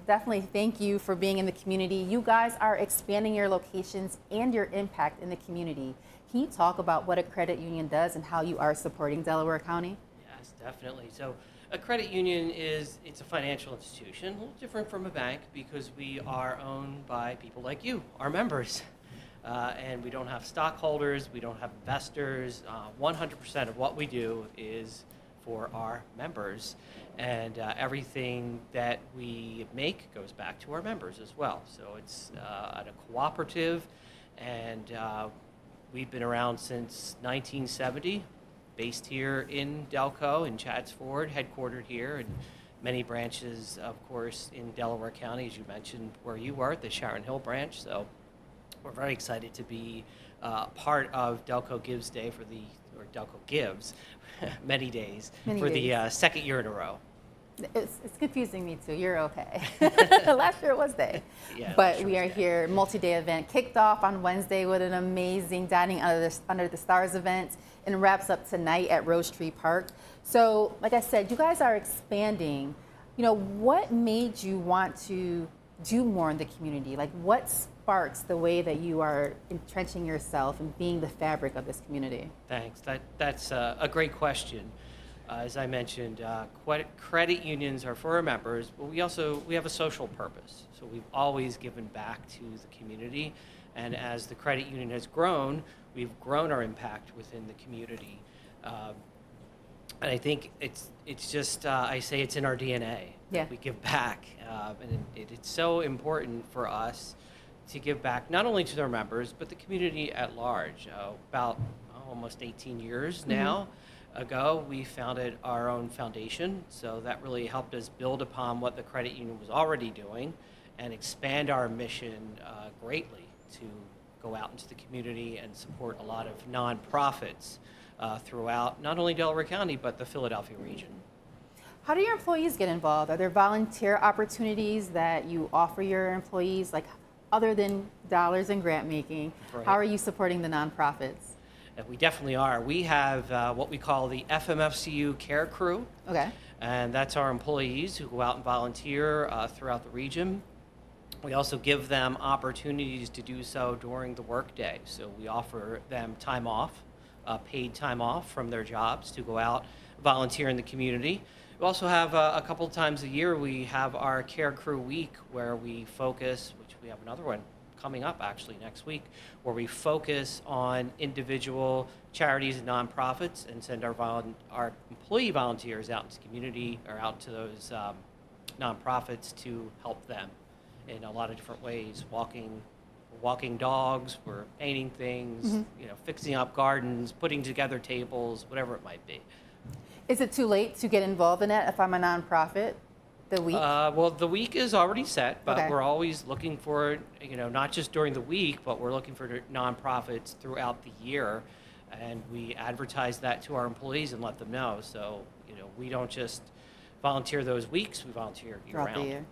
definitely thank you for being in the community. You guys are expanding your locations and your impact in the community. Can you talk about what a credit union does and how you are supporting Delaware County? Yes, definitely. So a credit union it's a financial institution, a little different from a bank because we are owned by people like you, our members. And we don't have stockholders, we don't have investors. 100% of what we do is for our members. And everything that we make goes back to our members as well. So it's a cooperative, and we've been around since 1970, based here in Delco, in Chadds Ford, headquartered here, and many branches, of course, in Delaware County, as you mentioned, where you are, the Sharon Hill branch. So we're very excited to be part of Delco Gives Day or Delco Gives, many days, for the second year in a row. It's confusing me too. You're okay. Last year it was day. Yeah, but we are here, multi-day event kicked off on Wednesday with an amazing Dining Under the Stars event, and wraps up tonight at Rose Tree Park. So, like I said, you guys are expanding. You know, what made you want to do more in the community? Like, what sparks the way that you are entrenching yourself and being the fabric of this community? Thanks. That's a great question. As I mentioned, credit unions are for our members, but we have a social purpose. So we've always given back to the community, and as the credit union has grown, we've grown our impact within the community. And I think it's just I say it's in our DNA. Yeah. We give back, and it's so important for us to give back not only to their members but the community at large. About almost 18 years now ago, we founded our own foundation, so that really helped us build upon what the credit union was already doing and expand our mission greatly to go out into the community and support a lot of nonprofits throughout not only Delaware County but the Philadelphia region. How do your employees get involved? Are there volunteer opportunities that you offer your employees, like other than dollars and grant making? Right. How are you supporting the nonprofits? We definitely are. We have what we call the FMFCU Care Crew. Okay. And that's our employees who go out and volunteer throughout the region. We also give them opportunities to do so during the workday. So we offer them time off, paid time off from their jobs to go out, volunteer in the community. We also have a couple times a year, we have our Care Crew Week where we focus, which we have another one coming up actually next week, where we focus on individual charities and nonprofits and send our employee volunteers out into the community or out to those nonprofits to help them in a lot of different ways, walking dogs, we're painting things, fixing up gardens, putting together tables, whatever it might be. Is it too late to get involved in it if I'm a nonprofit? The week? Well, the week is already set, but Okay. we're always looking for, not just during the week, but we're looking for nonprofits throughout the year. And we advertise that to our employees and let them know. So, we don't just volunteer those weeks, we volunteer Throughout the year-round. year.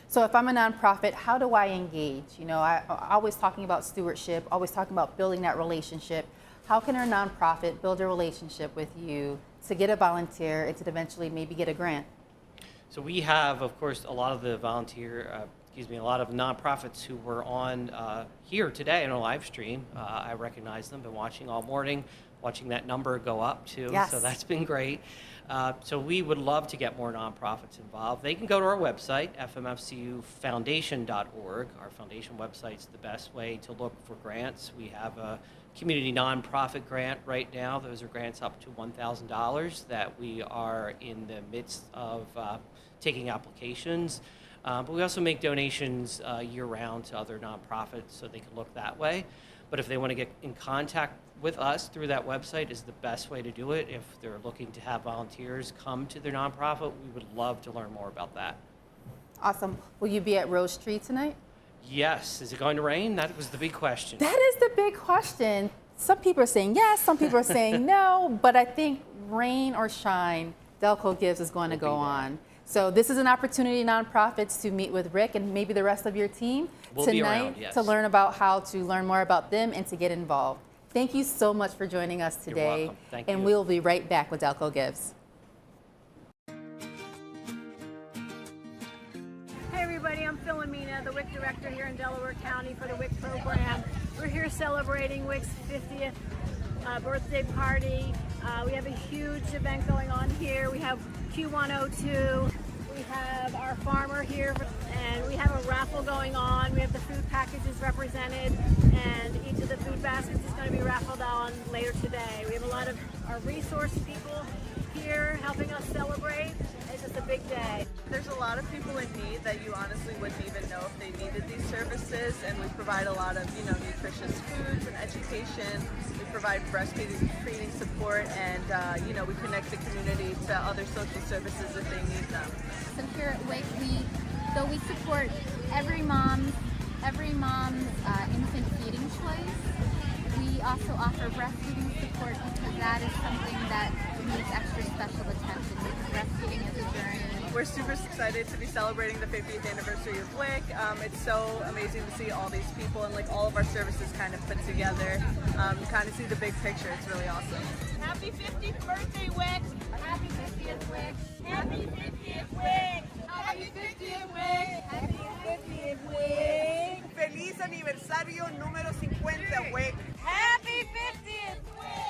So if I'm a nonprofit, how do I engage? I always talking about stewardship, always talking about building that relationship. How can a nonprofit build a relationship with you to get a volunteer and to eventually maybe get a grant? So we have, of course, a lot of the a lot of nonprofits who were on here today in a live stream. I recognize them, been watching all morning, watching that number go up too. Yes. So that's been great. So we would love to get more nonprofits involved. They can go to our website, fmfcufoundation.org. Our foundation website's the best way to look for grants. We have a community nonprofit grant right now. Those are grants up to $1,000 that we are in the midst of taking applications. But we also make donations year-round to other nonprofits, so they can look that way. But if they want to get in contact with us through that website is the best way to do it. If they're looking to have volunteers come to their nonprofit, we would love to learn more about that. Awesome. Will you be at Rose Tree tonight? Yes. Is it going to rain? That was the big question. That is the big question. Some people are saying yes, some people are saying no, but I think rain or shine, Delco Gives is going to go on. So this is an opportunity, nonprofits, to meet with Rick and maybe the rest of your team tonight to learn about how to learn more about them and to get involved. Thank you so much for joining us today. You're welcome. Thank you. And we'll be right back with Delco Gives. Hey everybody, I'm Philomena, the WIC director here in Delaware County for the WIC program. We're here celebrating WIC's 50th birthday party. We have a huge event going on here. We have Q102. We have our farmer here, and we have a raffle going on. We have the food packages represented, and each of the food baskets is going to be raffled on later today. We have a lot of our resource people here helping us celebrate. It's just a big day. There's a lot of people in need that you honestly wouldn't even know if they needed these services, and we provide a lot of, nutritious foods and education. We provide breastfeeding support, and we connect the community to other social services if they need them. So here at WIC, we support every mom's infant feeding choice. We also offer breastfeeding support because that is something that needs extra special attention because breastfeeding is a journey. We're super excited to be celebrating the 50th anniversary of WIC. It's so amazing to see all these people and all of our services kind of put together. Kind of see the big picture. It's really awesome. Happy 50th birthday, WIC! Happy 50th WIC! Happy 50th WIC! Happy 50th WIC! Happy 50th WIC! Feliz aniversario número 50 WIC! Happy 50th WIC!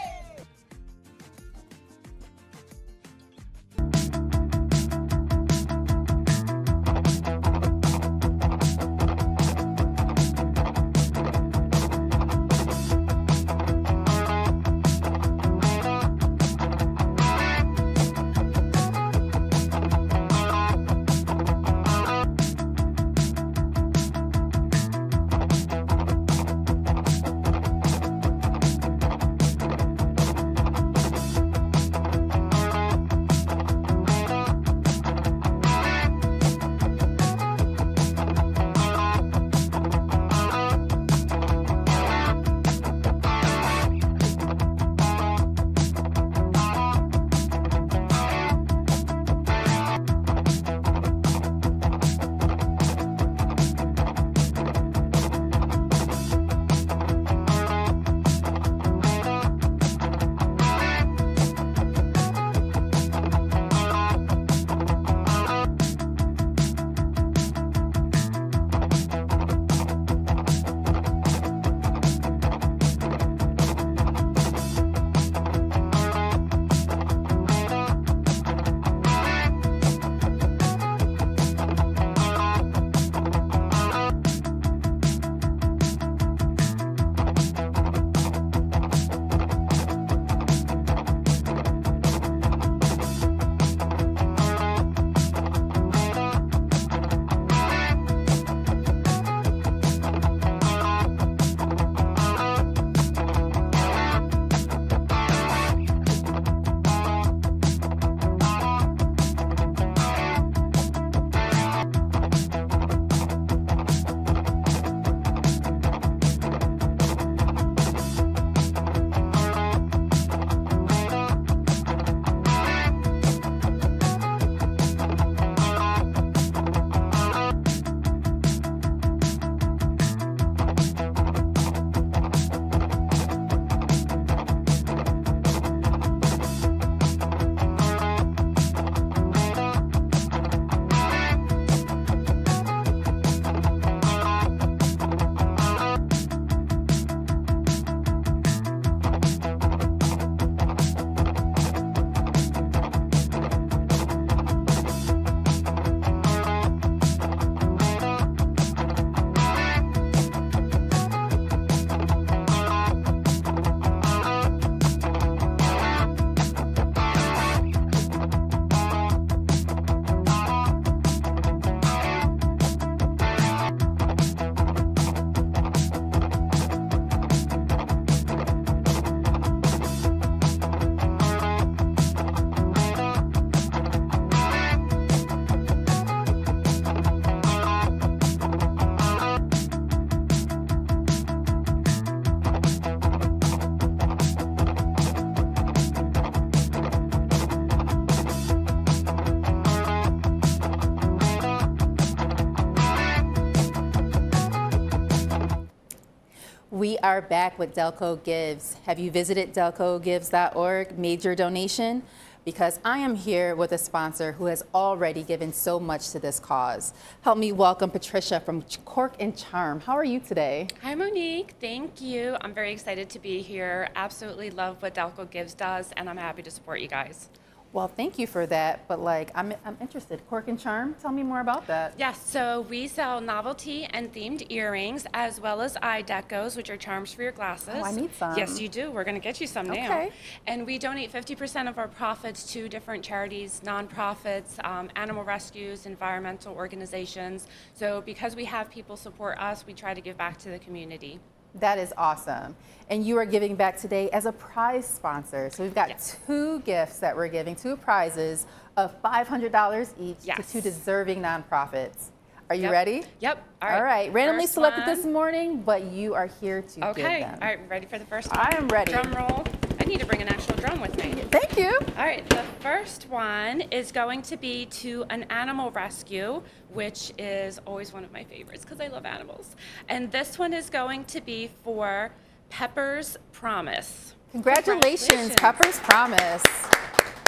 We are back with Delco Gives. Have you visited delcogives.org, made your donation? Because I am here with a sponsor who has already given so much to this cause. Help me welcome Patricia from Cork and Charm. How are you today? Hi, Monique. Thank you. I'm very excited to be here. Absolutely love what Delco Gives does, and I'm happy to support you guys. Well, thank you for that, but I'm interested. Cork and Charm, tell me more about that. Yes, so we sell novelty and themed earrings as well as eye decos, which are charms for your glasses. Oh, I need some. Yes, you do. We're going to get you some now. Okay. And we donate 50% of our profits to different charities, nonprofits, animal rescues, environmental organizations. So because we have people support us, we try to give back to the community. That is awesome. And you are giving back today as a prize sponsor. So we've got two gifts that we're giving, two prizes of $500 each to two deserving nonprofits. Are you ready? Yep. All right. Randomly First selected one. this morning, but you are here to give them. All right, ready for the first one? I am ready. Drum roll. I need to bring an actual drum with me. Thank you. All right, the first one is going to be to an animal rescue, which is always one of my favorites because I love animals. And this one is going to be for Pepper's Promise. Congratulations, Pepper's Promise.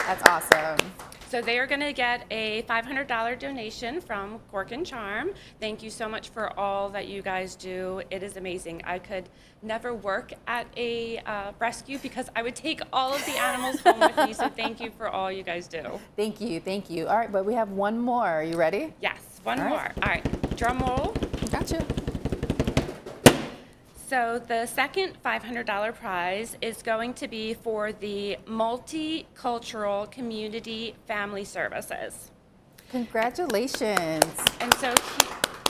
That's awesome. So they are going to get a $500 donation from Cork and Charm. Thank you so much for all that you guys do. It is amazing. I could never work at a rescue because I would take all of the animals home with me. So thank you for all you guys do. Thank you, thank you. All right, but we have one more. Are you ready? Yes, one All more. right. All right, drum roll. Gotcha. So the second $500 prize is going to be for the Multicultural Community Family Services. Congratulations. And so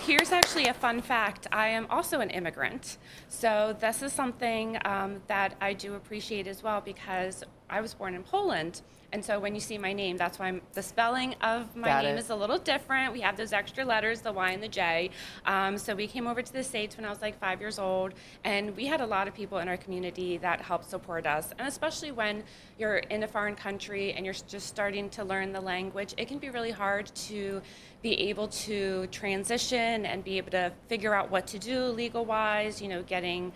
here's actually a fun fact. I am also an immigrant. So this is something that I do appreciate as well because I was born in Poland. And so when you see my name, that's why the spelling of my name is a little different. We have those extra letters, the Y and the J. So we came over to the States when I was like 5 years old, and we had a lot of people in our community that helped support us. And especially when you're in a foreign country and you're just starting to learn the language, it can be really hard to be able to transition and be able to figure out what to do legal-wise, you know, getting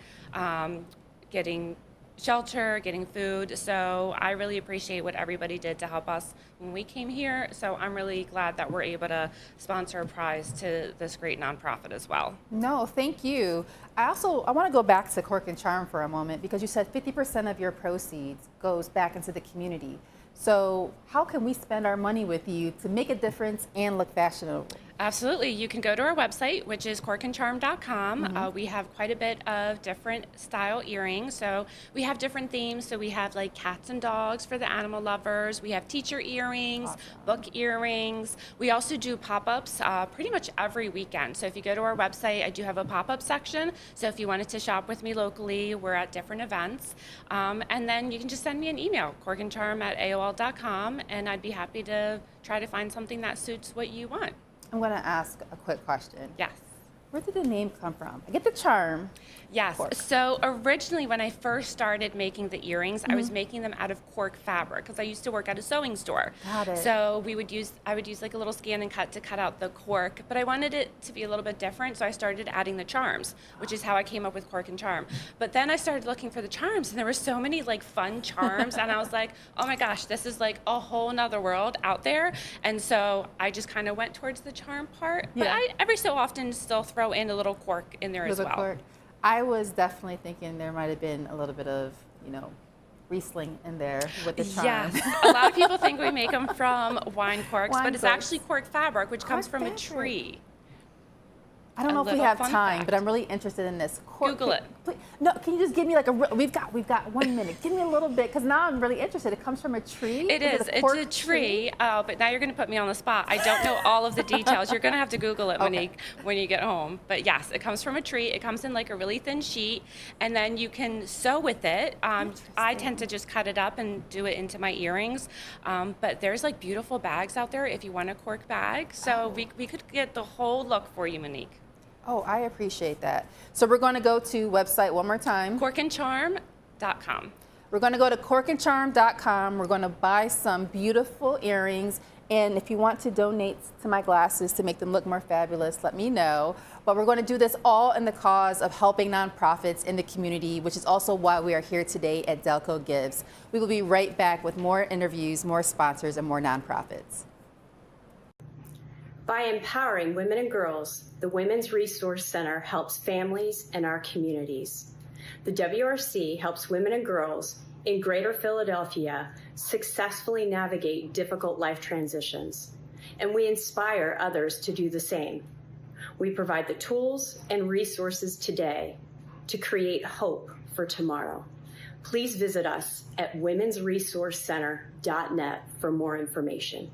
shelter, getting food. So I really appreciate what everybody did to help us when we came here. So I'm really glad that we're able to sponsor a prize to this great nonprofit as well. No, thank you. I want to go back to Cork and Charm for a moment because you said 50% of your proceeds goes back into the community. So how can we spend our money with you to make a difference and look fashionable? Absolutely. You can go to our website, which is corkandcharm.com. We have quite a bit of different style earrings. So we have different themes. So we have like cats and dogs for the animal lovers. We have teacher earrings, book earrings. We also do pop-ups pretty much every weekend. So if you go to our website, I do have a pop-up section. So if you wanted to shop with me locally, we're at different events. And then you can just send me an email, corkandcharm@aol.com, and I'd be happy to try to find something that suits what you want. I'm going to ask a quick question. Yes. Where did the name come from? I get the charm. Yes. So originally, when I first started making the earrings, I was making them out of cork fabric because I used to work at a sewing store. Got it. So I would use like a little scan and cut to cut out the cork, but I wanted it to be a little bit different, so I started adding the charms, which is how I came up with Cork and Charm. But then I started looking for the charms, and there were so many like fun charms, and I was like, oh my gosh, this is like a whole nother world out there. And so I just kind of went towards the charm part, but I every so often still throw in a little cork in there as well. Cork. I was definitely thinking there might have been a little bit of, Riesling in there with the charm. Yes. A lot of people think we make them from wine corks, but it's actually cork fabric, which comes from a tree. I don't know if we have time, but I'm really interested in this. Google it. No, can you just give me like we've got 1 minute. Give me a little bit, because now I'm really interested. It comes from a tree? It is. It's a tree, but now you're going to put me on the spot. I don't know all of the details. You're going to have to Google it, Monique, when you get home. But yes, it comes from a tree. It comes in like a really thin sheet, and then you can sew with it. I tend to just cut it up and do it into my earrings. But there's like beautiful bags out there if you want a cork bag. So we could get the whole look for you, Monique. Oh, I appreciate that. So we're going to go to website one more time. corkandcharm.com. We're going to go to corkandcharm.com. We're going to buy some beautiful earrings And if you want to donate to my glasses to make them look more fabulous, let me know. But we're going to do this all in the cause of helping nonprofits in the community, which is also why we are here today at Delco Gives. We will be right back with more interviews, more sponsors, and more nonprofits. By empowering women and girls, the Women's Resource Center helps families and our communities. The WRC helps women and girls in Greater Philadelphia successfully navigate difficult life transitions, and we inspire others to do the same. We provide the tools and resources today to create hope for tomorrow. Please visit us at womensresourcecenter.net for more information.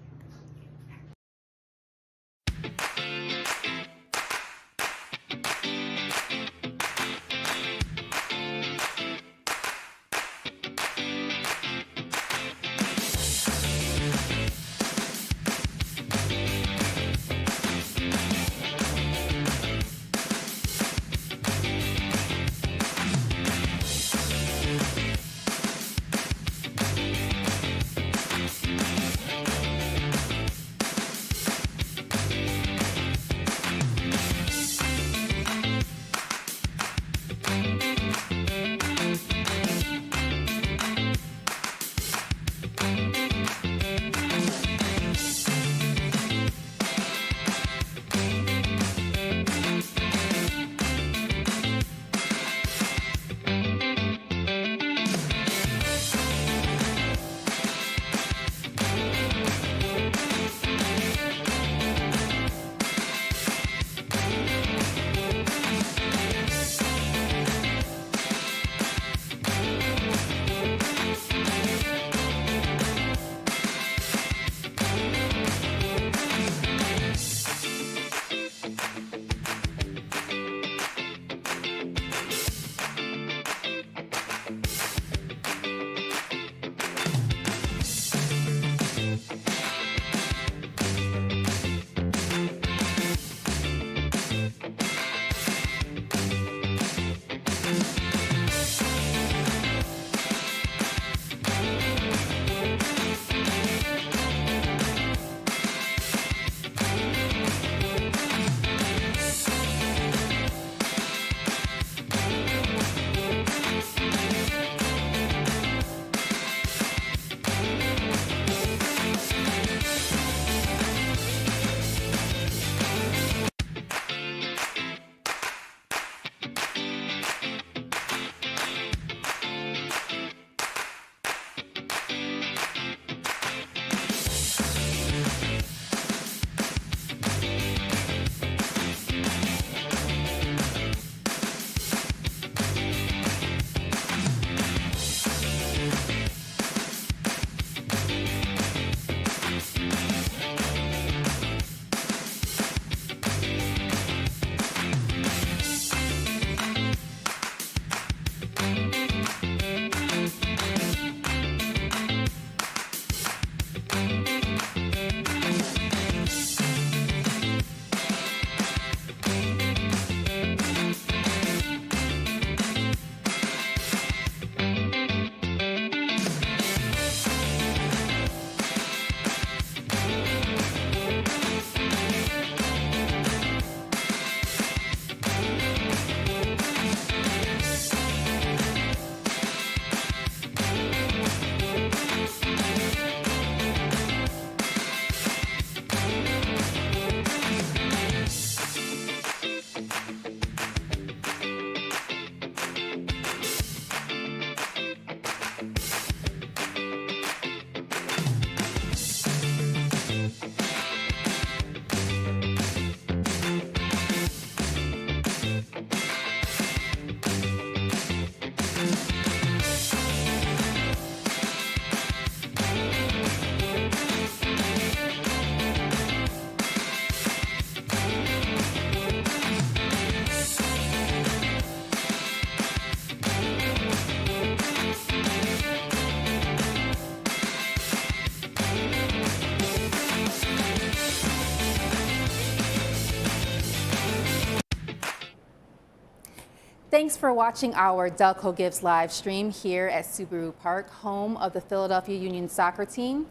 Thanks for watching our Delco Gives live stream here at Subaru Park, home of the Philadelphia Union soccer team.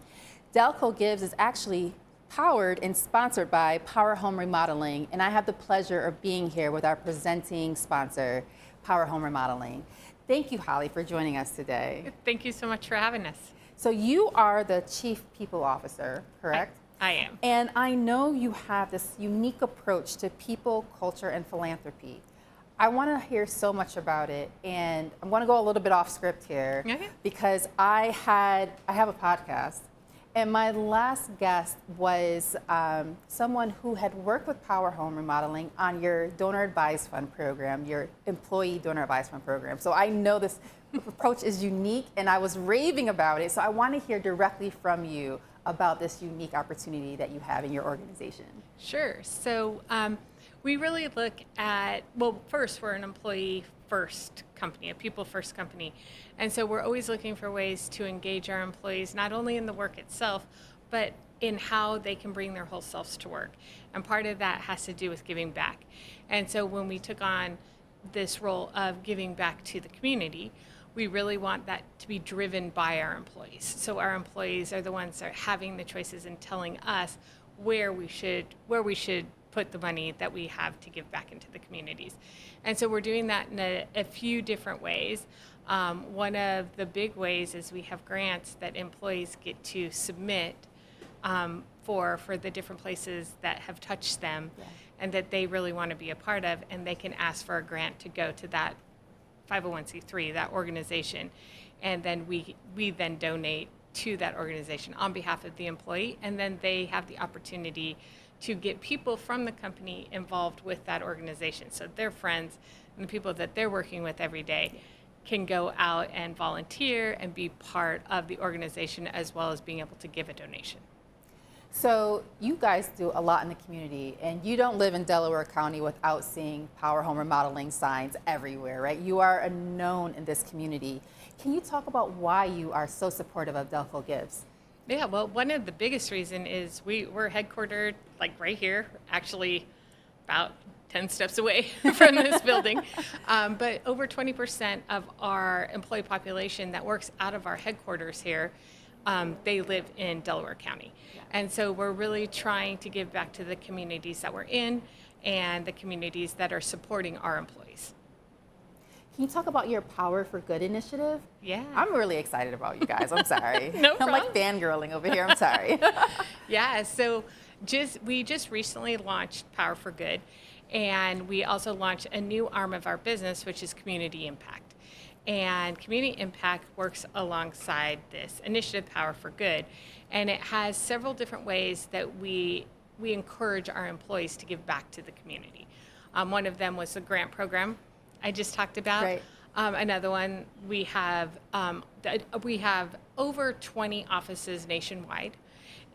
Delco Gives is actually powered and sponsored by Power Home Remodeling, and I have the pleasure of being here with our presenting sponsor, Power Home Remodeling. Thank you, Holly, for joining us today. Thank you so much for having us. So you are the Chief People Officer, correct? I am. And I know you have this unique approach to people, culture, and philanthropy. I want to hear so much about it, and I'm going to go a little bit off script here because I have a podcast, and my last guest was someone who had worked with Power Home Remodeling on your Donor Advised Fund program, your Employee Donor Advised Fund program. So I know this approach is unique, and I was raving about it. So I want to hear directly from you about this unique opportunity that you have in your organization. Sure. So we really look at, well, first, we're an employee first company, a people first company. And so we're always looking for ways to engage our employees, not only in the work itself, but in how they can bring their whole selves to work. And part of that has to do with giving back. And so when we took on this role of giving back to the community, we really want that to be driven by our employees. So our employees are the ones that are having the choices and telling us where we should put the money that we have to give back into the communities. And so we're doing that in a few different ways. One of the big ways is we have grants that employees get to submit for the different places that have touched them and that they really want to be a part of, and they can ask for a grant to go to that 501c3, that organization, and then we then donate to that organization on behalf of the employee, and then they have the opportunity to get people from the company involved with that organization. So their friends and the people that they're working with every day can go out and volunteer and be part of the organization, as well as being able to give a donation. So you guys do a lot in the community, and you don't live in Delaware County without seeing Power Home Remodeling signs everywhere, right? You are known in this community. Can you talk about why you are so supportive of Delco Gives? Yeah, well, one of the biggest reason is we're headquartered like right here, actually about 10 steps away from this building. But over 20% of our employee population that works out of our headquarters here, they live in Delaware County. And so we're really trying to give back to the communities that we're in and the communities that are supporting our employees. Can you talk about your Power for Good initiative? Yeah. I'm really excited about you guys. I'm sorry. No I'm like fangirling over here. I'm sorry. Yeah, so we just recently launched Power for Good, and we also launched a new arm of our business, which is Community Impact. And Community Impact works alongside this initiative, Power for Good, and it has several different ways that we encourage our employees to give back to the community. One of them was the grant program I just talked about. Right. Another one, we have over 20 offices nationwide,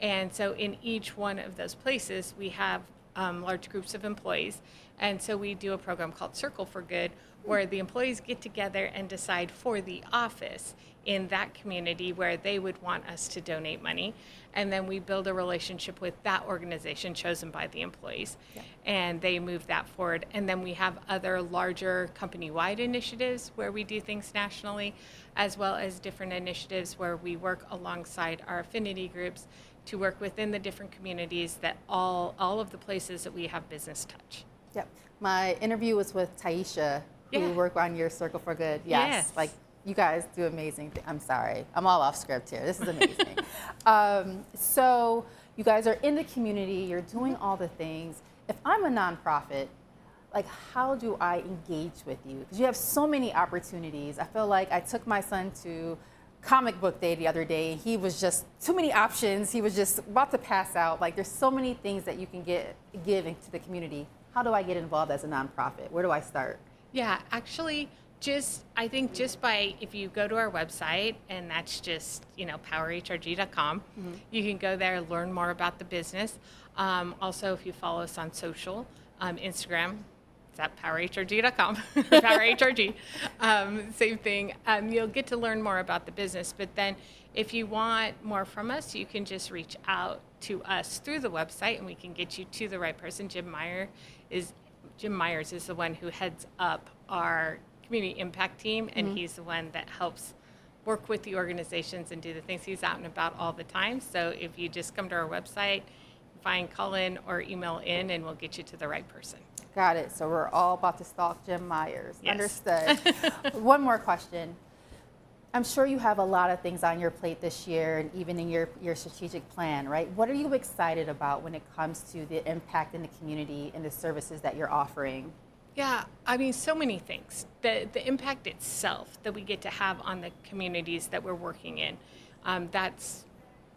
and so in each one of those places we have large groups of employees, and so we do a program called Circle for Good, where the employees get together and decide for the office in that community where they would want us to donate money, and then we build a relationship with that organization chosen by the employees, and they move that forward. And then we have other larger company-wide initiatives where we do things nationally, as well as different initiatives where we work alongside our affinity groups to work within the different communities that all of the places that we have business touch. Yep. My interview was with Taisha, who work on your Circle for Good. Yes. Like, you guys do amazing things. I'm sorry. I'm all off script here. This is amazing. So you guys are in the community. You're doing all the things. If I'm a nonprofit, like, how do I engage with you? Because you have so many opportunities. I feel like I took my son to comic book day the other day, and he was just too many options. He was just about to pass out. Like, there's so many things that you can give into the community. How do I get involved as a nonprofit? Where do I start? Yeah, actually, I think just by, if you go to our website, and that's just, powerhrg.com, you can go there, learn more about the business. Also, if you follow us on social, Instagram, it's at powerhrg.com, powerhrg. Same thing. You'll get to learn more about the business, but then if you want more from us, you can just reach out to us through the website, and we can get you to the right person. Jim Myers is the one who heads up our community impact team, and he's the one that helps work with the organizations and do the things. He's out and about all the time. So if you just come to our website, call in or email in, and we'll get you to the right person. Got it. So we're all about to stalk Jim Myers. Yes. Understood. One more question. I'm sure you have a lot of things on your plate this year and even in your strategic plan, right? What are you excited about when it comes to the impact in the community and the services that you're offering? Yeah, I mean, so many things. The impact itself that we get to have on the communities that we're working in, that's,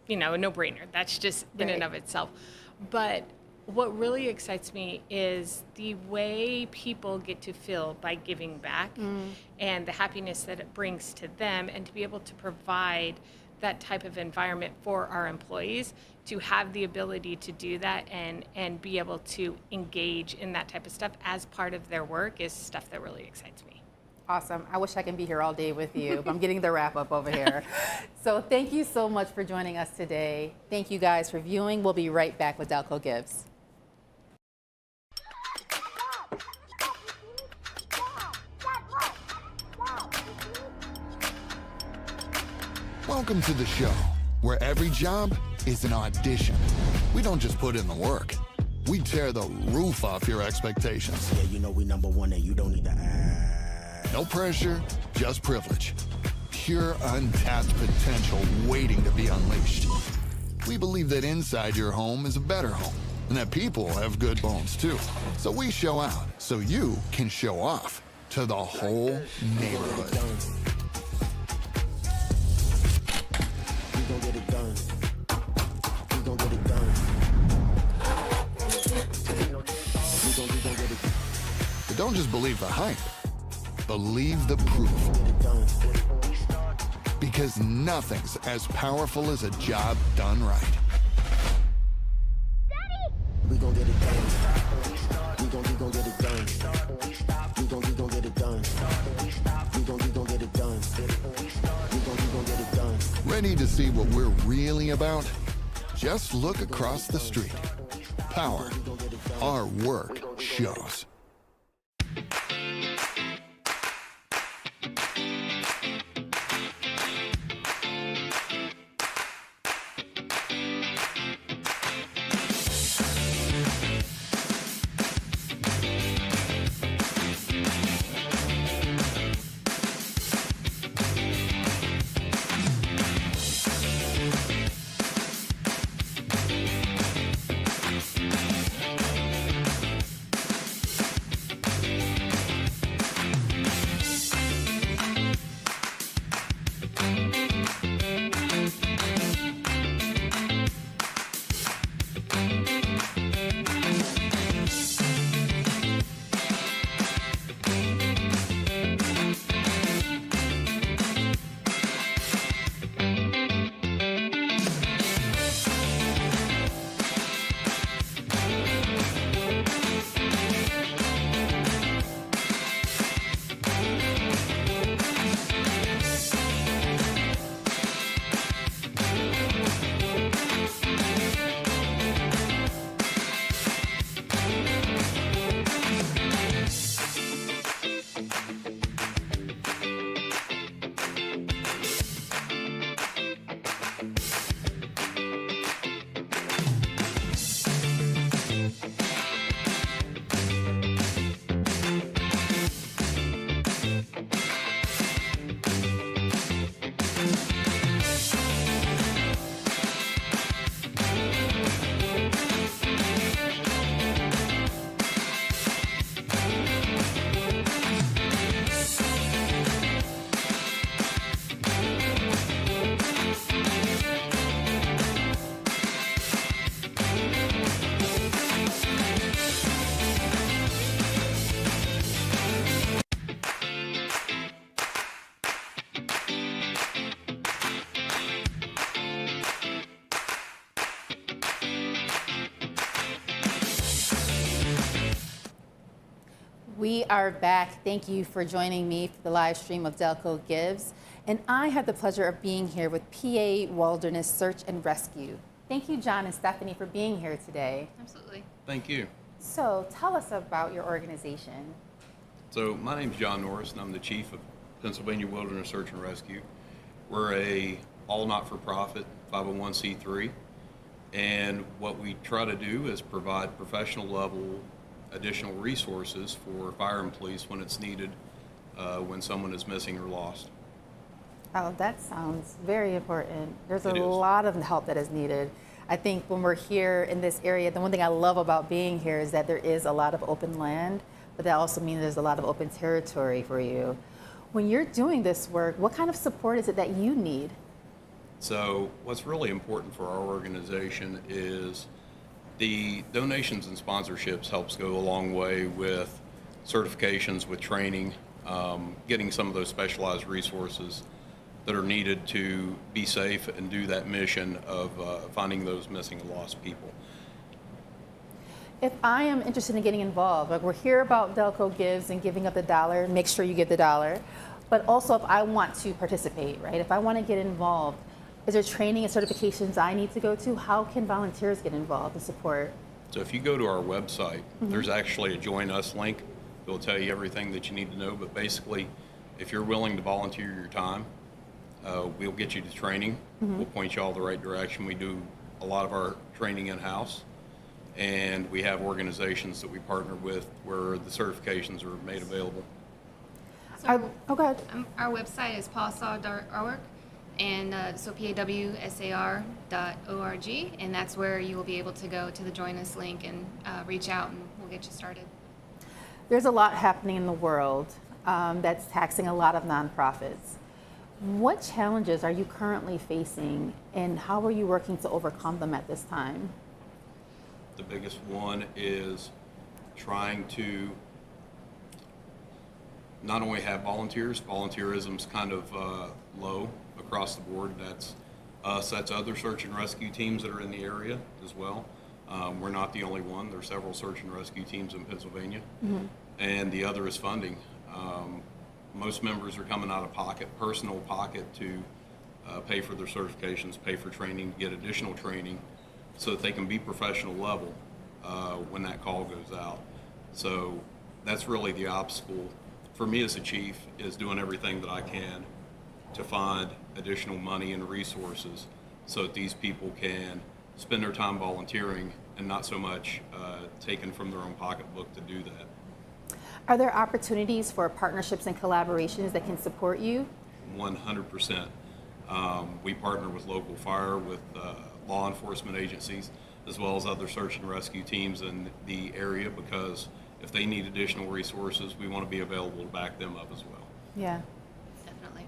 a no-brainer. That's just in and of itself. But what really excites me is the way people get to feel by giving back and the happiness that it brings to them, and to be able to provide that type of environment for our employees to have the ability to do that and be able to engage in that type of stuff as part of their work is stuff that really excites me. Awesome. I wish I could be here all day with you. I'm getting the wrap up over here. So thank you so much for joining us today. Thank you guys for viewing. We'll be right back with Delco Gives. Welcome to the show, where every job is an audition. We don't just put in the work. We tear the roof off your expectations. Yeah, you know we number one and you don't need to ask. No pressure, just privilege. Pure untapped potential waiting to be unleashed. We believe that inside your home is a better home, and that people have good bones too. So we show out so you can show off to the whole neighborhood. We gon' get it done. We gon' get it done. We gon' get it. But don't just believe the hype. Believe the proof. Because nothing's as powerful as a job done right. We gon' get it done. We gon' get it done. We gon' get it done. We gon' get it done. We gon' get it done. Ready to see what we're really about? Just look across the street. Power. Our work shows. We are back. Thank you for joining me for the live stream of Delco Gives. And I have the pleasure of being here with PA Wilderness Search and Rescue. Thank you, John and Stephanie, for being here today. Absolutely. Thank you. So tell us about your organization. So my name is John Norris, and I'm the Chief of Pennsylvania Wilderness Search and Rescue. We're a all not-for-profit 501c3, and what we try to do is provide professional level additional resources for fire and police when it's needed, when someone is missing or lost. Oh, that sounds very important. There's a It is. lot of help that is needed. I think when we're here in this area, the one thing I love about being here is that there is a lot of open land, but that also means there's a lot of open territory for you. When you're doing this work, what kind of support is it that you need? So what's really important for our organization is the donations and sponsorships helps go a long way with certifications, with training, getting some of those specialized resources that are needed to be safe and do that mission of finding those missing and lost people. If I am interested in getting involved, like we're here about Delco Gives and giving up the dollar, make sure you give the dollar, but also if I want to participate, right? If I want to get involved, is there training and certifications I need to go to? How can volunteers get involved and support? So if you go to our website, Mhm. there's actually a Join Us link. It'll tell you everything that you need to know, but basically, if you're willing to volunteer your time, we'll get you to training. Mhm. We'll point you all the right direction. We do a lot of our training in-house, and we have organizations that we partner with where the certifications are made available. Oh, go ahead. Our website is pawsaw.org, and so pawsar.org, and that's where you will be able to go to the Join Us link and reach out, and we'll get you started. There's a lot happening in the world that's taxing a lot of nonprofits. What challenges are you currently facing, and how are you working to overcome them at this time? The biggest one is trying to not only have volunteers, volunteerism's kind of low across the board. That's us, that's other search and rescue teams that are in the area as well. We're not the only one. There's several search and rescue teams in Pennsylvania. Mhm. And the other is funding. Most members are coming out of pocket, personal pocket, to pay for their certifications, pay for training, get additional training, so that they can be professional level when that call goes out. So that's really the obstacle for me as a chief, is doing everything that I can to find additional money and resources so that these people can spend their time volunteering and not so much taken from their own pocketbook to do that. Are there opportunities for partnerships and collaborations that can support you? 100%. We partner with local fire, with law enforcement agencies, as well as other search and rescue teams in the area, because if they need additional resources, we want to be available to back them up as well. Yeah. Definitely.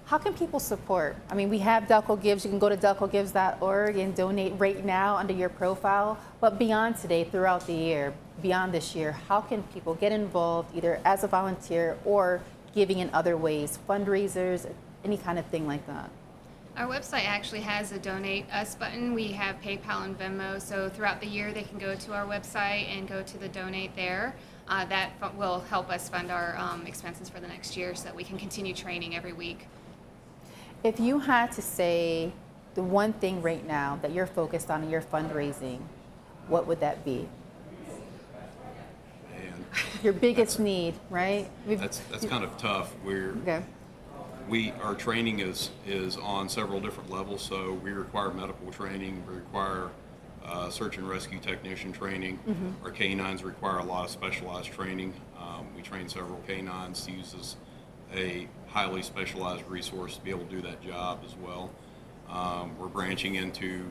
How can people support? I mean, we have Delco Gives. You can go to delcogives.org and donate right now under your profile. But beyond today, throughout the year, beyond this year, how can people get involved either as a volunteer or giving in other ways, fundraisers, any kind of thing like that? Our website actually has a Donate Us button. We have PayPal and Venmo, so throughout the year they can go to our website and go to the Donate there. That will help us fund our expenses for the next year so that we can continue training every week. If you had to say the one thing right now that you're focused on in your fundraising, what would that be? And Your biggest need, right? that's kind of tough. Okay. Our training is on several different levels. So we require medical training, we require search and rescue technician training. Mhm. Our canines require a lot of specialized training. We train several canines to use as a highly specialized resource to be able to do that job as well. We're branching into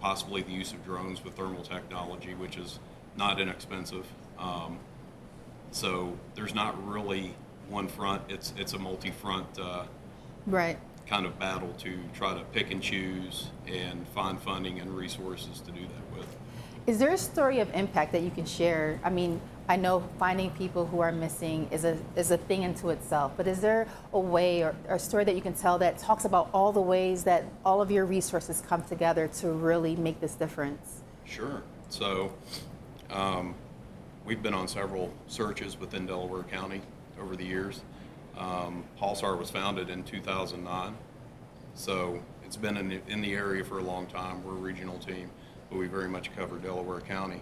possibly the use of drones with thermal technology, which is not inexpensive. So there's not really one front. It's a multi-front Right. kind of battle to try to pick and choose and find funding and resources to do that with. Is there a story of impact that you can share? I mean, I know finding people who are missing is a thing into itself, but is there a way or a story that you can tell that talks about all the ways that all of your resources come together to really make this difference? Sure. So we've been on several searches within Delaware County over the years. Pawsar was founded in 2009, so it's been in the area for a long time. We're a regional team, but we very much cover Delaware County.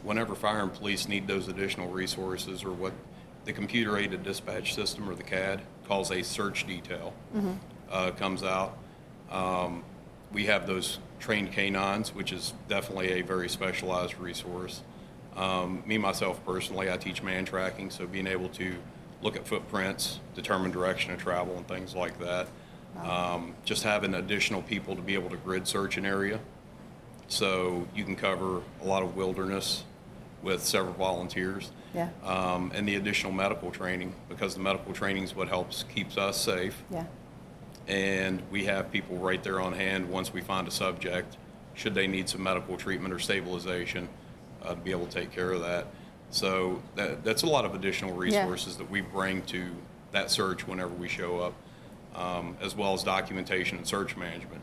Whenever fire and police need those additional resources, or what the computer-aided dispatch system, or the CAD, calls a search detail, comes out. We have those trained canines, which is definitely a very specialized resource. Me, myself, personally, I teach man tracking, so being able to look at footprints, determine direction of travel, and things like that. Just having additional people to be able to grid search an area, so you can cover a lot of wilderness with several volunteers. Yeah. And the additional medical training, because the medical training is what keeps us safe. Yeah. And we have people right there on hand once we find a subject, should they need some medical treatment or stabilization, to be able to take care of that. So that's a lot of additional resources that we bring to that search whenever we show up, as well as documentation and search management.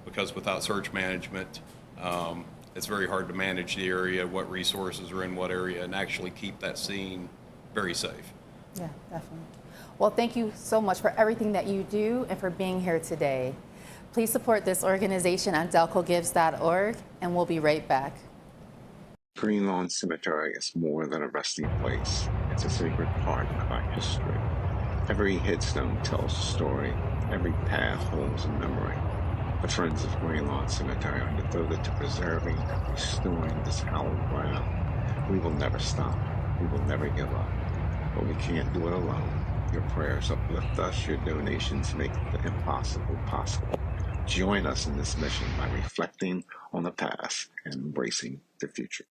Because without search management, it's very hard to manage the area, what resources are in what area, and actually keep that scene very safe. Yeah, definitely. Well, thank you so much for everything that you do and for being here today. Please support this organization on delcogives.org, and we'll be right back. Green Lawn Cemetery is more than a resting place. It's a sacred part of our history. Every headstone tells a story. Every path holds a memory. The Friends of Green Lawn Cemetery are devoted to preserving and restoring this hallowed ground. We will never stop. We will never give up. But we can't do it alone. Your prayers uplift us. Your donations make the impossible possible. Join us in this mission by reflecting on the past and embracing the future.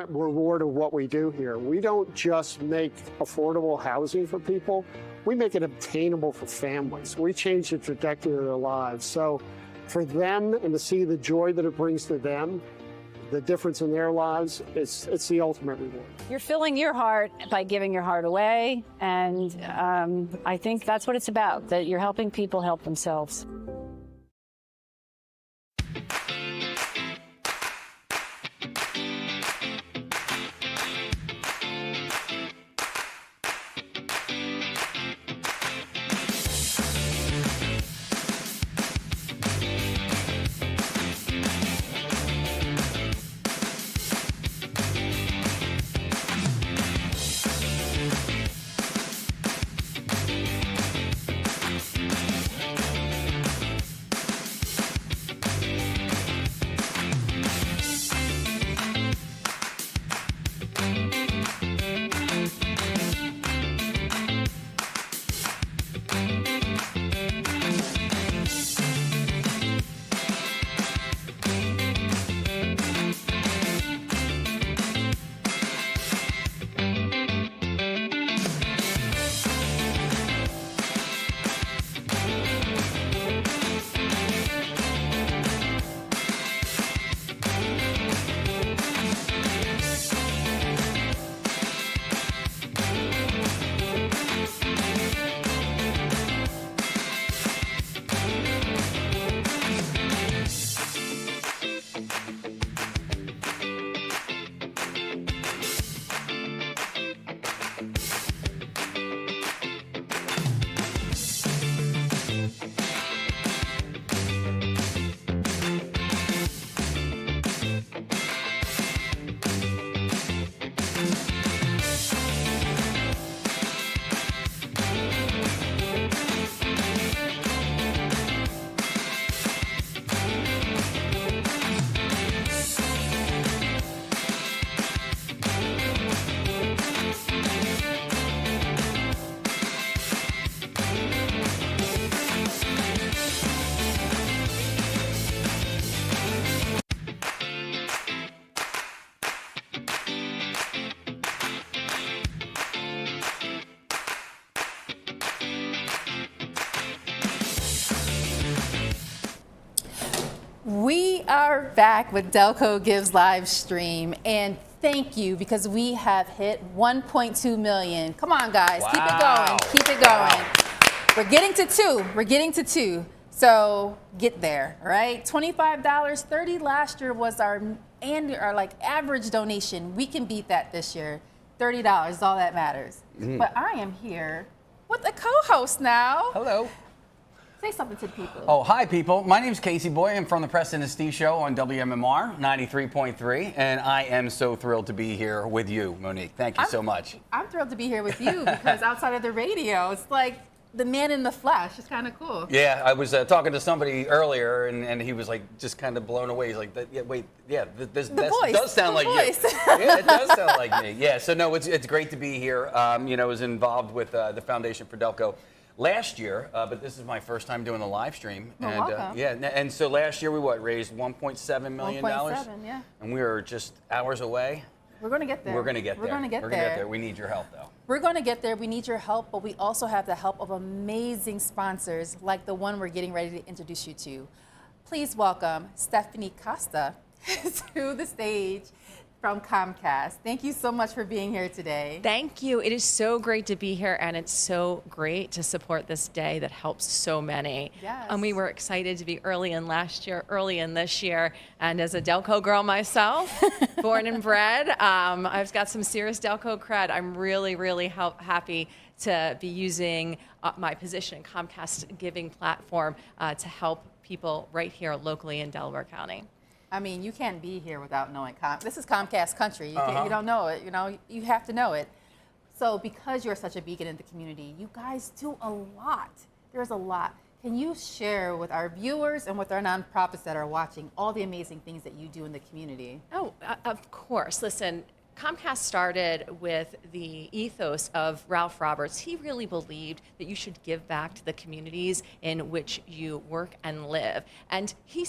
Reward of what we do here. We don't just make affordable housing for people, we make it obtainable for families. We change the trajectory of their lives. So for them, and to see the joy that it brings to them, the difference in their lives, it's the ultimate reward. You're filling your heart by giving your heart away, and I think that's what it's about, that you're helping people help themselves. We are back with Delco Gives live stream, and thank you because we have hit 1.2 million. Come on, guys, keep it going, keep it going. We're getting to 2. We're getting to 2. So get there, right? $25, $30 last year was our average donation. We can beat that this year. $30 is all that matters. But I am here with a co-host now. Hello. Say something to the people. Oh, hi, people. My name's Casey Boy. I'm from the Preston and Steve Show on WMMR 93.3, and I am so thrilled to be here with you, Monique. Thank you so much. I'm thrilled to be here with you because outside of the radio, it's like the man in the flesh. It's kind of cool. Yeah, I was talking to somebody earlier, and he was like just kind of blown away. He's like, this does sound like you. Yeah, it does sound like me. Yeah, so no, it's great to be here. I was involved with the Foundation for Delco last year, but this is my first time doing the live stream. Welcome. And so last year we raised $1.7 million. 1.7, yeah. And we were just hours away. We're going to get there. We're going to get there. We're going to get We're there. going to get there. We need your help, though. We're going to get there. We need your help, but we also have the help of amazing sponsors like the one we're getting ready to introduce you to. Please welcome Stephanie Costa to the stage from Comcast. Thank you so much for being here today. Thank you. It is so great to be here, and it's so great to support this day that helps so many. Yes. And we were excited to be early in last year, early in this year. And as a Delco girl myself, born and bred, I've got some serious Delco cred. I'm really, really happy to be using my position in Comcast giving platform to help people right here locally in Delaware County. I mean, you can't be here without knowing this is Comcast country. You don't know it, you have to know it. So because you're such a beacon in the community, you guys do a lot. There's a lot. Can you share with our viewers and with our nonprofits that are watching all the amazing things that you do in the community? Oh, of course. Listen, Comcast started with the ethos of Ralph Roberts. He really believed that you should give back to the communities in which you work and live. And he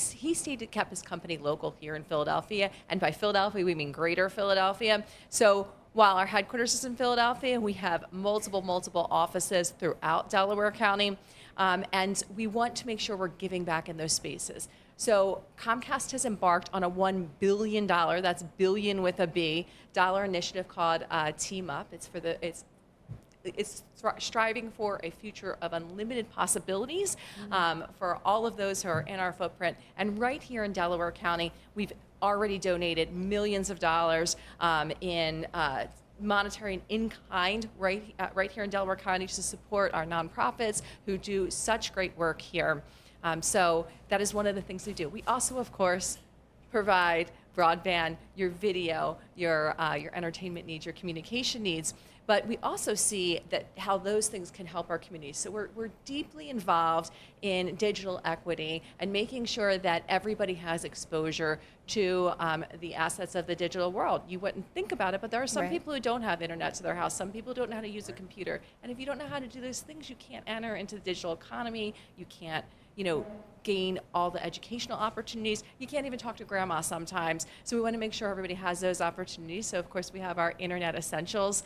kept his company local here in Philadelphia. And by Philadelphia, we mean greater Philadelphia. So while our headquarters is in Philadelphia, we have multiple offices throughout Delaware County. And we want to make sure we're giving back in those spaces. So Comcast has embarked on a $1 billion, that's billion with a B, dollar initiative called Team Up. It's striving for a future of unlimited possibilities for all of those who are in our footprint. And right here in Delaware County, we've already donated millions of dollars in monetary and in-kind right here in Delaware County to support our nonprofits who do such great work here. So that is one of the things we do. We also, of course, provide broadband, your video, your entertainment needs, your communication needs. But we also see that how those things can help our communities. So we're deeply involved in digital equity and making sure that everybody has exposure to the assets of the digital world. You wouldn't think about it, but there are some people who don't have internet to their house. Some people don't know how to use a computer. And if you don't know how to do those things, you can't enter into the digital economy. You can't gain all the educational opportunities. You can't even talk to grandma sometimes. So we want to make sure everybody has those opportunities. So of course we have our Internet Essentials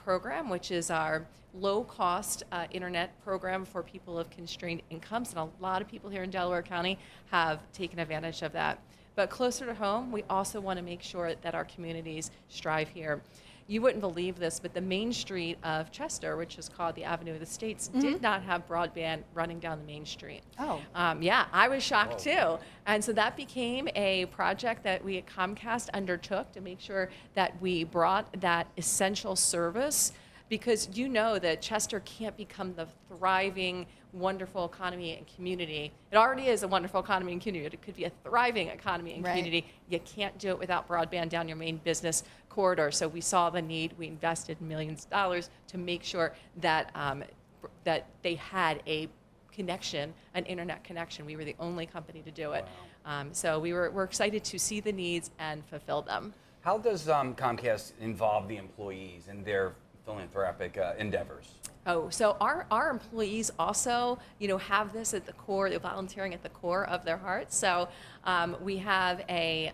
program, which is our low-cost internet program for people of constrained incomes. And a lot of people here in Delaware County have taken advantage of that. But closer to home, we also want to make sure that our communities strive here. You wouldn't believe this, but the main street of Chester, which is called the Avenue of the States, did not have broadband running down the main street. Oh. Yeah, I was shocked too. And so that became a project that we at Comcast undertook to make sure that we brought that essential service, because you know that Chester can't become the thriving, wonderful economy and community. It already is a wonderful economy and community. It could be a thriving economy and community. You can't do it without broadband down your main business corridor. So we saw the need. We invested millions of dollars to make sure that that they had a connection, an internet connection. We were the only company to do it. So we're excited to see the needs and fulfill them. How does Comcast involve the employees in their philanthropic endeavors? Oh, so our employees also, have this at the core, the volunteering at the core of their hearts. So we have a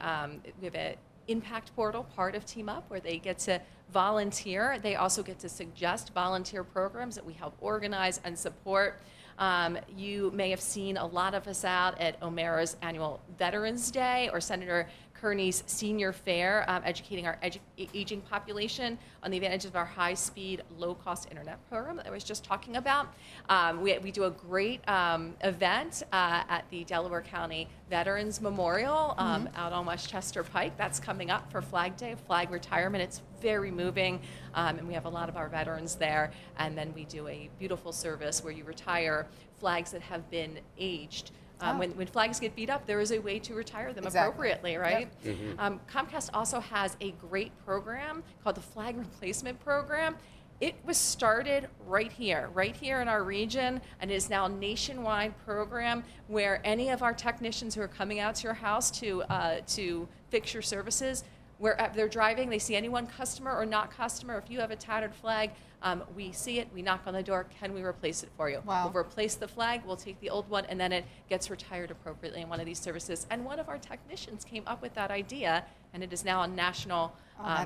impact portal, part of Team Up, where they get to volunteer. They also get to suggest volunteer programs that we help organize and support. You may have seen a lot of us out at O'Mara's annual Veterans Day or Senator Kearney's Senior Fair, educating our aging population on the advantages of our high-speed, low-cost internet program that I was just talking about. We do a great event at the Delaware County Veterans Memorial out on Westchester Pike. That's coming up for Flag Day, flag retirement. It's very moving, and we have a lot of our veterans there. And then we do a beautiful service where you retire flags that have been aged. When flags get beat up, there is a way to retire them appropriately, right? Yep. Comcast also has a great program called the Flag Replacement Program. It was started right here in our region, and is now a nationwide program where any of our technicians who are coming out to your house to fix your services, where they're driving, they see anyone, customer or not customer, if you have a tattered flag, we see it, we knock on the door, can we replace it for you? Wow. We'll replace the flag, we'll take the old one, and then it gets retired appropriately in one of these services. And one of our technicians came up with that idea, and it is now a national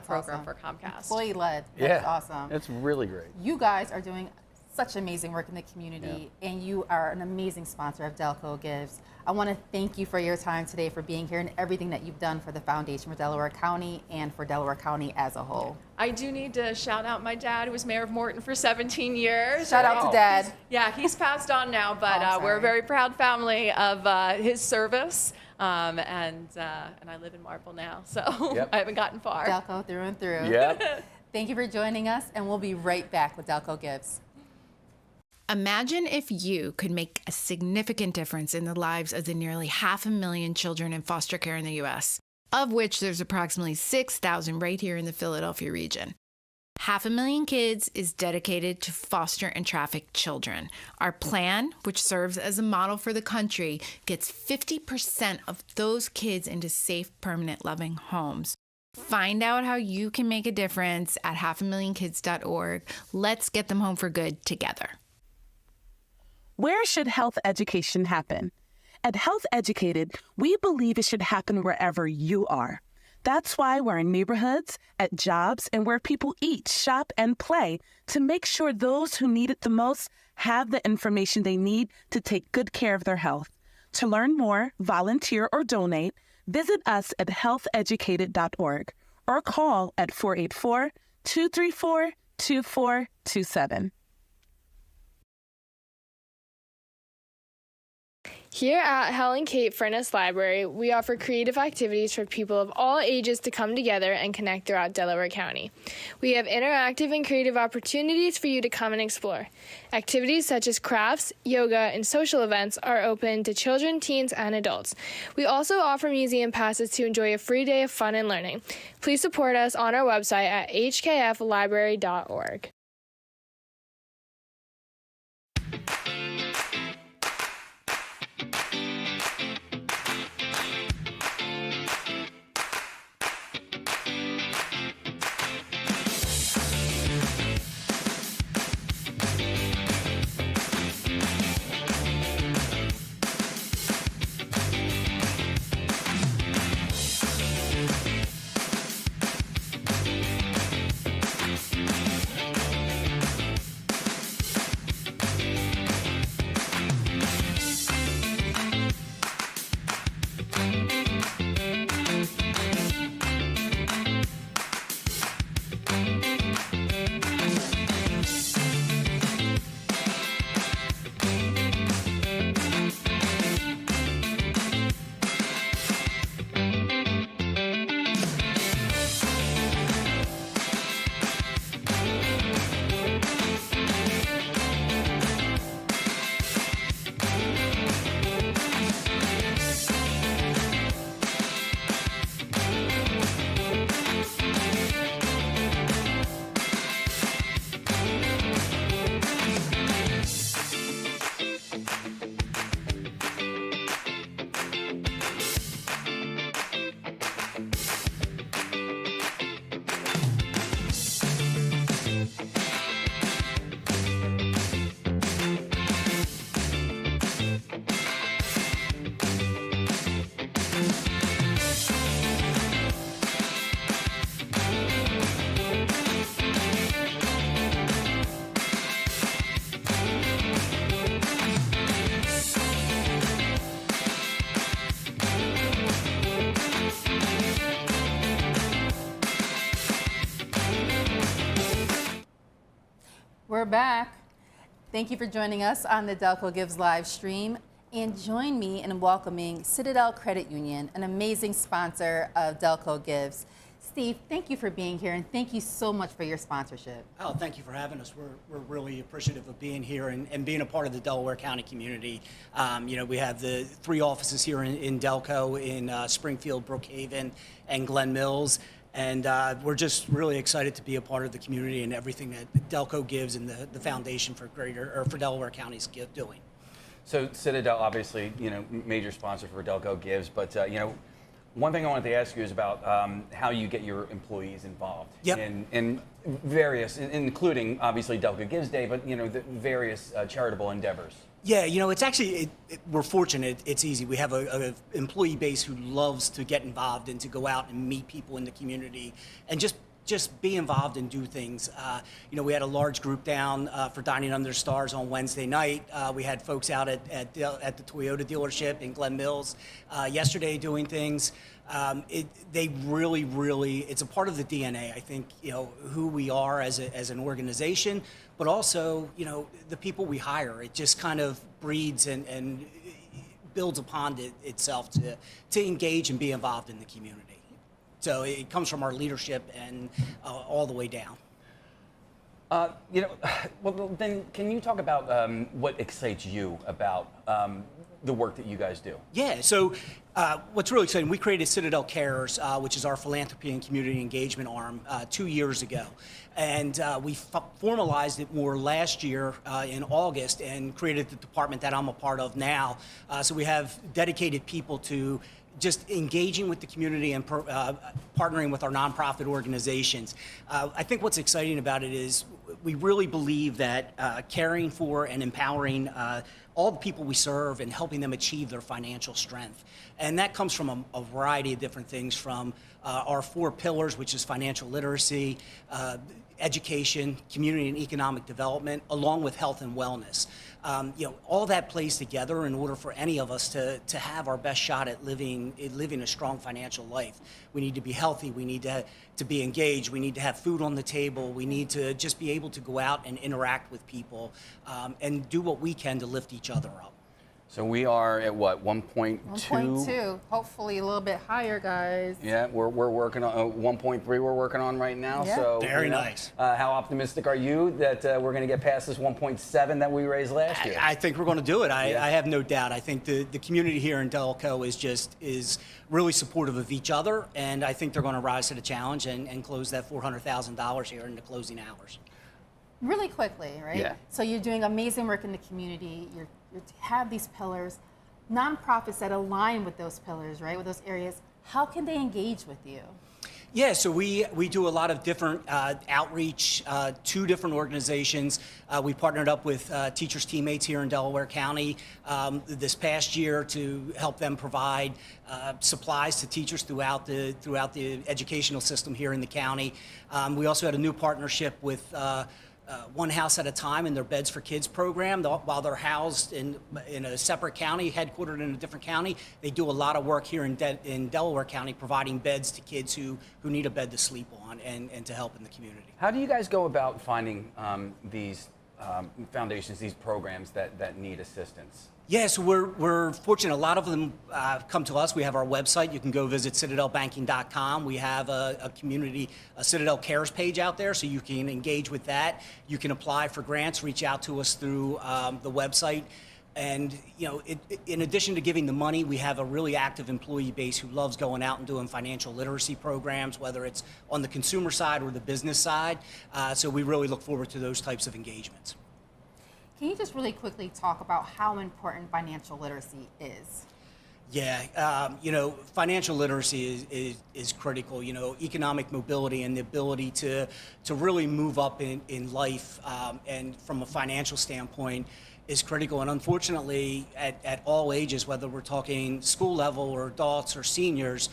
program for Comcast. Employee-led. That's awesome. It's really great. You guys are doing such amazing work in the community, and you are an amazing sponsor of Delco Gives. I want to thank you for your time today, for being here, and everything that you've done for the Foundation for Delaware County and for Delaware County as a whole. I do need to shout out my dad, who was mayor of Morton for 17 years. Shout out to Dad. He's passed on now, but we're a very proud family of his service. And I live in Marple now, so I haven't gotten far. Delco through and through. Yep. Thank you for joining us, and we'll be right back with Delco Gives. Imagine if you could make a significant difference in the lives of the nearly 500,000 children in foster care in the U.S., of which there's approximately 6,000 right here in the Philadelphia region. 500,000 kids is dedicated to foster and trafficked children. Our plan, which serves as a model for the country, gets 50% of those kids into safe, permanent, loving homes. Find out how you can make a difference at 500,000kids.org. Let's get them home for good together. Where should health education happen? At Health Educated, we believe it should happen wherever you are. That's why we're in neighborhoods, at jobs, and where people eat, shop, and play to make sure those who need it the most have the information they need to take good care of their health. To learn more, volunteer, or donate, visit us at healtheducated.org or call at 484-234-2427. Here at Helen Kate Furness Library, we offer creative activities for people of all ages to come together and connect throughout Delaware County. We have interactive and creative opportunities for you to come and explore. Activities such as crafts, yoga, and social events are open to children, teens, and adults. We also offer museum passes to enjoy a free day of fun and learning. Please support us on our website at hkflibrary.org. we're back. Thank you for joining us on the Delco Gives live stream. And join me in welcoming Citadel Credit Union, an amazing sponsor of Delco Gives. Steve, thank you for being here, and thank you so much for your sponsorship. Oh, thank you for having us. We're really appreciative of being here and being a part of the Delaware County community. We have the 3 offices here in Delco, in Springfield, Brookhaven, and Glen Mills. And we're just really excited to be a part of the community and everything that Delco Gives and the foundation for Delaware County is doing. So Citadel, obviously, major sponsor for Delco Gives, but one thing I wanted to ask you is about how you get your employees involved in various, including obviously Delco Gives Day, but the various charitable endeavors. Yeah, it's actually, we're fortunate. It's easy. We have an employee base who loves to get involved and to go out and meet people in the community and just be involved and do things. We had a large group down for Dining Under the Stars on Wednesday night. We had folks out at the Toyota dealership in Glen Mills yesterday doing things. They really, it's a part of the DNA, I think, who we are as an organization, but also, the people we hire. It just kind of breeds and builds upon itself to engage and be involved in the community. So it comes from our leadership and all the way down. Well, then can you talk about what excites you about the work that you guys do? Yeah, so what's really exciting, we created Citadel Cares, which is our philanthropy and community engagement arm 2 years ago. And we formalized it more last year in August and created the department that I'm a part of now. So we have dedicated people to just engaging with the community and partnering with our nonprofit organizations. I think what's exciting about it is we really believe that caring for and empowering all the people we serve and helping them achieve their financial strength. And that comes from a variety of different things, from our 4 pillars, which is financial literacy, education, community and economic development, along with health and wellness. All that plays together in order for any of us to have our best shot at living a strong financial life. We need to be healthy. We need to be engaged. We need to have food on the table. We need to just be able to go out and interact with people and do what we can to lift each other up. So we are at what, 1.2? 1.2, hopefully a little bit higher, guys. Yeah, we're working on 1.3. We're working on right now. Yeah. So very nice. How optimistic are you that we're going to get past this 1.7 that we raised last year? I think we're going to do it. I have no doubt. I think the community here in Delco is really supportive of each other, and I think they're going to rise to the challenge and close that $400,000 here in the closing hours. Really quickly, right? Yeah. So you're doing amazing work in the community. You have these pillars. Nonprofits that align with those pillars, right, with those areas, how can they engage with you? Yeah, so we do a lot of different outreach to different organizations. We partnered up with Teachers Teammates here in Delaware County this past year to help them provide supplies to teachers throughout the educational system here in the county. We also had a new partnership with One House at a Time in their Beds for Kids program. While they're housed in a separate county, headquartered in a different county, they do a lot of work here in Delaware County, providing beds to kids who need a bed to sleep on and to help in the community. How do you guys go about finding these foundations, these programs that need assistance? Yes, we're fortunate. A lot of them come to us. We have our website. You can go visit citadelbanking.com. We have a community, a Citadel Cares page out there, so you can engage with that. You can apply for grants, reach out to us through the website. And, in addition to giving the money, we have a really active employee base who loves going out and doing financial literacy programs, whether it's on the consumer side or the business side. So we really look forward to those types of engagements. Can you just really quickly talk about how important financial literacy is? Yeah, financial literacy is critical. Economic mobility and the ability to really move up in life and from a financial standpoint is critical. And unfortunately, at all ages, whether we're talking school level or adults or seniors,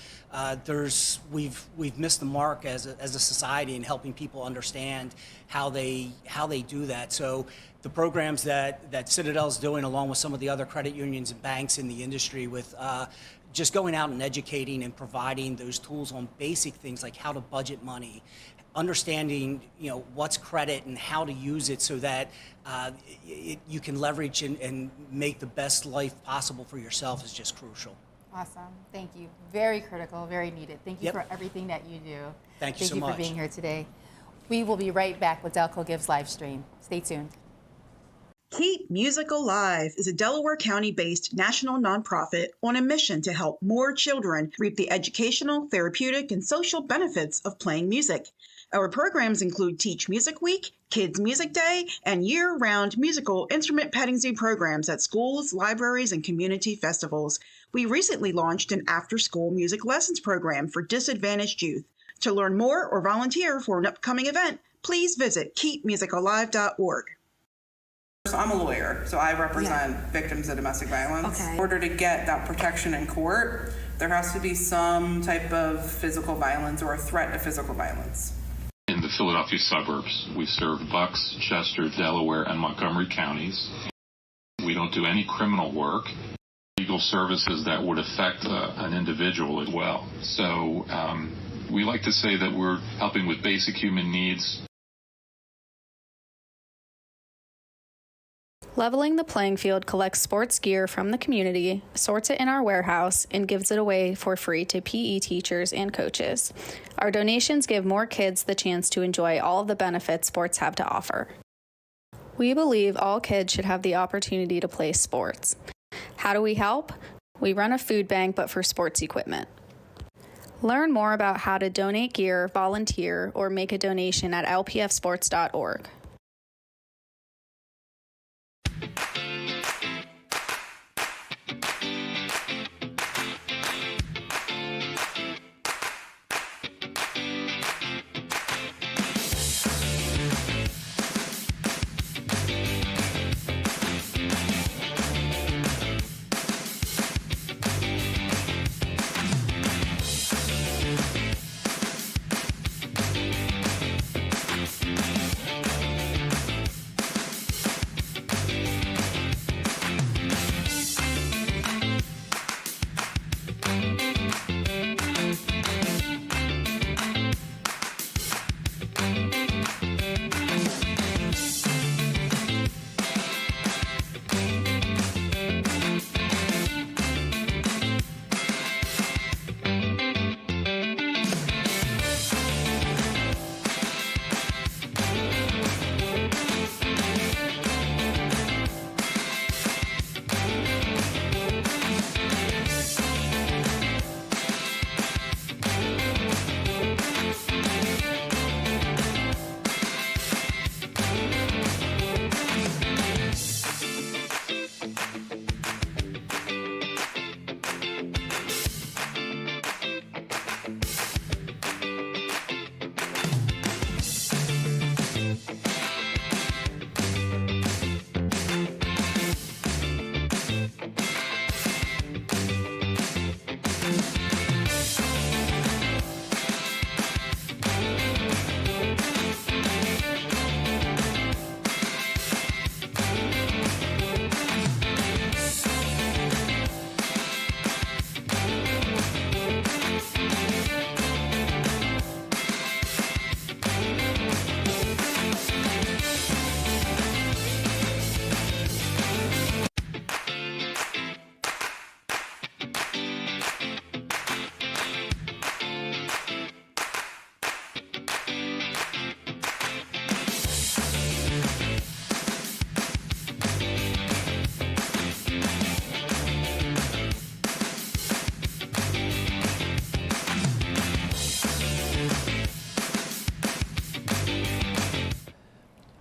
we've missed the mark as a society in helping people understand how they do that. So the programs that Citadel's doing, along with some of the other credit unions and banks in the industry, with just going out and educating and providing those tools on basic things like how to budget money, understanding, what's credit and how to use it so that you can leverage and make the best life possible for yourself is just crucial. Awesome. Thank you. Very critical, very needed. Thank you for everything that you do. Thank you so much. Thank you for being here today. We will be right back with Delco Gives Livestream. Stay tuned. Keep Music Alive is a Delaware County-based national nonprofit on a mission to help more children reap the educational, therapeutic, and social benefits of playing music. Our programs include Teach Music Week, Kids Music Day, and year-round musical instrument petting zoo programs at schools, libraries, and community festivals. We recently launched an after-school music lessons program for disadvantaged youth. To learn more or volunteer for an upcoming event, please visit keepmusicalive.org. So I'm a lawyer, so I represent victims of domestic violence. In order to get that protection in court, there has to be some type of physical violence or a threat of physical violence. In the Philadelphia suburbs, we serve Bucks, Chester, Delaware, and Montgomery counties. We don't do any criminal work, legal services that would affect an individual as well. So we like to say that we're helping with basic human needs. Leveling the Playing Field collects sports gear from the community, sorts it in our warehouse, and gives it away for free to PE teachers and coaches. Our donations give more kids the chance to enjoy all of the benefits sports have to offer. We believe all kids should have the opportunity to play sports. How do we help? We run a food bank, but for sports equipment. Learn more about how to donate gear, volunteer, or make a donation at lpfsports.org.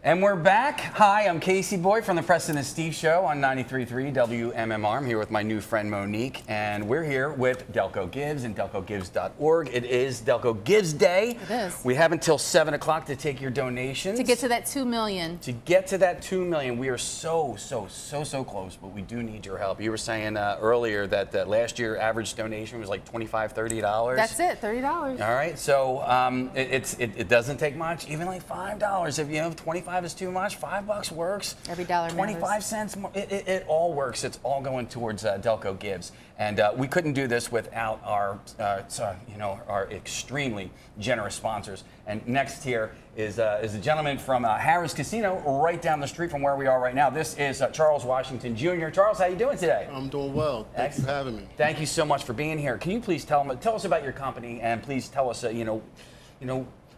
And we're back. Hi, I'm Casey Boy from the Preston and Steve Show on 93.3 WMMR. I'm here with my new friend Monique, and we're here with Delco Gives and DelcoGives.org. It is Delco Gives Day. It is. We have until 7 o'clock to take your donations. To get to that 2 million. To get to that 2 million, we are so close, but we do need your help. You were saying earlier that last year average donation was like $25, $30. That's it, $30. All right, so it doesn't take much, even like $5. If you have 25 $25 is too much. $5 works. Every dollar 25 matters. cents more. It all works. It's all going towards Delco Gives. And we couldn't do this without our, our extremely generous sponsors. And next here is a gentleman from Harrah's Casino, right down the street from where we are right now. This is Charles Washington Jr. Charles, how you doing today? I'm doing well. Thanks for having me. Thank you so much for being here. Can you please tell us about your company, and please tell us,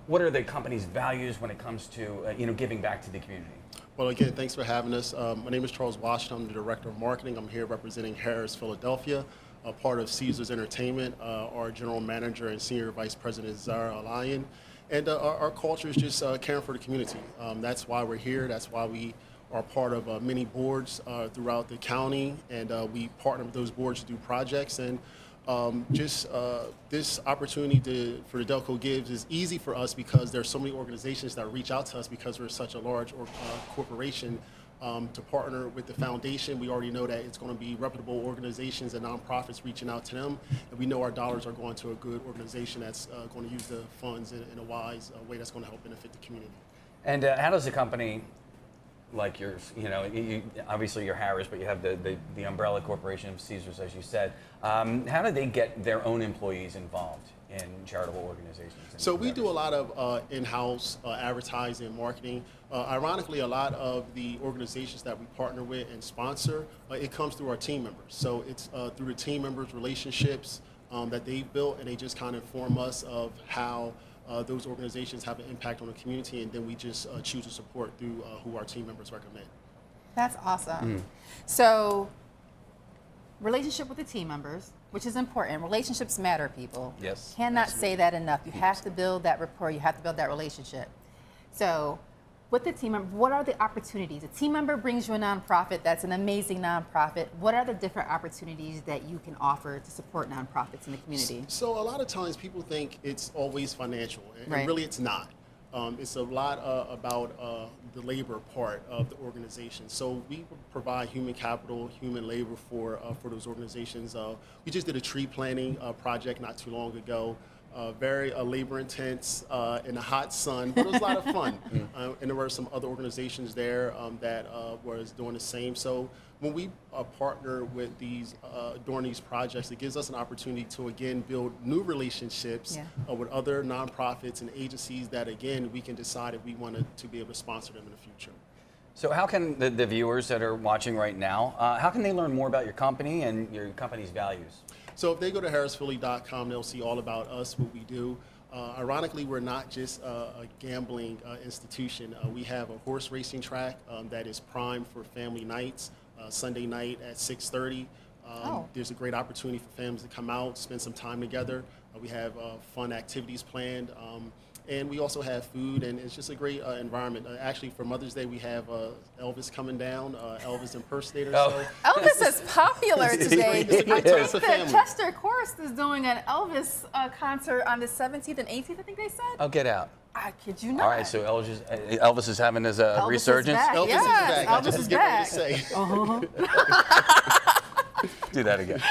what are the company's values when it comes to, giving back to the community? Well, again, thanks for having us. My name is Charles Washington. I'm the Director of Marketing. I'm here representing Harrah's Philadelphia, a part of Caesars Entertainment. Our General Manager and Senior Vice President is Zara Alayan. And our culture is just caring for the community. That's why we're here. That's why we are part of many boards throughout the county, and we partner with those boards to do projects. And this opportunity for the Delco Gives is easy for us because there's so many organizations that reach out to us because we're such a large corporation. To partner with the foundation, we already know that it's going to be reputable organizations and nonprofits reaching out to them, and we know our dollars are going to a good organization that's going to use the funds in a wise way that's going to help benefit the community. And how does a company like yours, obviously you're Harrah's, but you have the umbrella corporation of Caesars, as you said. How do they get their own employees involved in charitable organizations? So we do a lot of in-house advertising and marketing. Ironically, a lot of the organizations that we partner with and sponsor, it comes through our team members. So it's through the team members' relationships that they've built, and they just kind of inform us of how those organizations have an impact on the community, and then we just choose to support through who our team members recommend. That's awesome. So, relationship with the team members, which is important. Relationships matter, people. Yes. Cannot say that enough. You have to build that rapport. You have to build that relationship. So, with the team member, what are the opportunities? A team member brings you a nonprofit that's an amazing nonprofit. What are the different opportunities that you can offer to support nonprofits in the community? So a lot of times people think it's always financial, and Right. really it's not. It's a lot about the labor part of the organization. So we provide human capital, human labor for those organizations. We just did a tree planting project not too long ago. Very labor intense in the hot sun, but it was a lot of fun. And there were some other organizations there that was doing the same. So when we partner with these during these projects, it gives us an opportunity to again build new relationships with other nonprofits and agencies that again we can decide if we wanted to be able to sponsor them in the future. So how can the viewers that are watching right now, how can they learn more about your company and your company's values? So if they go to harrisphilly.com, they'll see all about us, what we do. Ironically, we're not just a gambling institution. We have a horse racing track that is primed for family nights, Sunday night at 6:30. There's a great opportunity for families to come out, spend some time together. We have fun activities planned. And we also have food, and it's just a great environment. Actually, for Mother's Day, we have Elvis coming down, Elvis impersonator. Oh. So Elvis is popular today. It's a great I time think for the family. Chester Chorus is doing an Elvis concert on the 17th and 18th, I think they said. Oh, get out. I kid you not. All right, so Elvis is having his Elvis resurgence? Is back. Elvis yes, is back. I Elvis just is get back. ready to say. Do that again.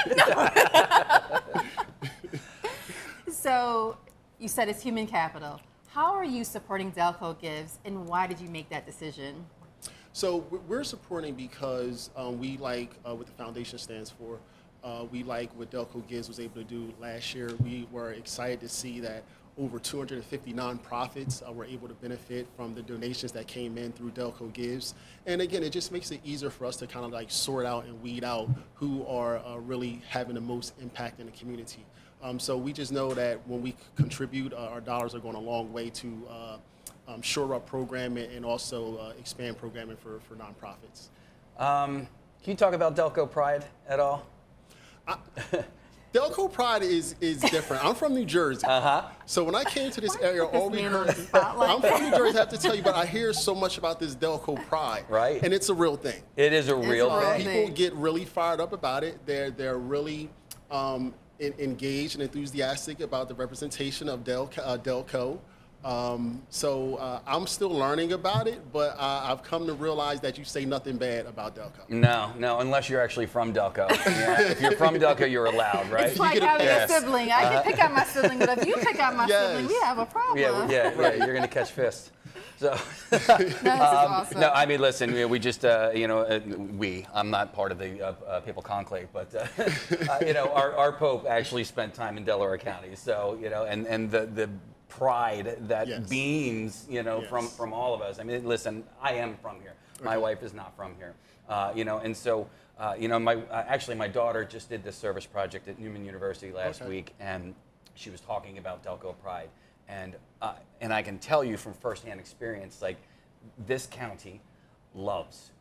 So you said it's human capital. How are you supporting Delco Gives, and why did you make that decision? So we're supporting because we like what the foundation stands for. We like what Delco Gives was able to do last year. We were excited to see that over 250 nonprofits were able to benefit from the donations that came in through Delco Gives. And again, it just makes it easier for us to kind of like sort out and weed out who are really having the most impact in the community. So we just know that when we contribute, our dollars are going a long way to shore up programming and also expand programming for nonprofits. Can you talk about Delco Pride at all? Delco Pride is different. I'm from New Jersey. So when I came to this area, all we heard, I'm from New Jersey, I have to tell you, but I hear so much about this Delco Pride. Right. And it's a real thing. It is a real thing. People get really fired up about it. They're really engaged and enthusiastic about the representation of Delco. So I'm still learning about it, but I've come to realize that you say nothing bad about Delco. No, unless you're actually from Delco. Yeah, if you're from Delco, you're allowed, right? It's like having a sibling. I can pick out my sibling, but if you pick out my sibling, we have a problem. Yeah, you're going to catch fists. So, awesome. no, I mean, listen, we just, I'm not part of the Papal Conclave, but, our Pope actually spent time in Delaware County. So, and the pride that beams, from all of us. I mean, listen, I am from here. My wife is not from here. And so, my daughter just did this service project at Newman University last week, and she was talking about Delco Pride. And I can tell you from firsthand experience, like, this county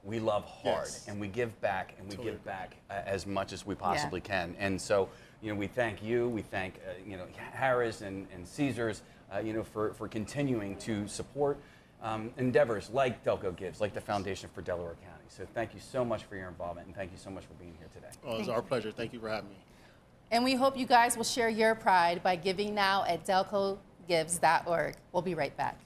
we love hard, and we give back, and we give back as much as we possibly can. And so, we thank you, we thank, Harris and Caesars, for continuing to support endeavors like Delco Gives, like the Foundation for Delaware County. So thank you so much for your involvement, and thank you so much for being here today. Oh, it's our pleasure. Thank you for having me. And we hope you guys will share your pride by giving now at delcogives.org. We'll be right back.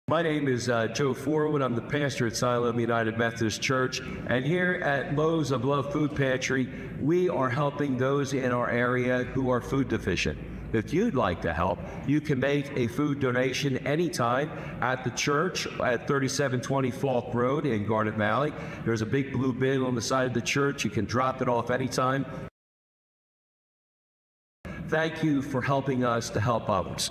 My name is Joe Forwood. I'm the pastor at Siloam United Methodist Church. And here at Lowe's of Love Food Pantry, we are helping those in our area who are food deficient. If you'd like to help, you can make a food donation anytime at the church at 3720 Falk Road in Garnet Valley. There's a big blue bin on the side of the church. You can drop it off anytime. Thank you for helping us to help others.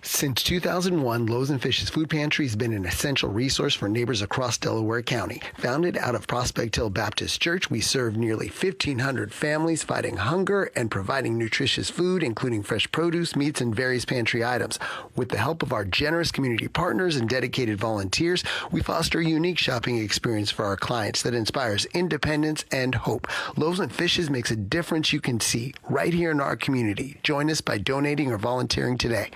Since 2001, Loaves and Fish's Food Pantry has been an essential resource for neighbors across Delaware County. Founded out of Prospect Hill Baptist Church, we serve nearly 1,500 families fighting hunger and providing nutritious food, including fresh produce, meats, and various pantry items. With the help of our generous community partners and dedicated volunteers, we foster a unique shopping experience for our clients that inspires independence and hope. Loaves and Fishes makes a difference you can see right here in our community. Join us by donating or volunteering today.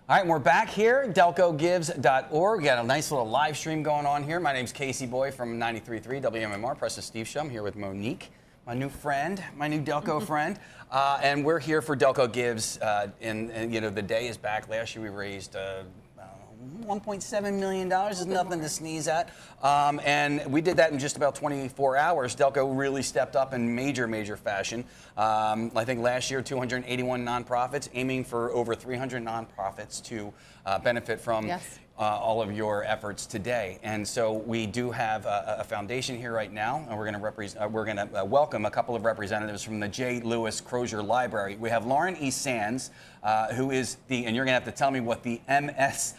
All right, and we're back here, delcogives.org. We got a nice little live stream going on here. My name's Casey Boy from 93.3 WMMR, Preston Steve Show. I'm here with Monique, my new friend, my new Delco friend. And we're here for Delco Gives. And you know, the day is back. Last year we raised $1.7 million is nothing to sneeze at. And we did that in just about 24 hours. Delco really stepped up in major fashion. I think last year, 281 nonprofits, aiming for over 300 nonprofits to benefit from all of your efforts today. And so we do have a foundation here right now, and we're going to welcome a couple of representatives from the J. Lewis Crozier Library. We have Lauren E. Sands, who is and you're going to have to tell me what the MS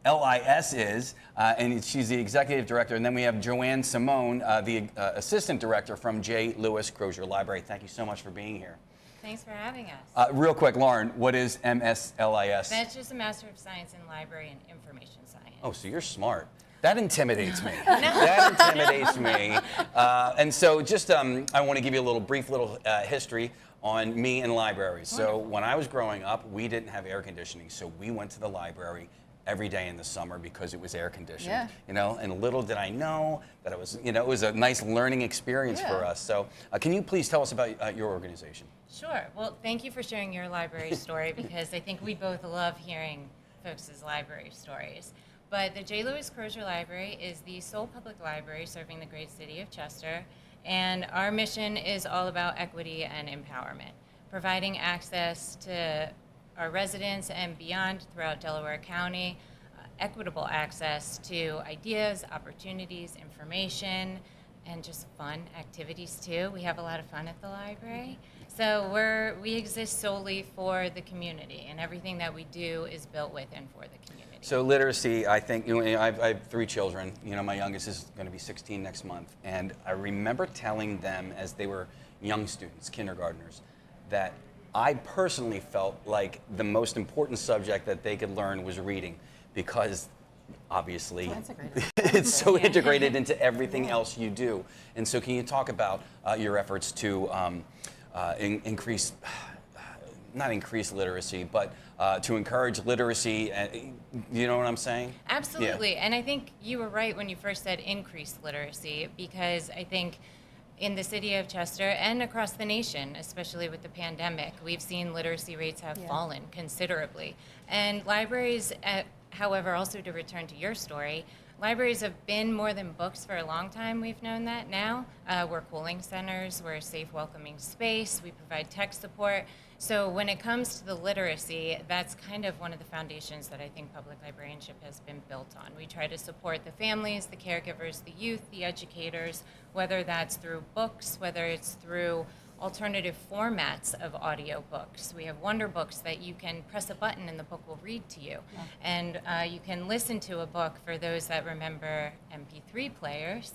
LIS is, and she's the executive director. And then we have Joanne Simone, the assistant director from J. Lewis Crozier Library. Thank you so much for being here. Thanks for having us. Real quick, Lauren, what is MSLIS? That's just a Master of Science in Library and Information Science. Oh, so you're smart. That intimidates me. That intimidates me. And so just, I want to give you a brief little history on me and libraries. So when I was growing up, we didn't have air conditioning, so we went to the library every day in the summer because it was air conditioned. You know, and little did I know that it was, you know, it was a nice learning experience for us. So can you please tell us about your organization? Sure. Well, thank you for sharing your library story, because I think we both love hearing folks' library stories. But the J. Lewis Crozier Library is the sole public library serving the great city of Chester, and our mission is all about equity and empowerment, providing access to our residents and beyond throughout Delaware County, equitable access to ideas, opportunities, information, and just fun activities too. We have a lot of fun at the library. So we exist solely for the community, and everything that we do is built with and for the community. So literacy, I think, you know, I have 3 children. You know, my youngest is going to be 16 next month. And I remember telling them as they were young students, kindergartners, that I personally felt like the most important subject that they could learn was reading, because obviously it's so integrated into everything else you do. And so can you talk about your efforts to not increase literacy, but to encourage literacy, you know what I'm saying? Absolutely. And I think you were right when you first said increased literacy, because I think in the city of Chester and across the nation, especially with the pandemic, we've seen literacy rates have fallen considerably. And libraries, however, also to return to your story, libraries have been more than books for a long time. We've known that now. We're cooling centers, we're a safe, welcoming space, we provide tech support. So when it comes to the literacy, that's kind of one of the foundations that I think public librarianship has been built on. We try to support the families, the caregivers, the youth, the educators, whether that's through books, whether it's through alternative formats of audio books. We have Wonder Books that you can press a button and the book will read to you. And you can listen to a book for those that remember MP3 players.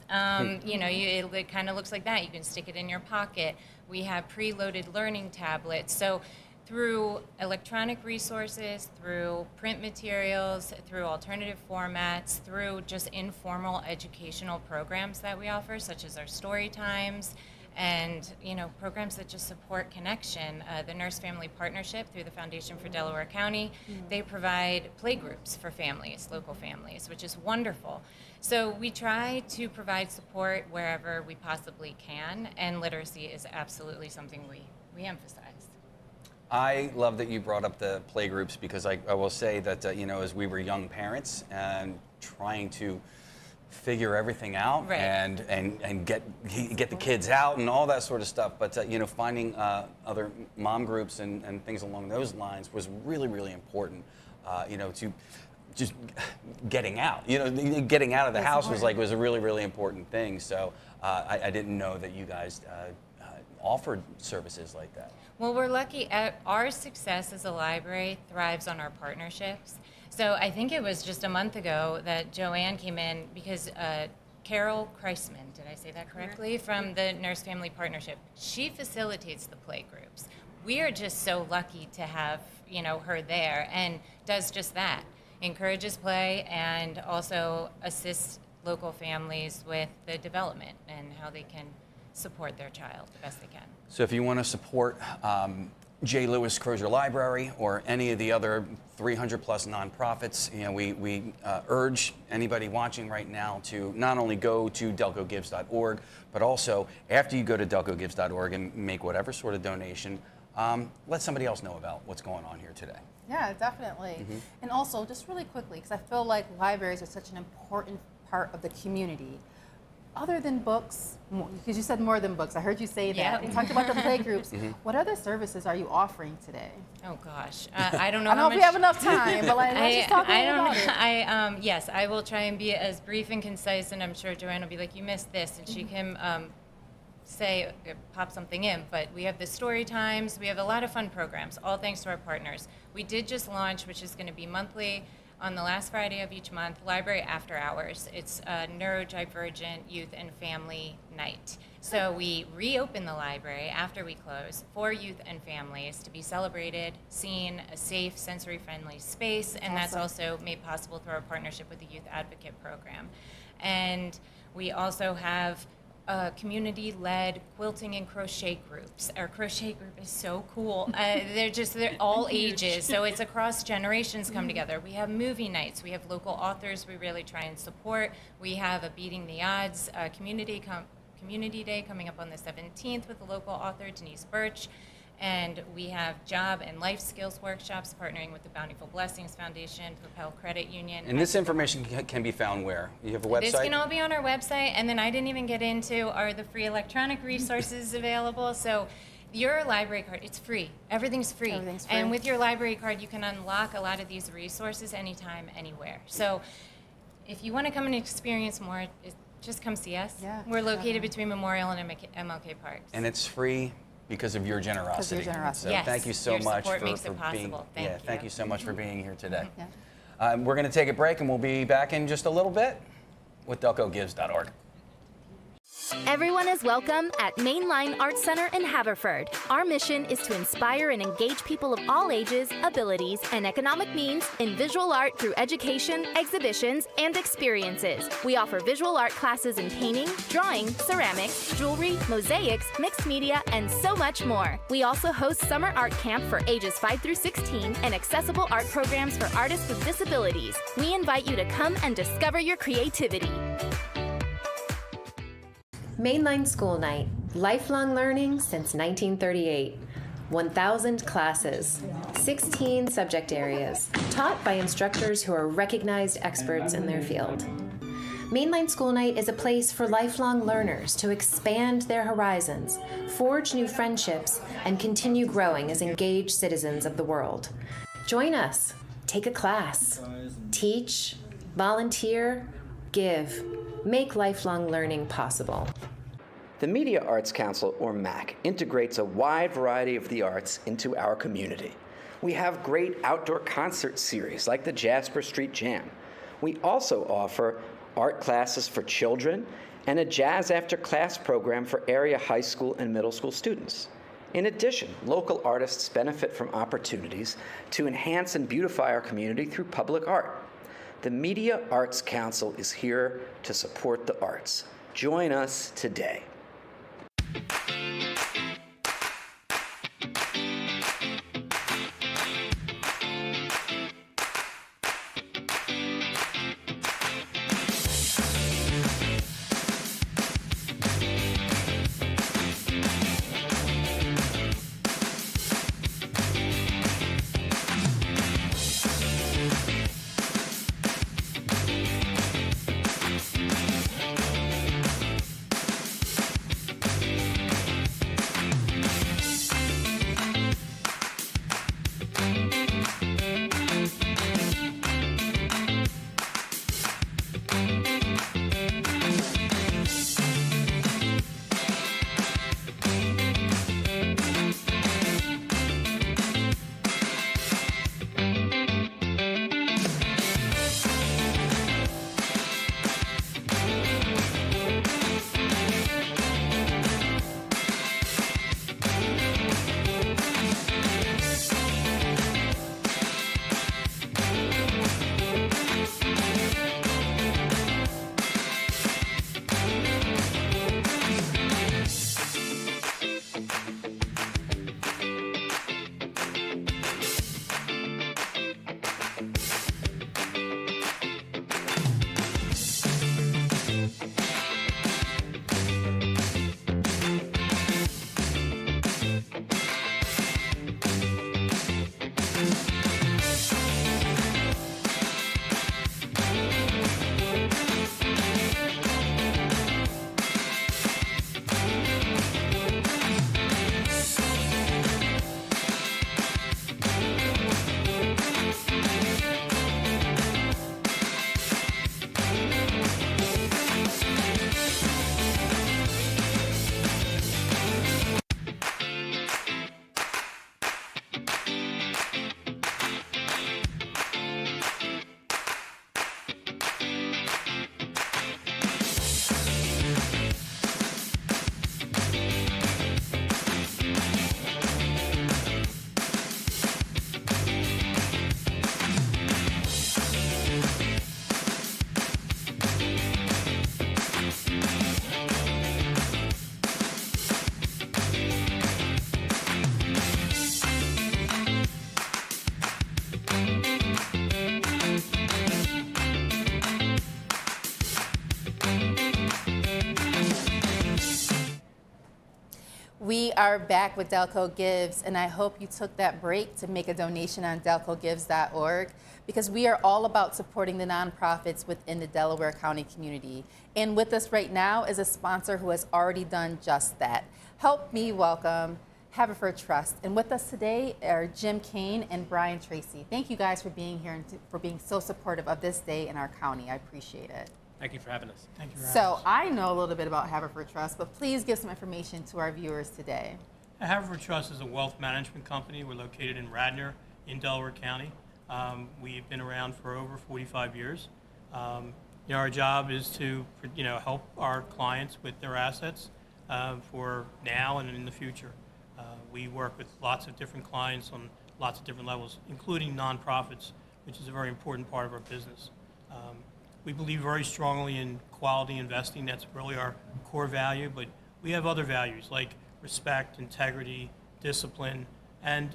You know, it kind of looks like that. You can stick it in your pocket. We have preloaded learning tablets. So through electronic resources, through print materials, through alternative formats, through just informal educational programs that we offer, such as our story times, and you know, programs that just support connection. The Nurse Family Partnership through the Foundation for Delaware County, they provide playgroups for families, local families, which is wonderful. So we try to provide support wherever we possibly can, and literacy is absolutely something we emphasize. I love that you brought up the playgroups, because I will say that, you know, as we were young parents and trying to figure everything out and get the kids out and all that sort of stuff, but you know, finding other mom groups and things along those lines was really important. You know, to just getting out. You know, getting out of the house was a really important thing. So I didn't know that you guys offered services like that. Well, we're lucky. Our success as a library thrives on our partnerships. So I think it was just a month ago that Joanne came in, because Carol Kreisman, did I say that correctly, from the Nurse Family Partnership, she facilitates the play groups. We are just so lucky to have, you know, her there, and does just that, encourages play and also assists local families with the development and how they can support their child the best they can. So if you want to support J. Lewis Crozier Library or any of the other 300 plus nonprofits, we urge anybody watching right now to not only go to delcogives.org, but also after you go to delcogives.org and make whatever sort of donation, let somebody else know about what's going on here today. Yeah, definitely. And also, just really quickly, because I feel like libraries are such an important part of the community. Other than books, because you said more than books, I heard you say that. You talked about the play groups. What other services are you offering today? Oh gosh, I don't know. I don't know if we have enough time, but let's just talk a little about it. Yes, I will try and be as brief and concise, and I'm sure Joanne will be like, "You missed this," and she can pop something in. But we have the story times. We have a lot of fun programs, all thanks to our partners. We did just launch, which is going to be monthly, on the last Friday of each month, Library After Hours. It's a neurodivergent youth and family night. So we reopen the library after we close for youth and families to be celebrated, seen, a safe, sensory-friendly space, and that's also made possible through our partnership with the Youth Advocate Program. And we also have community-led quilting and crochet groups. Our crochet group is so cool. They're all ages, so it's across generations come together. We have movie nights. We have local authors we really try and support. We have a Beating the Odds Community Day coming up on the 17th with the local author Denise Birch. And we have job and life skills workshops partnering with the Bountiful Blessings Foundation, Propel Credit Union. And this information can be found where? You have a website? This can all be on our website. And then I didn't even get into are the free electronic resources available. So your library card, it's free. Everything's free. Everything's free. And with your library card, you can unlock a lot of these resources anytime, anywhere. So if you want to come and experience more, just come see us. Yeah, we're located between Memorial and MLK Parks. And it's free because of your generosity. Because of your generosity. So Yes, thank you so your much support for makes it being possible. thank you so much for being here today. Yeah. We're going to take a break and we'll be back in just a little bit with delcogives.org. Everyone is welcome at Mainline Arts Center in Haverford. Our mission is to inspire and engage people of all ages, abilities, and economic means in visual art through education, exhibitions, and experiences. We offer visual art classes in painting, drawing, ceramics, jewelry, mosaics, mixed media, and so much more. We also host summer art camp for ages 5 through 16 and accessible art programs for artists with disabilities. We invite you to come and discover your creativity. Mainline School Night, lifelong learning since 1938. 1,000 classes, 16 subject areas, taught by instructors who are recognized experts in their field. Mainline School Night is a place for lifelong learners to expand their horizons, forge new friendships, and continue growing as engaged citizens of the world. Join us, take a class, teach, volunteer, give. Make lifelong learning possible. The Media Arts Council, or MAC, integrates a wide variety of the arts into our community. We have great outdoor concert series like the Jasper Street Jam. We also offer art classes for children and a jazz after class program for area high school and middle school students. In addition, local artists benefit from opportunities to enhance and beautify our community through public art. The Media Arts Council is here to support the arts. Join us today. are back with Delco Gives, and I hope you took that break to make a donation on delcogives.org, because we are all about supporting the nonprofits within the Delaware County community. And with us right now is a sponsor who has already done just that. Help me welcome Haverford Trust. And with us today are Jim Kane and Brian Tracy. Thank you guys for being here and for being so supportive of this day in our county. I appreciate it. Thank you for having us. Thank you for having So us. I know a little bit about Haverford Trust, but please give some information to our viewers today. Haverford Trust is a wealth management company. We're located in Radnor in Delaware County. We've been around for over 45 years. Our job is to help our clients with their assets for now and in the future. We work with lots of different clients on lots of different levels, including nonprofits, which is a very important part of our business. We believe very strongly in quality investing. That's really our core value, but we have other values like respect, integrity, discipline, and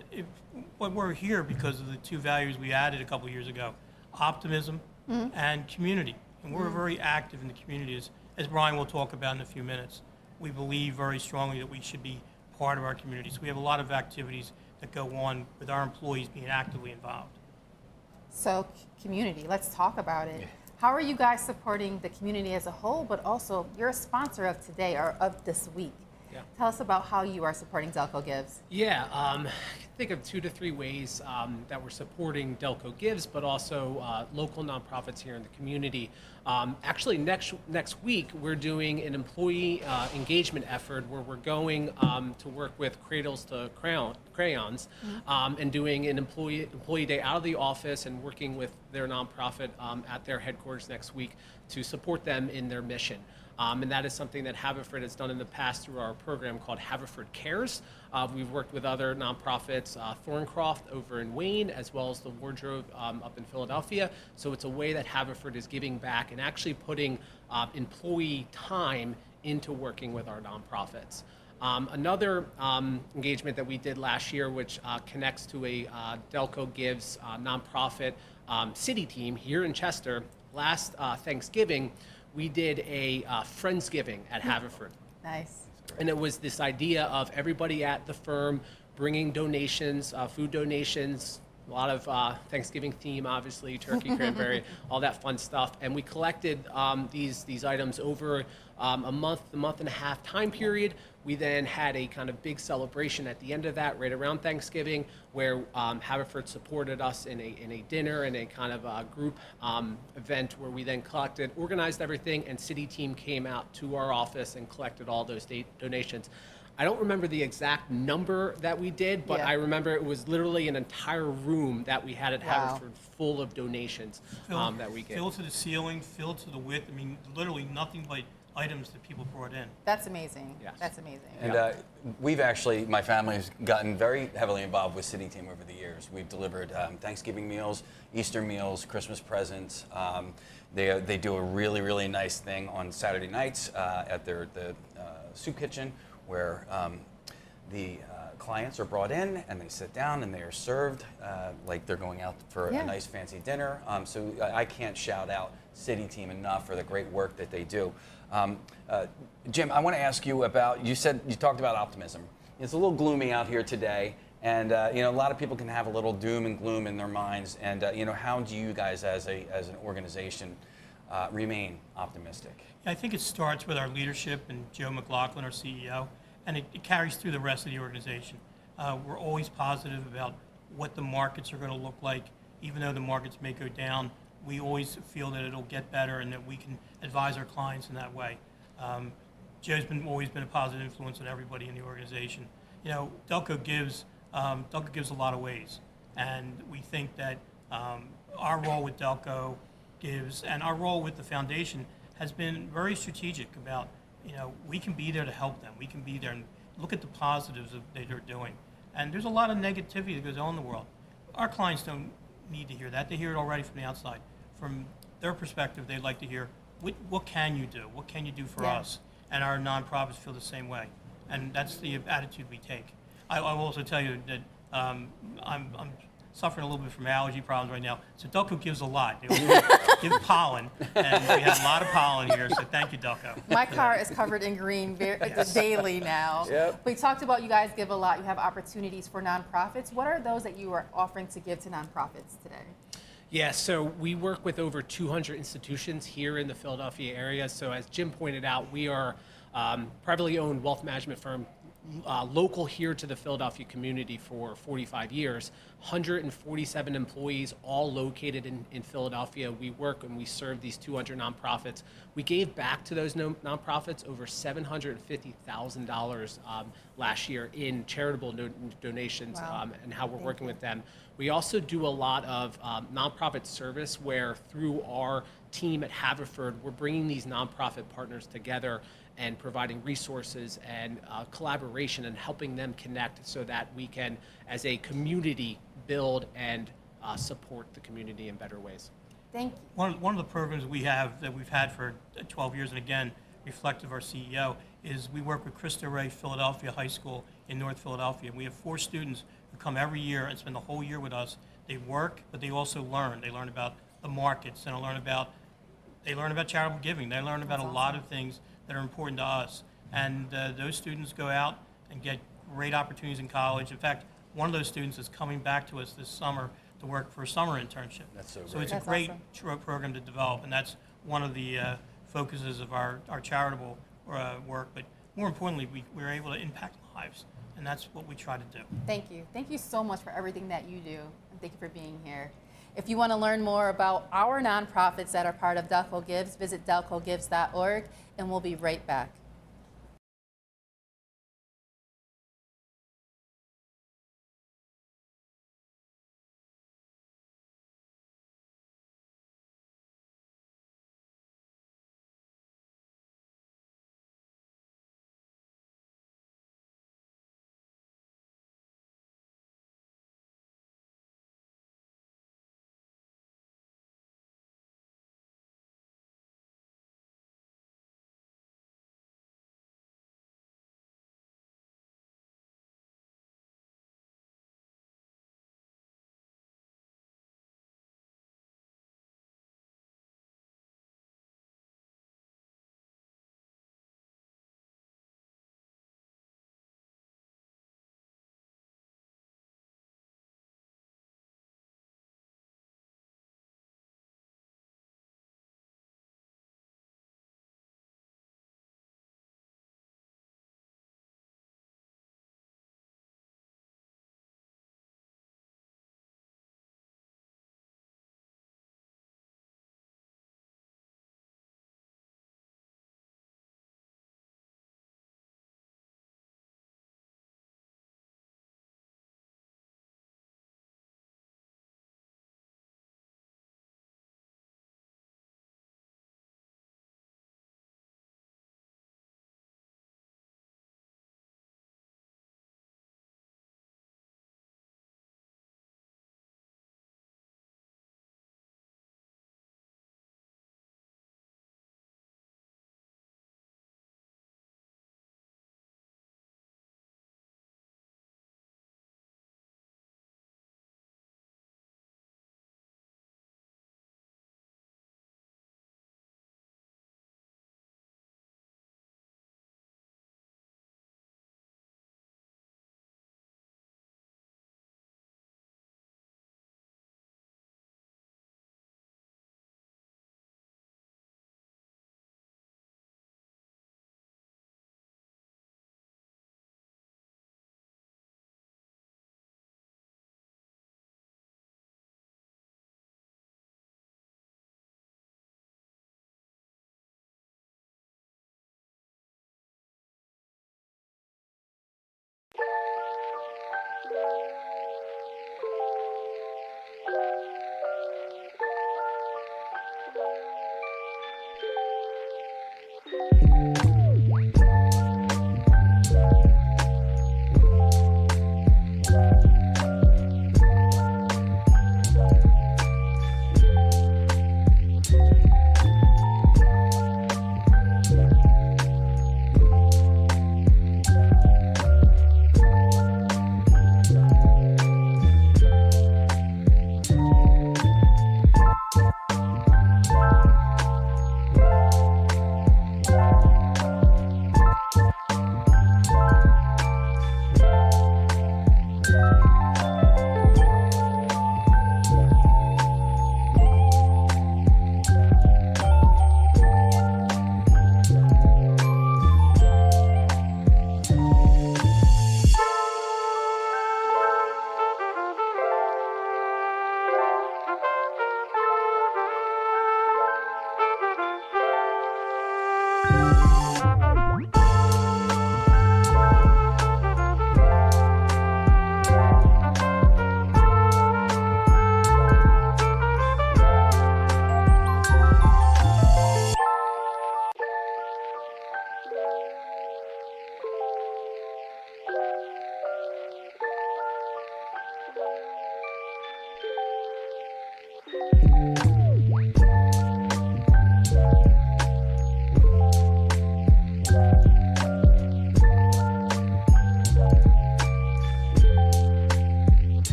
we're here because of the two values we added a couple years ago, optimism and community. And we're very active in the communities, as Brian will talk about in a few minutes. We believe very strongly that we should be part of our communities. We have a lot of activities that go on with our employees being actively involved. So community, let's talk about it. How are you guys supporting the community as a whole, but also you're a sponsor of today or of this week? Yeah. Tell us about how you are supporting Delco Gives. Yeah, I can think of 2 to 3 ways that we're supporting Delco Gives, but also local nonprofits here in the community. Actually, next week, we're doing an employee engagement effort where we're going to work with Cradles to Crayons and doing an employee day out of the office and working with their nonprofit at their headquarters next week to support them in their mission. And that is something that Haverford has done in the past through our program called Haverford Cares. We've worked with other nonprofits, Thorncroft over in Wayne, as well as the Wardrobe up in Philadelphia. So it's a way that Haverford is giving back and actually putting employee time into working with our nonprofits. Another engagement that we did last year, which connects to a Delco Gives nonprofit city team here in Chester, last Thanksgiving, we did a Friendsgiving at Haverford. Nice. And it was this idea of everybody at the firm bringing donations, food donations, a lot of Thanksgiving theme, obviously, turkey, cranberry, all that fun stuff. And we collected these items over a month and a half time period. We then had a kind of big celebration at the end of that, right around Thanksgiving, where Haverford supported us in a dinner and a kind of a group event where we then organized everything, and city team came out to our office and collected all those donations. I don't remember the exact number that we did, but I remember it was literally an entire room that we had at Haverford full of donations that we gave. Filled to the ceiling, filled to the width. I mean, literally nothing but items that people brought in. That's amazing. Yes. That's amazing. And we've actually, my family's gotten very heavily involved with City Team over the years. We've delivered Thanksgiving meals, Easter meals, Christmas presents. They do a really, really nice thing on Saturday nights at the soup kitchen, where the clients are brought in and they sit down and they are served like they're going out for a nice fancy dinner. So I can't shout out City Team enough for the great work that they do. Jim, I want to ask you about, you talked about optimism. It's a little gloomy out here today, and a lot of people can have a little doom and gloom in their minds. And how do you guys as an organization remain optimistic? I think it starts with our leadership and Joe McLaughlin, our CEO, and it carries through the rest of the organization. We're always positive about what the markets are going to look like. Even though the markets may go down, we always feel that it'll get better and that we can advise our clients in that way. Joe's always been a positive influence on everybody in the organization. Delco gives a lot of ways, and we think that our role with Delco Gives and our role with the foundation has been very strategic about, we can be there to help them. We can be there and look at the positives that they're doing. And there's a lot of negativity that goes on in the world. Our clients don't need to hear that. They hear it already from the outside. From their perspective, they'd like to hear, what can you do? What can you do for us? And our nonprofits feel the same way. And that's the attitude we take. I will also tell you that I'm suffering a little bit from allergy problems right now. So Delco gives a lot. They give pollen, and we have a lot of pollen here, so thank you, Delco. My car is covered in green daily now. Yep. We talked about you guys give a lot. You have opportunities for nonprofits. What are those that you are offering to give to nonprofits today? Yeah, so we work with over 200 institutions here in the Philadelphia area. So as Jim pointed out, we are privately owned wealth management firm, local here to the Philadelphia community for 45 years, 147 employees, all located in Philadelphia. We work and we serve these 200 nonprofits. We gave back to those nonprofits over $750,000 last year in charitable donations. Wow. And how we're working with them. We also do a lot of nonprofit service where through our team at Haverford, we're bringing these nonprofit partners together and providing resources and collaboration and helping them connect so that we can, as a community, build and support the community in better ways. Thank you. One of the programs we have that we've had for 12 years, and again, reflective of our CEO, is we work with Cristo Rey Philadelphia High School in North Philadelphia. We have 4 students who come every year and spend the whole year with us. They work, but they also learn. They learn about the markets, and they learn about charitable giving. They learn about a lot of things that are important to us. And those students go out and get great opportunities in college. In fact, one of those students is coming back to us this summer to work for a summer internship. That's so great. So it's a great program to develop, and that's one of the focuses of our charitable work. But more importantly, we're able to impact lives, and that's what we try to do. Thank you. Thank you so much for everything that you do, and thank you for being here. If you want to learn more about our nonprofits that are part of Delco Gives, visit delcogives.org, and we'll be right back.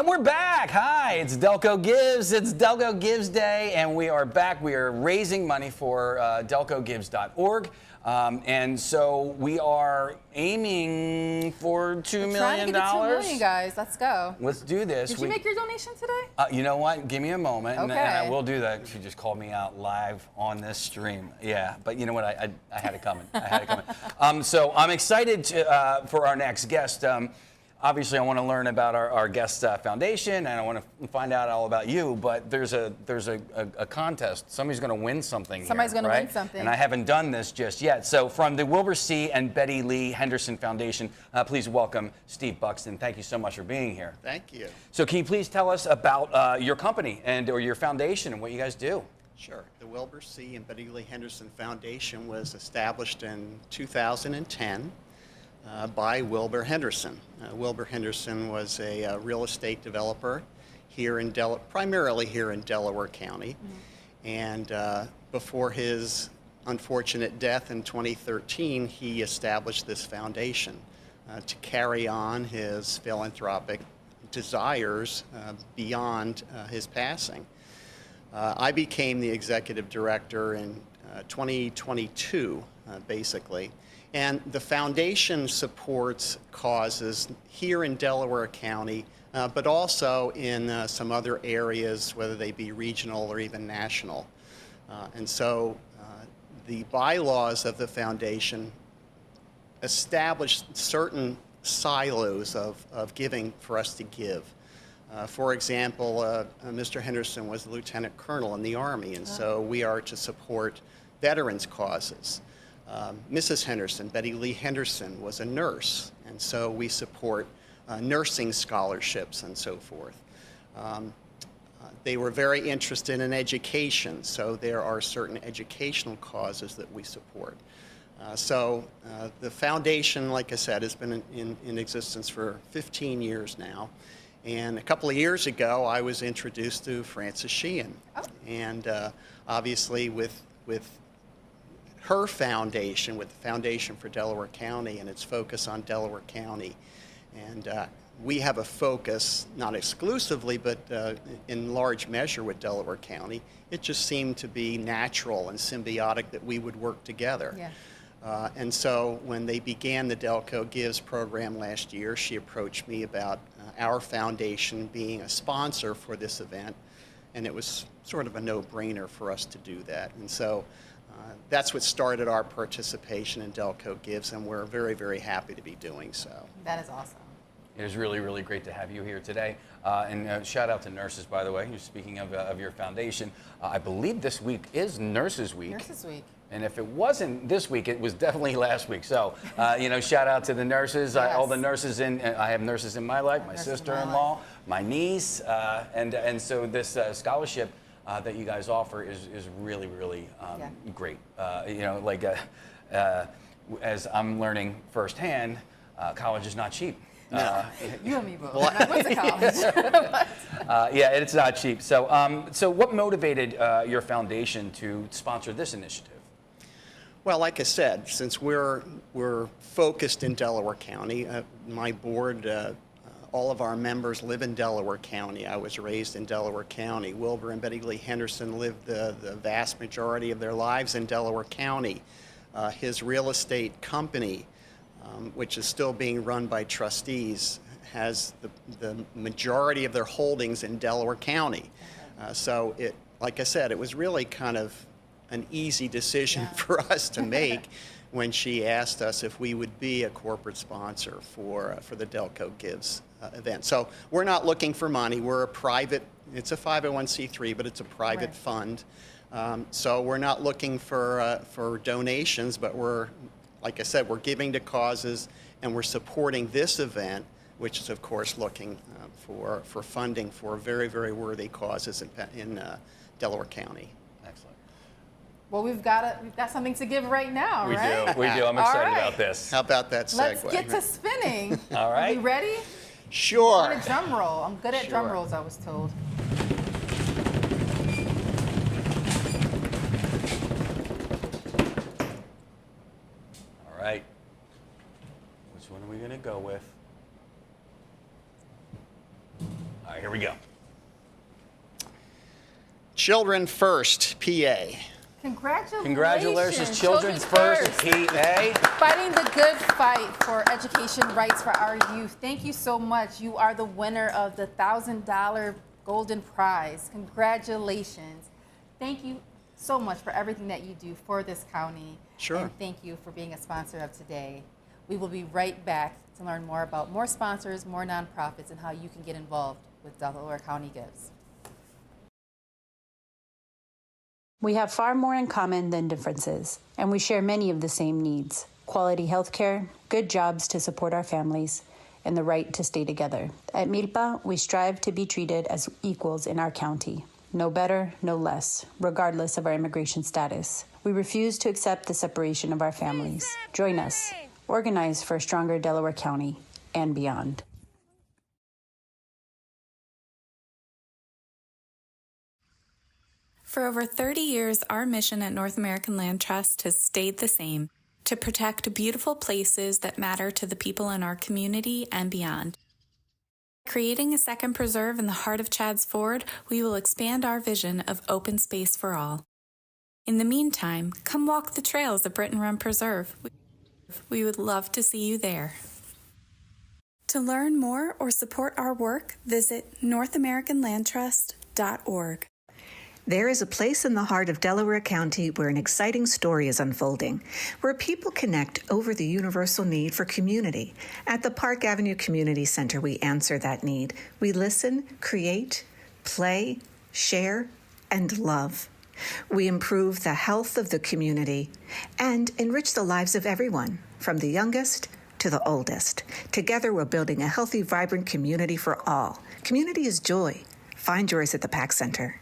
And we're back. Hi, it's Delco Gives. It's Delco Gives Day, and we are back. We are raising money for delcogives.org. And so we are aiming for $2 million. Trying to get to $2 million, guys. Let's go. Let's do this. Did you make your donation today? You know what? Give me a moment, and I Okay. will do that. She just called me out live on this stream. Yeah, but you know what? I had it coming. I had it coming. So I'm excited for our next guest. Obviously, I want to learn about our guest foundation, and I want to find out all about you. But there's a contest. Somebody's going to win something. Somebody's going to win something. And I haven't done this just yet. So from the Wilbur C. and Betty Lee Henderson Foundation, please welcome Steve Buxton. Thank you so much for being here. Thank you. So can you please tell us about your company or your foundation and what you guys do? Sure. The Wilbur C. and Betty Lee Henderson Foundation was established in 2010 by Wilbur Henderson. Wilbur Henderson was a real estate developer here in primarily here in Delaware County. And before his unfortunate death in 2013, he established this foundation to carry on his philanthropic desires beyond his passing. I became the executive director in 2022, basically. And the foundation supports causes here in Delaware County, but also in some other areas, whether they be regional or even national. And so the bylaws of the foundation establish certain silos of giving for us to give. For example, Mr. Henderson was a lieutenant colonel in the Army, and so we are to support veterans' causes. Mrs. Henderson, Betty Lee Henderson, was a nurse, and so we support nursing scholarships and so forth. They were very interested in education, so there are certain educational causes that we support. So the foundation, like I said, has been in existence for 15 years now. And a couple of years ago, I was introduced to Frances Sheehan. And obviously with her foundation, with the Foundation for Delaware County and its focus on Delaware County. And we have a focus, not exclusively, but in large measure with Delaware County. It just seemed to be natural and symbiotic that we would work together. Yeah. And so when they began the Delco Gives program last year, she approached me about our foundation being a sponsor for this event. And it was sort of a no-brainer for us to do that. And so that's what started our participation in Delco Gives, and we're very, very happy to be doing so. That is awesome. It is really, really great to have you here today. And shout out to nurses, by the way. You're speaking of your foundation. I believe this week is Nurses Week. Nurses Week. And if it wasn't this week, it was definitely last week. So, shout out to the nurses, all the nurses I have nurses in my life, my sister-in-law, my niece. And so this scholarship that you guys offer is really, really great. As I'm learning firsthand, college is not cheap. You and me both. I went to college. Yeah, it's not cheap. So, so what motivated your foundation to sponsor this initiative? Well, like I said, since we're focused in Delaware County, my board, all of our members live in Delaware County. I was raised in Delaware County. Wilbur and Betty Lee Henderson lived the vast majority of their lives in Delaware County. His real estate company, which is still being run by trustees, has the majority of their holdings in Delaware County. So like I said, it was really kind of an easy decision for us to make when she asked us if we would be a corporate sponsor for the Delco Gives event. So we're not looking for money. We're a private, it's a 501c3, but it's a private fund. So we're not looking for donations, but like I said, we're giving to causes, and we're supporting this event, which is, of course, looking for funding for very, very worthy causes in Delaware County. Excellent. Well, we've got something to give right now, right? We do. I'm excited about this. How about that segue? Let's get to spinning. All right. Are we ready? Sure. I want a drum roll. I'm good at drum rolls, I was told. All right. Which one are we going to go with? All right, here we go. Children First, PA. Congratulations, Children's First, PA. Fighting the good fight for education rights for our youth. Thank you so much. You are the winner of the $1,000 Golden Prize. Congratulations. Thank you so much for everything that you do for this county. Sure. And thank you for being a sponsor of today. We will be right back to learn more about more sponsors, more nonprofits, and how you can get involved with Delaware County Gives. We have far more in common than differences, and we share many of the same needs: quality health care, good jobs to support our families, and the right to stay together. At Milpa, we strive to be treated as equals in our county. No better, no less, regardless of our immigration status. We refuse to accept the separation of our families. Join us. Organize for a stronger Delaware County and beyond. For over 30 years, our mission at North American Land Trust has stayed the same: to protect beautiful places that matter to the people in our community and beyond. Creating a second preserve in the heart of Chadds Ford, we will expand our vision of open space for all. In the meantime, come walk the trails of Britton Run Preserve. We would love to see you there. To learn more or support our work, visit NorthAmericanLandTrust.org. There is a place in the heart of Delaware County where an exciting story is unfolding, where people connect over the universal need for community. At the Park Avenue Community Center, we answer that need. We listen, create, play, share, and love. We improve the health of the community and enrich the lives of everyone, from the youngest to the oldest. Together, we're building a healthy, vibrant community for all. Community is joy. Find yours at the PAC Center.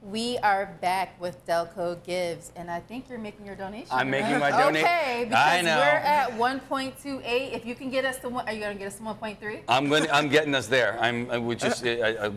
We are back with Delco Gives, and I think you're making your donation. I'm making my donation. Okay, because I know. we're at 1.28. If you can get us to one, are you going to get us to 1.3? I'm getting us there. We just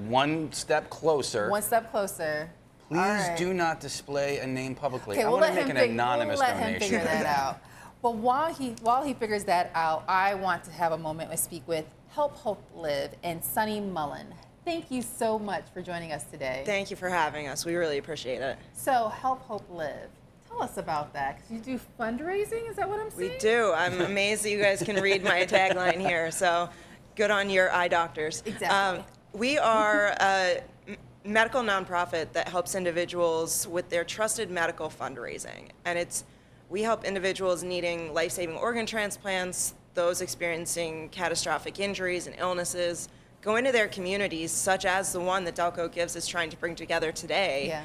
one step closer. One step closer. Please do not display a name publicly. Okay, I want to make an anonymous donation. donation. Him figure that out. But while he figures that out, I want to have a moment and speak with Help Hope Live and Sunny Mullen. Thank you so much for joining us today. Thank you for having us. We really appreciate it. So, Help Hope Live. Tell us about that, because you do fundraising, is that what I'm saying? We do. I'm amazed that you guys can read my tagline here, so good on your eye doctors. Exactly. We are a medical nonprofit that helps individuals with their trusted medical fundraising. And we help individuals needing life-saving organ transplants, those experiencing catastrophic injuries and illnesses, go into their communities, such as the one that Delco Gives is trying to bring together today,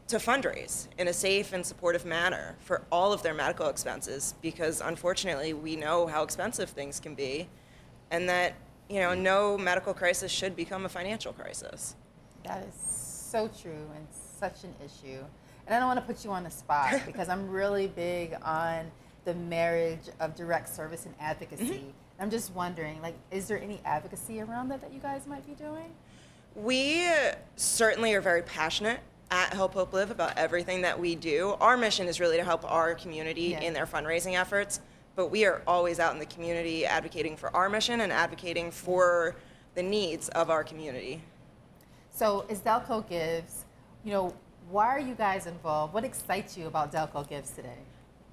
to fundraise in a safe and supportive manner for all of their medical expenses, because unfortunately we know how expensive things can be, and that no medical crisis should become a financial crisis. That is so true and such an issue. And I don't want to put you on the spot because I'm really big on the marriage of direct service and advocacy. I'm just wondering, is there any advocacy around that you guys might be doing? We certainly are very passionate at Help Hope Live about everything that we do. Our mission is really to help our community in their fundraising efforts, but we are always out in the community advocating for our mission and advocating for the needs of our community. So as Delco Gives, why are you guys involved? What excites you about Delco Gives today?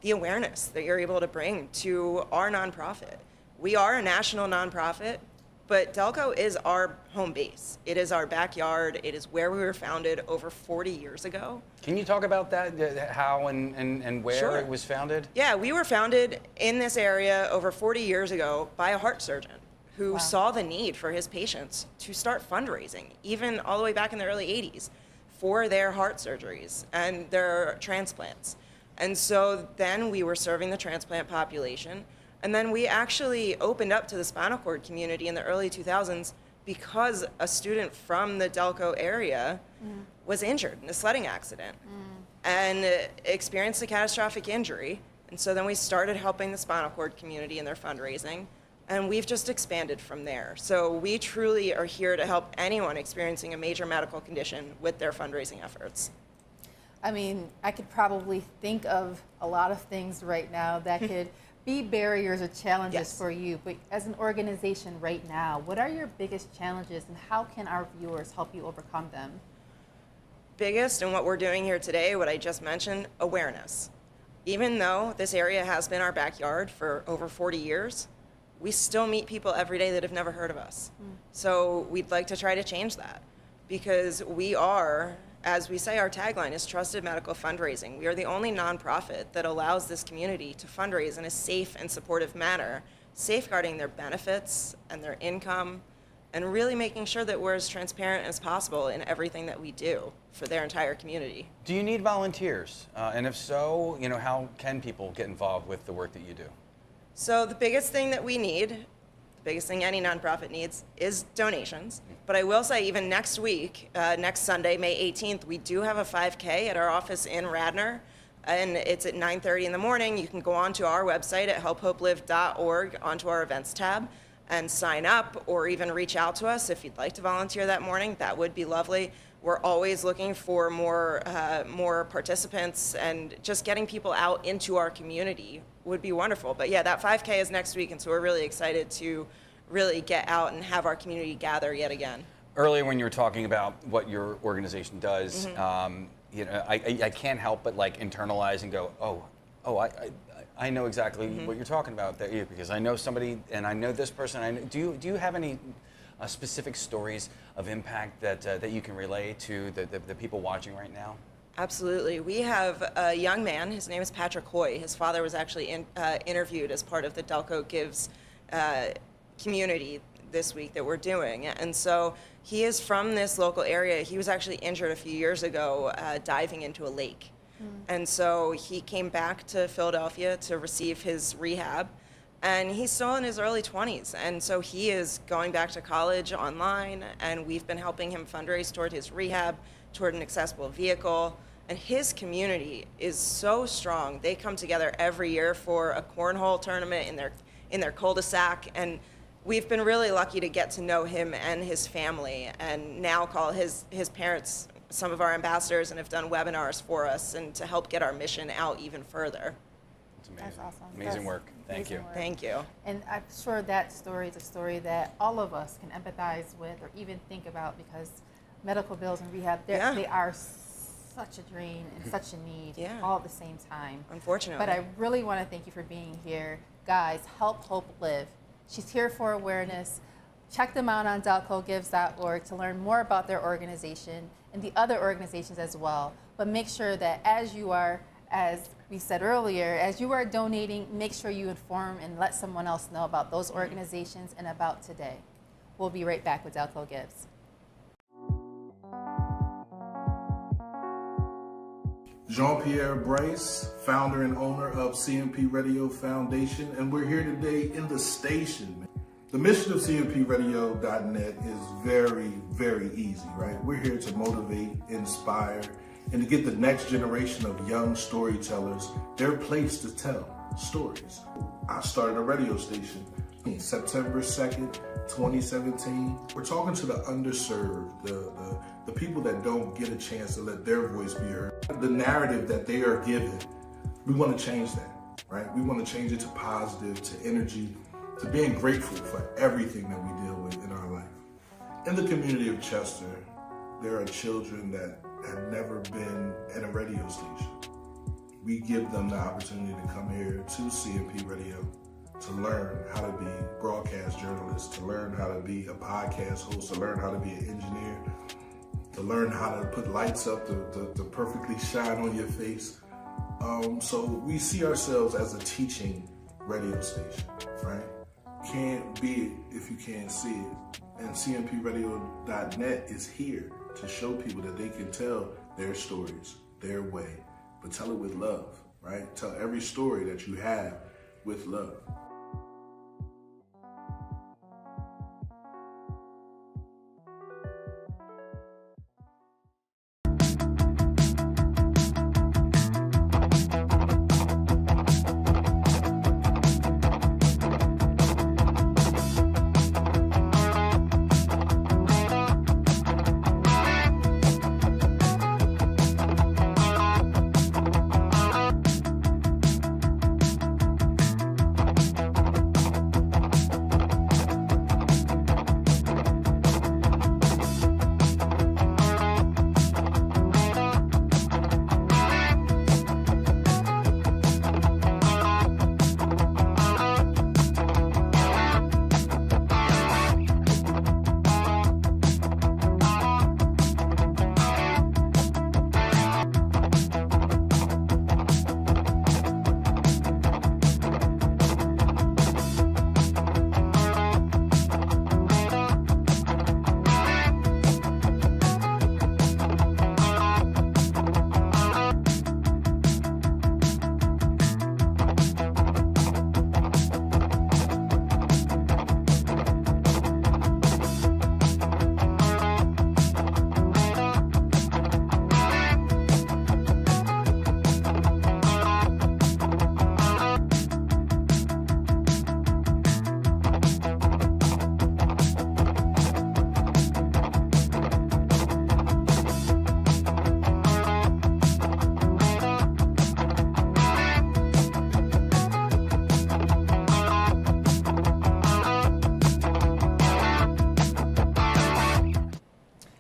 The awareness that you're able to bring to our nonprofit. We are a national nonprofit, but Delco is our home base. It is our backyard. It is where we were founded over 40 years ago. Can you talk about that, how and where it was founded? Yeah, we were founded in this area over 40 years ago by a heart surgeon who saw the need for his patients to start fundraising, even all the way back in the early 80s, for their heart surgeries and their transplants. And so then we were serving the transplant population. And then we actually opened up to the spinal cord community in the early 2000s because a student from the Delco area was injured in a sledding accident and experienced a catastrophic injury. And so then we started helping the spinal cord community in their fundraising, and we've just expanded from there. So we truly are here to help anyone experiencing a major medical condition with their fundraising efforts. I mean, I could probably think of a lot of things right now that could be barriers or challenges for you, but as an organization right now, what are your biggest challenges and how can our viewers help you overcome them? Biggest, and what we're doing here today, what I just mentioned, awareness. Even though this area has been our backyard for over 40 years, we still meet people every day that have never heard of us. So we'd like to try to change that, because we are, as we say, our tagline is trusted medical fundraising. We are the only nonprofit that allows this community to fundraise in a safe and supportive manner, safeguarding their benefits and their income, and really making sure that we're as transparent as possible in everything that we do for their entire community. Do you need volunteers? And if so, how can people get involved with the work that you do? So the biggest thing that we need, the biggest thing any nonprofit needs, is donations. But I will say, even next week, next Sunday, May 18th, we do have a 5K at our office in Radnor, and it's at 9:30 in the morning. You can go onto our website at helphopelive.org onto our events tab and sign up, or even reach out to us if you'd like to volunteer that morning. That would be lovely. We're always looking for more participants, and just getting people out into our community would be wonderful. But yeah, that 5K is next week, and so we're really excited to really get out and have our community gather yet again. Earlier, when you were talking about what your organization does, I can't help but internalize and go, I know exactly what you're talking about there, because I know somebody and I know this person. Do you have any specific stories of impact that you can relay to the people watching right now? Absolutely. We have a young man. His name is Patrick Hoy. His father was actually interviewed as part of the Delco Gives community this week that we're doing. And so he is from this local area. He was actually injured a few years ago diving into a lake. And so he came back to Philadelphia to receive his rehab, and he's still in his early 20s. And so he is going back to college online, and we've been helping him fundraise toward his rehab, toward an accessible vehicle. And his community is so strong. They come together every year for a cornhole tournament in their cul-de-sac, and we've been really lucky to get to know him and his family, and now call his parents some of our ambassadors, and have done webinars for us and to help get our mission out even further. amazing. That's awesome. Amazing That's work. Thank you. amazing work. Thank you. And I'm sure that story is a story that all of us can empathize with or even think about, because medical bills and rehab, they are such a drain and such a need all at the same time. Unfortunately. But I really want to thank you for being here. Guys, help Hope live. She's here for awareness. Check them out on delcogives.org to learn more about their organization and the other organizations as well. But make sure that as we said earlier, as you are donating, make sure you inform and let someone else know about those organizations and about today. We'll be right back with Delco Gives. Jean-Pierre Bryce, founder and owner of CMP Radio Foundation, and we're here today in the station. The mission of CMPRadio.net is very, very easy, right? We're here to motivate, inspire, and to get the next generation of young storytellers their place to tell stories. I started a radio station in September 2nd, 2017. We're talking to the underserved, the people that don't get a chance to let their voice be heard. The narrative that they are given, we want to change that, right? We want to change it to positive, to energy, to being grateful for everything that we deal with in our life. In the community of Chester, there are children that have never been at a radio station. We give them the opportunity to come here to CMP Radio to learn how to be broadcast journalists, to learn how to be a podcast host, to learn how to be an engineer, to learn how to put lights up to perfectly shine on your face. So we see ourselves as a teaching radio station, right? Can't be it if you can't see it. And CMPRadio.net is here to show people that they can tell their stories their way, but tell it with love, right? Tell every story that you have with love.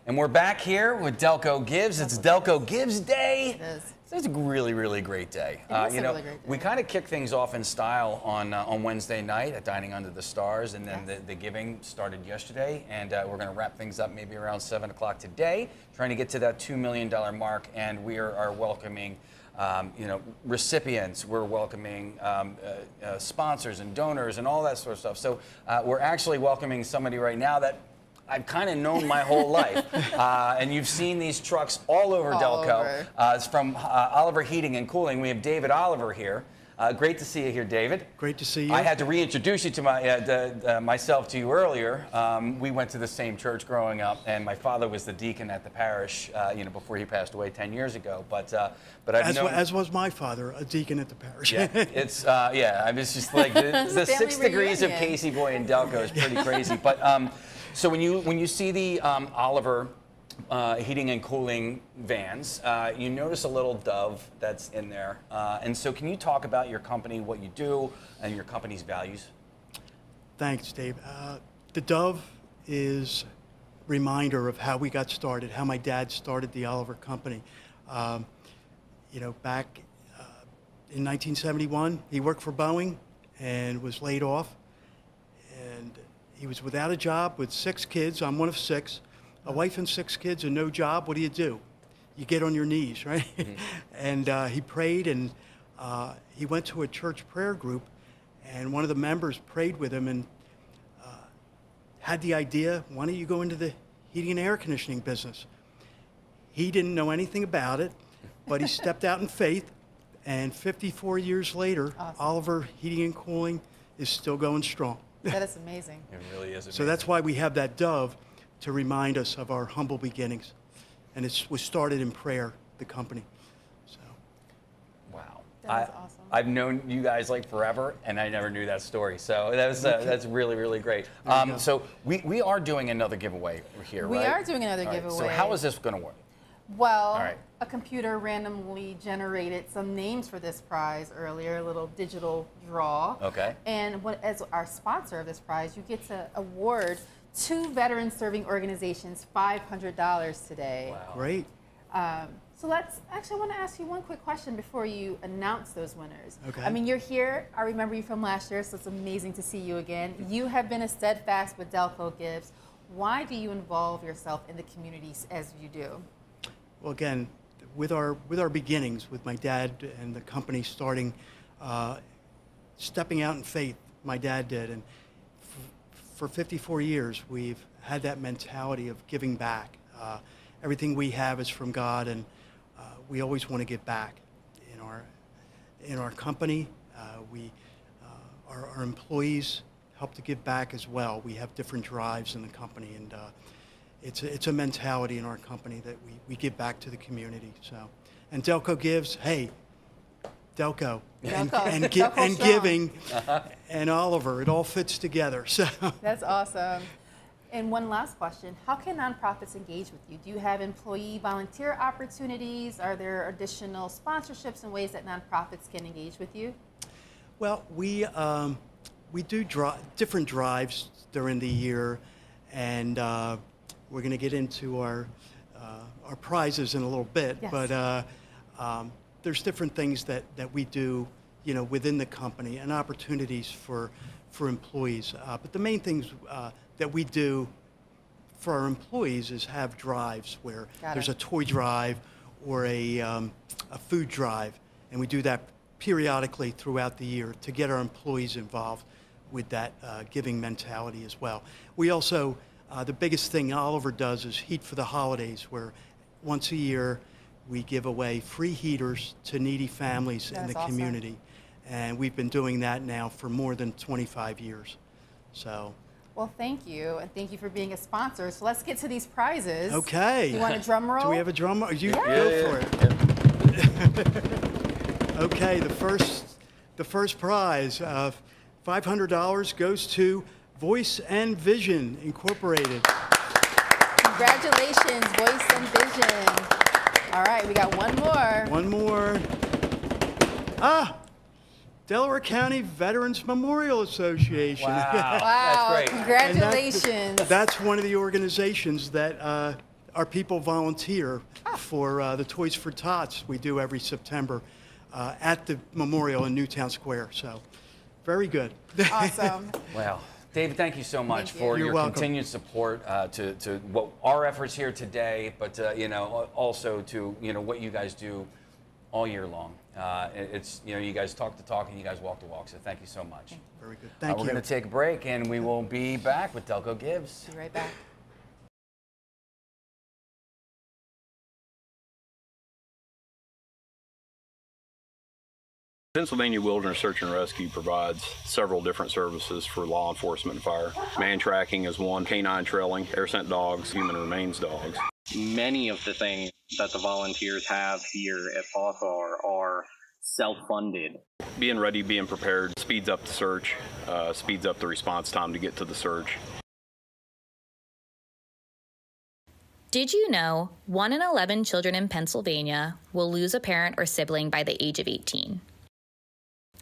And we're back here with Delco Gives. It's Delco Gives Day. It is. It's a really, really great day. It is a really great day. We kind of kick things off in style on Wednesday night at Dining Under the Stars, and then the giving started yesterday, and we're going to wrap things up maybe around 7 o'clock today, trying to get to that $2 million mark, and we are welcoming recipients. We're welcoming sponsors and donors and all that sort of stuff. So we're actually welcoming somebody right now that I've kind of known my whole life. And you've seen these trucks all over Delco. It's from Oliver Heating and Cooling. We have David Oliver here. Great to see you here, David. Great to see you. I had to reintroduce you to myself to you earlier. We went to the same church growing up, and my father was the deacon at the parish, before he passed away 10 years ago. But I've known, as was my father, a deacon at the parish. Yeah, it's I mean, it's just like the 6 degrees of Casey Boy in Delco is pretty crazy. But so when you see the Oliver heating and cooling vans. You notice a little dove that's in there. And so can you talk about your company, what you do, and your company's values? Thanks, Dave. The dove is a reminder of how we got started, how my dad started the Oliver Company. Back in 1971, he worked for Boeing and was laid off. And he was without a job with 6 kids. I'm one of 6. A wife and 6 kids and no job. What do? You get on your knees, right? Mm-hmm. And he prayed, and he went to a church prayer group, and one of the members prayed with him and had the idea, why don't you go into the heating and air conditioning business? He didn't know anything about it, but he stepped out in faith, and 54 years later, awesome. Oliver Heating and Cooling is still going strong. That is amazing. It really is amazing. So that's why we have that dove to remind us of our humble beginnings. And it was started in prayer, the company. So. Wow. That is awesome. I've known you guys like forever, and I never knew that story. So that's really, really great. So we are doing another giveaway here, right? We are doing another giveaway. So how is this going to work? Well, a computer randomly generated some names for this prize earlier, a little digital draw. Okay. And as our sponsor of this prize, you get to award 2 veteran serving organizations $500 today. Wow. Great. So I want to ask you one quick question before you announce those winners. Okay. I mean, you're here. I remember you from last year, so it's amazing to see you again. You have been a steadfast with Delco Gives. Why do you involve yourself in the communities as you do? Well, again, with our beginnings, with my dad and the company starting, stepping out in faith, my dad did, and for 54 years, we've had that mentality of giving back. Everything we have is from God, and we always want to give back. In our company, our employees help to give back as well. We have different drives in the company, and it's a mentality in our company that we give back to the community. So, and Delco Gives, hey, Delco. And giving and Oliver, it all fits together. So that's awesome. And one last question, how can nonprofits engage with you? Do you have employee volunteer opportunities? Are there additional sponsorships and ways that nonprofits can engage with you? Well, we do different drives during the year, and we're going to get into our prizes in a little bit. Yes. But there's different things that we do, within the company, and opportunities for employees. But the main things that we do for our employees is have drives where there's a toy drive or a food drive, and we do that periodically throughout the year to get our employees involved with that giving mentality as well. We also, the biggest thing Oliver does is Heat for the Holidays, where once a year we give away free heaters to needy families in the community. And we've been doing that now for more than 25 years. So. Well, thank you, and thank you for being a sponsor. So let's get to these prizes. Okay. You want a drum roll? Do we have a drum roll? You go for it. Okay, the first prize of $500 goes to Voice and Vision Incorporated. Congratulations, Voice and Vision. All right, we got one more. One more. Delaware County Veterans Memorial Association. Wow, wow. That's great. Congratulations. That's one of the organizations that our people volunteer for the Toys for Tots we do every September at the memorial in Newtown Square. So, very good. Awesome. Wow. David, thank you so much for You're your welcome. continued support to what our efforts here today, but also to what you guys do all year long. It's you guys talk the talk and you guys walk the walk. So thank you so much. Very good. Thank you. We're going to take a break and we will be back with Delco Gives. Be right back. Pennsylvania Wilderness Search and Rescue provides several different services for law enforcement and fire. Man tracking is one, canine trailing, air scent dogs, human remains dogs. Many of the things that the volunteers have here at Hawthorne are self-funded. Being ready, being prepared speeds up the search, speeds up the response time to get to the search. Did you know 1 in 11 children in Pennsylvania will lose a parent or sibling by the age of 18?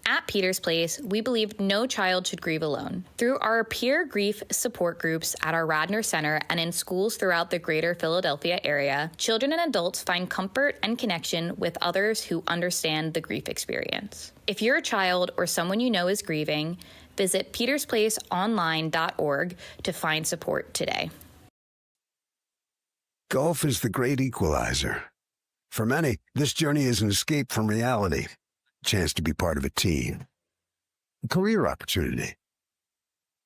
At Peters Place, we believe no child should grieve alone. Through our peer grief support groups at our Radnor Center and in schools throughout the greater Philadelphia area, children and adults find comfort and connection with others who understand the grief experience. If your child or someone you know is grieving, visit petersplaceonline.org to find support today. Golf is the great equalizer. For many, this journey is an escape from reality. Chance to be part of a team. A career opportunity.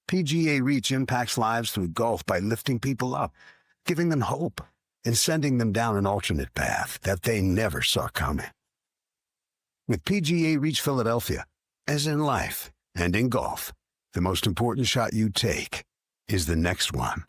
PGA Reach impacts lives through golf by lifting people up, giving them hope, and sending them down an alternate path that they never saw coming. With PGA Reach Philadelphia, as in life and in golf, the most important shot you take is the next one.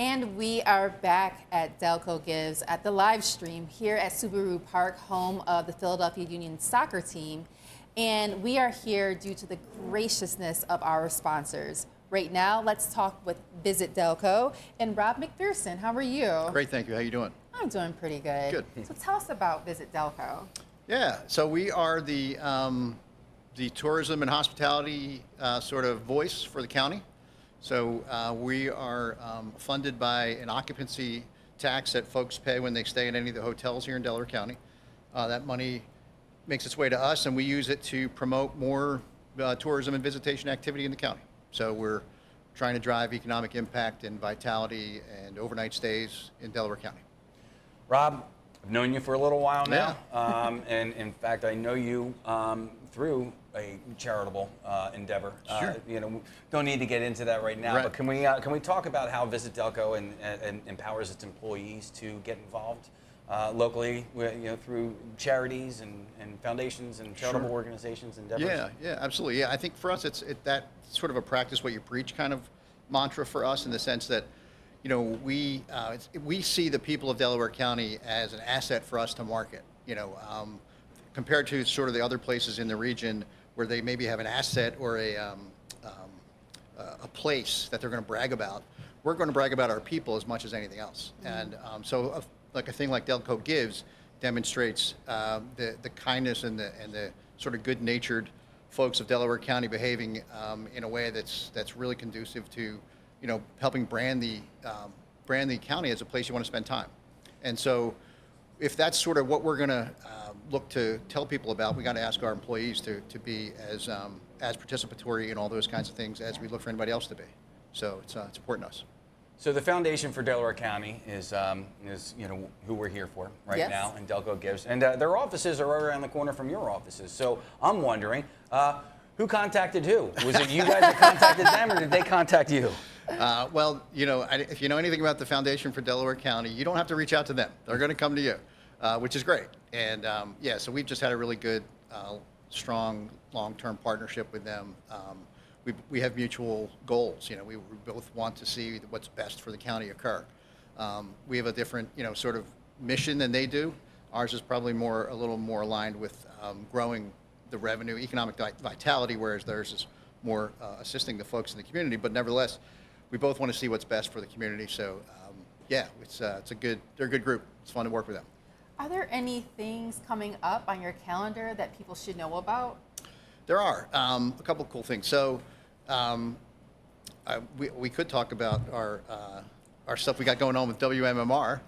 And we are back at Delco Gives at the live stream here at Subaru Park, home of the Philadelphia Union soccer team. And we are here due to the graciousness of our sponsors. Right now, let's talk with Visit Delco and Rob McPherson. How are you? Great, thank you. How you doing? I'm doing pretty good. Good. So tell us about Visit Delco. Yeah, so we are the tourism and hospitality sort of voice for the county. So we are funded by an occupancy tax that folks pay when they stay in any of the hotels here in Delaware County. That money makes its way to us, and we use it to promote more tourism and visitation activity in the county. So we're trying to drive economic impact and vitality and overnight stays in Delaware County. Rob, I've known you for a little while now, and in fact, I know you through a charitable endeavor. Sure. You know, don't need to get into that right now, but can we talk about how Visit Delco and empowers its employees to get involved locally, through charities and foundations and charitable organizations and endeavors? Yeah, absolutely. Yeah, I think for us, it's that sort of a practice what you preach kind of mantra for us, in the sense that, you know, we see the people of Delaware County as an asset for us to market. You know, compared to sort of the other places in the region where they maybe have an asset or a place that they're going to brag about. We're going to brag about our people as much as anything else. And so like a thing like Delco Gives demonstrates the kindness and the sort of good-natured folks of Delaware County behaving in a way that's really conducive to, you know, helping brand the county as a place you want to spend time. And so if that's sort of what we're going to look to tell people about, we got to ask our employees to be as participatory in all those kinds of things as we look for anybody else to be. So it's important to us. So the Foundation for Delaware County is who we're here for right now, and Delco Gives, and their offices are right around the corner from your offices. So I'm wondering, who contacted who? Was it you guys that contacted them, or did they contact you? Well, you know, if you know anything about the Foundation for Delaware County, you don't have to reach out to them. They're going to come to you, which is great. And so we've just had a really good, strong, long-term partnership with them. We have mutual goals. You know, we both want to see what's best for the county occur. We have a different, you know, sort of mission than they do. Ours is probably a little more aligned with growing the revenue, economic vitality, whereas theirs is more assisting the folks in the community. But nevertheless, we both want to see what's best for the community. So they're a good group. It's fun to work with them. Are there any things coming up on your calendar that people should know about? There are a couple of cool things. So we could talk about our our stuff we got going on with WMMR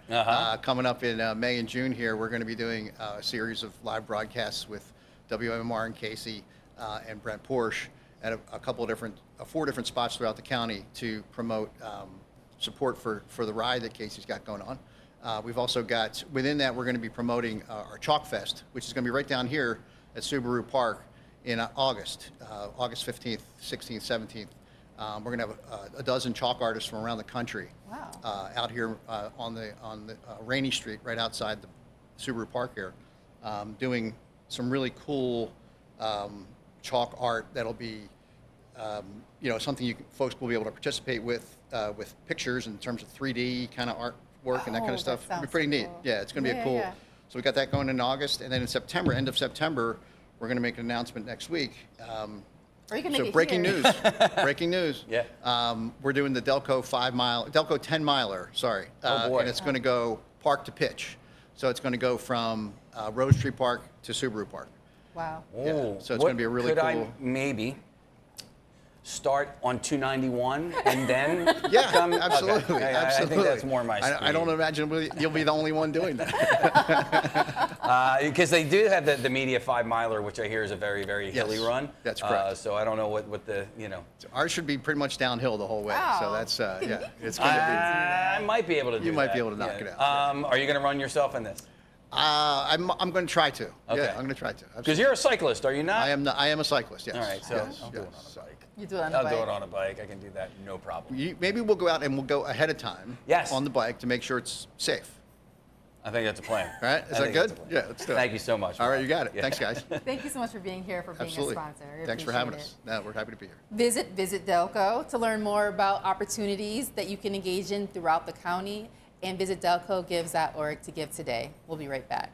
coming up in May and June here. We're going to be doing a series of live broadcasts with WMMR and Casey and Brent Porsche at a couple of different, 4 different spots throughout the county to promote support for the ride that Casey's got going on. We've also got, within that, we're going to be promoting our Chalk Fest, which is going to be right down here at Subaru Park in August 15th, 16th, 17th. We're going to have a dozen chalk artists from around the country out here on the Rainy Street right outside the Subaru Park here, doing some really cool chalk art that'll be something folks will be able to participate with pictures in terms of 3D kind of artwork and that kind of stuff. It'll be pretty neat. Cool. Yeah, it's going to be a cool. Yeah. So we got that going in August, and then in September, end of September, we're going to make an announcement next week. Or you can make so it breaking here. news, breaking news. Yeah. We're doing the Delco 10 miler. Sorry. Oh boy. And it's going to go park to pitch. So it's going to go from Rose Tree Park to Subaru Park. Wow. Oh, yeah. So it's going to be a really cool. Could I maybe start on 291 and then yeah, come? absolutely, Okay. absolutely. I think that's more my speed. I don't imagine you'll be the only one doing that. Because they do have the Media 5 miler, which I hear is a very, very hilly run. That's correct. So I don't know what the, So ours should be pretty much downhill the whole way. Wow. So that's, yeah, it's going to be. I might be able to do You might that. be able to knock it out. Are you going to run yourself in this? I'm going to try to. Okay. Yeah, I'm going to try to. Because you're a cyclist, are you not? I am. I am a cyclist. Yes. All right, so yes, I'll do it on a bike. You do it on a bike. I'll do it on a bike. I can do that, no problem. Maybe we'll go out and we'll go ahead of time. Yes. On the bike to make sure it's safe. I think that's a plan. All right. Is that good? Yeah. Let's do it. Thank you so much. All right. You got it. Yeah. Thanks, guys. Thank you so much for being here, for being Absolutely. a sponsor. We Thanks for appreciate having it. us. No, we're happy to be here. Visit Delco to learn more about opportunities that you can engage in throughout the county, and visit delcogives.org to give today. We'll be right back.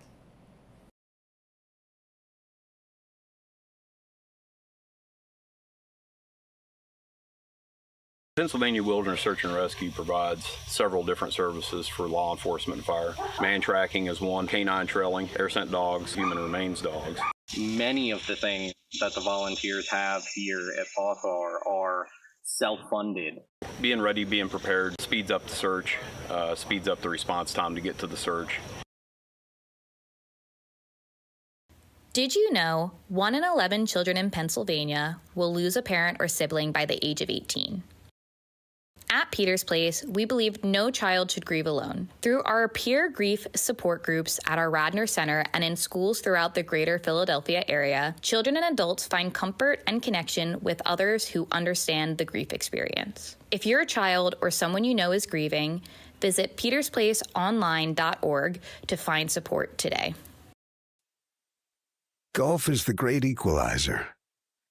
Pennsylvania Wilderness Search and Rescue provides several different services for law enforcement and fire. Man tracking is one, canine trailing, air scent dogs, human remains dogs. Many of the things that the volunteers have here at FOSAR are self-funded. Being ready, being prepared speeds up the search, speeds up the response time to get to the search. Did you know 1 in 11 children in Pennsylvania will lose a parent or sibling by the age of 18? At Peter's Place, we believe no child should grieve alone. Through our peer grief support groups at our Radnor Center and in schools throughout the greater Philadelphia area, children and adults find comfort and connection with others who understand the grief experience. If your child or someone you know is grieving, visit petersplaceonline.org to find support today. Golf is the great equalizer.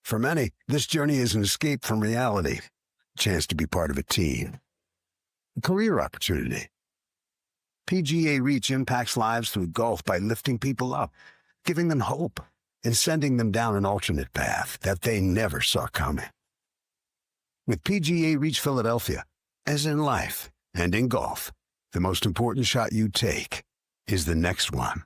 For many, this journey is an escape from reality. Chance to be part of a team. A career opportunity. PGA Reach impacts lives through golf by lifting people up, giving them hope, and sending them down an alternate path that they never saw coming. With PGA Reach Philadelphia, as in life and in golf, the most important shot you take is the next one.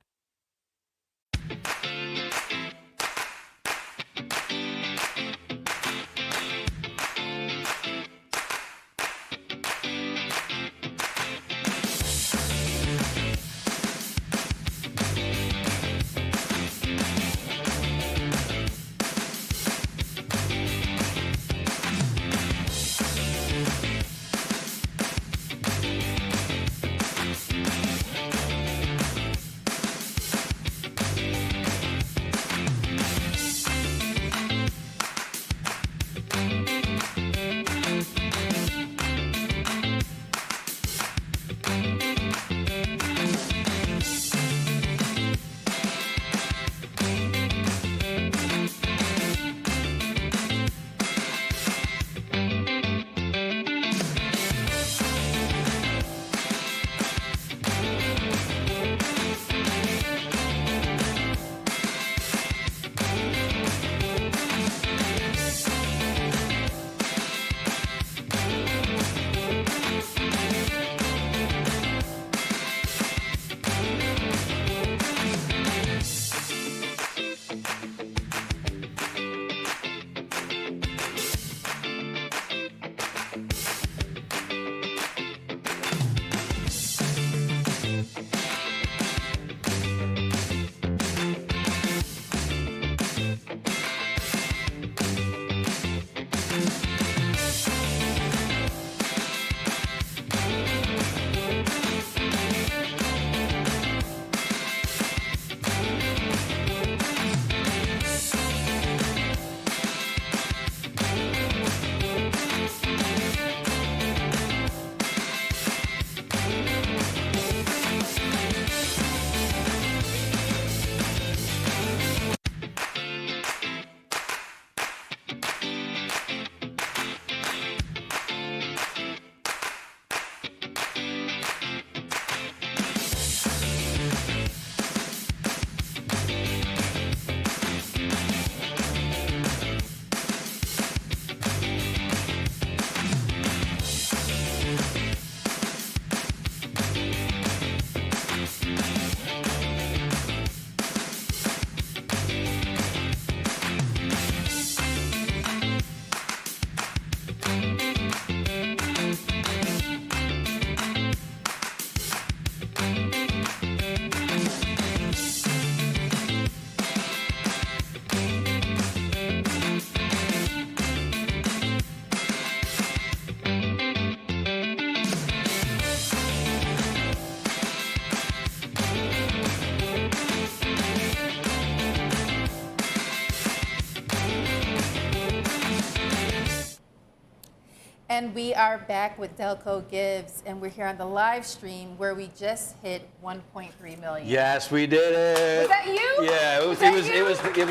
And we are back with Delco Gives, and we're here on the live stream where we just hit 1.3 million. Yes, we did it. Was that you? Yeah, it was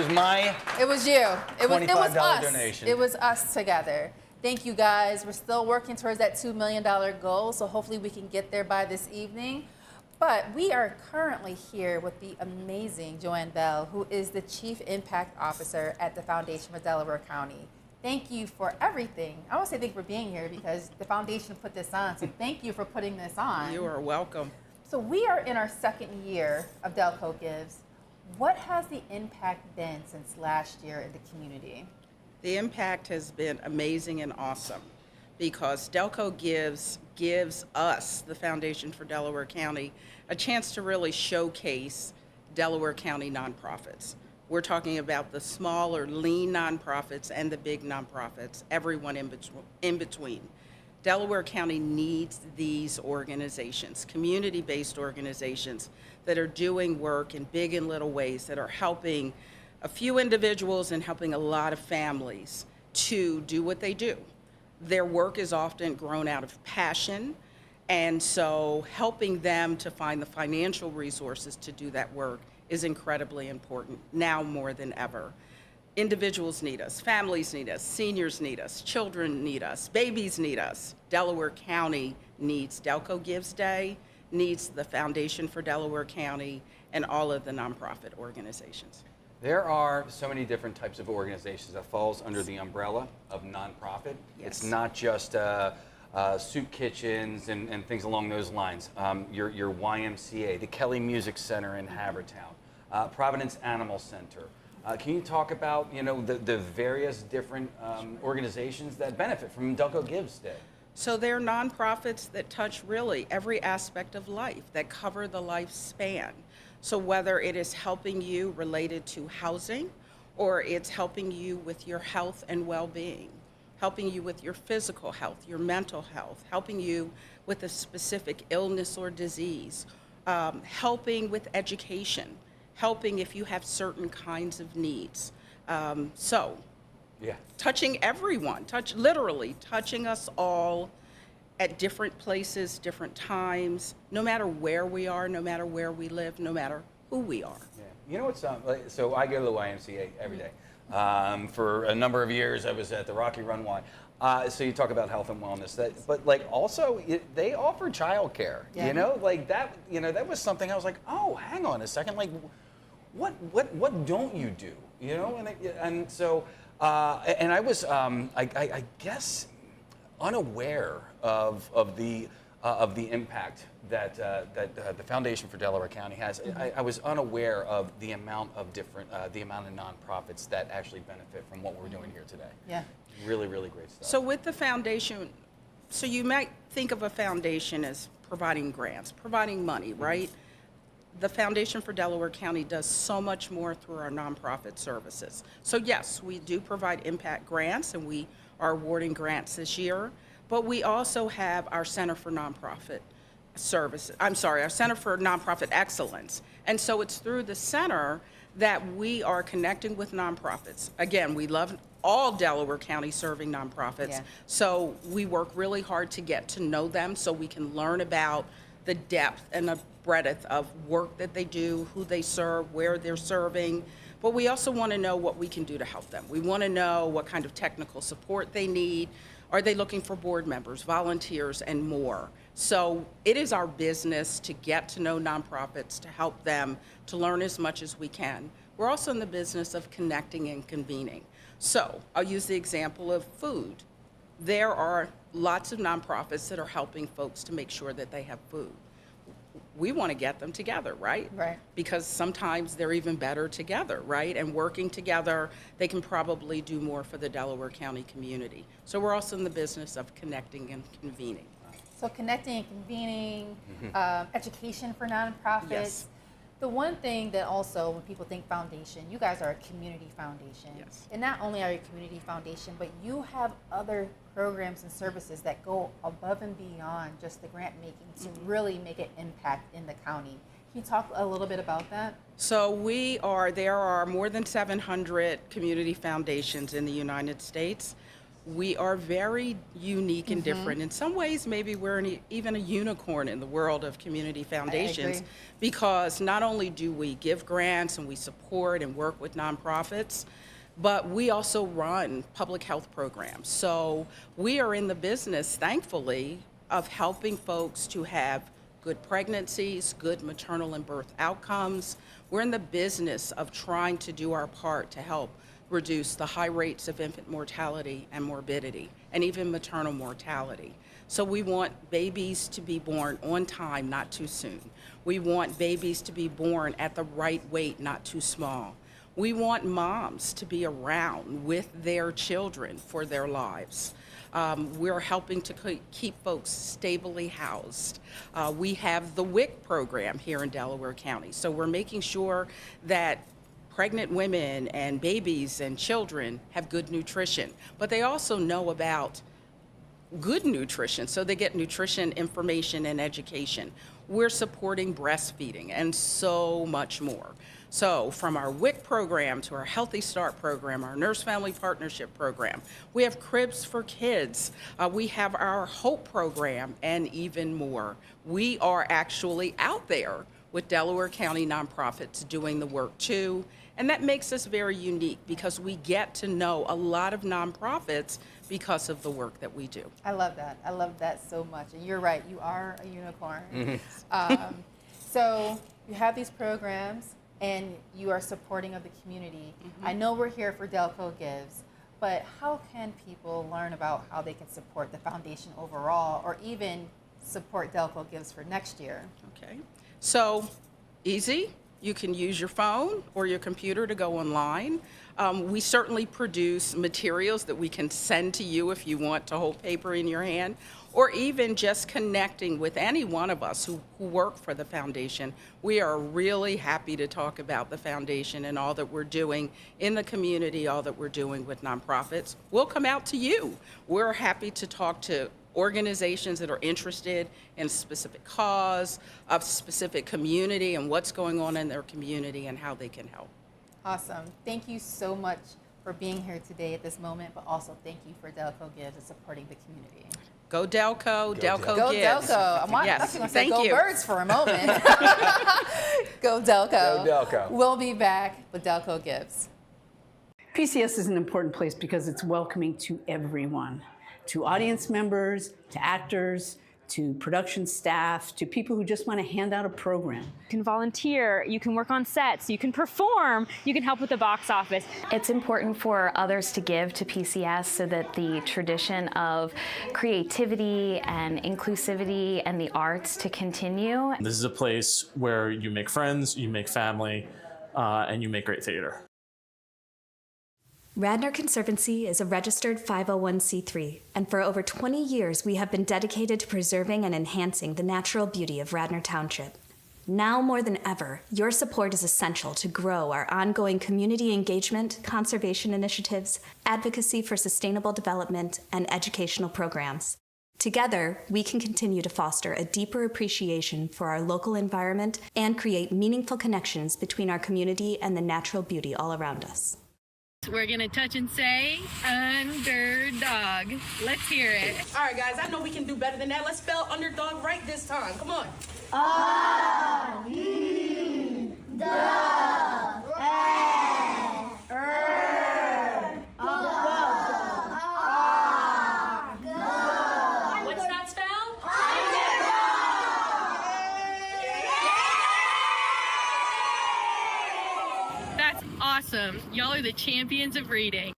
my. It was you. It was $25 us. donation. It was us together. Thank you guys. We're still working towards that $2 million goal, so hopefully we can get there by this evening. But we are currently here with the amazing Joanne Bell, who is the Chief Impact Officer at the Foundation for Delaware County. Thank you for everything. I want to say thank you for being here because the foundation put this on, so thank you for putting this on. You are welcome. So we are in our second year of Delco Gives. What has the impact been since last year in the community? The impact has been amazing and awesome because Delco gives us, the Foundation for Delaware County, a chance to really showcase Delaware County nonprofits. We're talking about the smaller, lean nonprofits and the big nonprofits, everyone in between. Delaware County needs these organizations, community-based organizations that are doing work in big and little ways, that are helping a few individuals and helping a lot of families to do what they do. Their work is often grown out of passion, and so helping them to find the financial resources to do that work is incredibly important, now more than ever. Individuals need us, families need us, seniors need us, children need us, babies need us. Delaware County needs Delco Gives Day, needs the Foundation for Delaware County, and all of the nonprofit organizations. There are so many different types of organizations that falls under the umbrella of nonprofit. Yes. It's not just soup kitchens and things along those lines. Your YMCA, the Kelly Music Center in Havertown, Providence Animal Center. Can you talk about the various different organizations that benefit from Delco Gives Day? So they're nonprofits that touch really every aspect of life, that cover the lifespan. So whether it is helping you related to housing, or it's helping you with your health and well-being, helping you with your physical health, your mental health, helping you with a specific illness or disease, helping with education, helping if you have certain kinds of needs. Touching everyone, literally touching us all at different places, different times, no matter where we are, no matter where we live, no matter who we are. Yeah. You know what's so I go to the YMCA every day. For a number of years, I was at the Rocky Run Y. So you talk about health and wellness, but also they offer childcare. Yeah. That was something I was like, oh, hang on a second, what don't you do? And so I was I guess unaware of the impact that the Foundation for Delaware County has. I was unaware of the amount of nonprofits that actually benefit from what we're doing here today. Yeah. Really, really great stuff. So with the foundation, so you might think of a foundation as providing grants, providing money, right? The Foundation for Delaware County does so much more through our nonprofit services. So yes, we do provide impact grants, and we are awarding grants this year, but we also have our Center for Nonprofit Services, our Center for Nonprofit Excellence. And so it's through the center that we are connecting with nonprofits. Again, we love all Delaware County serving nonprofits. Yeah. So we work really hard to get to know them so we can learn about the depth and the breadth of work that they do, who they serve, where they're serving. But we also want to know what we can do to help them. We want to know what kind of technical support they need. Are they looking for board members, volunteers, and more? So it is our business to get to know nonprofits, to help them, to learn as much as we can. We're also in the business of connecting and convening. So I'll use the example of food. There are lots of nonprofits that are helping folks to make sure that they have food. We want to get them together, right? Right. Because sometimes they're even better together, right? And working together, they can probably do more for the Delaware County community. So we're also in the business of connecting and convening. So connecting and convening, education for nonprofits. Yes. The one thing that also, when people think foundation, you guys are a community foundation. Yes. And not only are you a community foundation, but you have other programs and services that go above and beyond just the grant making to really make an impact in the county. Can you talk a little bit about that? So there are more than 700 community foundations in the United States. We are very unique and different. In some ways, maybe we're even a unicorn in the world of community foundations, because not only do we give grants and we support and work with nonprofits, but we also run public health programs. So we are in the business, thankfully, of helping folks to have good pregnancies, good maternal and birth outcomes. We're in the business of trying to do our part to help reduce the high rates of infant mortality and morbidity, and even maternal mortality. So we want babies to be born on time, not too soon. We want babies to be born at the right weight, not too small. We want moms to be around with their children for their lives. We're helping to keep folks stably housed. We have the WIC program here in Delaware County. So we're making sure that pregnant women and babies and children have good nutrition, but they also know about good nutrition, so they get nutrition information and education. We're supporting breastfeeding and so much more. So from our WIC program to our Healthy Start program, our Nurse Family Partnership program, we have Cribs for Kids, we have our HOPE program, and even more. We are actually out there with Delaware County nonprofits doing the work too, and that makes us very unique because we get to know a lot of nonprofits because of the work that we do. I love that. I love that so much. And you're right, you are a unicorn. So you have these programs and you are supporting of the community. I know we're here for Delco Gives, but how can people learn about how they can support the foundation overall, or even support Delco Gives for next year? Okay, so easy. You can use your phone or your computer to go online. We certainly produce materials that we can send to you if you want to hold paper in your hand, or even just connecting with any one of us who work for the foundation. We are really happy to talk about the foundation and all that we're doing in the community, all that we're doing with nonprofits. We'll come out to you. We're happy to talk to organizations that are interested in a specific cause, a specific community, and what's going on in their community and how they can help. Awesome. Thank you so much for being here today at this moment, but also thank you for Delco Gives and supporting the community. Go Delco, Delco Go Gives. Delco. I'm actually going to say go Birds for a moment. Go Delco. Go Delco. We'll be back with Delco Gives. PCS is an important place because it's welcoming to everyone, to audience members, to actors, to production staff, to people who just want to hand out a program. You can volunteer, you can work on sets, you can perform, you can help with the box office. It's important for others to give to PCS so that the tradition of creativity and inclusivity and the arts to continue. This is a place where you make friends, you make family, and you make great theater. Radnor Conservancy is a registered 501c3, and for over 20 years we have been dedicated to preserving and enhancing the natural beauty of Radnor Township. Now more than ever, your support is essential to grow our ongoing community engagement, conservation initiatives, advocacy for sustainable development, and educational programs. Together, we can continue to foster a deeper appreciation for our local environment and create meaningful connections between our community and the natural beauty all around us. We're going to touch and say underdog. Let's hear it. All right, guys, I know we can do better than that. Let's spell underdog right this time. Come on. What's that spell? That's awesome. Y'all are the champions of reading.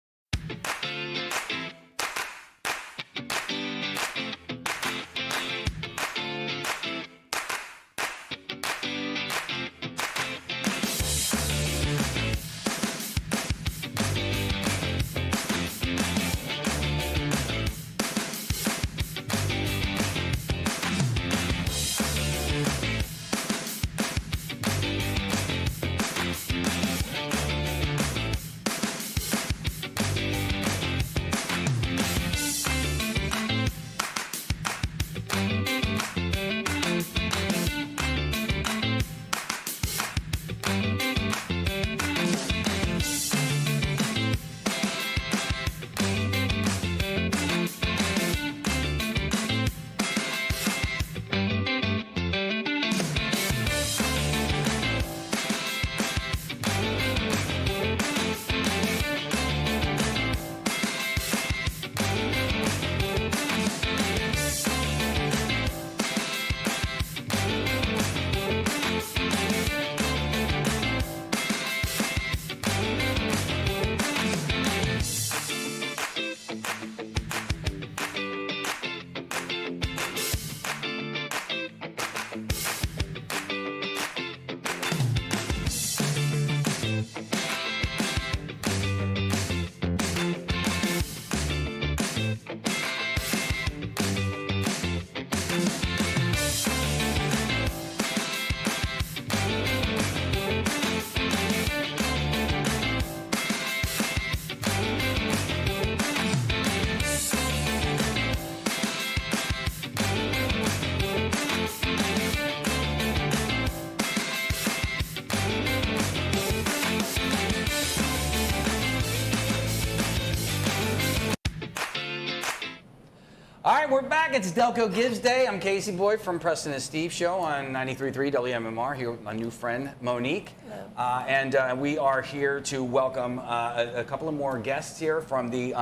All right, we're back. It's Delco Gives Day. I'm Casey Boyd from Preston and Steve Show on 93.3 WMMR, here with my new friend, Monique. And we are here to welcome a couple of more guests here from the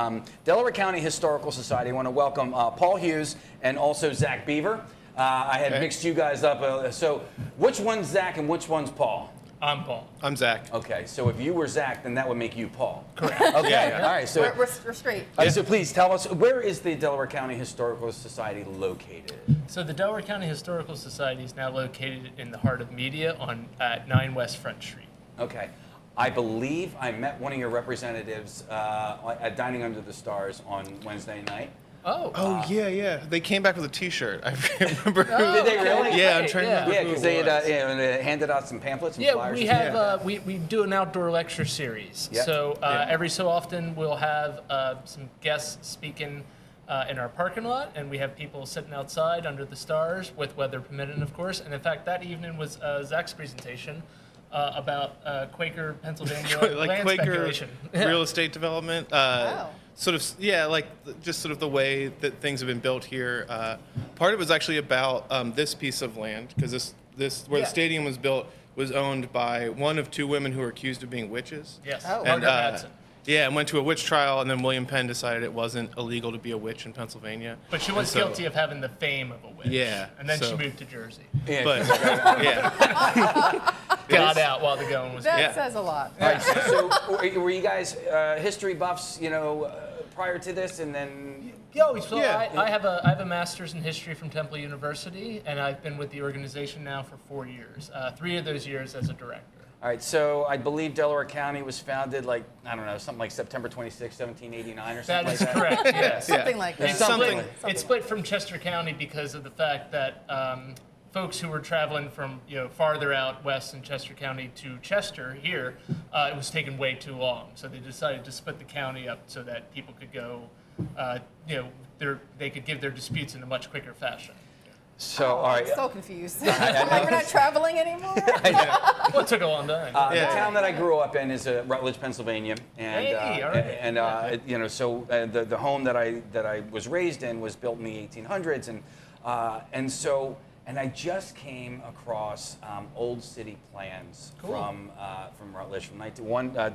Delaware County Historical Society. I want to welcome Paul Hughes and also Zach Beaver. I had mixed you guys up. So which one's Zach and which one's Paul? I'm Paul. I'm Zach. Okay, so if you were Zach, then that would make you Paul. Correct. Okay, Yeah. all right. So We're straight. So please tell us, where is the Delaware County Historical Society located? So the Delaware County Historical Society is now located in the heart of media at 9 West Front Street. Okay. I believe I met one of your representatives at Dining Under the Stars on Wednesday night. Oh, yeah. They came back with a T-shirt. I remember. Did they really? Yeah, I'm trying to remember. Yeah, because they had handed out some pamphlets and flyers. We have we do an outdoor lecture series. Yep. So every so often we'll have some guests speaking in our parking lot, and we have people sitting outside under the stars, with weather permitting, of course. And in fact, that evening was Zach's presentation about Quaker, Pennsylvania land Quaker speculation. real estate development. Sort of, just sort of the way that things have been built here. Part of it was actually about this piece of land, because this where the stadium was built was owned by one of two women who were accused of being witches. Yes. And, and went to a witch trial, and then William Penn decided it wasn't illegal to be a witch in Pennsylvania. But she was guilty of having the fame of a witch. Yeah. And then she moved to Jersey. Yeah. But, Got out while the going was That says a lot. All right, so were you guys history buffs, prior to this, and then? I have a master's in history from Temple University, and I've been with the organization now for 4 years. 3 of those years as a director. All right, so I believe Delaware County was founded something like September 26, 1789 or something like that. That is correct, yes. Something like that. It split from Chester County because of the fact that folks who were traveling from farther out west in Chester County to Chester here, it was taking way too long. So they decided to split the county up so that people could go, they could give their disputes in a much quicker fashion. So, all right. I'm so confused. We're not traveling anymore? Well, it took a long time. The town that I grew up in is Rutledge, Pennsylvania, and so the home that I was raised in was built in the 1800s, and I just came across old city plans from Rutledge from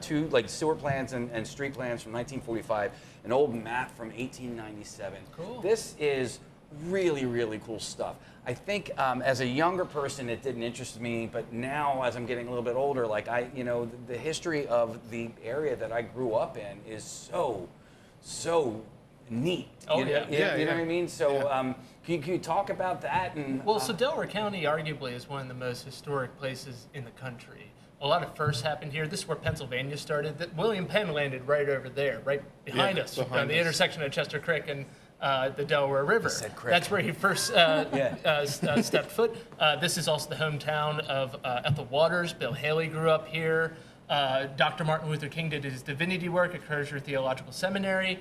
two sewer plans and street plans from 1945, an old map from 1897. Cool. This is really, really cool stuff. I think as a younger person, it didn't interest me, but now as I'm getting a little bit older, the history of the area that I grew up in is so neat. You know what I mean? So can you talk about that? So Delaware County arguably is one of the most historic places in the country. A lot of firsts happened here. This is where Pennsylvania started. William Penn landed right over there, right behind us, on the intersection of Chester Creek and the Delaware River. That's where he first stepped foot. This is also the hometown of Ethel Waters. Bill Haley grew up here. Dr. Martin Luther King did his divinity work at Crozier Theological Seminary.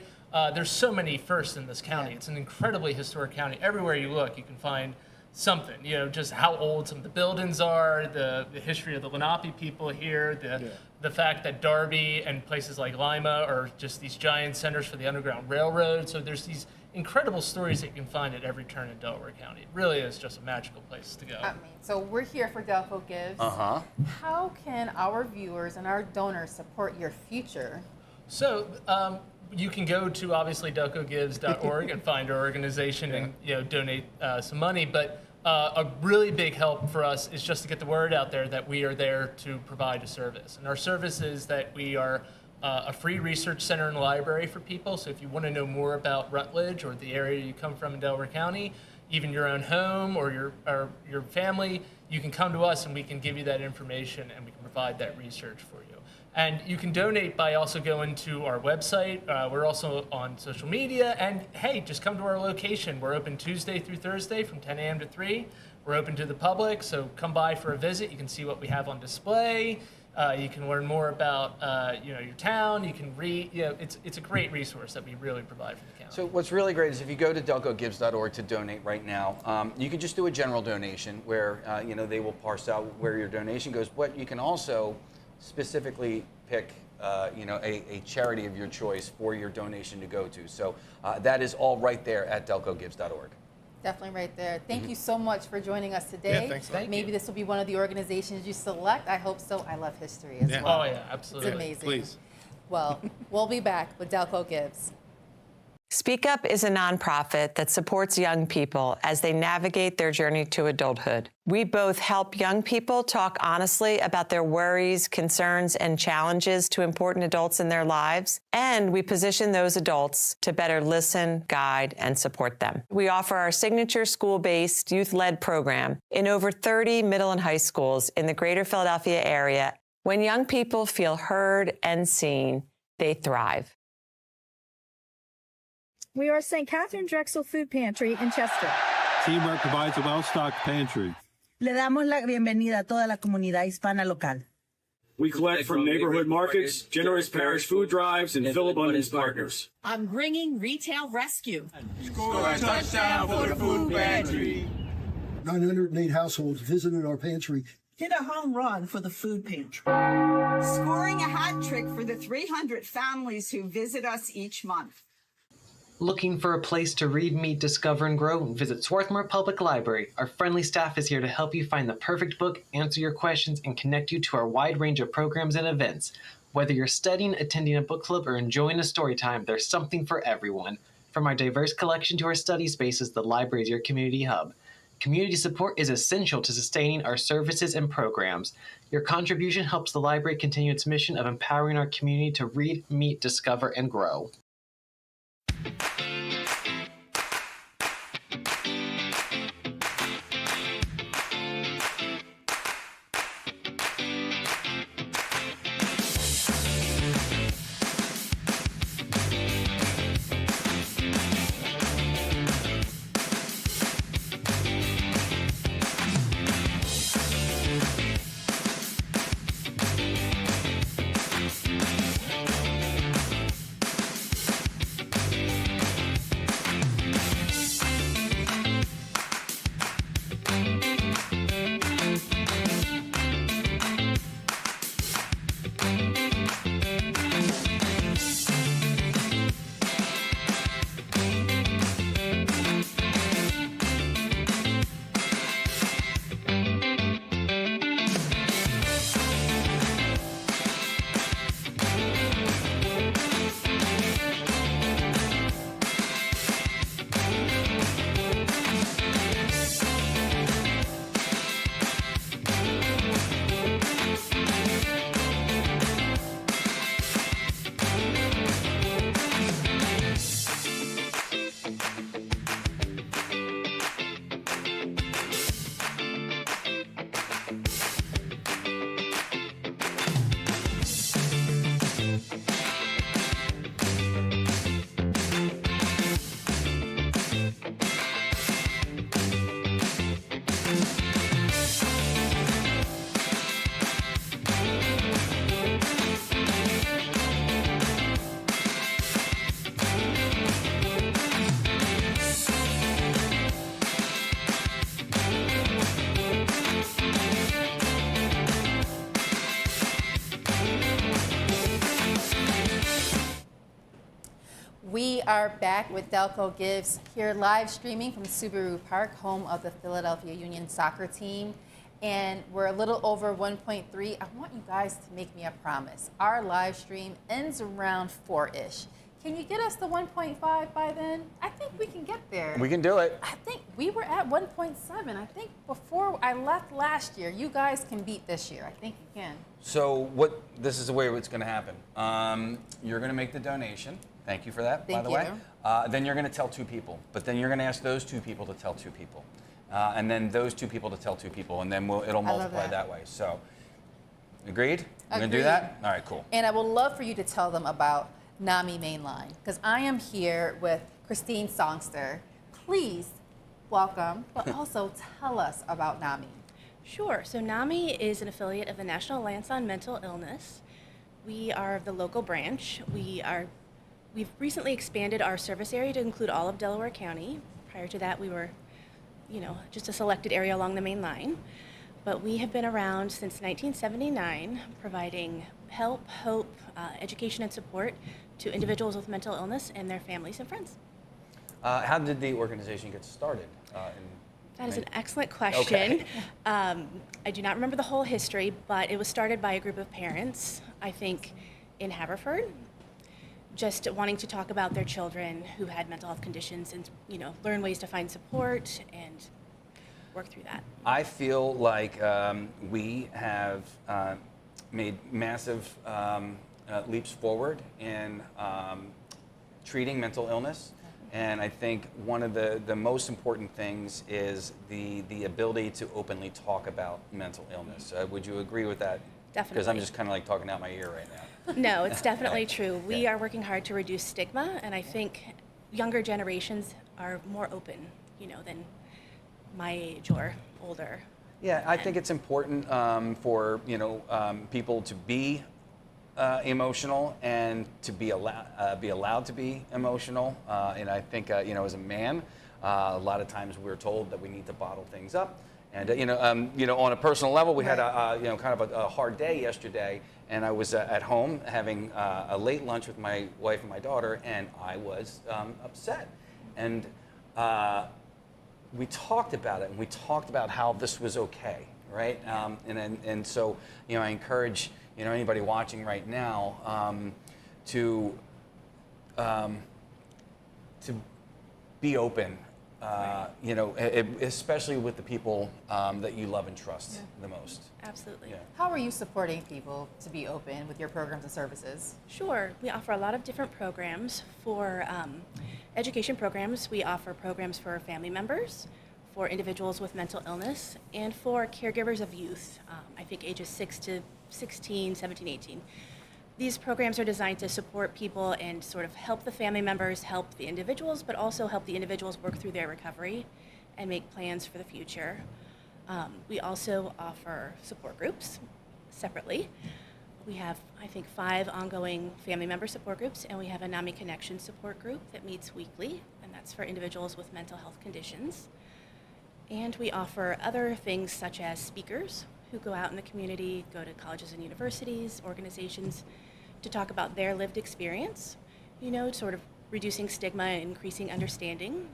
There's so many firsts in this county. It's an incredibly historic county. Everywhere you look, you can find something, just how old some of the buildings are, the history of the Lenape people here, the fact that Darby and places like Lima are just these giant centers for the Underground Railroad. So there's these incredible stories that you can find at every turn in Delaware County. It really is just a magical place to go. So we're here for Delco Gives. How can our viewers and our donors support your future? So you can go to obviously delcogives.org and find our organization and donate some money. But a really big help for us is just to get the word out there that we are there to provide a service. And our service is that we are a free research center and library for people. So if you want to know more about Rutledge or the area you come from in Delaware County, even your own home or your family, you can come to us and we can give you that information and we can provide that research for you. And you can donate by also going to our website. We're also on social media. And hey, just come to our location. We're open Tuesday through Thursday from 10 a.m. to 3. We're open to the public, so come by for a visit. You can see what we have on display. You can learn more about your town. You can read. It's a great resource that we really provide for the county. So what's really great is if you go to delcogives.org to donate right now, you can just do a general donation where they will parse out where your donation goes. But you can also specifically pick a charity of your choice for your donation to go to. So that is all right there at delcogives.org. Definitely right there. Thank you so much for joining us today. Yeah, thanks a lot. Maybe this will be one of the organizations you select. I hope so. I love history as well. Oh, yeah, absolutely. It's amazing. Please. Well, we'll be back with Delco Gives. Speak Up is a nonprofit that supports young people as they navigate their journey to adulthood. We both help young people talk honestly about their worries, concerns, and challenges to important adults in their lives, and we position those adults to better listen, guide, and support them. We offer our signature school-based, youth-led program in over 30 middle and high schools in the greater Philadelphia area. When young people feel heard and seen, they thrive. We are St. Catherine Drexel Food Pantry in Chester. Teamwork provides a well-stocked pantry. Le damos la bienvenida a toda la comunidad hispana local. We collect from neighborhood markets, generous parish food drives, and Fill Abundance partners. I'm bringing retail rescue. Score a touchdown for the food pantry. 908 households visited our pantry. Hit a home run for the food pantry. Scoring a hat trick for the 300 families who visit us each month. Looking for a place to read, meet, discover, and grow? Visit Swarthmore Public Library. Our friendly staff is here to help you find the perfect book, answer your questions, and connect you to our wide range of programs and events. Whether you're studying, attending a book club, or enjoying a story time, there's something for everyone. From our diverse collection to our study spaces, the library is your community hub. Community support is essential to sustaining our services and programs. Your contribution helps the library continue its mission of empowering our community to read, meet, discover, and grow. We are back with Delco Gives here live streaming from Subaru Park, home of the Philadelphia Union soccer team. And we're a little over 1.3. I want you guys to make me a promise. Our live stream ends around 4-ish. Can you get us to 1.5 by then? I think we can get there. We can do it. I think we were at 1.7. I think before I left last year, you guys can beat this year. I think you can. So this is the way it's going to happen. You're going to make the donation. Thank you for that, by the way. Then you're going to tell 2 people. But then you're going to ask those 2 people to tell 2 people. And then those 2 people to tell 2 people. And then it'll multiply that way. So, agreed? You're going to do that? All right, cool. And I would love for you to tell them about NAMI Mainline, because I am here with Christine Songster. Please welcome, but also tell us about NAMI. Sure. So NAMI is an affiliate of the National Alliance on Mental Illness. We are the local branch. We've recently expanded our service area to include all of Delaware County. Prior to that, we were, just a selected area along the main line. But we have been around since 1979, providing help, hope, education, and support to individuals with mental illness and their families and friends. How did the organization get started? That is an excellent question. Okay. I do not remember the whole history, but it was started by a group of parents, I think, in Haverford, just wanting to talk about their children who had mental health conditions and, learn ways to find support and work through that. I feel like we have made massive leaps forward in treating mental illness. And I think one of the most important things is the ability to openly talk about mental illness. Would you agree with that? Definitely. Because I'm just kind of like talking out my ear right now. No, it's definitely true. We are working hard to reduce stigma, and I think younger generations are more open, than my age or older. Yeah, I think it's important for people to be emotional and to be allowed to be emotional. And I think as a man, a lot of times we're told that we need to bottle things up. And on a personal level, we had kind of a hard day yesterday, and I was at home having a late lunch with my wife and my daughter, and I was upset. And we talked about it, and we talked about how this was okay, right? And so I encourage anybody watching right now to be open. Especially with the people that you love and trust the most. Absolutely. Yeah. How are you supporting people to be open with your programs and services? Sure. We offer a lot of different programs. For education programs, we offer programs for family members, for individuals with mental illness, and for caregivers of youth, I think ages 6 to 16, 17, 18. These programs are designed to support people and sort of help the family members, help the individuals, but also help the individuals work through their recovery and make plans for the future. We also offer support groups separately. We have, I think, 5 ongoing family member support groups, and we have a NAMI Connection support group that meets weekly, and that's for individuals with mental health conditions. And we offer other things such as speakers who go out in the community, go to colleges and universities, organizations, to talk about their lived experience, sort of reducing stigma and increasing understanding.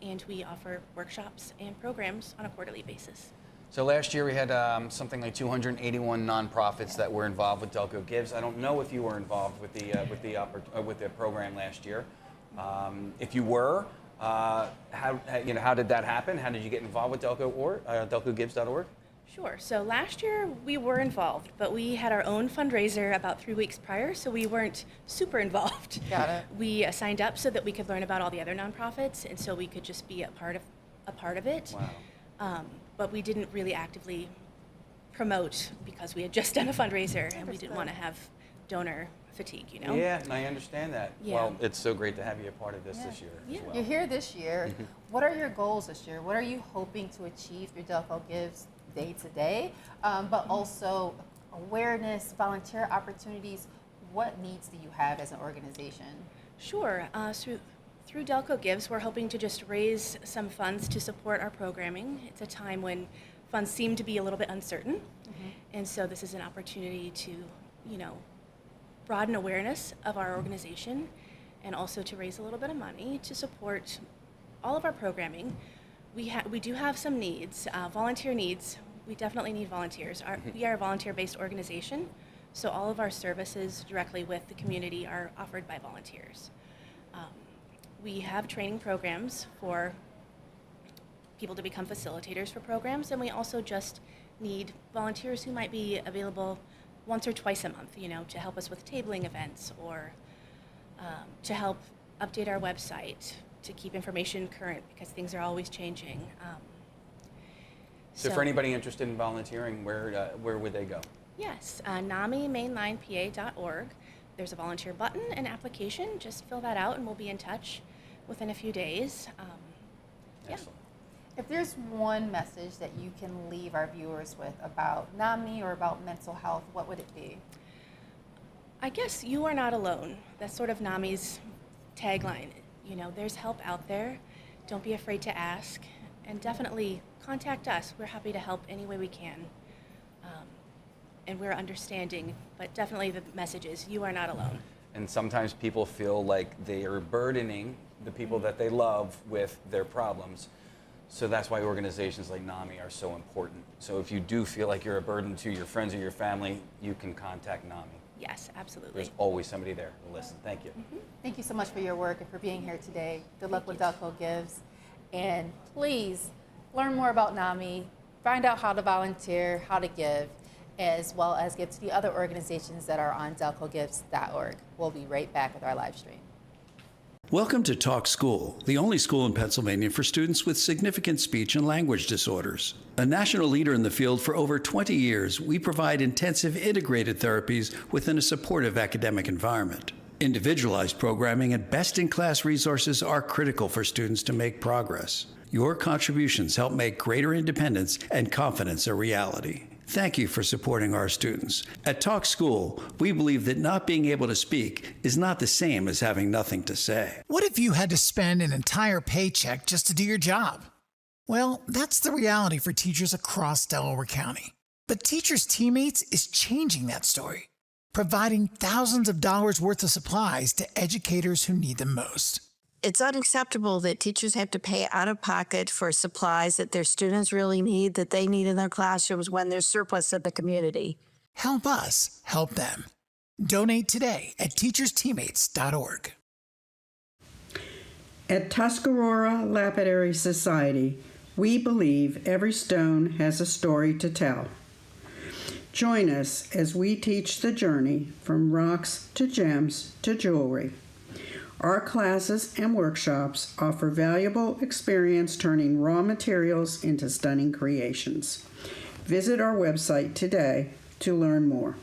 And we offer workshops and programs on a quarterly basis. So last year we had something like 281 nonprofits that were involved with Delco Gives. I don't know if you were involved with the program last year. If you were, how did that happen? How did you get involved with DelcoGives.org? Sure. So last year we were involved, but we had our own fundraiser about 3 weeks prior, so we weren't super involved. Got it. We signed up so that we could learn about all the other nonprofits, and so we could just be a part of it. Wow. But we didn't really actively promote because we had just done a fundraiser and we didn't want to have donor fatigue, Yeah, and I understand that. Yeah. Well, it's so great to have you a part of this year as well. You're here this year. What are your goals this year? What are you hoping to achieve through Delco Gives day to day, but also awareness, volunteer opportunities? What needs do you have as an organization? Sure. Through Delco Gives, we're hoping to just raise some funds to support our programming. It's a time when funds seem to be a little bit uncertain, and so this is an opportunity to, broaden awareness of our organization and also to raise a little bit of money to support all of our programming. We do have some needs, volunteer needs. We definitely need volunteers. We are a volunteer-based organization, so all of our services directly with the community are offered by volunteers. We have training programs for people to become facilitators for programs, and we also just need volunteers who might be available once or twice a month, to help us with tabling events or to help update our website, to keep information current because things are always changing. So for anybody interested in volunteering, where would they go? Yes, NAMImainlinePA.org. There's a volunteer button and application. Just fill that out and we'll be in touch within a few days. Excellent. If there's one message that you can leave our viewers with about NAMI or about mental health, what would it be? I guess you are not alone. That's sort of NAMI's tagline. There's help out there. Don't be afraid to ask. And definitely contact us. We're happy to help any way we can. And we're understanding, but definitely the message is you are not alone. And sometimes people feel like they are burdening the people that they love with their problems. So that's why organizations like NAMI are so important. So if you do feel like you're a burden to your friends or your family, you can contact NAMI. Yes, absolutely. There's always somebody there to listen. Thank you. Thank you so much for your work and for being here today. Good luck with Delco Gives. And please learn more about NAMI, find out how to volunteer, how to give, as well as give to the other organizations that are on delcogives.org. We'll be right back with our live stream. Welcome to Talk School, the only school in Pennsylvania for students with significant speech and language disorders. A national leader in the field for over 20 years, we provide intensive integrated therapies within a supportive academic environment. Individualized programming and best-in-class resources are critical for students to make progress. Your contributions help make greater independence and confidence a reality. Thank you for supporting our students. At Talk School, we believe that not being able to speak is not the same as having nothing to say. What if you had to spend an entire paycheck just to do your job? Well, that's the reality for teachers across Delaware County. But Teachers Teammates is changing that story, providing thousands of dollars worth of supplies to educators who need them most. It's unacceptable that teachers have to pay out of pocket for supplies that their students really need, that they need in their classrooms when there's surplus in the community. Help us help them. Donate today at teachersteammates.org. At Tuscarora Lapidary Society, we believe every stone has a story to tell. Join us as we teach the journey from rocks to gems to jewelry. Our classes and workshops offer valuable experience turning raw materials into stunning creations. Visit our website today to learn more.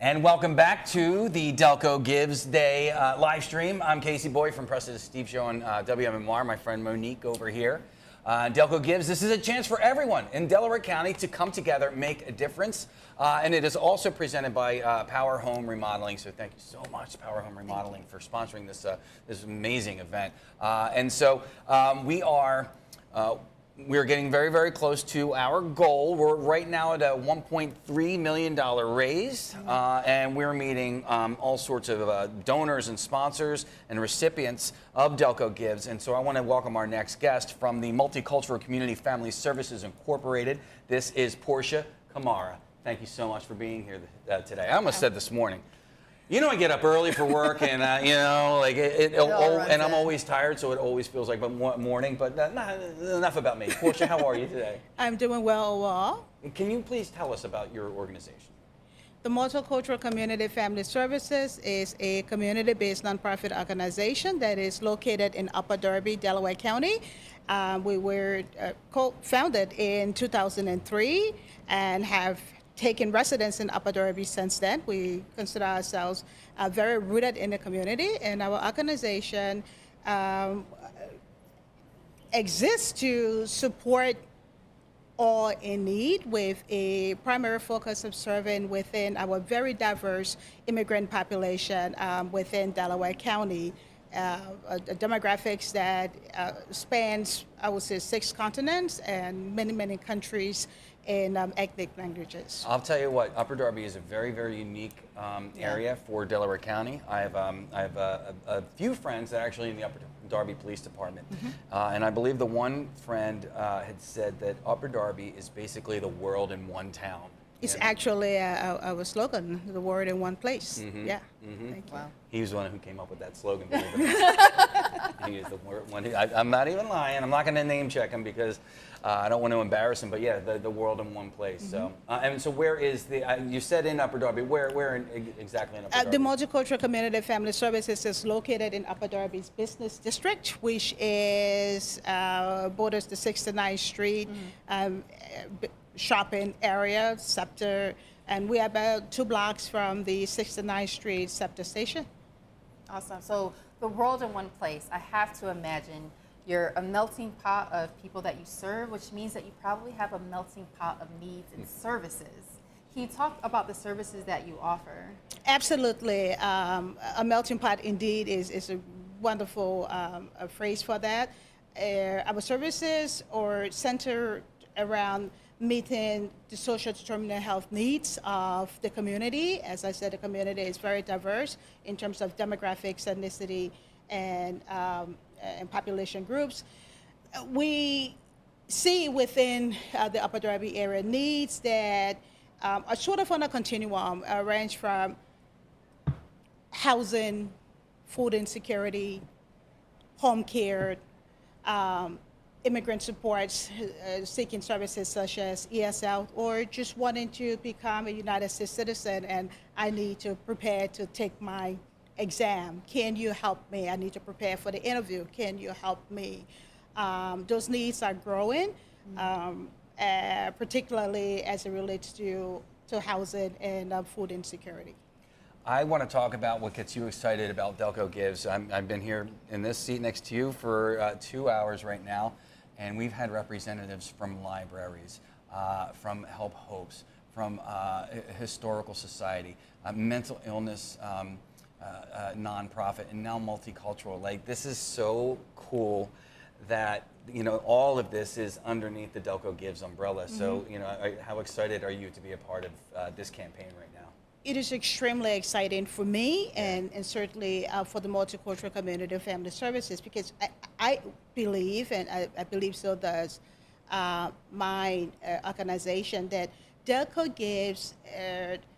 And welcome back to the Delco Gives Day live stream. I'm Casey Boyd from Preston and Steve Show on WMMR. My friend Monique over here. Delco Gives. This is a chance for everyone in Delaware County to come together, make a difference. And it is also presented by Power Home Remodeling. So thank you so much, Power Home Remodeling, for sponsoring this this amazing event. And so we are we're getting very, very close to our goal. We're right now at a $1.3 million raise, and we're meeting all sorts of donors and sponsors and recipients of Delco Gives. And so I want to welcome our next guest from the Multicultural Community Family Services Incorporated. This is Portia Kamara. Thank you so much for being here today. I almost said this morning. You know, I get up early for work, and you know, like and I'm always tired, so it always feels like morning. But enough about me. Portia, how are you today? I'm doing well overall. Can you please tell us about your organization? The Multicultural Community Family Services is a community-based nonprofit organization that is located in Upper Darby, Delaware County. We were co-founded in 2003 and have taken residence in Upper Darby since then. We consider ourselves very rooted in the community, and our organization exists to support all in need with a primary focus of serving within our very diverse immigrant population within Delaware County. Demographics that spans, I would say, 6 continents and many, many countries in ethnic languages. I'll tell you what, Upper Darby is a very, very unique area for Delaware County. I have a few friends that are actually in the Upper Darby Police Department. And I believe the one friend had said that Upper Darby is basically the world in one town. It's actually our slogan, the word in one place. Yeah. Thank you. Wow. He was the one who came up with that slogan. He is the one who, I'm not even lying. I'm not going to name check him because I don't want to embarrass him. But yeah, the world in one place. So and so where is the? You said in Upper Darby. Where exactly in Upper Darby? The Multicultural Community Family Services is located in Upper Darby's business district, which is borders the 69th Street. Shopping area, Scepter, and we are about 2 blocks from the 69th Street Scepter station. Awesome. So the world in one place, I have to imagine you're a melting pot of people that you serve, which means that you probably have a melting pot of needs and services. Can you talk about the services that you offer? Absolutely. A melting pot indeed is a wonderful phrase for that. Our services are centered around meeting the social determinant of health needs of the community. As I said, the community is very diverse in terms of demographics, ethnicity, and population groups. We see within the Upper Darby area needs that are sort of on a continuum, range from housing, food insecurity, home care, immigrant supports, seeking services such as ESL, or just wanting to become a United States citizen and I need to prepare to take my exam. Can you help me? I need to prepare for the interview. Can you help me? Those needs are growing, particularly as it relates to housing and food insecurity. I want to talk about what gets you excited about Delco Gives. I've been here in this seat next to you for 2 hours right now. And we've had representatives from libraries, from Help Hopes, from Historical Society, mental illness nonprofit, and now multicultural. Like, this is so cool that, you know, all of this is underneath the Delco Gives umbrella. So, you know, how excited are you to be a part of this campaign right now? It is extremely exciting for me and certainly for the Multicultural Community Family Services, because I believe, and I believe so does my organization, that Delco Gives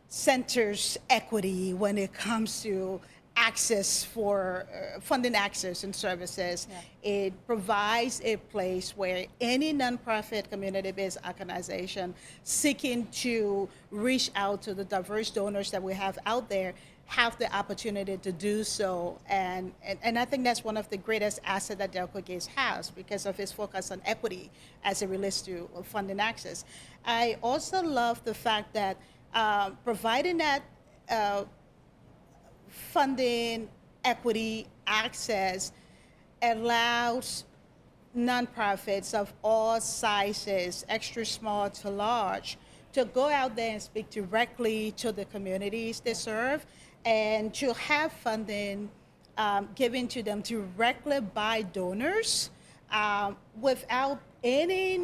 centers equity when it comes to access for funding access and services. It provides a place where any nonprofit community-based organization seeking to reach out to the diverse donors that we have out there have the opportunity to do so. And I think that's one of the greatest assets that Delco Gives has because of its focus on equity as it relates to funding access. I also love the fact that providing that funding equity access allows nonprofits of all sizes, extra small to large, to go out there and speak directly to the communities they serve and to have funding given to them directly by donors without any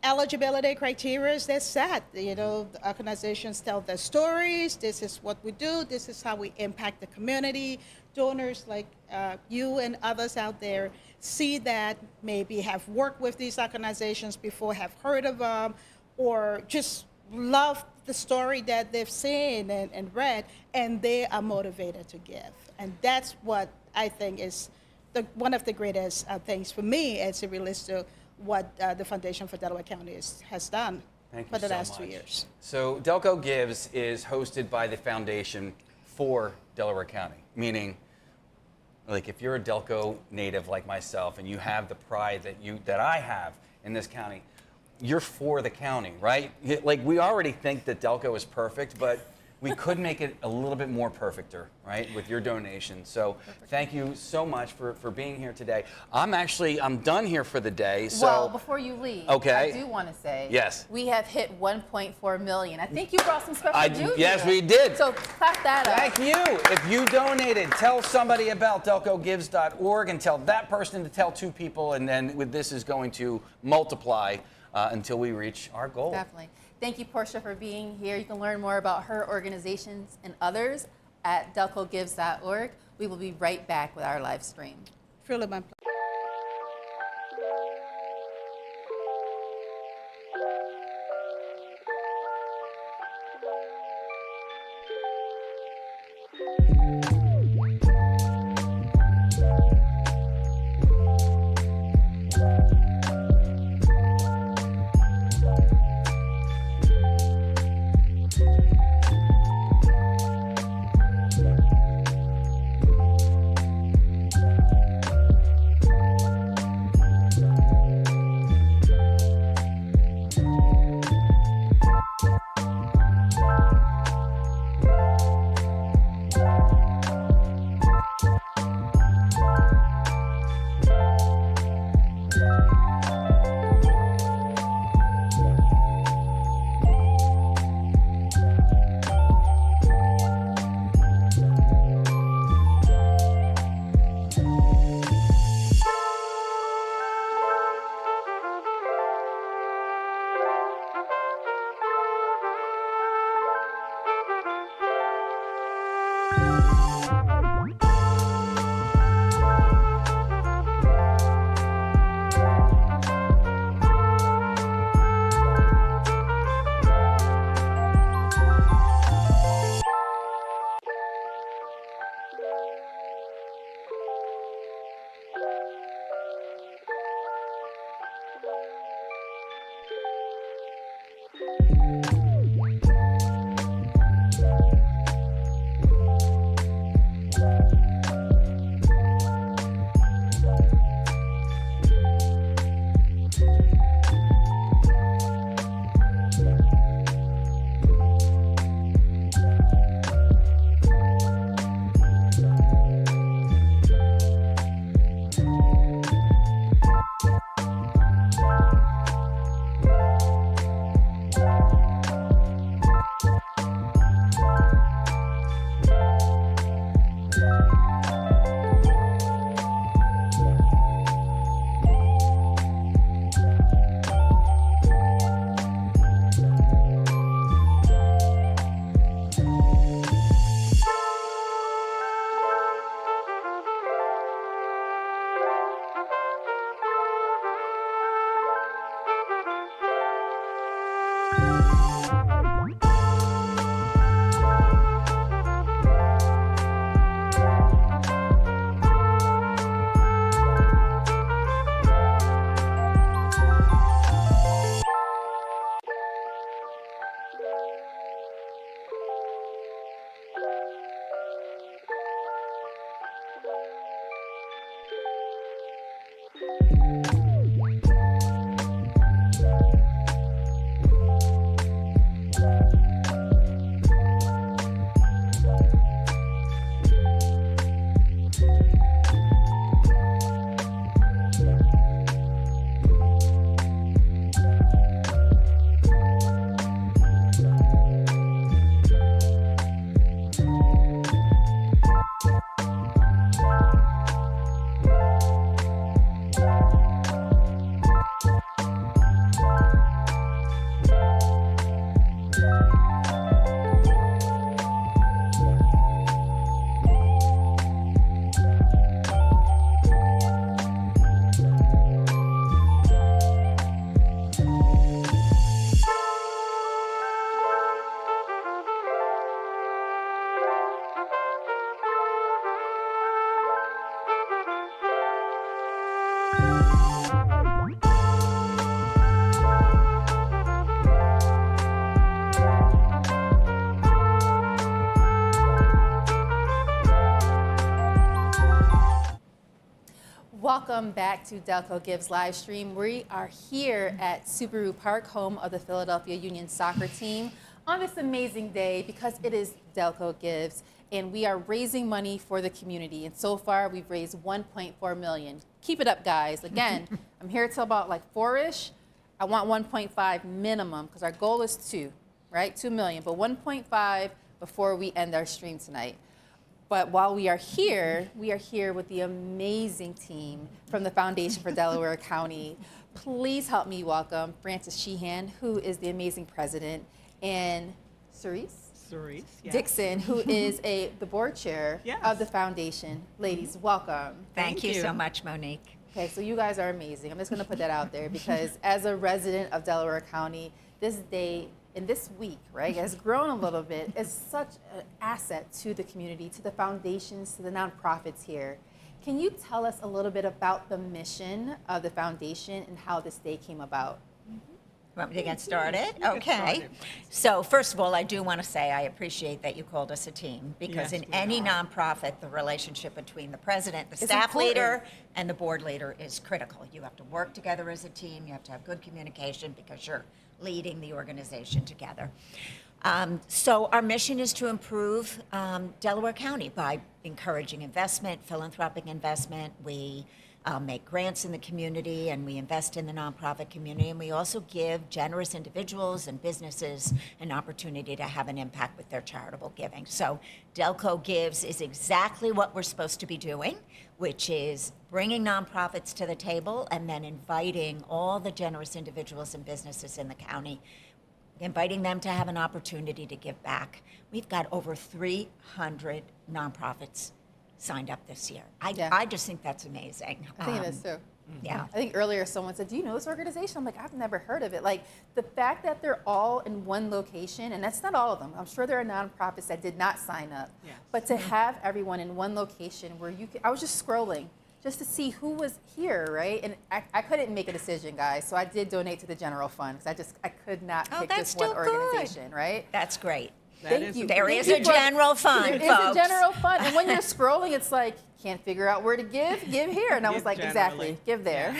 eligibility criteria that's set. You know, the organizations tell their stories. This is what we do. This is how we impact the community. Donors like you and others out there see that, maybe have worked with these organizations before, have heard of them, or just love the story that they've seen and read, and they are motivated to give. And that's what I think is one of the greatest things for me as it relates to what the Foundation for Delaware County has done for the last 2 years. So Delco Gives is hosted by the Foundation for Delaware County, meaning, like, if you're a Delco native like myself and you have the pride that I have in this county, you're for the county, right? Like, we already think that Delco is perfect, but we could make it a little bit more perfecter, right, with your donation. So thank you so much for being here today. I'm done here for the day. So, well, before you leave, okay. I do want to say, yes, we have hit 1.4 million. I think you brought some special juice. Yes, we did. So clap that up. Thank you. If you donated, tell somebody about delcogives.org and tell that person to tell 2 people, and then this is going to multiply until we reach our goal. Definitely. Thank you, Portia, for being here. You can learn more about her organizations and others at delcogives.org. We will be right back with our live stream. Truly my pleasure. Welcome back to Delco Gives Livestream. We are here at Subaru Park, home of the Philadelphia Union soccer team, on this amazing day because it is Delco Gives, and we are raising money for the community. And so far, we've raised $1.4 million. Keep it up, guys. Again, I'm here till about like 4-ish. I want 1.5 minimum because our goal is 2, right? 2 million, but 1.5 before we end our stream tonight. But while we are here with the amazing team from the Foundation for Delaware County. Please help me welcome Frances Sheehan, who is the amazing president, and Cerise yes. Dixon, who is the board chair of the foundation. Ladies, welcome. Thank you so much, Monique. Okay, so you guys are amazing. I'm just going to put that out there because as a resident of Delaware County, this day and this week, right, has grown a little bit. It's such an asset to the community, to the foundations, to the nonprofits here. Can you tell us a little bit about the mission of the foundation and how this day came about? Want me to get started? Okay. So first of all, I do want to say I appreciate that you called us a team because in any nonprofit, the relationship between the president, the staff leader, and the board leader is critical. You have to work together as a team. You have to have good communication because you're leading the organization together. So our mission is to improve Delaware County by encouraging investment, philanthropic investment. We make grants in the community and we invest in the nonprofit community, and we also give generous individuals and businesses an opportunity to have an impact with their charitable giving. So Delco Gives is exactly what we're supposed to be doing, which is bringing nonprofits to the table and then inviting all the generous individuals and businesses in the county, inviting them to have an opportunity to give back. We've got over 300 nonprofits signed up this year. I just think that's amazing. I think it is too. Yeah. I think earlier someone said, do you know this organization? I'm like, I've never heard of it. Like the fact that they're all in one location, and that's not all of them. I'm sure there are nonprofits that did not sign up. Yes. But to have everyone in one location where you could, I was just scrolling just to see who was here, right? And I couldn't make a decision, guys. So I did donate to the general fund because I could not pick just one organization, right? That's great. Thank you. There is a general fund, There is a general fund. And when you're scrolling, it's like, can't figure out where to give here. And I was like, exactly, give there.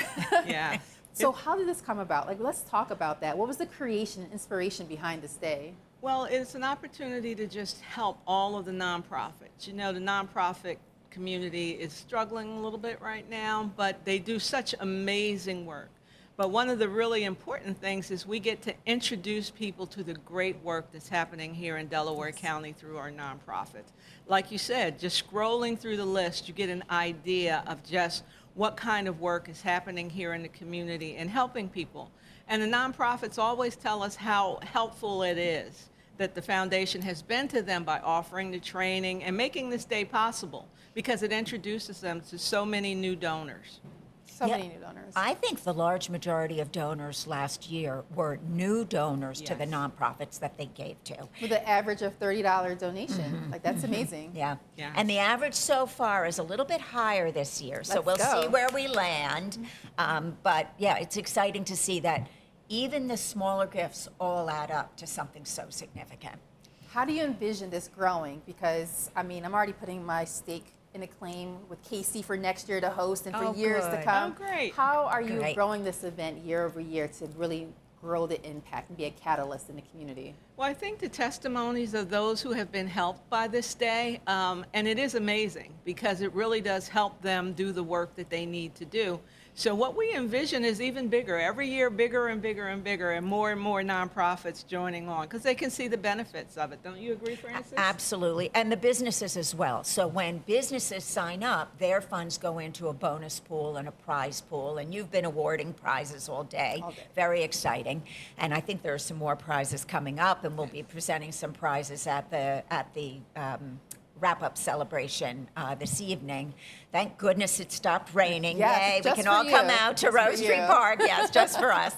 Yeah. So how did this come about? Like, let's talk about that. What was the creation and inspiration behind this day? Well, it's an opportunity to just help all of the nonprofits. You know, the nonprofit community is struggling a little bit right now, but they do such amazing work. But one of the really important things is we get to introduce people to the great work that's happening here in Delaware County through our nonprofits. Like you said, just scrolling through the list, you get an idea of just what kind of work is happening here in the community and helping people. And the nonprofits always tell us how helpful it is that the foundation has been to them by offering the training and making this day possible because it introduces them to so many new donors. So many new donors. I think the large majority of donors last year were new donors to the nonprofits that they gave to. With an average of $30 donation. Like, that's amazing. Yeah. And the average so far is a little bit higher this year. So we'll see where we land. But yeah, it's exciting to see that even the smaller gifts all add up to something so significant. How do you envision this growing? Because, I mean, I'm already putting my stake in a claim with Casey for next year to host and for years to come. Oh, great. How are you growing this event year over year to really grow the impact and be a catalyst in the community? Well, I think the testimonies of those who have been helped by this day, and it is amazing because it really does help them do the work that they need to do. So what we envision is even bigger, every year bigger and bigger and bigger, and more nonprofits joining on because they can see the benefits of it. Don't you agree, Frances? Absolutely, and the businesses as well. So when businesses sign up, their funds go into a bonus pool and a prize pool, and you've been awarding prizes all day. Very exciting. And I think there are some more prizes coming up, and we'll be presenting some prizes at the wrap-up celebration this evening. Thank goodness it stopped raining. Yes, yay, we can all come out to Rose Street Park. Yes, just for us.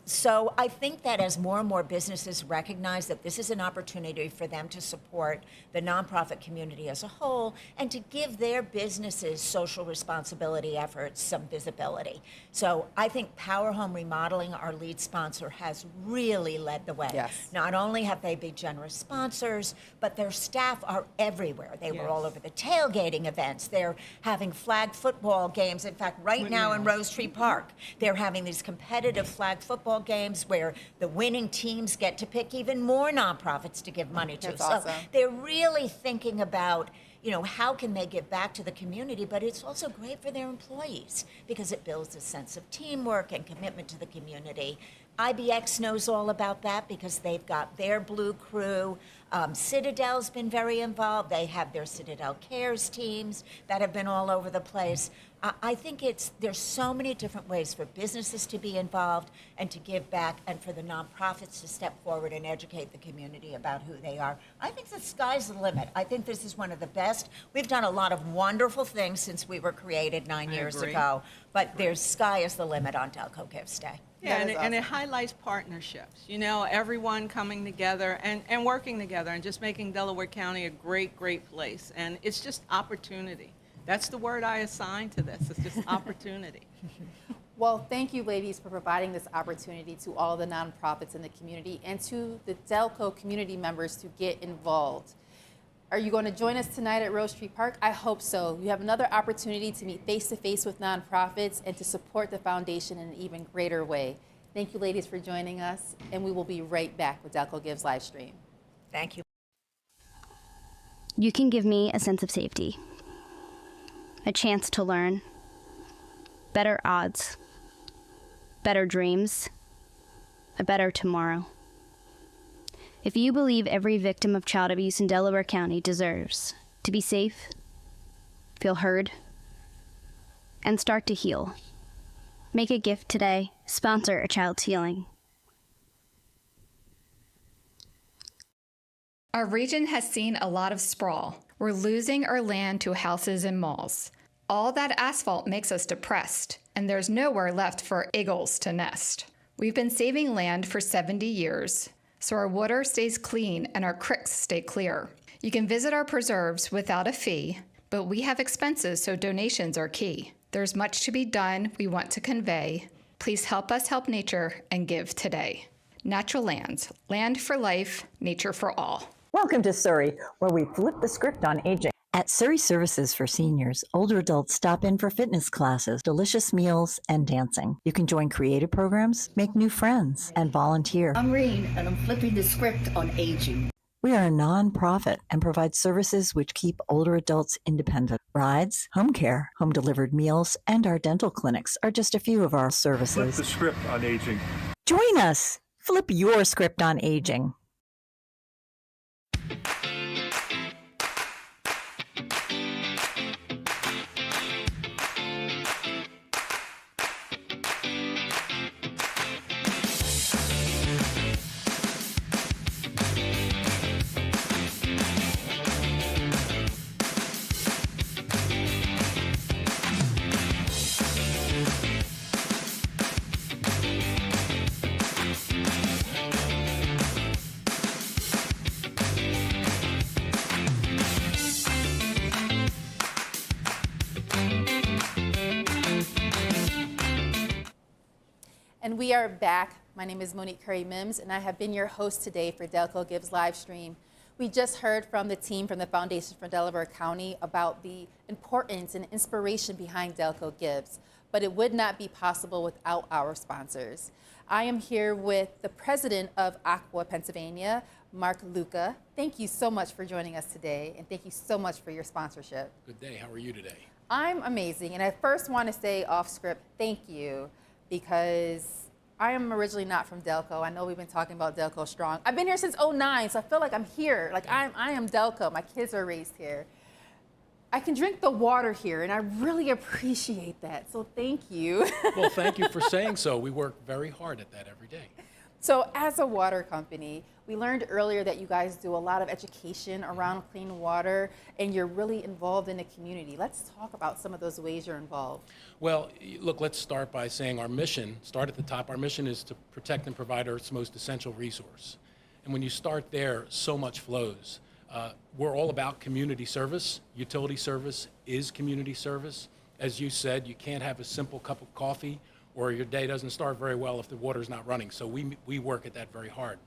So I think that as more and more businesses recognize that this is an opportunity for them to support the nonprofit community as a whole and to give their businesses social responsibility efforts some visibility. So I think Power Home Remodeling, our lead sponsor, has really led the way. Yes. Not only have they been generous sponsors, but their staff are everywhere. They were all over the tailgating events. They're having flag football games. In fact, right now in Rose Tree Park, they're having these competitive flag football games where the winning teams get to pick even more nonprofits to give money to. That's so awesome. they're really thinking about, you know, how can they give back to the community, but it's also great for their employees because it builds a sense of teamwork and commitment to the community. IBX knows all about that because they've got their Blue Crew. Citadel's been very involved. They have their Citadel Cares teams that have been all over the place. I think there's so many different ways for businesses to be involved and to give back, and for the nonprofits to step forward and educate the community about who they are. I think the sky's the limit. I think this is one of the best. We've done a lot of wonderful things since we were created 9 years ago, but there's sky is the limit on Delco Gives Day. Yeah, and it highlights partnerships, you know, everyone coming together and working together and just making Delaware County a great, great place. And it's just opportunity. That's the word I assign to this. It's just opportunity. Well, thank you, ladies, for providing this opportunity to all the nonprofits in the community and to the Delco community members to get involved. Are you going to join us tonight at Rose Tree Park? I hope so. You have another opportunity to meet face-to-face with nonprofits and to support the foundation in an even greater way. Thank you, ladies, for joining us, and we will be right back with Delco Gives Livestream. Thank you. You can give me a sense of safety, a chance to learn, better odds, better dreams, a better tomorrow. If you believe every victim of child abuse in Delaware County deserves to be safe, feel heard, and start to heal, make a gift today. Sponsor a child's healing. Our region has seen a lot of sprawl. We're losing our land to houses and malls. All that asphalt makes us depressed, and there's nowhere left for eagles to nest. We've been saving land for 70 years, so our water stays clean and our creeks stay clear. You can visit our preserves without a fee, but we have expenses, so donations are key. There's much to be done we want to convey. Please help us help nature and give today. Natural Lands, land for life, nature for all. Welcome to Surrey, where we flip the script on aging. At Surrey Services for Seniors, older adults stop in for fitness classes, delicious meals, and dancing. You can join creative programs, make new friends, and volunteer. I'm Reen, and I'm flipping the script on aging. We are a nonprofit and provide services which keep older adults independent. Rides, home care, home-delivered meals, and our dental clinics are just a few of our services. Flip the script on aging. Join us. Flip your script on aging. And we are back. My name is Monique Curry-Mims, and I have been your host today for Delco Gives Livestream. We just heard from the team from the Foundation for Delaware County about the importance and inspiration behind Delco Gives, but it would not be possible without our sponsors. I am here with the president of Aqua Pennsylvania, Mark Luca. Thank you so much for joining us today, and thank you so much for your sponsorship. Good day. How are you today? I'm amazing, and I first want to say off script, thank you, because I am originally not from Delco. I know we've been talking about Delco Strong. I've been here since '09, so I feel like I'm here. Like I am Delco. My kids are raised here. I can drink the water here, and I really appreciate that. So thank you. Well, thank you for saying so. We work very hard at that every day. So as a water company, we learned earlier that you guys do a lot of education around clean water, and you're really involved in the community. Let's talk about some of those ways you're involved. Well, look, let's start by saying our mission, start at the top. Our mission is to protect and provide Earth's most essential resource. And when you start there, so much flows. We're all about community service. Utility service is community service. As you said, you can't have a simple cup of coffee or your day doesn't start very well if the water's not running. So we work at that very hard.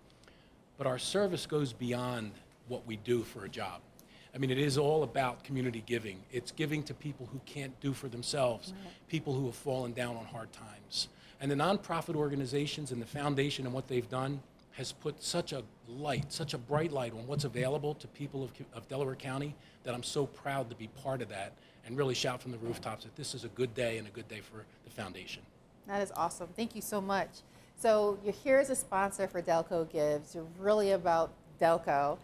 But our service goes beyond what we do for a job. I mean, it is all about community giving. It's giving to people who can't do for themselves, people who have fallen down on hard times. And the nonprofit organizations and the foundation and what they've done has put such a light, such a bright light on what's available to people of Delaware County that I'm so proud to be part of that and really shout from the rooftops that this is a good day and a good day for the foundation. That is awesome. Thank you so much. So you're here as a sponsor for Delco Gives. You're really about Delco.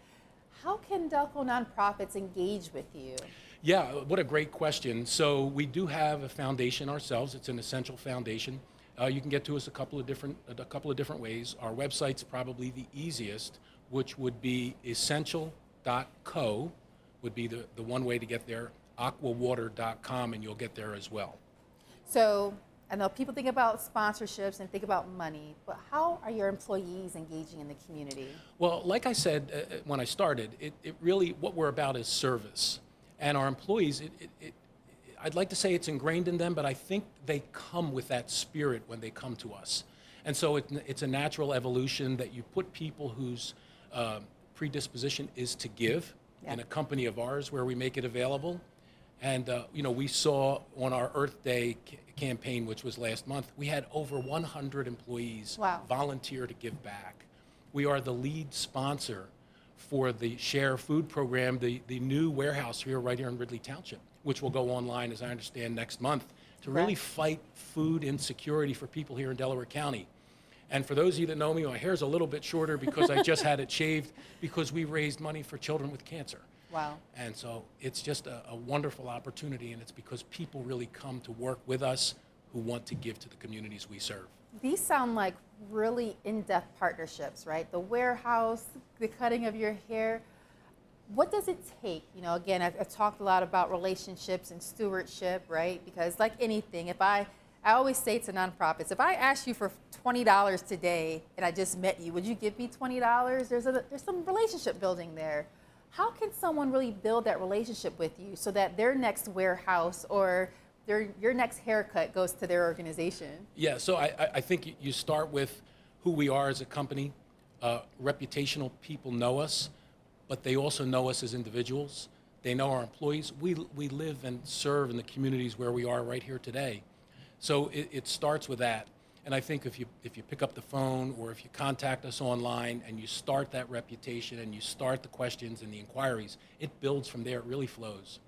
How can Delco nonprofits engage with you? Yeah, what a great question. So we do have a foundation ourselves. It's an essential foundation. You can get to us a couple of different ways. Our website's probably the easiest, which would be essential.co would be the one way to get there. aquawater.com, and you'll get there as well. So I know people think about sponsorships and think about money, but how are your employees engaging in the community? Well, like I said when I started, it really, what we're about is service. And our employees, I'd like to say it's ingrained in them, but I think they come with that spirit when they come to us. And so it's a natural evolution that you put people whose predisposition is to give in a company of ours where we make it available. And we saw on our Earth Day campaign, which was last month, we had over 100 employees volunteer to give back. We are the lead sponsor for the Share Food program, the new warehouse right here in Ridley Township, which will go online, as I understand, next month to really fight food insecurity for people here in Delaware County. And for those of you that know me, my hair's a little bit shorter because I just had it shaved because we raised money for children with cancer. Wow. And so it's just a wonderful opportunity, and it's because people really come to work with us who want to give to the communities we serve. These sound like really in-depth partnerships, right? The warehouse, the cutting of your hair. What does it take? Again, I've talked a lot about relationships and stewardship, right? Because like anything, I always say to nonprofits, if I asked you for $20 today and I just met you, would you give me $20? There's some relationship building there. How can someone really build that relationship with you so that their next warehouse or your next haircut goes to their organization? Yeah, so I think you start with who we are as a company. Reputational people know us, but they also know us as individuals. They know our employees. We live and serve in the communities where we are right here today. So it starts with that. And I think if you pick up the phone or if you contact us online and you start that reputation and you start the questions and the inquiries, it builds from there. It really flows.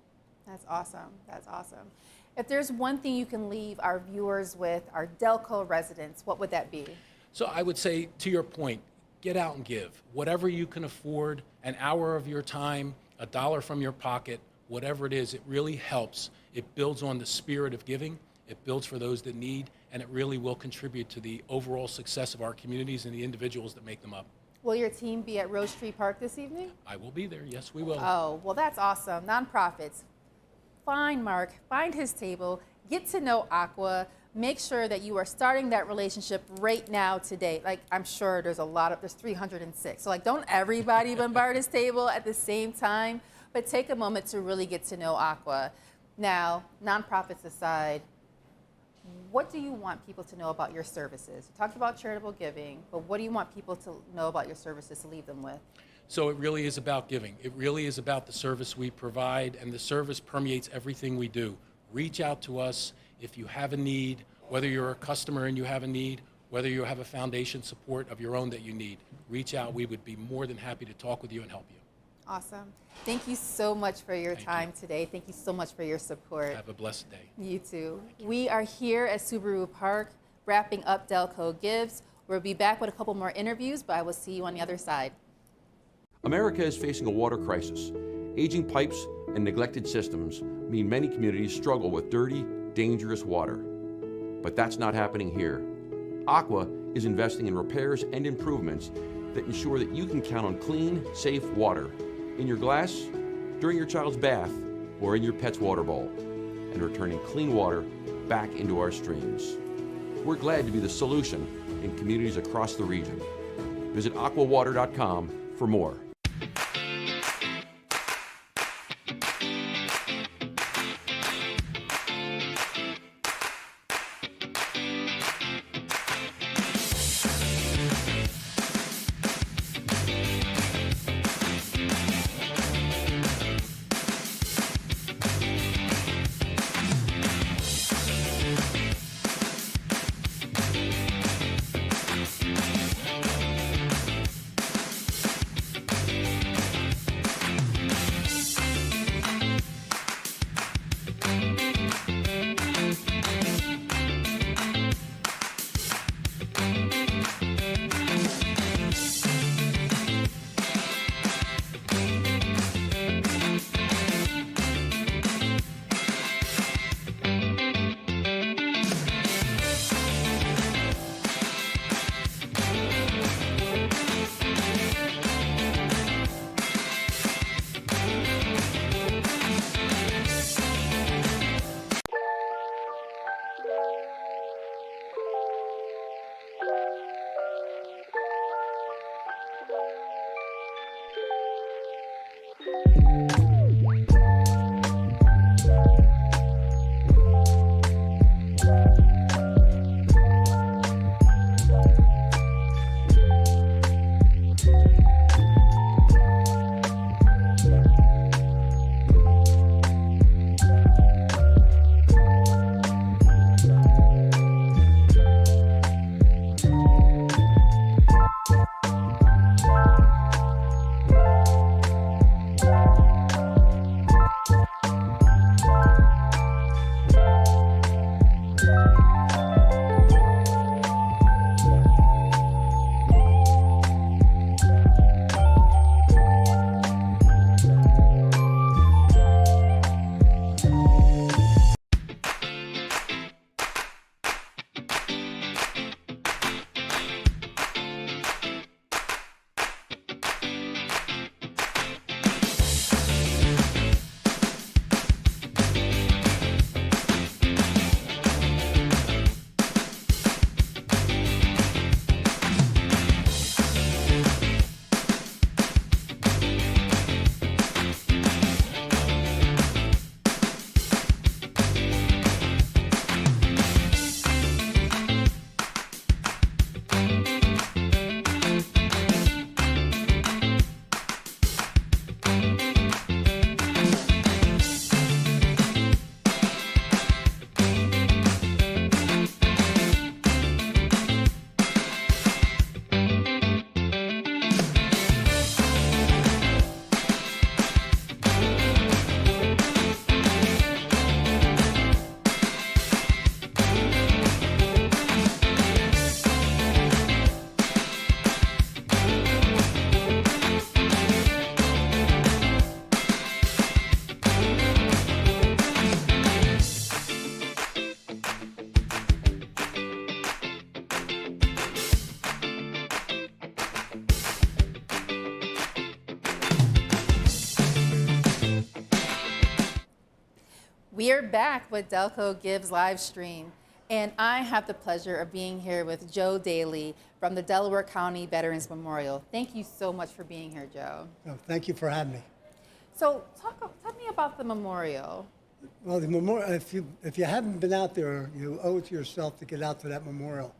That's awesome. That's awesome. If there's one thing you can leave our viewers with, our Delco residents, what would that be? So I would say, to your point, get out and give. Whatever you can afford, an hour of your time, $1 from your pocket, whatever it is, it really helps. It builds on the spirit of giving. It builds for those that need, and it really will contribute to the overall success of our communities and the individuals that make them up. Will your team be at Rose Tree Park this evening? I will be there. Yes, we will. Oh, well, that's awesome. Nonprofits, find Mark, find his table, get to know Aqua, make sure that you are starting that relationship right now today. Like, I'm sure there's 306. So, don't everybody bombard his table at the same time, but take a moment to really get to know Aqua. Now, nonprofits aside, what do you want people to know about your services? You talked about charitable giving, but what do you want people to know about your services to leave them with? So it really is about giving. It really is about the service we provide, and the service permeates everything we do. Reach out to us if you have a need, whether you're a customer and you have a need, whether you have a foundation support of your own that you need. Reach out. We would be more than happy to talk with you and help you. Awesome. Thank you so much for your time today. Thank you so much for your support. Have a blessed day. You too. We are here at Subaru Park wrapping up Delco Gives. We'll be back with a couple more interviews, but I will see you on the other side. America is facing a water crisis. Aging pipes and neglected systems mean many communities struggle with dirty, dangerous water. But that's not happening here. Aqua is investing in repairs and improvements that ensure that you can count on clean, safe water in your glass, during your child's bath, or in your pet's water bowl, and returning clean water back into our streams. We're glad to be the solution in communities across the region. Visit aquawater.com for more. We are back with Delco Gives live stream, and I have the pleasure of being here with Joe Daly from the Delaware County Veterans Memorial. Thank you so much for being here, Joe. Oh, thank you for having me. So tell me about the memorial. Well, the memorial, if you haven't been out there, you owe it to yourself to get out to that memorial.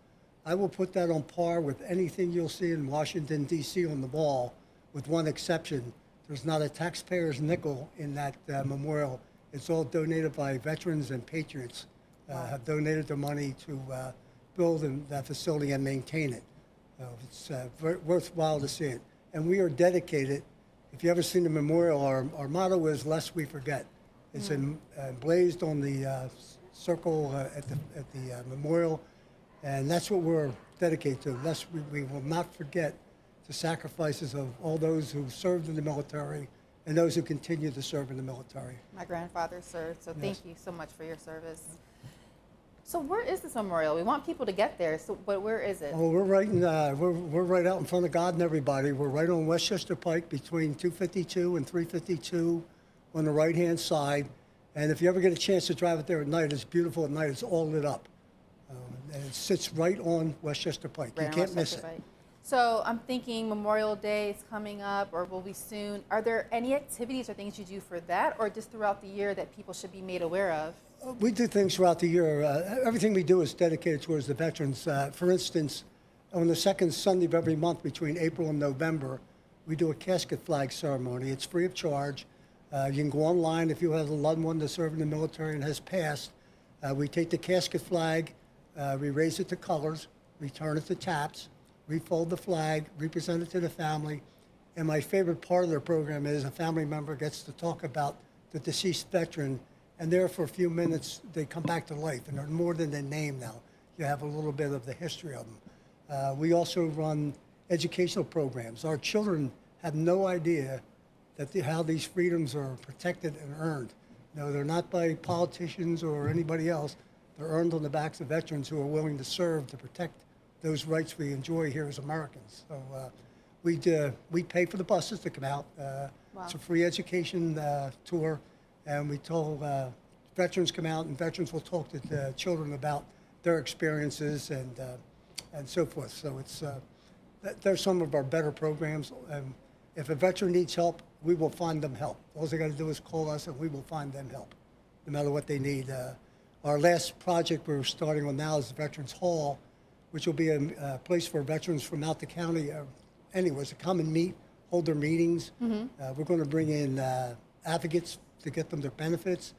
I will put that on par with anything you'll see in Washington, D.C. on the wall, with one exception. There's not a taxpayer's nickel in that memorial. It's all donated by veterans and patriots, have donated their money to build that facility and maintain it. It's very worthwhile to see it. And we are dedicated. If you ever seen the memorial, our motto is "Lest we forget." It's emblazed on the circle at the memorial, and that's what we're dedicated to. Lest we will not forget the sacrifices of all those who served in the military and those who continue to serve in the military. My grandfather served, so Yes. Thank you so much for your service. So where is this memorial? We want people to get there, but where is it? Well, we're right out in front of God and everybody. We're right on Westchester Pike between 252 and 352 on the right-hand side. And if you ever get a chance to drive it there at night, it's beautiful at night. It's all lit up. And it sits right on Westchester Pike. Right You on can't miss Westchester it. Pike. So I'm thinking Memorial Day is coming up, or will be soon. Are there any activities or things you do for that, or just throughout the year that people should be made aware of? We do things throughout the year. Everything we do is dedicated towards the veterans. For instance, on the second Sunday of every month between April and November, we do a casket flag ceremony. It's free of charge. You can go online if you have a loved one that served in the military and has passed. We take the casket flag, we raise it to colors, return it to taps, refold the flag, represent it to the family. And my favorite part of their program is a family member gets to talk about the deceased veteran, and there for a few minutes they come back to life, and they're more than their name now. You have a little bit of the history of them. We also run educational programs. Our children have no idea that how these freedoms are protected and earned. No, they're not by politicians or anybody else. They're earned on the backs of veterans who are willing to serve to protect those rights we enjoy here as Americans. So we pay for the buses to come out. It's a free education tour, and we told veterans come out, and veterans will talk to the children about their experiences and so forth. So they're some of our better programs. If a veteran needs help, we will find them help. All they got to do is call us, and we will find them help, no matter what they need. Our last project we're starting on now is the Veterans Hall, which will be a place for veterans from out the county, anywhere, to come and meet, hold their meetings. We're going to bring in advocates to get them their benefits,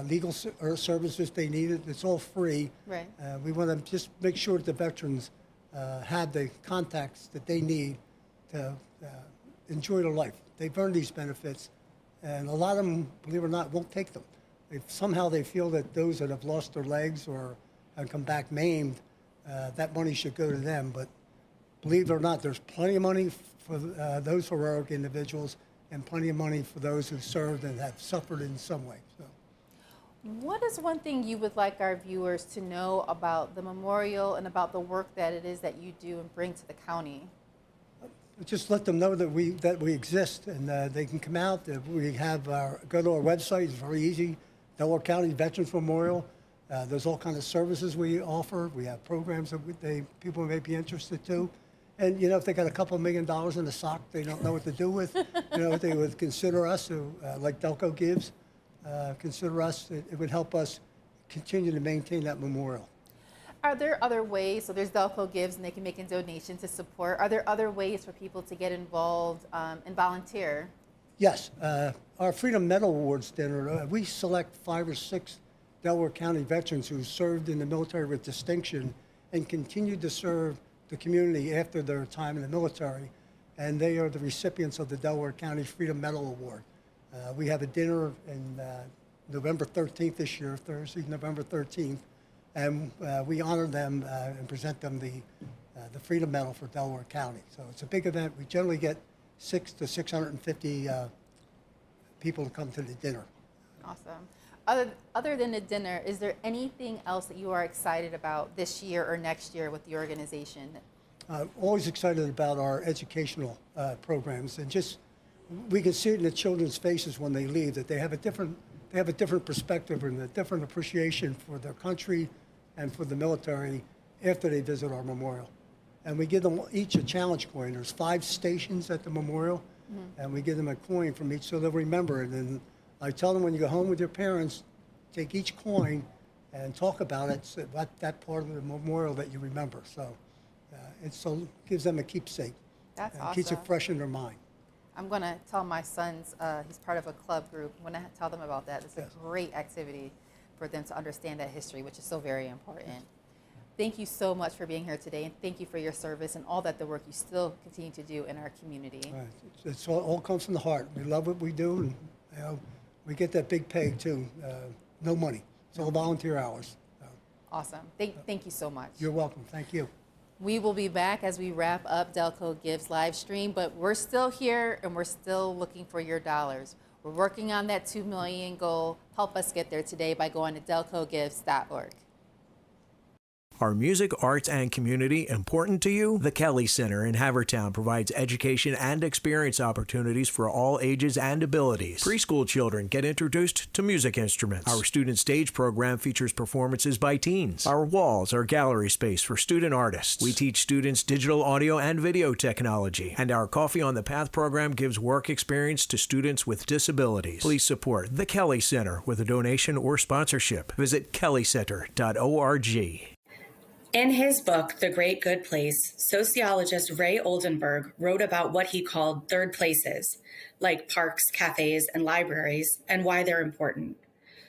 legal services they need. It's all free. Right. We want to just make sure that the veterans have the contacts that they need to enjoy their life. They've earned these benefits, and a lot of them, believe it or not, won't take them. Somehow they feel that those that have lost their legs or have come back maimed, that money should go to them. But believe it or not, there's plenty of money for those heroic individuals and plenty of money for those who served and have suffered in some way. So. What is one thing you would like our viewers to know about the memorial and about the work that it is that you do and bring to the county? Just let them know that we exist, and they can come out. We have go to our website. It's very easy. Delaware County Veterans Memorial. There's all kinds of services we offer. We have programs that people may be interested to. And if they got a couple $1 million in the sock they don't know what to do with, they would consider us, like Delco gives. Consider us. It would help us continue to maintain that memorial. Are there other ways, so there's Delco Gives and they can make a donation to support. Are there other ways for people to get involved and volunteer? Yes. Our Freedom Medal Awards dinner, we select 5 or 6 Delaware County veterans who served in the military with distinction and continued to serve the community after their time in the military. And they are the recipients of the Delaware County Freedom Medal Award. We have a dinner in November 13th this year, Thursday, November 13th. And we honor them and present them the Freedom Medal for Delaware County. So it's a big event. We generally get 600 to 650 people to come to the dinner. Awesome. Other than the dinner, is there anything else that you are excited about this year or next year with the organization? Always excited about our educational programs, and just we can see it in the children's faces when they leave that they have a different perspective and a different appreciation for their country and for the military after they visit our memorial. And we give them each a challenge coin. There's 5 stations at the memorial, and we give them a coin from each so they'll remember it. And I tell them when you go home with your parents, take each coin and talk about it, so that part of the memorial that you remember. So it gives them a keepsake. That's awesome. Keeps it fresh in their mind. I'm going to tell my sons, he's part of a club group, I'm going to tell them about that. It's a great activity for them to understand that history, which is so very important. Yes. Thank you so much for being here today, and thank you for your service and all that the work you still continue to do in our community. Right. It's all comes from the heart. We love what we do, and we get that big pay too. No money. It's all volunteer hours. Awesome. Thank you so much. You're welcome. Thank you. We will be back as we wrap up Delco Gives live stream, but we're still here and we're still looking for your dollars. We're working on that $2 million goal. Help us get there today by going to delcogives.org. Are music, arts, and community important to you? The Kelly Center in Havertown provides education and experience opportunities for all ages and abilities. Preschool children get introduced to music instruments. Our student stage program features performances by teens. Our walls are gallery space for student artists. We teach students digital audio and video technology. And our Coffee on the Path program gives work experience to students with disabilities. Please support the Kelly Center with a donation or sponsorship. Visit kellycenter.org. In his book, The Great Good Place, sociologist Ray Oldenburg wrote about what he called third places, like parks, cafes, and libraries, and why they're important.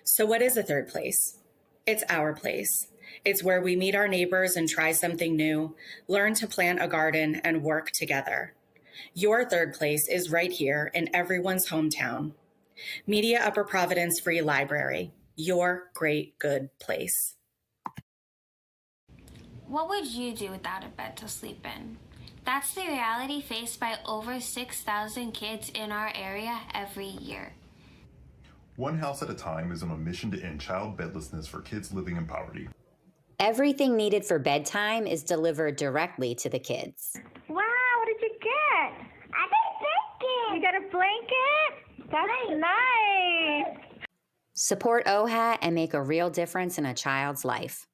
So what is a third place? It's our place. It's where we meet our neighbors and try something new, learn to plant a garden, and work together. Your third place is right here in everyone's hometown. Media Upper Providence Free Library, your great good place. What would you do without a bed to sleep in? That's the reality faced by over 6,000 kids in our area every year. One House at a Time is on a mission to end child bedlessness for kids living in poverty. Everything needed for bedtime is delivered directly to the kids. Wow, what did you get? I got a blanket. You got a blanket? That's nice. Support OHAT and make a real difference in a child's life.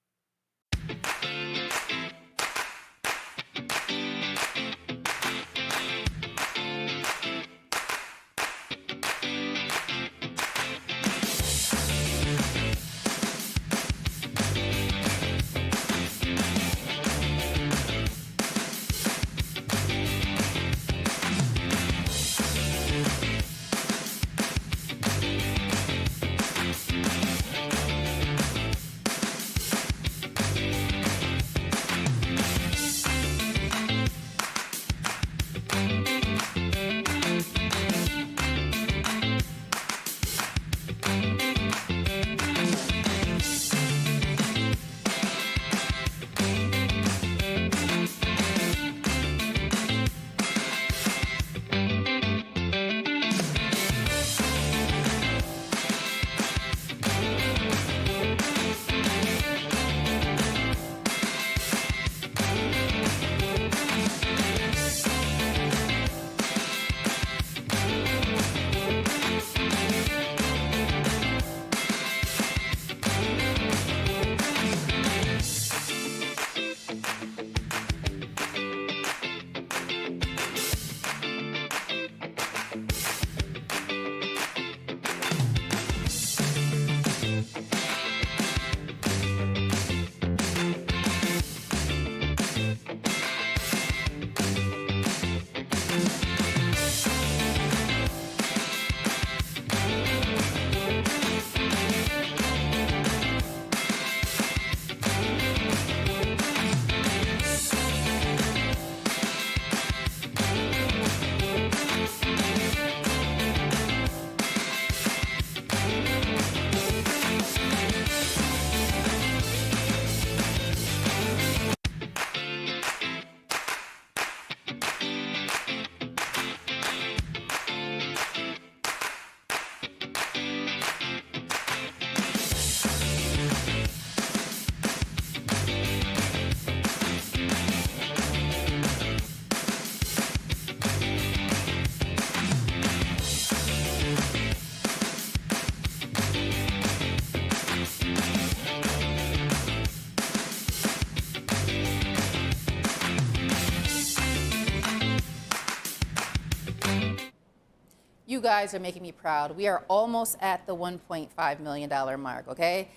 You guys are making me proud. We are almost at the $1.5 million mark, okay?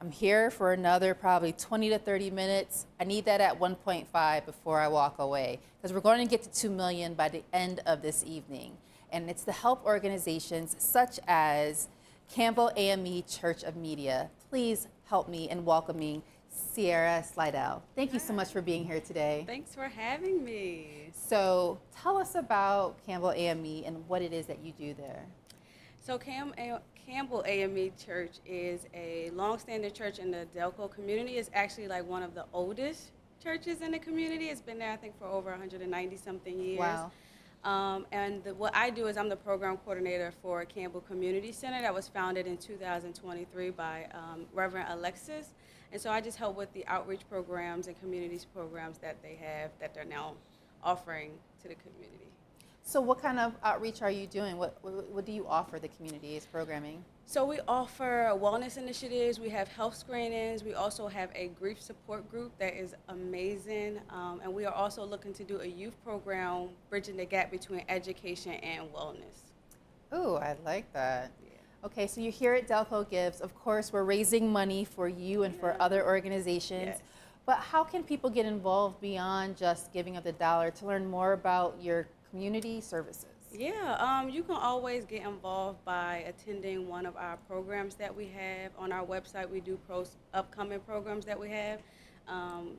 I'm here for another probably 20 to 30 minutes. I need that at 1.5 before I walk away, because we're going to get to 2 million by the end of this evening. And it's to help organizations such as Campbell AME Church of Media. Please help me in welcoming Sierra Slidell. Thank you so much for being here today. Thanks for having me. So tell us about Campbell AME and what it is that you do there. So Campbell AME Church is a long-standing church in the Delco community. It's actually like one of the oldest churches in the community. It's been there, I think, for over 190-something years. Wow. What I do is I'm the program coordinator for Campbell Community Center that was founded in 2023 by Reverend Alexis. And so I just help with the outreach programs and communities programs that they have that they're now offering to the community. So what kind of outreach are you doing? What do you offer the community as programming? So we offer wellness initiatives, we have health screenings, we also have a grief support group that is amazing, and we are also looking to do a youth program bridging the gap between education and wellness. Ooh, I like that. Yeah. Okay, so you're here at Delco Gives. Of course, we're raising money for you and for other organizations. Yes. But how can people get involved beyond just giving of the dollar to learn more about your community services? Yeah, you can always get involved by attending one of our programs that we have. On our website, we do upcoming programs that we have.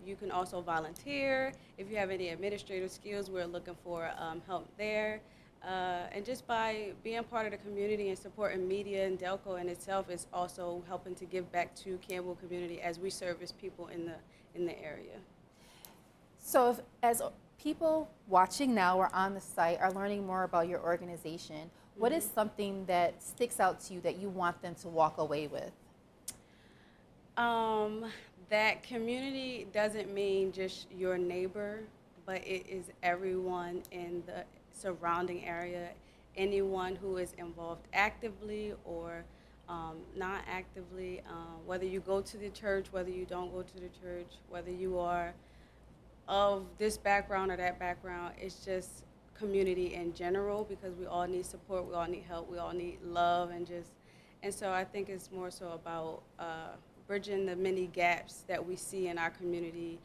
You can also volunteer. If you have any administrative skills, we're looking for help there. And just by being part of the community and supporting media and Delco in itself is also helping to give back to Campbell community as we service people in the area. So as people watching now or on the site are learning more about your organization, what is something that sticks out to you that you want them to walk away with? That community doesn't mean just your neighbor, but it is everyone in the surrounding area, anyone who is involved actively or not actively, whether you go to the church, whether you don't go to the church, whether you are of this background or that background. It's just community in general, because we all need support, we all need help, we all need love, and so I think it's more so about bridging the many gaps that we see in our community,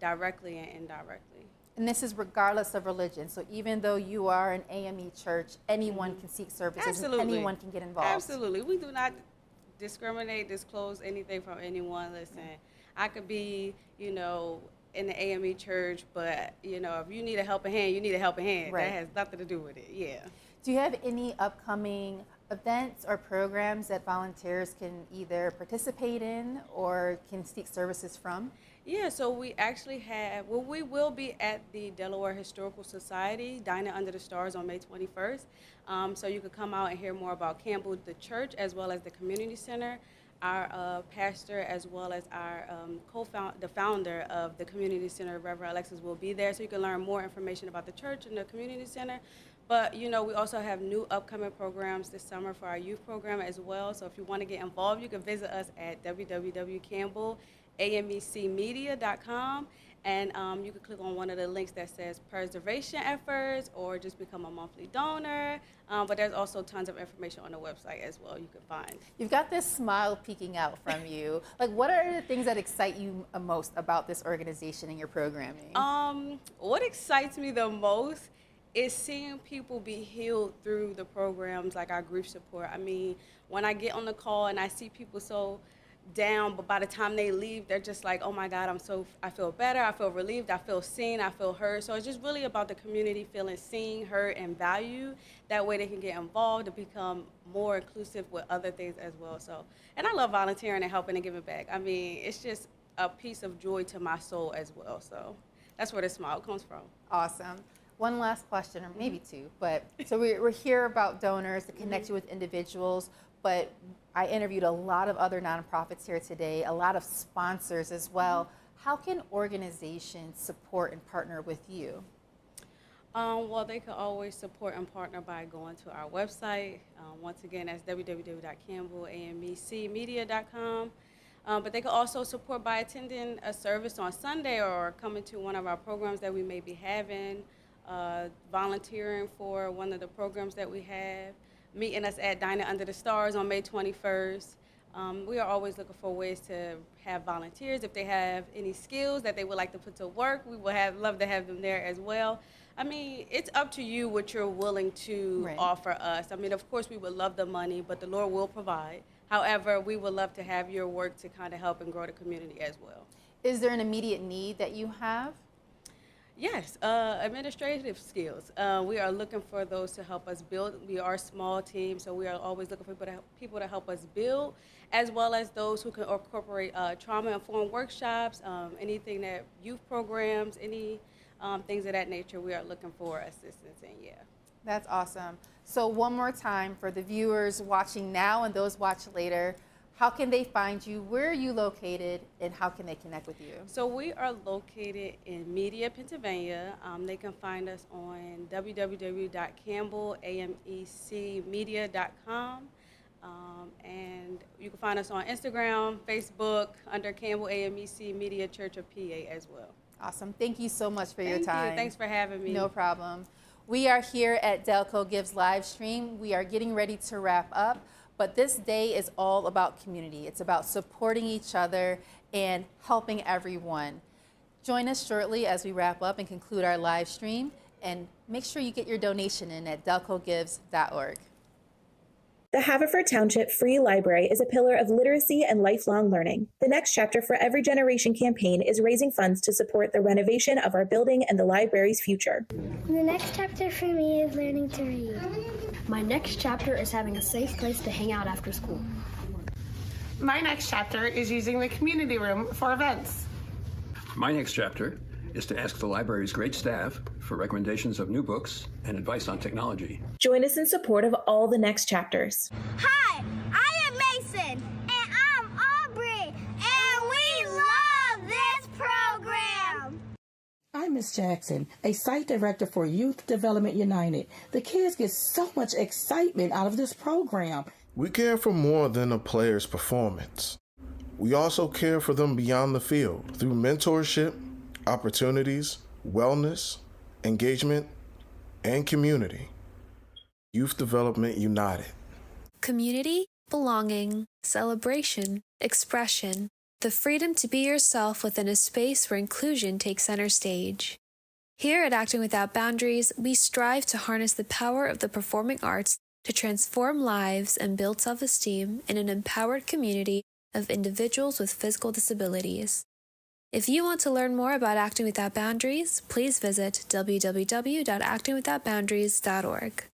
directly and indirectly. And this is regardless of religion. So even though you are an AME church, anyone can seek services. Absolutely. And anyone can get involved. Absolutely. We do not discriminate, disclose anything from anyone. Listen, I could be, in the AME church, but you know, if you need a helping hand, you need a helping hand. Right. That has nothing to do with it. Yeah. Do you have any upcoming events or programs that volunteers can either participate in or can seek services from? Yeah, so we actually have, well, we will be at the Delaware Historical Society, Dining Under the Stars on May 21st. So you could come out and hear more about Campbell, the church, as well as the community center. Our pastor, as well as our the founder of the community center, Reverend Alexis, will be there. So you can learn more information about the church and the community center. But, you know, we also have new upcoming programs this summer for our youth program as well. So if you want to get involved, you can visit us at www.campbellamecmedia.com. And you can click on one of the links that says preservation efforts or just become a monthly donor. But there's also tons of information on the website as well you can find. You've got this smile peeking out from you. Like, what are the things that excite you most about this organization and your programming? What excites me the most is seeing people be healed through the programs like our grief support. I mean, when I get on the call and I see people so down, but by the time they leave, they're just like, oh my God, I feel better, I feel relieved, I feel seen, I feel heard. So it's just really about the community feeling seen, heard, and valued. That way they can get involved and become more inclusive with other things as well. So, and I love volunteering and helping and giving back. I mean, it's just a piece of joy to my soul as well. So that's where the smile comes from. Awesome. One last question, or maybe two, but so we're here about donors to connect you with individuals, but I interviewed a lot of other nonprofits here today, a lot of sponsors as well. How can organizations support and partner with you? Well, they can always support and partner by going to our website. Once again, that's www.campbellamecmedia.com. But they can also support by attending a service on Sunday or coming to one of our programs that we may be having, volunteering for one of the programs that we have, meeting us at Dining Under the Stars on May 21st. We are always looking for ways to have volunteers. If they have any skills that they would like to put to work, we would love to have them there as well. I mean, it's up to you what you're willing to offer us. I mean, of course, we would love the money, but the Lord will provide. However, we would love to have your work to kind of help and grow the community as well. Is there an immediate need that you have? Yes, administrative skills. We are looking for those to help us build. We are a small team, so we are always looking for people to help us build, as well as those who can incorporate trauma-informed workshops, anything that youth programs, any things of that nature. We are looking for assistance in, yeah. That's awesome. So one more time for the viewers watching now and those watch later, how can they find you? Where are you located, and how can they connect with you? So we are located in Media, Pennsylvania. They can find us on www.campbellamecmedia.com. And you can find us on Instagram, Facebook, under Campbell AMEC Media Church of PA as well. Awesome. Thank you so much for your time. Thank you. Thanks for having me. No problem. We are here at Delco Gives Livestream. We are getting ready to wrap up. But this day is all about community. It's about supporting each other and helping everyone. Join us shortly as we wrap up and conclude our live stream. And make sure you get your donation in at delcogives.org. The Haverford Township Free Library is a pillar of literacy and lifelong learning. The Next Chapter for Every Generation campaign is raising funds to support the renovation of our building and the library's future. The next chapter for me is learning to read. My next chapter is having a safe place to hang out after school. My next chapter is using the community room for events. My next chapter is to ask the library's great staff for recommendations of new books and advice on technology. Join us in support of all the Next Chapters. Hi, I am Mason. And I'm Aubrey. And we love this program. I'm Miss Jackson, a site director for Youth Development United. The kids get so much excitement out of this program. We care for more than a player's performance. We also care for them beyond the field through mentorship, opportunities, wellness, engagement, and community. Youth Development United. Community, belonging, celebration, expression, the freedom to be yourself within a space where inclusion takes center stage. Here at Acting Without Boundaries, we strive to harness the power of the performing arts to transform lives and build self-esteem in an empowered community of individuals with physical disabilities. If you want to learn more about Acting Without Boundaries, please visit www.actingwithoutboundaries.org.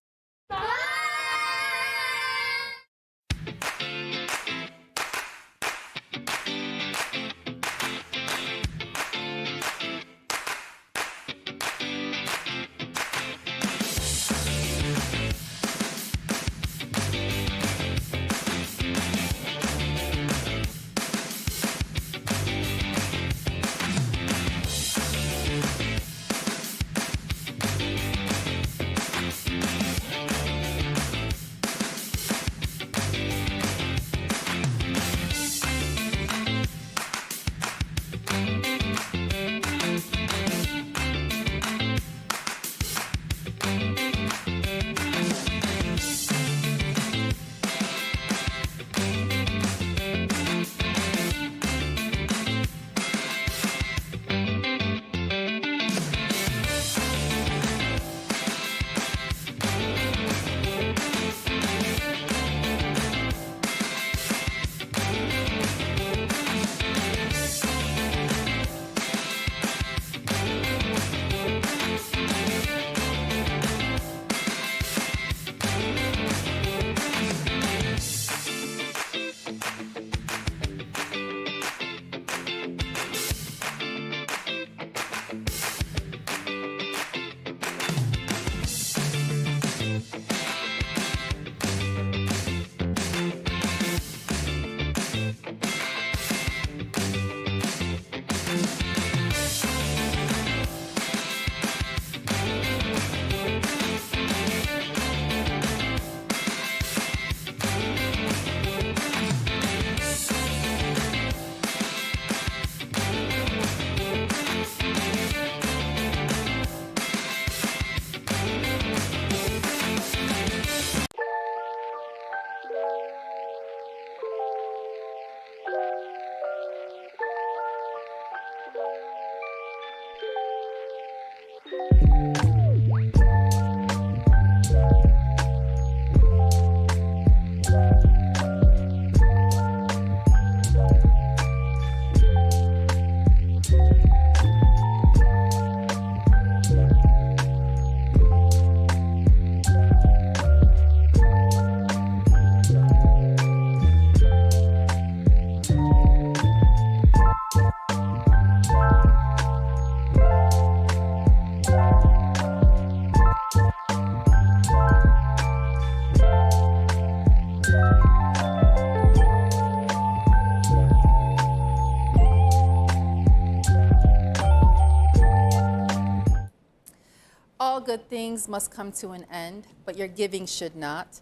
All good things must come to an end, but your giving should not.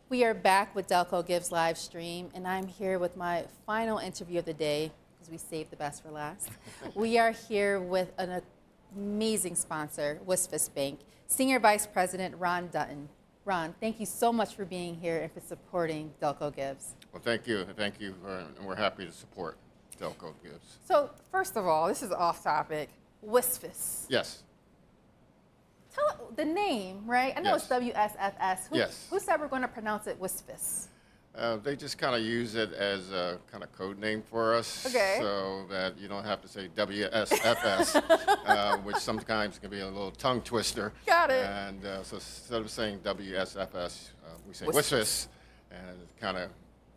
We are back with Delco Gives live stream, and I'm here with my final interview of the day, because we saved the best for last. We are here with an amazing sponsor, Wisfis Bank, Senior Vice President Ron Dutton. Ron, thank you so much for being here and for supporting Delco Gives. Well, thank you, and we're happy to support Delco Gives. So, first of all, this is off topic, Wisfis. Yes. Tell the name, right? I know Yes. it's WSFS. Yes. Who said we're going to pronounce it Wisfis? They just kind of use it as a kind of code name for us, Okay. so that you don't have to say WSFS, which sometimes can be a little tongue twister. Got it. And so instead of saying WSFS, we say Wisfis. Wisfis, and it kind of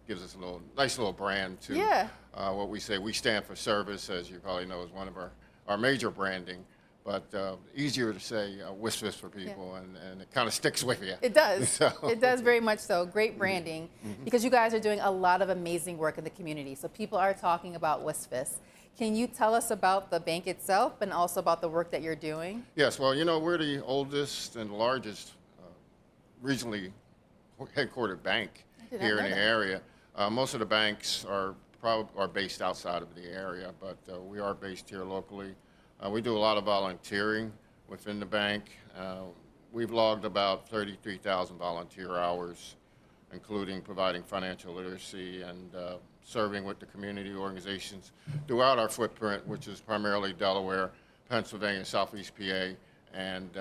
gives us a nice little brand to what we say. We stand for service, as you probably know, is one of our major branding. But easier to say Wisfis for people, and it kind of sticks with you. It does. So. It does very much so. Great branding, because you guys are doing a lot of amazing work in the community. So people are talking about Wisfis. Can you tell us about the bank itself and also about the work that you're doing? Yes, well, we're the oldest and largest regionally headquartered bank here in the area. Most of the banks are based outside of the area, but we are based here locally. We do a lot of volunteering within the bank. We've logged about 33,000 volunteer hours, including providing financial literacy and serving with the community organizations throughout our footprint, which is primarily Delaware, Pennsylvania, Southeast PA, and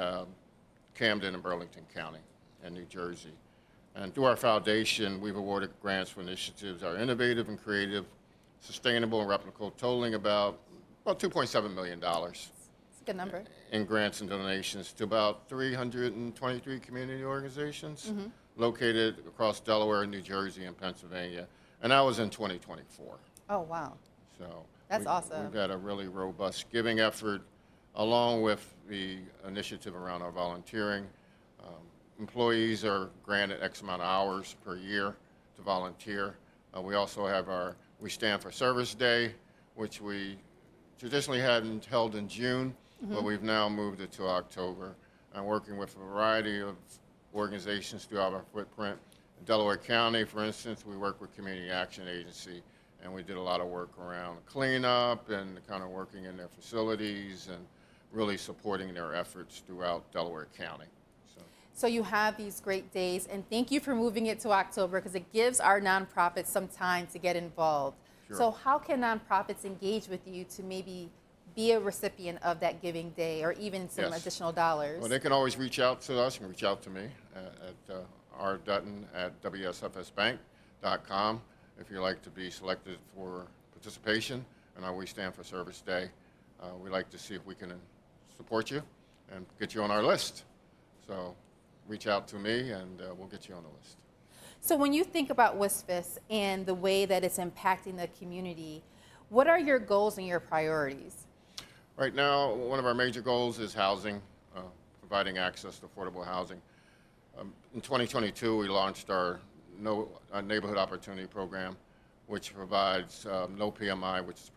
Camden and Burlington County and New Jersey. And through our foundation, we've awarded grants for initiatives that are innovative and creative, sustainable and replicable, totaling about about $2.7 million It's a good number. in grants and donations to about 323 community organizations located across Delaware, New Jersey, and Pennsylvania. And that was in 2024. Oh, wow. So That's awesome. We've got a really robust giving effort, along with the initiative around our volunteering. Employees are granted X amount of hours per year to volunteer. We also have We Stand for Service Day, which we traditionally hadn't held in June, but we've now moved it to October. I'm working with a variety of organizations throughout our footprint. In Delaware County, for instance, we work with Community Action Agency, and we did a lot of work around cleanup and kind of working in their facilities and really supporting their efforts throughout Delaware County. So you have these great days, and thank you for moving it to October because it gives our nonprofits some time to get involved. Sure. So how can nonprofits engage with you to maybe be a recipient of that giving day or even some additional dollars? Well, they can always reach out to us. You can reach out to me at rdutton@wsfsbank.com if you'd like to be selected for participation in our We Stand for Service Day. We'd like to see if we can support you and get you on our list. So reach out to me and we'll get you on the list. So when you think about WSFS and the way that it's impacting the community, what are your goals and your priorities? Right now, one of our major goals is housing, providing access to affordable housing. In 2022, we launched our Neighborhood Opportunity Program, which provides no PMI, which is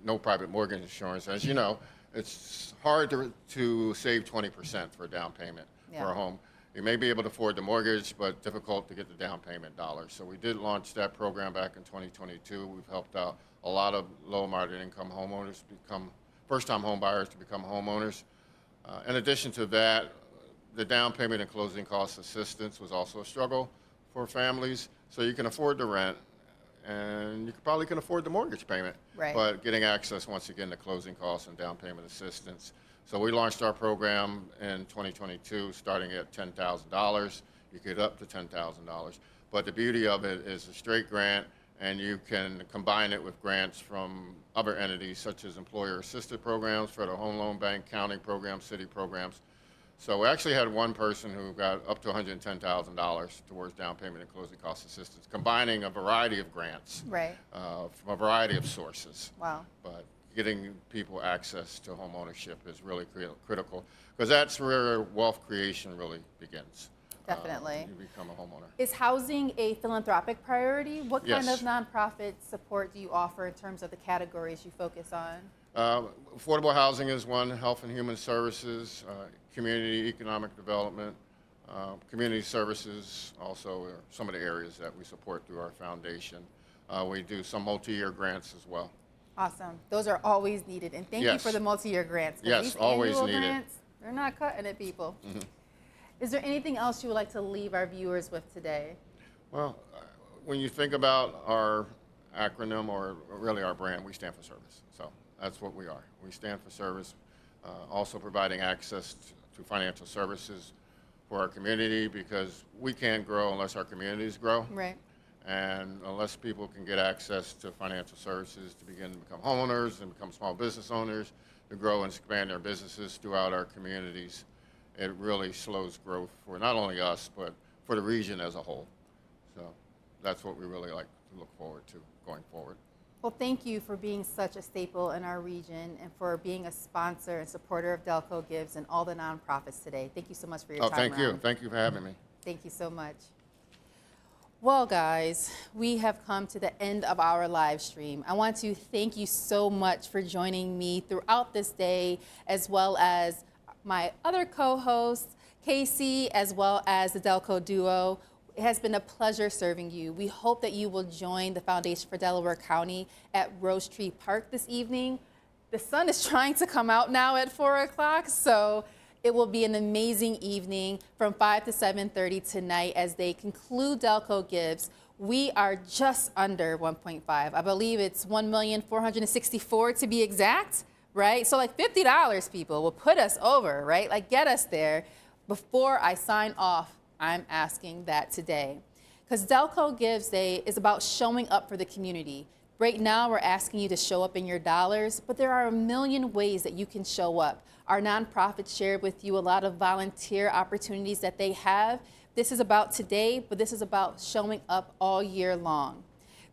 no private mortgage insurance. As you know, it's hard to save 20% for a down payment for a home. You may be able to afford the mortgage, but difficult to get the down payment dollars. So we did launch that program back in 2022. We've helped out a lot of low moderate income homeowners become first-time home buyers to become homeowners. In addition to that, the down payment and closing cost assistance was also a struggle for families. So you can afford the rent, and you probably can afford the mortgage payment, but getting access once again to closing costs and down payment assistance. So we launched our program in 2022, starting at $10,000. You get up to $10,000. But the beauty of it is a straight grant, and you can combine it with grants from other entities such as employer-assisted programs, Federal Home Loan Bank, county programs, city programs. So we actually had one person who got up to $110,000 towards down payment and closing cost assistance, combining a variety of grants from a variety of sources. Wow. But getting people access to home ownership is really critical because that's where wealth creation really begins. Definitely. You become a homeowner. Is housing a philanthropic priority? What kind Yes. of nonprofit support do you offer in terms of the categories you focus on? Affordable housing is one, health and human services, community economic development, community services also are some of the areas that we support through our foundation. We do some multi-year grants as well. Awesome. Those are always needed. And thank you for the multi-year grants. 'Cause these always annual needed. Grants, they're not cutting it, people. Is there anything else you would like to leave our viewers with today? Well, when you think about our acronym, or really our brand, we stand for service. So that's what we are. We stand for service, also providing access to financial services for our community because we can't grow unless our communities grow. Right. And unless people can get access to financial services to begin to become homeowners and become small business owners, to grow and expand their businesses throughout our communities, it really slows growth for not only us, but for the region as a whole. So that's what we really like to look forward to going forward. Well, thank you for being such a staple in our region and for being a sponsor and supporter of Delco Gives and all the nonprofits today. Thank you so much for your time. Thank you. Ron. Thank you for having me. Thank you so much. Well, guys, we have come to the end of our live stream. I want to thank you so much for joining me throughout this day, as well as my other co-hosts, Casey, as well as the Delco duo. It has been a pleasure serving you. We hope that you will join the Foundation for Delaware County at Rose Tree Park this evening. The sun is trying to come out now at 4 o'clock, so it will be an amazing evening from 5 to 7:30 tonight as they conclude Delco Gives. We are just under 1.5. I believe it's 1,464,000 to be exact, right? So like $50, people, will put us over, right? Like get us there. Before I sign off, I'm asking that today. Because Delco Gives Day is about showing up for the community, Right now, we're asking you to show up in your dollars, but there are a million ways that you can show up. Our nonprofits shared with you a lot of volunteer opportunities that they have. This is about today, but this is about showing up all year long.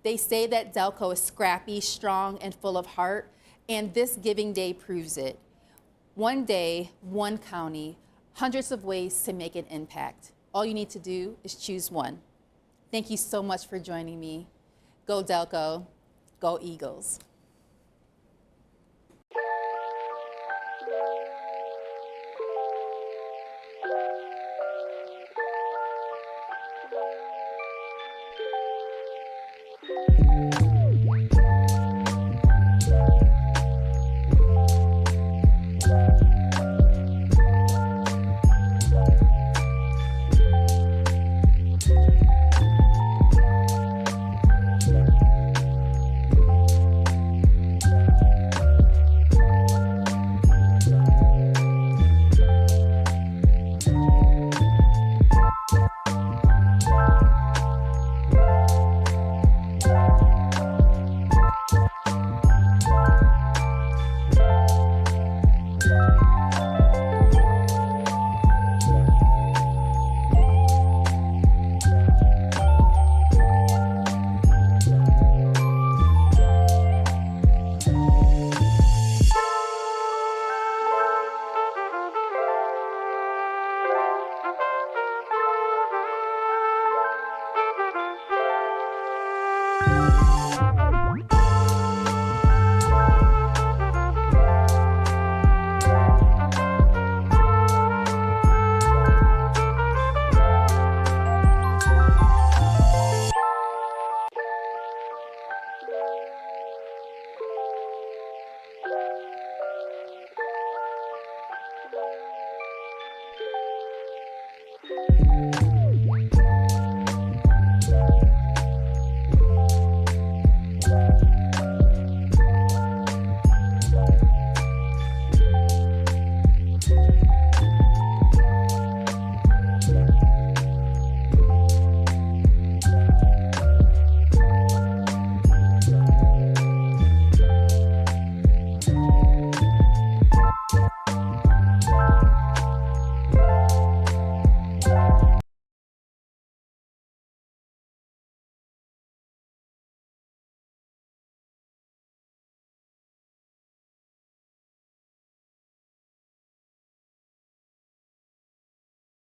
They say that Delco is scrappy, strong, and full of heart, and this Giving Day proves it. One day, one county, hundreds of ways to make an impact. All you need to do is choose one. Thank you so much for joining me. Go Delco, go Eagles.